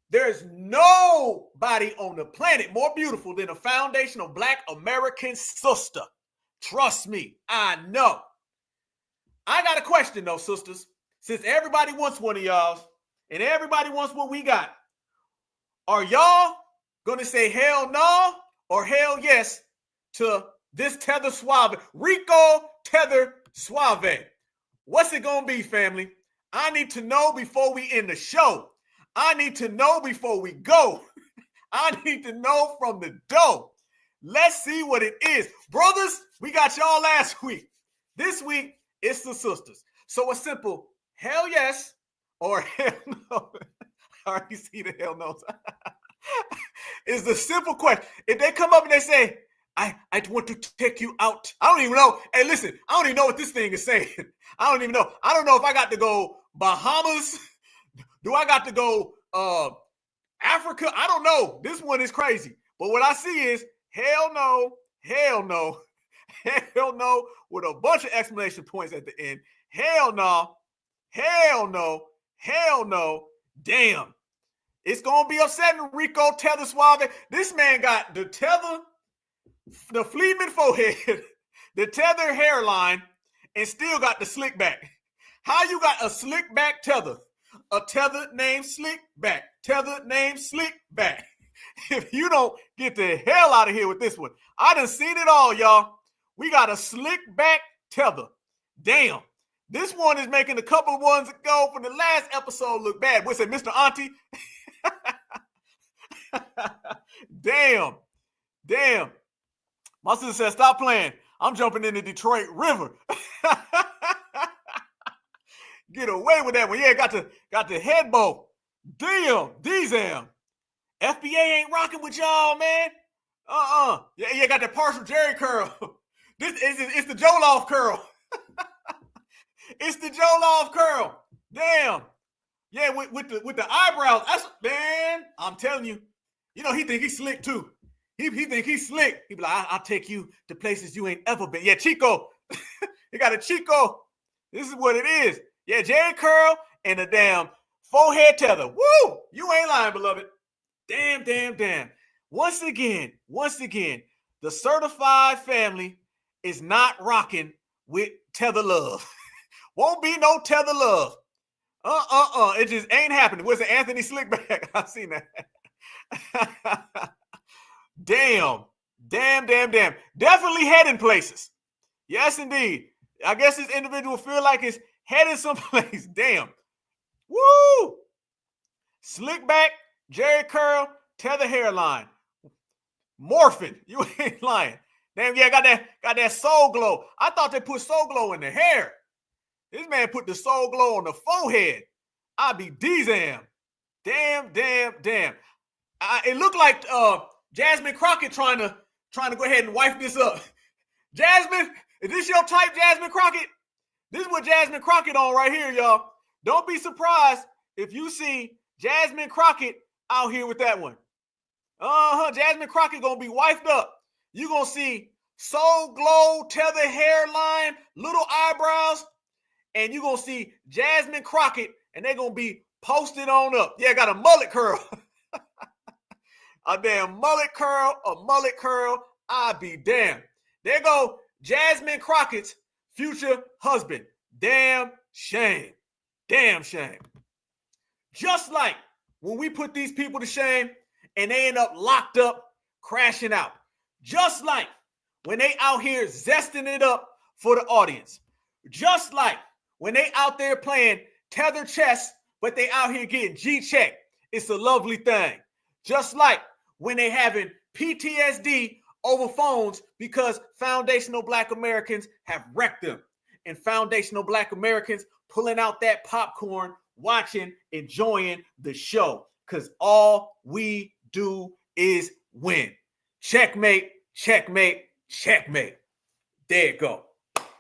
there's nobody on the planet more beautiful than a foundational Black American sister. Trust me, I know. I got a question though, sisters. Since everybody wants one of y'all, and everybody wants what we got, are y'all going to say hell no or hell yes to this Tether Suave, Rico Tether Suave? What's it going to be, family? I need to know before we end the show. I need to know before we go. I need to know from the door. Let's see what it is. Brothers, we got y'all last week. This week, it's the sisters. So a simple hell yes or hell no. I already see the hell no's. It's the simple question. If they come up and they say, I want to take you out. I don't even know. Hey, listen, I don't even know what this thing is saying. I don't even know. I don't know if I got to go Bahamas. Do I got to go Africa? I don't know. This one is crazy. But what I see is hell no, hell no, hell no, with a bunch of exclamation points at the end. Hell no, hell no, hell no. Damn. It's going to be upsetting Rico Tether Suave. This man got the tether, the Fleetman forehead, the tether hairline, and still got the slick back. How you got a slick back tether? A tether named Slick Back. Tether named Slick Back. If you don't get the hell out of here with this one. I done seen it all, y'all. We got a slick back tether. Damn. This one is making a couple of ones ago from the last episode look bad. What's it, Mr. Auntie? Damn. Damn. My sister said, stop playing. I'm jumping in the Detroit River. Get away with that one. Yeah, got the head bow. Damn. D-Zam. FBA ain't rocking with y'all, man. Yeah, got that partial Jerry curl. It's the Joloff curl. It's the Joloff curl. Damn. Yeah, with the eyebrows. Man, I'm telling you. You know, he think he's slick too. He think he's slick. He be like, I'll take you to places you ain't ever been. Yeah, Chico. He got a Chico. This is what it is. Yeah, Jerry curl and a damn forehead tether. Woo! You ain't lying, beloved. Damn. Once again, the certified family is not rocking with tether love. Won't be no tether love. It just ain't happening. Was it Anthony Slickback? I've seen that. Damn. Definitely heading places. Yes, indeed. I guess this individual feel like it's heading someplace. Damn. Woo! Slickback, Jerry Curl, tether hairline. Morphin'. You ain't lying. Damn, yeah, got that soul glow. I thought they put soul glow in the hair. This man put the soul glow on the forehead. I be D-Zam. Damn. It looked like Jasmine Crockett trying to go ahead and wipe this up. Jasmine, is this your type, Jasmine Crockett? This is what Jasmine Crockett on right here, y'all. Don't be surprised if you see Jasmine Crockett out here with that one. Jasmine Crockett gonna be wiped up. You gonna see soul glow, tether hairline, little eyebrows, and you gonna see Jasmine Crockett, and they're gonna be posted on up. Yeah, got a mullet curl. A damn mullet curl, I be damn. There go Jasmine Crockett's future husband. Damn shame. Just like when we put these people to shame and they end up locked up, crashing out. Just like when they out here zesting it up for the audience. Just like when they out there playing tether chess, but they out here getting G-checked. It's a lovely thing. Just like when they having PTSD over phones because foundational Black Americans have wrecked them. And foundational Black Americans pulling out that popcorn, watching, enjoying the show. Because all we do is win. Checkmate. There you go.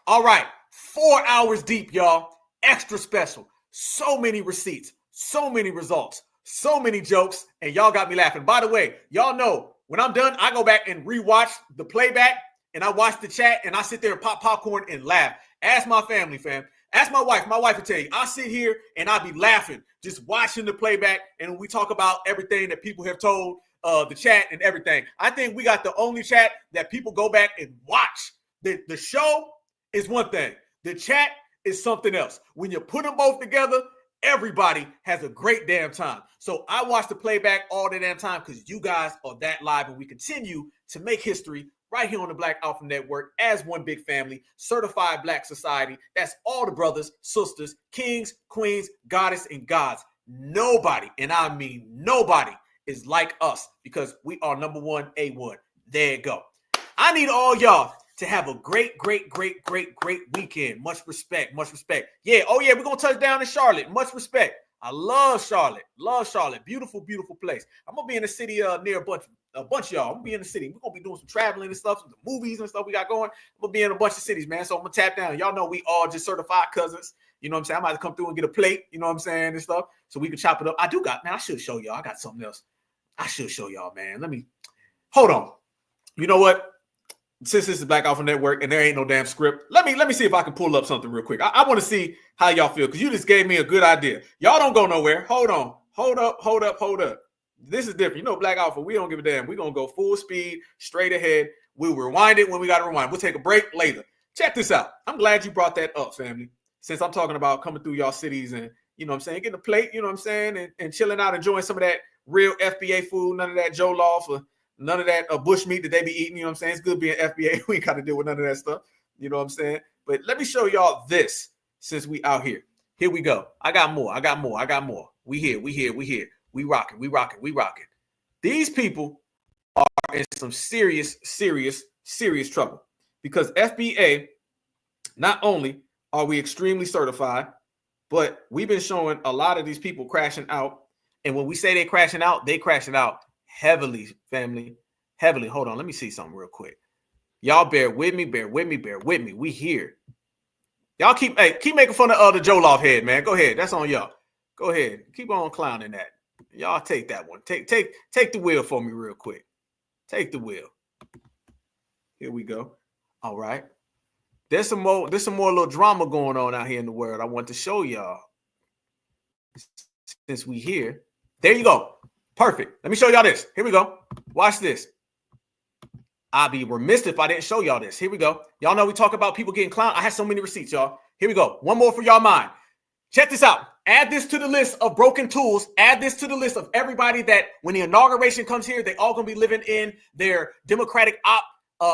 All right. 4 hours deep, y'all. Extra special. So many receipts. So many results. So many jokes. And y'all got me laughing. By the way, y'all know when I'm done, I go back and rewatch the playback. And I watch the chat. And I sit there and pop popcorn and laugh. Ask my family, fam. Ask my wife. My wife will tell you. I sit here and I be laughing. Just watching the playback. And we talk about everything that people have told the chat and everything. I think we got the only chat that people go back and watch. The show is one thing. The chat is something else. When you put them both together, everybody has a great damn time. So I watch the playback all the damn time because you guys are that live, and we continue to make history right here on the Black Alpha Network as one big family, certified Black society. That's all the brothers, sisters, kings, queens, goddess, and gods. Nobody, and I mean nobody, is like us because we are number one, A1. There you go. I need all y'all to have a great weekend. Much respect. Yeah, we're going to touch down in Charlotte. Much respect. I love Charlotte. Beautiful place. I'm going to be in the city near a bunch of y'all. I'm going to be in the city. We're going to be doing some traveling and stuff, some movies and stuff we got going. I'm going to be in a bunch of cities, man. So I'm going to tap down. Y'all know we all just certified cousins. You know what I'm saying? I might come through and get a plate, you know what I'm saying, and stuff, so we can chop it up. I should show y'all. I got something else. I should show y'all, man. Hold on. You know what? Since this is Black Alpha Network and there ain't no damn script, let me see if I can pull up something real quick. I want to see how y'all feel because you just gave me a good idea. Y'all don't go nowhere. Hold on. Hold up. This is different. You know, Black Alpha, we don't give a damn. We're going to go full speed, straight ahead. We'll rewind it when we got to rewind. We'll take a break later. Check this out. I'm glad you brought that up, family, since I'm talking about coming through y'all cities and, you know what I'm saying, getting a plate, you know what I'm saying, and chilling out, enjoying some of that real FBA food, none of that Joe Loft or none of that bush meat that they be eating, you know what I'm saying? It's good being FBA. We ain't got to deal with none of that stuff, you know what I'm saying? But let me show y'all this since we out here. Here we go. I got more. We here. We rocking. These people are in some serious trouble because FBA, not only are we extremely certified, but we've been showing a lot of these people crashing out. And when we say they crashing out heavily, family, heavily. Hold on, let me see something real quick. Y'all bear with me. We here. Y'all keep making fun of the Joe Loft head, man. Go ahead. That's on y'all. Go ahead. Keep on clowning that. Y'all take that one. Take the wheel for me real quick. Take the wheel. Here we go. All right. There's some more little drama going on out here in the world. I want to show y'all. Since we here. There you go. Perfect. Let me show y'all this. Here we go. Watch this. I'd be remiss if I didn't show y'all this. Here we go. Y'all know we talk about people getting clowned. I had so many receipts, y'all. Here we go. One more for y'all mind. Check this out. Add this to the list of broken tools. Add this to the list of everybody that when the inauguration comes here, they all going to be living in their Democratic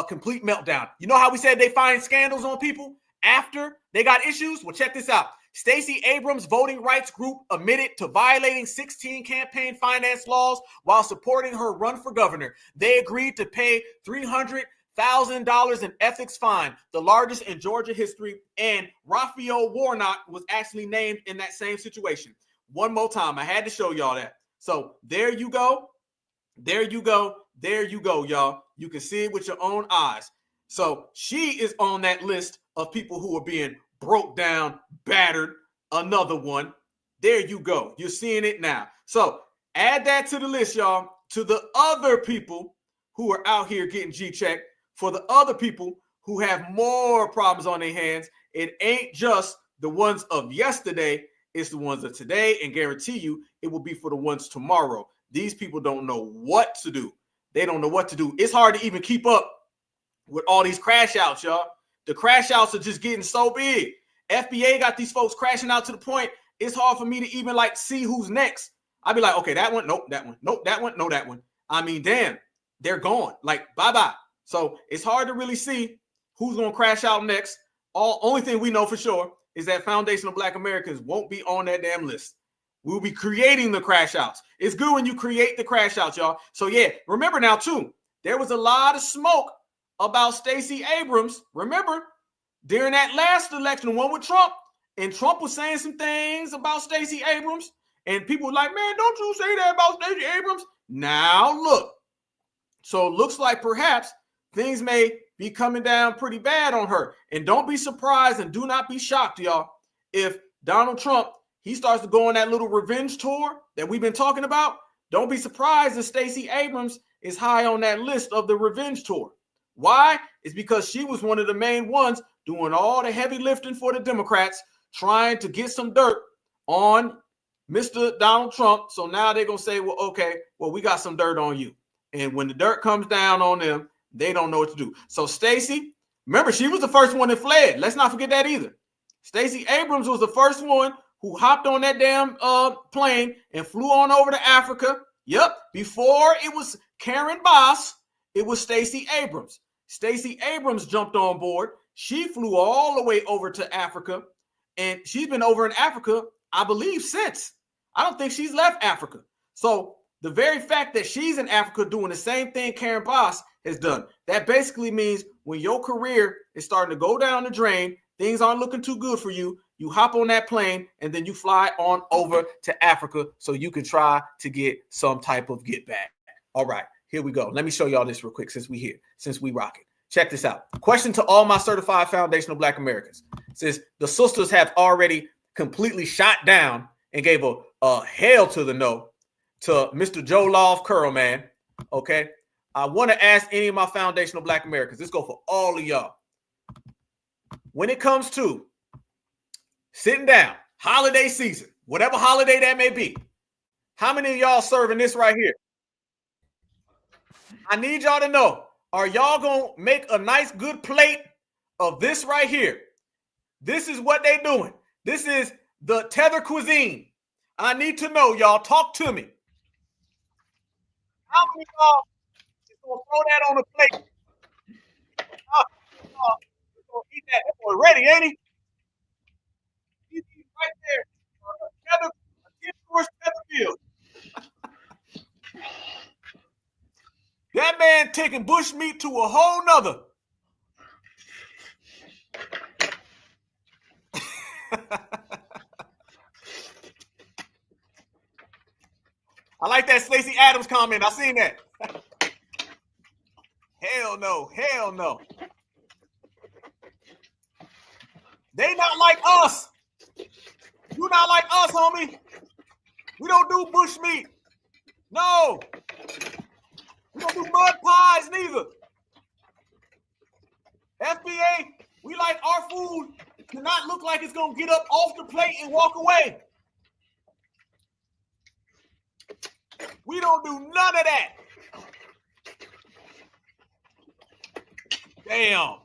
complete meltdown. You know how we said they find scandals on people after they got issues? Well, check this out. Stacey Abrams' voting rights group admitted to violating 16 campaign finance laws while supporting her run for governor. They agreed to pay $300,000 in ethics fine, the largest in Georgia history, and Raphael Warnock was actually named in that same situation. One more time, I had to show y'all that. So there you go. There you go. There you go, y'all. You can see it with your own eyes. So she is on that list of people who are being broke down, battered, another one. There you go. You're seeing it now. So add that to the list, y'all, to the other people who are out here getting G-checked. For the other people who have more problems on their hands, it ain't just the ones of yesterday, it's the ones of today, and guarantee you it will be for the ones tomorrow. These people don't know what to do. They don't know what to do. It's hard to even keep up with all these crash outs, y'all. The crash outs are just getting so big. FBA got these folks crashing out to the point it's hard for me to even like see who's next. I'd be like, okay, that one, nope, that one, nope, that one, no, that one. I mean, damn, they're gone. Like, bye-bye. So it's hard to really see who's going to crash out next. Only thing we know for sure is that Foundational Black Americans won't be on that damn list. We'll be creating the crash outs. It's good when you create the crash outs, y'all. So yeah, remember now too, there was a lot of smoke about Stacey Abrams. Remember, during that last election, the one with Trump, and Trump was saying some things about Stacey Abrams, and people were like, man, don't you say that about Stacey Abrams. Now look. So it looks like perhaps things may be coming down pretty bad on her. And don't be surprised and do not be shocked, y'all, if Donald Trump, he starts to go on that little revenge tour that we've been talking about. Don't be surprised if Stacey Abrams is high on that list of the revenge tour. Why? It's because she was one of the main ones doing all the heavy lifting for the Democrats, trying to get some dirt on Mr. Donald Trump. So now they're going to say, well, okay, well, we got some dirt on you. And when the dirt comes down on them, they don't know what to do. So Stacey, remember, she was the first one that fled. Let's not forget that either. Stacey Abrams was the first one who hopped on that damn plane and flew on over to Africa. Yep. Before it was Karen Bass, it was Stacey Abrams. Stacey Abrams jumped on board. She flew all the way over to Africa, and she's been over in Africa, I believe, since. I don't think she's left Africa. So the very fact that she's in Africa doing the same thing Karen Bass has done, that basically means when your career is starting to go down the drain, things aren't looking too good for you, you hop on that plane and then you fly on over to Africa so you can try to get some type of get back. All right, here we go. Let me show y'all this real quick since we rock it. Check this out. Question to all my certified foundational Black Americans. It says the sisters have already completely shot down and gave a hell to the no to Mr. Joe Love Curl, man. Okay. I want to ask any of my foundational Black Americans. This go for all of y'all. When it comes to sitting down, holiday season, whatever holiday that may be, how many of y'all serving this right here? I need y'all to know, are y'all going to make a nice, good plate of this right here? This is what they doing. This is the tether cuisine. I need to know, y'all. Talk to me. How many of y'all is going to throw that on a plate? Eat that. That boy ready, ain't he? He's right there. A 10-course tether meal. That man taking bush meat to a whole nother. I like that Stacey Adams comment. I seen that. Hell no. Hell no. They not like us. You not like us, homie. We don't do bush meat. No. We don't do mud pies neither. FBA, we like our food to not look like it's going to get up off the plate and walk away. We don't do none of that. Damn.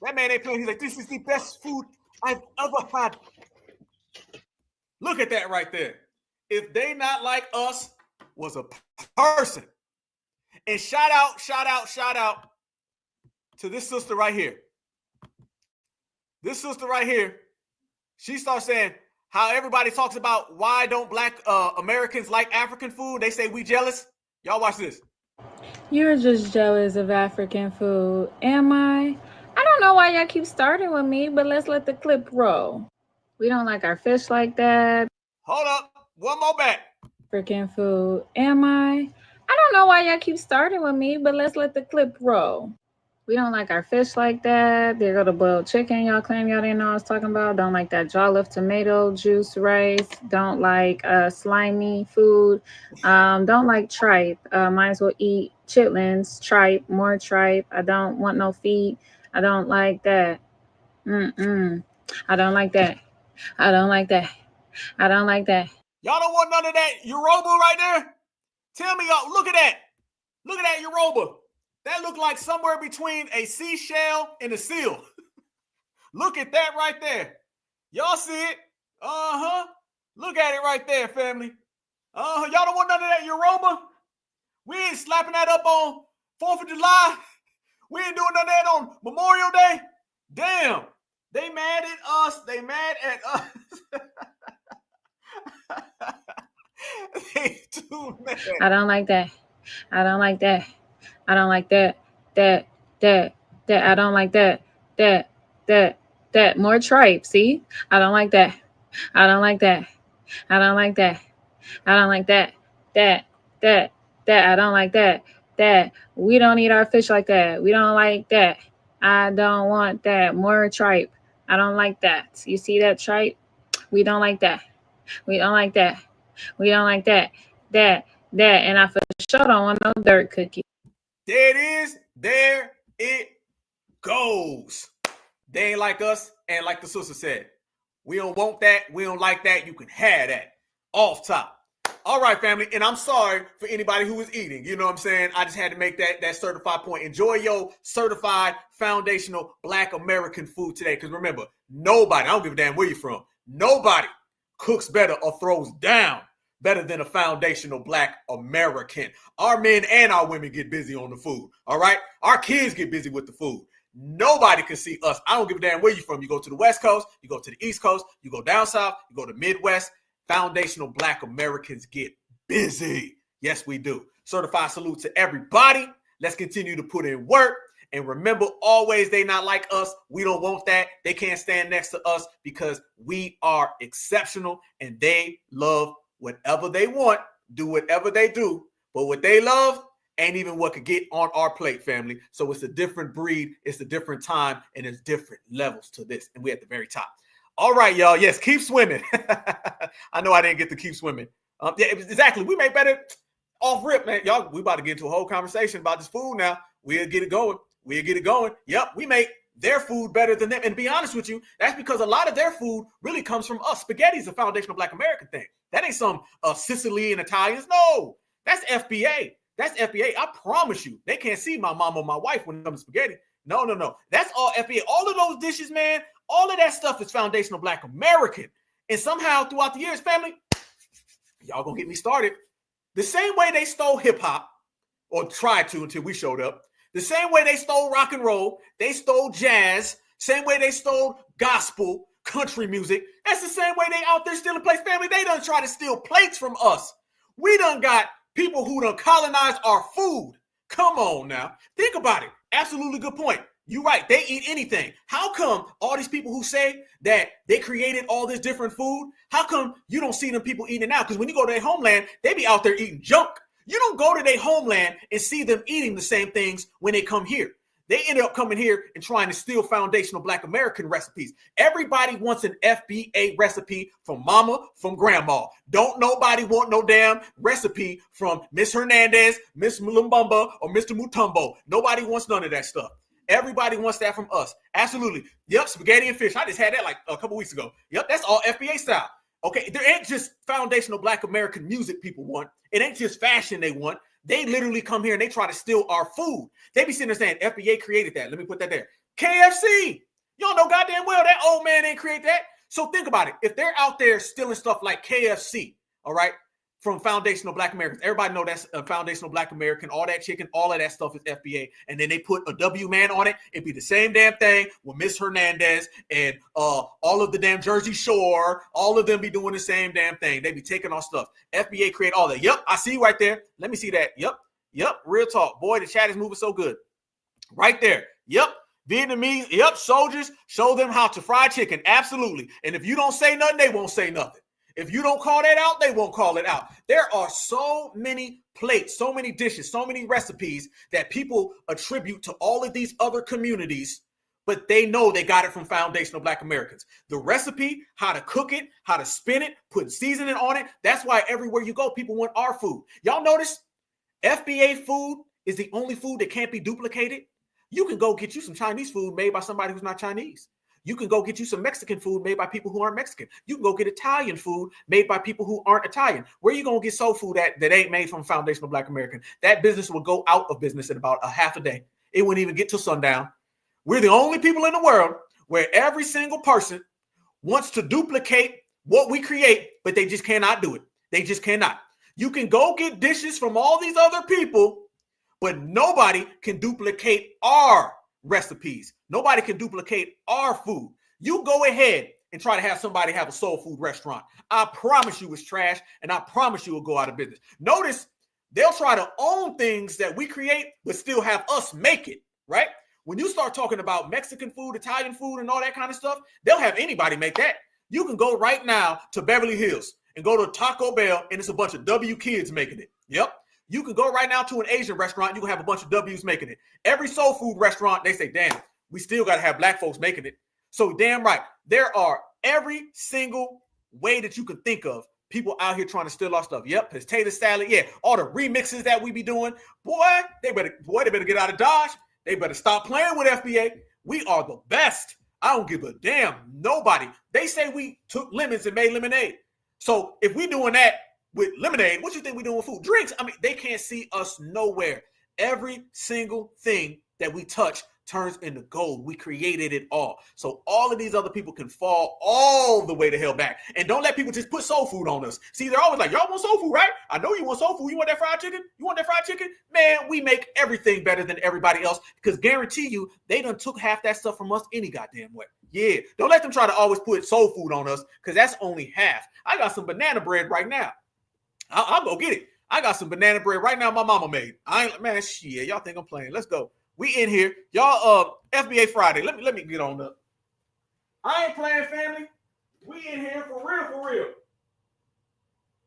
That man ain't playing. He's like, this is the best food I've ever had. Look at that right there. If they not like us was a person. And shout out to this sister right here. This sister right here, she starts saying how everybody talks about why don't black Americans like African food. They say we jealous. Y'all watch this. You're just jealous of African food. Am I? I don't know why y'all keep starting with me, but let's let the clip roll. We don't like our fish like that. Hold up. One more back. African food. Am I? I don't know why y'all keep starting with me, but let's let the clip roll. We don't like our fish like that. There go the boiled chicken y'all claim y'all didn't know I was talking about. Don't like that jollof tomato juice rice. Don't like slimy food. Don't like tripe. Might as well eat chitlins, tripe, more tripe. I don't want no feet. I don't like that. I don't like that. I don't like that. I don't like that. Y'all don't want none of that Yoruba right there? Tell me, y'all, look at that. Look at that Yoruba. That looked like somewhere between a seashell and a seal. Look at that right there. Y'all see it? Look at it right there, family. Y'all don't want none of that Yoruba? We ain't slapping that up on 4th of July. We ain't doing none of that on Memorial Day. Damn. They mad at us. They mad at us. They too mad. I don't like that. I don't like that. I don't like that. That. I don't like that. That. More tripe. See? I don't like that. I don't like that. I don't like that. I don't like that. That. I don't like that. That. We don't eat our fish like that. We don't like that. I don't want that. More tripe. I don't like that. You see that tripe? We don't like that. We don't like that. We don't like that. That. And I for sure don't want no dirt cookie. There it is. There it goes. They ain't like us. And like the sister said, we don't want that. We don't like that. You can have that. Off top. All right, family. And I'm sorry for anybody who was eating. You know what I'm saying? I just had to make that certified point. Enjoy your certified foundational Black American food today. Because remember, nobody, I don't give a damn where you're from, nobody cooks better or throws down better than a foundational Black American. Our men and our women get busy on the food, all right? Our kids get busy with the food. Nobody can see us. I don't give a damn where you're from. You go to the West Coast, you go to the East Coast, you go down south, you go to Midwest. Foundational Black Americans get busy. Yes, we do. Certified salute to everybody. Let's continue to put in work. And remember, always, they not like us. We don't want that. They can't stand next to us because we are exceptional and they love whatever they want, do whatever they do. But what they love ain't even what could get on our plate, family. So it's a different breed. It's a different time. And there's different levels to this. And we're at the very top. All right, y'all. Yes, keep swimming. I know I didn't get to keep swimming. Yeah, exactly. We make better off rip, man. Y'all, we about to get into a whole conversation about this food now. We'll get it going. We'll get it going. Yep, we make their food better than them. And to be honest with you, that's because a lot of their food really comes from us. Spaghetti is a foundational Black American thing. That ain't some Sicilian Italians. No, that's FBA. That's FBA. I promise you, they can't see my mom or my wife when it comes to spaghetti. No. That's all FBA. All of those dishes, man, all of that stuff is foundational Black American. And somehow throughout the years, family, y'all gonna get me started. The same way they stole hip hop, or tried to until we showed up, the same way they stole rock and roll, they stole jazz, same way they stole gospel, country music, that's the same way they out there stealing plates. Family, they done try to steal plates from us. We done got people who done colonized our food. Come on now. Think about it. Absolutely good point. You're right. They eat anything. How come all these people who say that they created all this different food, how come you don't see them people eating it now? Because when you go to their homeland, they be out there eating junk. You don't go to their homeland and see them eating the same things when they come here. They end up coming here and trying to steal foundational Black American recipes. Everybody wants an FBA recipe from mama, from grandma. Don't nobody want no damn recipe from Miss Hernandez, Miss Lumbumba, or Mr. Mutombo. Nobody wants none of that stuff. Everybody wants that from us. Absolutely. Yep, spaghetti and fish. I just had that like a couple weeks ago. Yep, that's all FBA style. Okay, there ain't just foundational Black American music people want. It ain't just fashion they want. They literally come here and they try to steal our food. They be sitting there saying FBA created that. Let me put that there. KFC. You don't know goddamn well that old man ain't create that. So think about it. If they're out there stealing stuff like KFC, all right, from foundational Black Americans, everybody know that's a foundational Black American, all that chicken, all of that stuff is FBA. And then they put a W man on it. It'd be the same damn thing with Miss Hernandez and all of the damn Jersey Shore. All of them be doing the same damn thing. They be taking our stuff. FBA create all that. Yep, I see you right there. Let me see that. Yep, real talk. Boy, the chat is moving so good. Right there. Yep. Vietnamese, yep, soldiers, show them how to fry chicken. Absolutely. And if you don't say nothing, they won't say nothing. If you don't call that out, they won't call it out. There are so many plates, so many dishes, so many recipes that people attribute to all of these other communities, but they know they got it from foundational Black Americans. The recipe, how to cook it, how to spin it, put seasoning on it. That's why everywhere you go, people want our food. Y'all notice FBA food is the only food that can't be duplicated. You can go get you some Chinese food made by somebody who's not Chinese. You can go get you some Mexican food made by people who aren't Mexican. You can go get Italian food made by people who aren't Italian. Where are you going to get soul food that ain't made from foundational Black American? That business will go out of business in about a half a day. It wouldn't even get to sundown. We're the only people in the world where every single person wants to duplicate what we create, but they just cannot do it. They just cannot. You can go get dishes from all these other people, but nobody can duplicate our recipes. Nobody can duplicate our food. You go ahead and try to have somebody have a soul food restaurant. I promise you it's trash, and I promise you will go out of business. Notice they'll try to own things that we create, but still have us make it, right? When you start talking about Mexican food, Italian food, and all that kind of stuff, they'll have anybody make that. You can go right now to Beverly Hills and go to Taco Bell, and it's a bunch of W kids making it. Yep. You can go right now to an Asian restaurant. You can have a bunch of W's making it. Every soul food restaurant, they say, damn, we still got to have Black folks making it. So damn right. There are every single way that you can think of people out here trying to steal our stuff. Yep, potato salad. Yeah, all the remixes that we be doing. Boy, they better get out of Dodge. They better stop playing with FBA. We are the best. I don't give a damn. Nobody. They say we took lemons and made lemonade. So if we doing that with lemonade, what you think we doing with food? Drinks. I mean, they can't see us nowhere. Every single thing that we touch turns into gold. We created it all. So all of these other people can fall all the way to hell back. And don't let people just put soul food on us. See, they're always like, y'all want soul food, right? I know you want soul food. You want that fried chicken? You want that fried chicken? Man, we make everything better than everybody else, because guarantee you, they done took half that stuff from us any goddamn way. Yeah, don't let them try to always put soul food on us, because that's only half. I got some banana bread right now. I'll go get it. I got some banana bread right now my mama made. I ain't, man, shit, y'all think I'm playing. Let's go. We in here. Y'all, FBA Friday. Let me get on up. I ain't playing, family. We in here for real.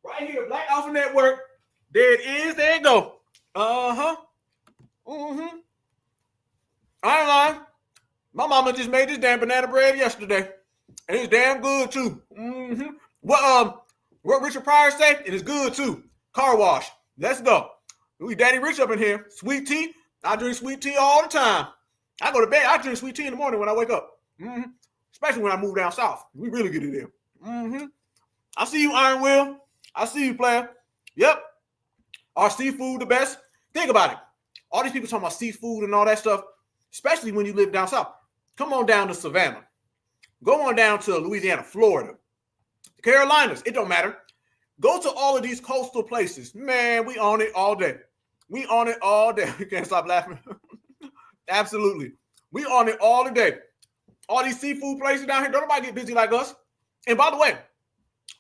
Right here, Black Alpha Network. There it is. There you go. I ain't lying. My mama just made this damn banana bread yesterday. And it's damn good, too. What Richard Pryor say? It is good, too. Car wash. Let's go. We Daddy Rich up in here. Sweet tea. I drink sweet tea all the time. I go to bed. I drink sweet tea in the morning when I wake up. Especially when I move down south. We really get it in. I see you, Iron Will. I see you, player. Yep. Our seafood the best. Think about it. All these people talking about seafood and all that stuff, especially when you live down south. Come on down to Savannah. Go on down to Louisiana, Florida, Carolinas. It don't matter. Go to all of these coastal places. Man, we on it all day. We on it all day. You can't stop laughing. Absolutely. We on it all the day. All these seafood places down here, don't nobody get busy like us. And by the way,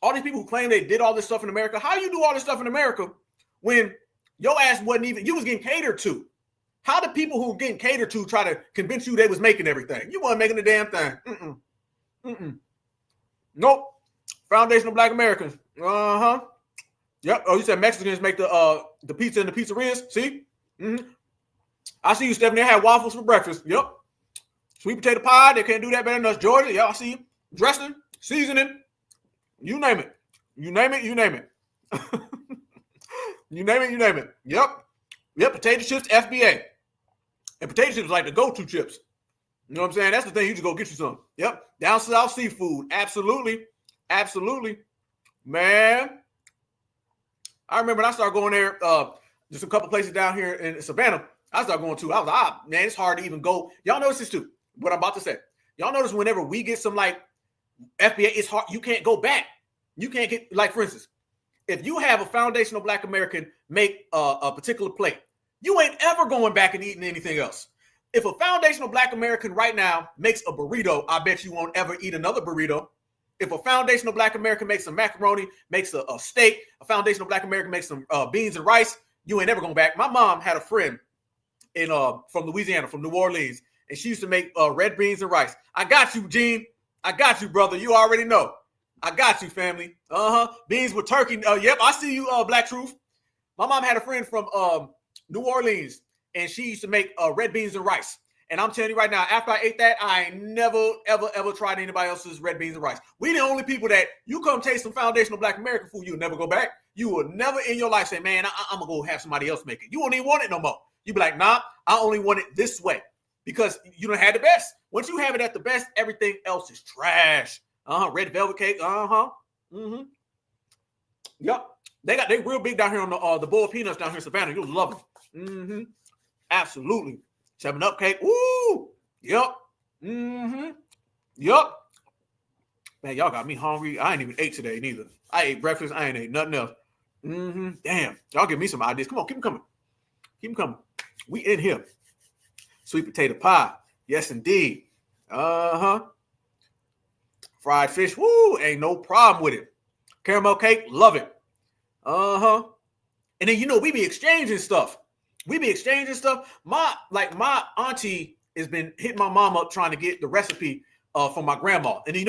all these people who claim they did all this stuff in America, how you do all this stuff in America when your ass wasn't even, you was getting catered to? How the people who were getting catered to try to convince you they was making everything? You wasn't making a damn thing. Nope. Foundational Black Americans. Yep. Oh, you said Mexicans make the pizza in the pizzerias. See? I see you, Stephanie. I had waffles for breakfast. Yep. Sweet potato pie. They can't do that better than us, Georgia. Yeah, I see you. Dressing, seasoning. You name it. You name it. You name it. You name it. You name it. Yep. Potato chips, FBA. And potato chips like the go-to chips. You know what I'm saying? That's the thing. You just go get you some. Yep. Down south seafood. Absolutely. Man. I remember when I started going there, just a couple places down here in Savannah, I started going to. I was like, man, it's hard to even go. Y'all notice this too, what I'm about to say. Y'all notice whenever we get some like FBA, it's hard. You can't go back. You can't get, like, for instance, if you have a foundational Black American make a particular plate, you ain't ever going back and eating anything else. If a foundational Black American right now makes a burrito, I bet you won't ever eat another burrito. If a foundational Black American makes some macaroni, makes a steak, a foundational Black American makes some beans and rice, you ain't ever going back. My mom had a friend from Louisiana, from New Orleans, and she used to make red beans and rice. I got you, Gene. I got you, brother. You already know. I got you, family. Beans with turkey. Yep, I see you, Black Truth. My mom had a friend from New Orleans, and she used to make red beans and rice. And I'm telling you right now, after I ate that, I ain't never, ever, ever tried anybody else's red beans and rice. We the only people that you come taste some foundational Black American food, you'll never go back. You will never in your life say, man, I'm going to go have somebody else make it. You won't even want it no more. You be like, nah, I only want it this way because you don't have the best. Once you have it at the best, everything else is trash. Red velvet cake. Yep. They real big down here on the boiled peanuts down here in Savannah. You'll love them. Absolutely. 7-Up cake. Woo! Yep. Yep. Man, y'all got me hungry. I ain't even ate today neither. I ate breakfast. I ain't ate nothing else. Damn. Y'all give me some ideas. Come on, keep them coming. Keep them coming. We in here. Sweet potato pie. Yes, indeed. Fried fish. Woo! Ain't no problem with it. Caramel cake. Love it. And then, we be exchanging stuff. My auntie has been hitting my mom up trying to get the recipe from my grandma. And ain't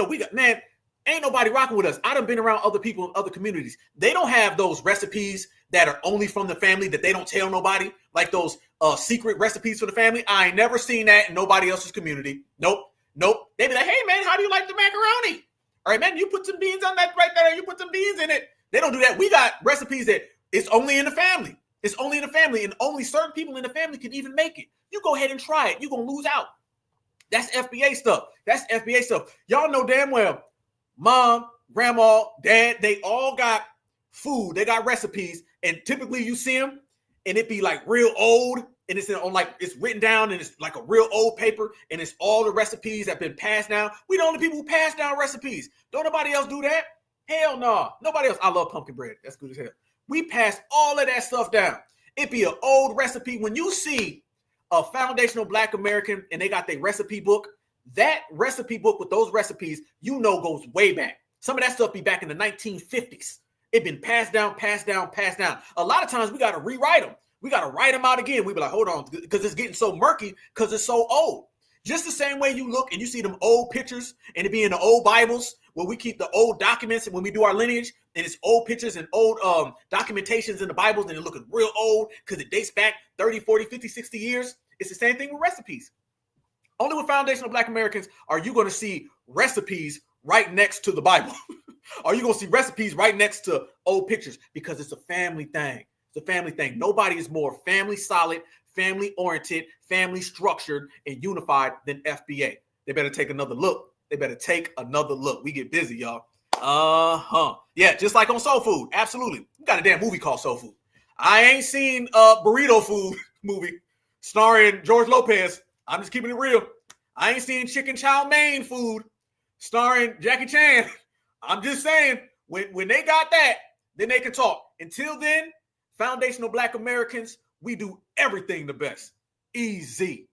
nobody rocking with us. I done been around other people in other communities. They don't have those recipes that are only from the family that they don't tell nobody, like those secret recipes for the family. I ain't never seen that in nobody else's community. Nope. They be like, hey man, how do you like the macaroni? All right, man, you put some beans on that right there. You put some beans in it. They don't do that. We got recipes that it's only in the family. It's only in the family, and only certain people in the family can even make it. You go ahead and try it. You're going to lose out. That's FBA stuff. Y'all know damn well, mom, grandma, dad, they all got food. They got recipes, and typically you see them, and it be like real old, and it's it's written down, and it's like a real old paper, and it's all the recipes that have been passed down. We the only people who pass down recipes. Don't nobody else do that? Hell no. Nobody else. I love pumpkin bread. That's good as hell. We pass all of that stuff down. It be an old recipe. When you see a foundational Black American and they got their recipe book, that recipe book with those recipes, goes way back. Some of that stuff be back in the 1950s. It been passed down. A lot of times we got to rewrite them. We got to write them out again. We be like, hold on, because it's getting so murky because it's so old. Just the same way you look and you see them old pictures and it be in the old Bibles where we keep the old documents and when we do our lineage and it's old pictures and old documentations in the Bibles and it looking real old because it dates back 30, 40, 50, 60 years. It's the same thing with recipes. Only with foundational Black Americans are you going to see recipes right next to the Bible. Are you going to see recipes right next to old pictures? Because it's a family thing. Nobody is more family solid, family oriented, family structured, and unified than FBA. They better take another look. We get busy, y'all. Yeah, just like on Soul Food. Absolutely. We got a damn movie called Soul Food. I ain't seen a burrito food movie starring George Lopez. I'm just keeping it real. I ain't seen chicken chow mein food starring Jackie Chan. I'm just saying, when they got that, then they can talk. Until then, foundational Black Americans, we do everything the best. Easy.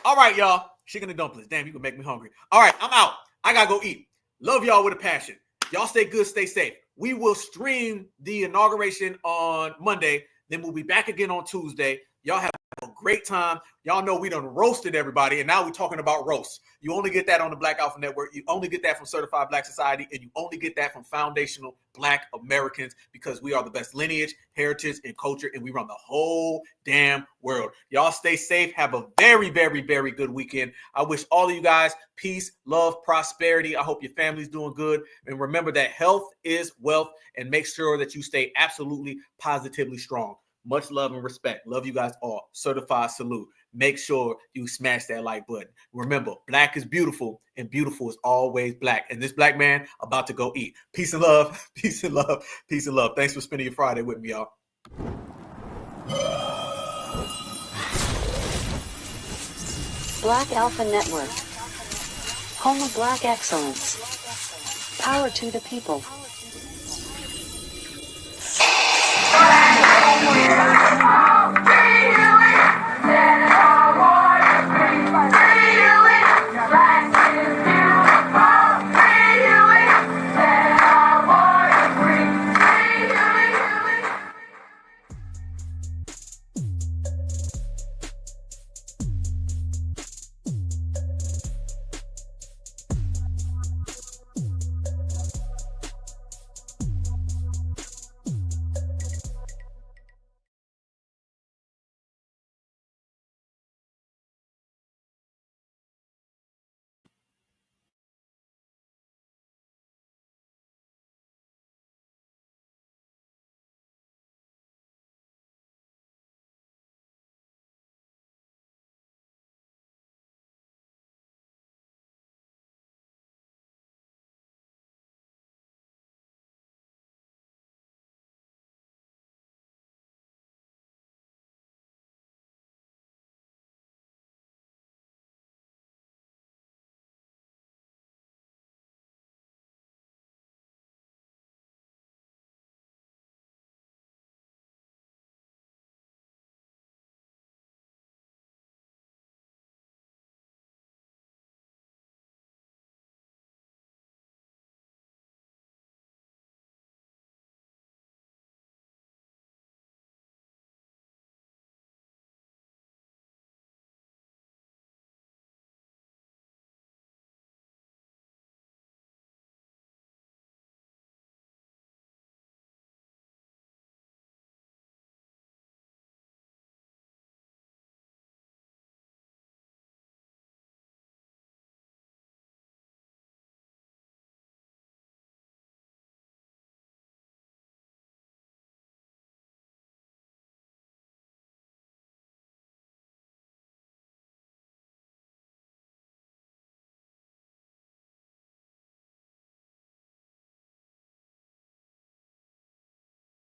All right, y'all. Chicken and dumplings. Damn, you can make me hungry. All right, I'm out. I got to go eat. Love y'all with a passion. Y'all stay good, stay safe. We will stream the inauguration on Monday. Then we'll be back again on Tuesday. Y'all have a great time. Y'all know we done roasted everybody, and now we're talking about roasts. You only get that on the Black Alpha Network. You only get that from Certified Black Society, and you only get that from foundational Black Americans because we are the best lineage, heritage, and culture, and we run the whole damn world. Y'all stay safe. Have a very, very, very good weekend. I wish all of you guys peace, love, prosperity. I hope your family's doing good. And remember that health is wealth, and make sure that you stay absolutely positively strong. Much love and respect. Love you guys all. Certified salute. Make sure you smash that like button. Remember, Black is beautiful and beautiful is always Black. And this Black man about to go eat. Peace and love. Peace and love. Peace and love. Thanks for spending your Friday with me, y'all. Black Alpha Network. Home of Black excellence. Power to the people.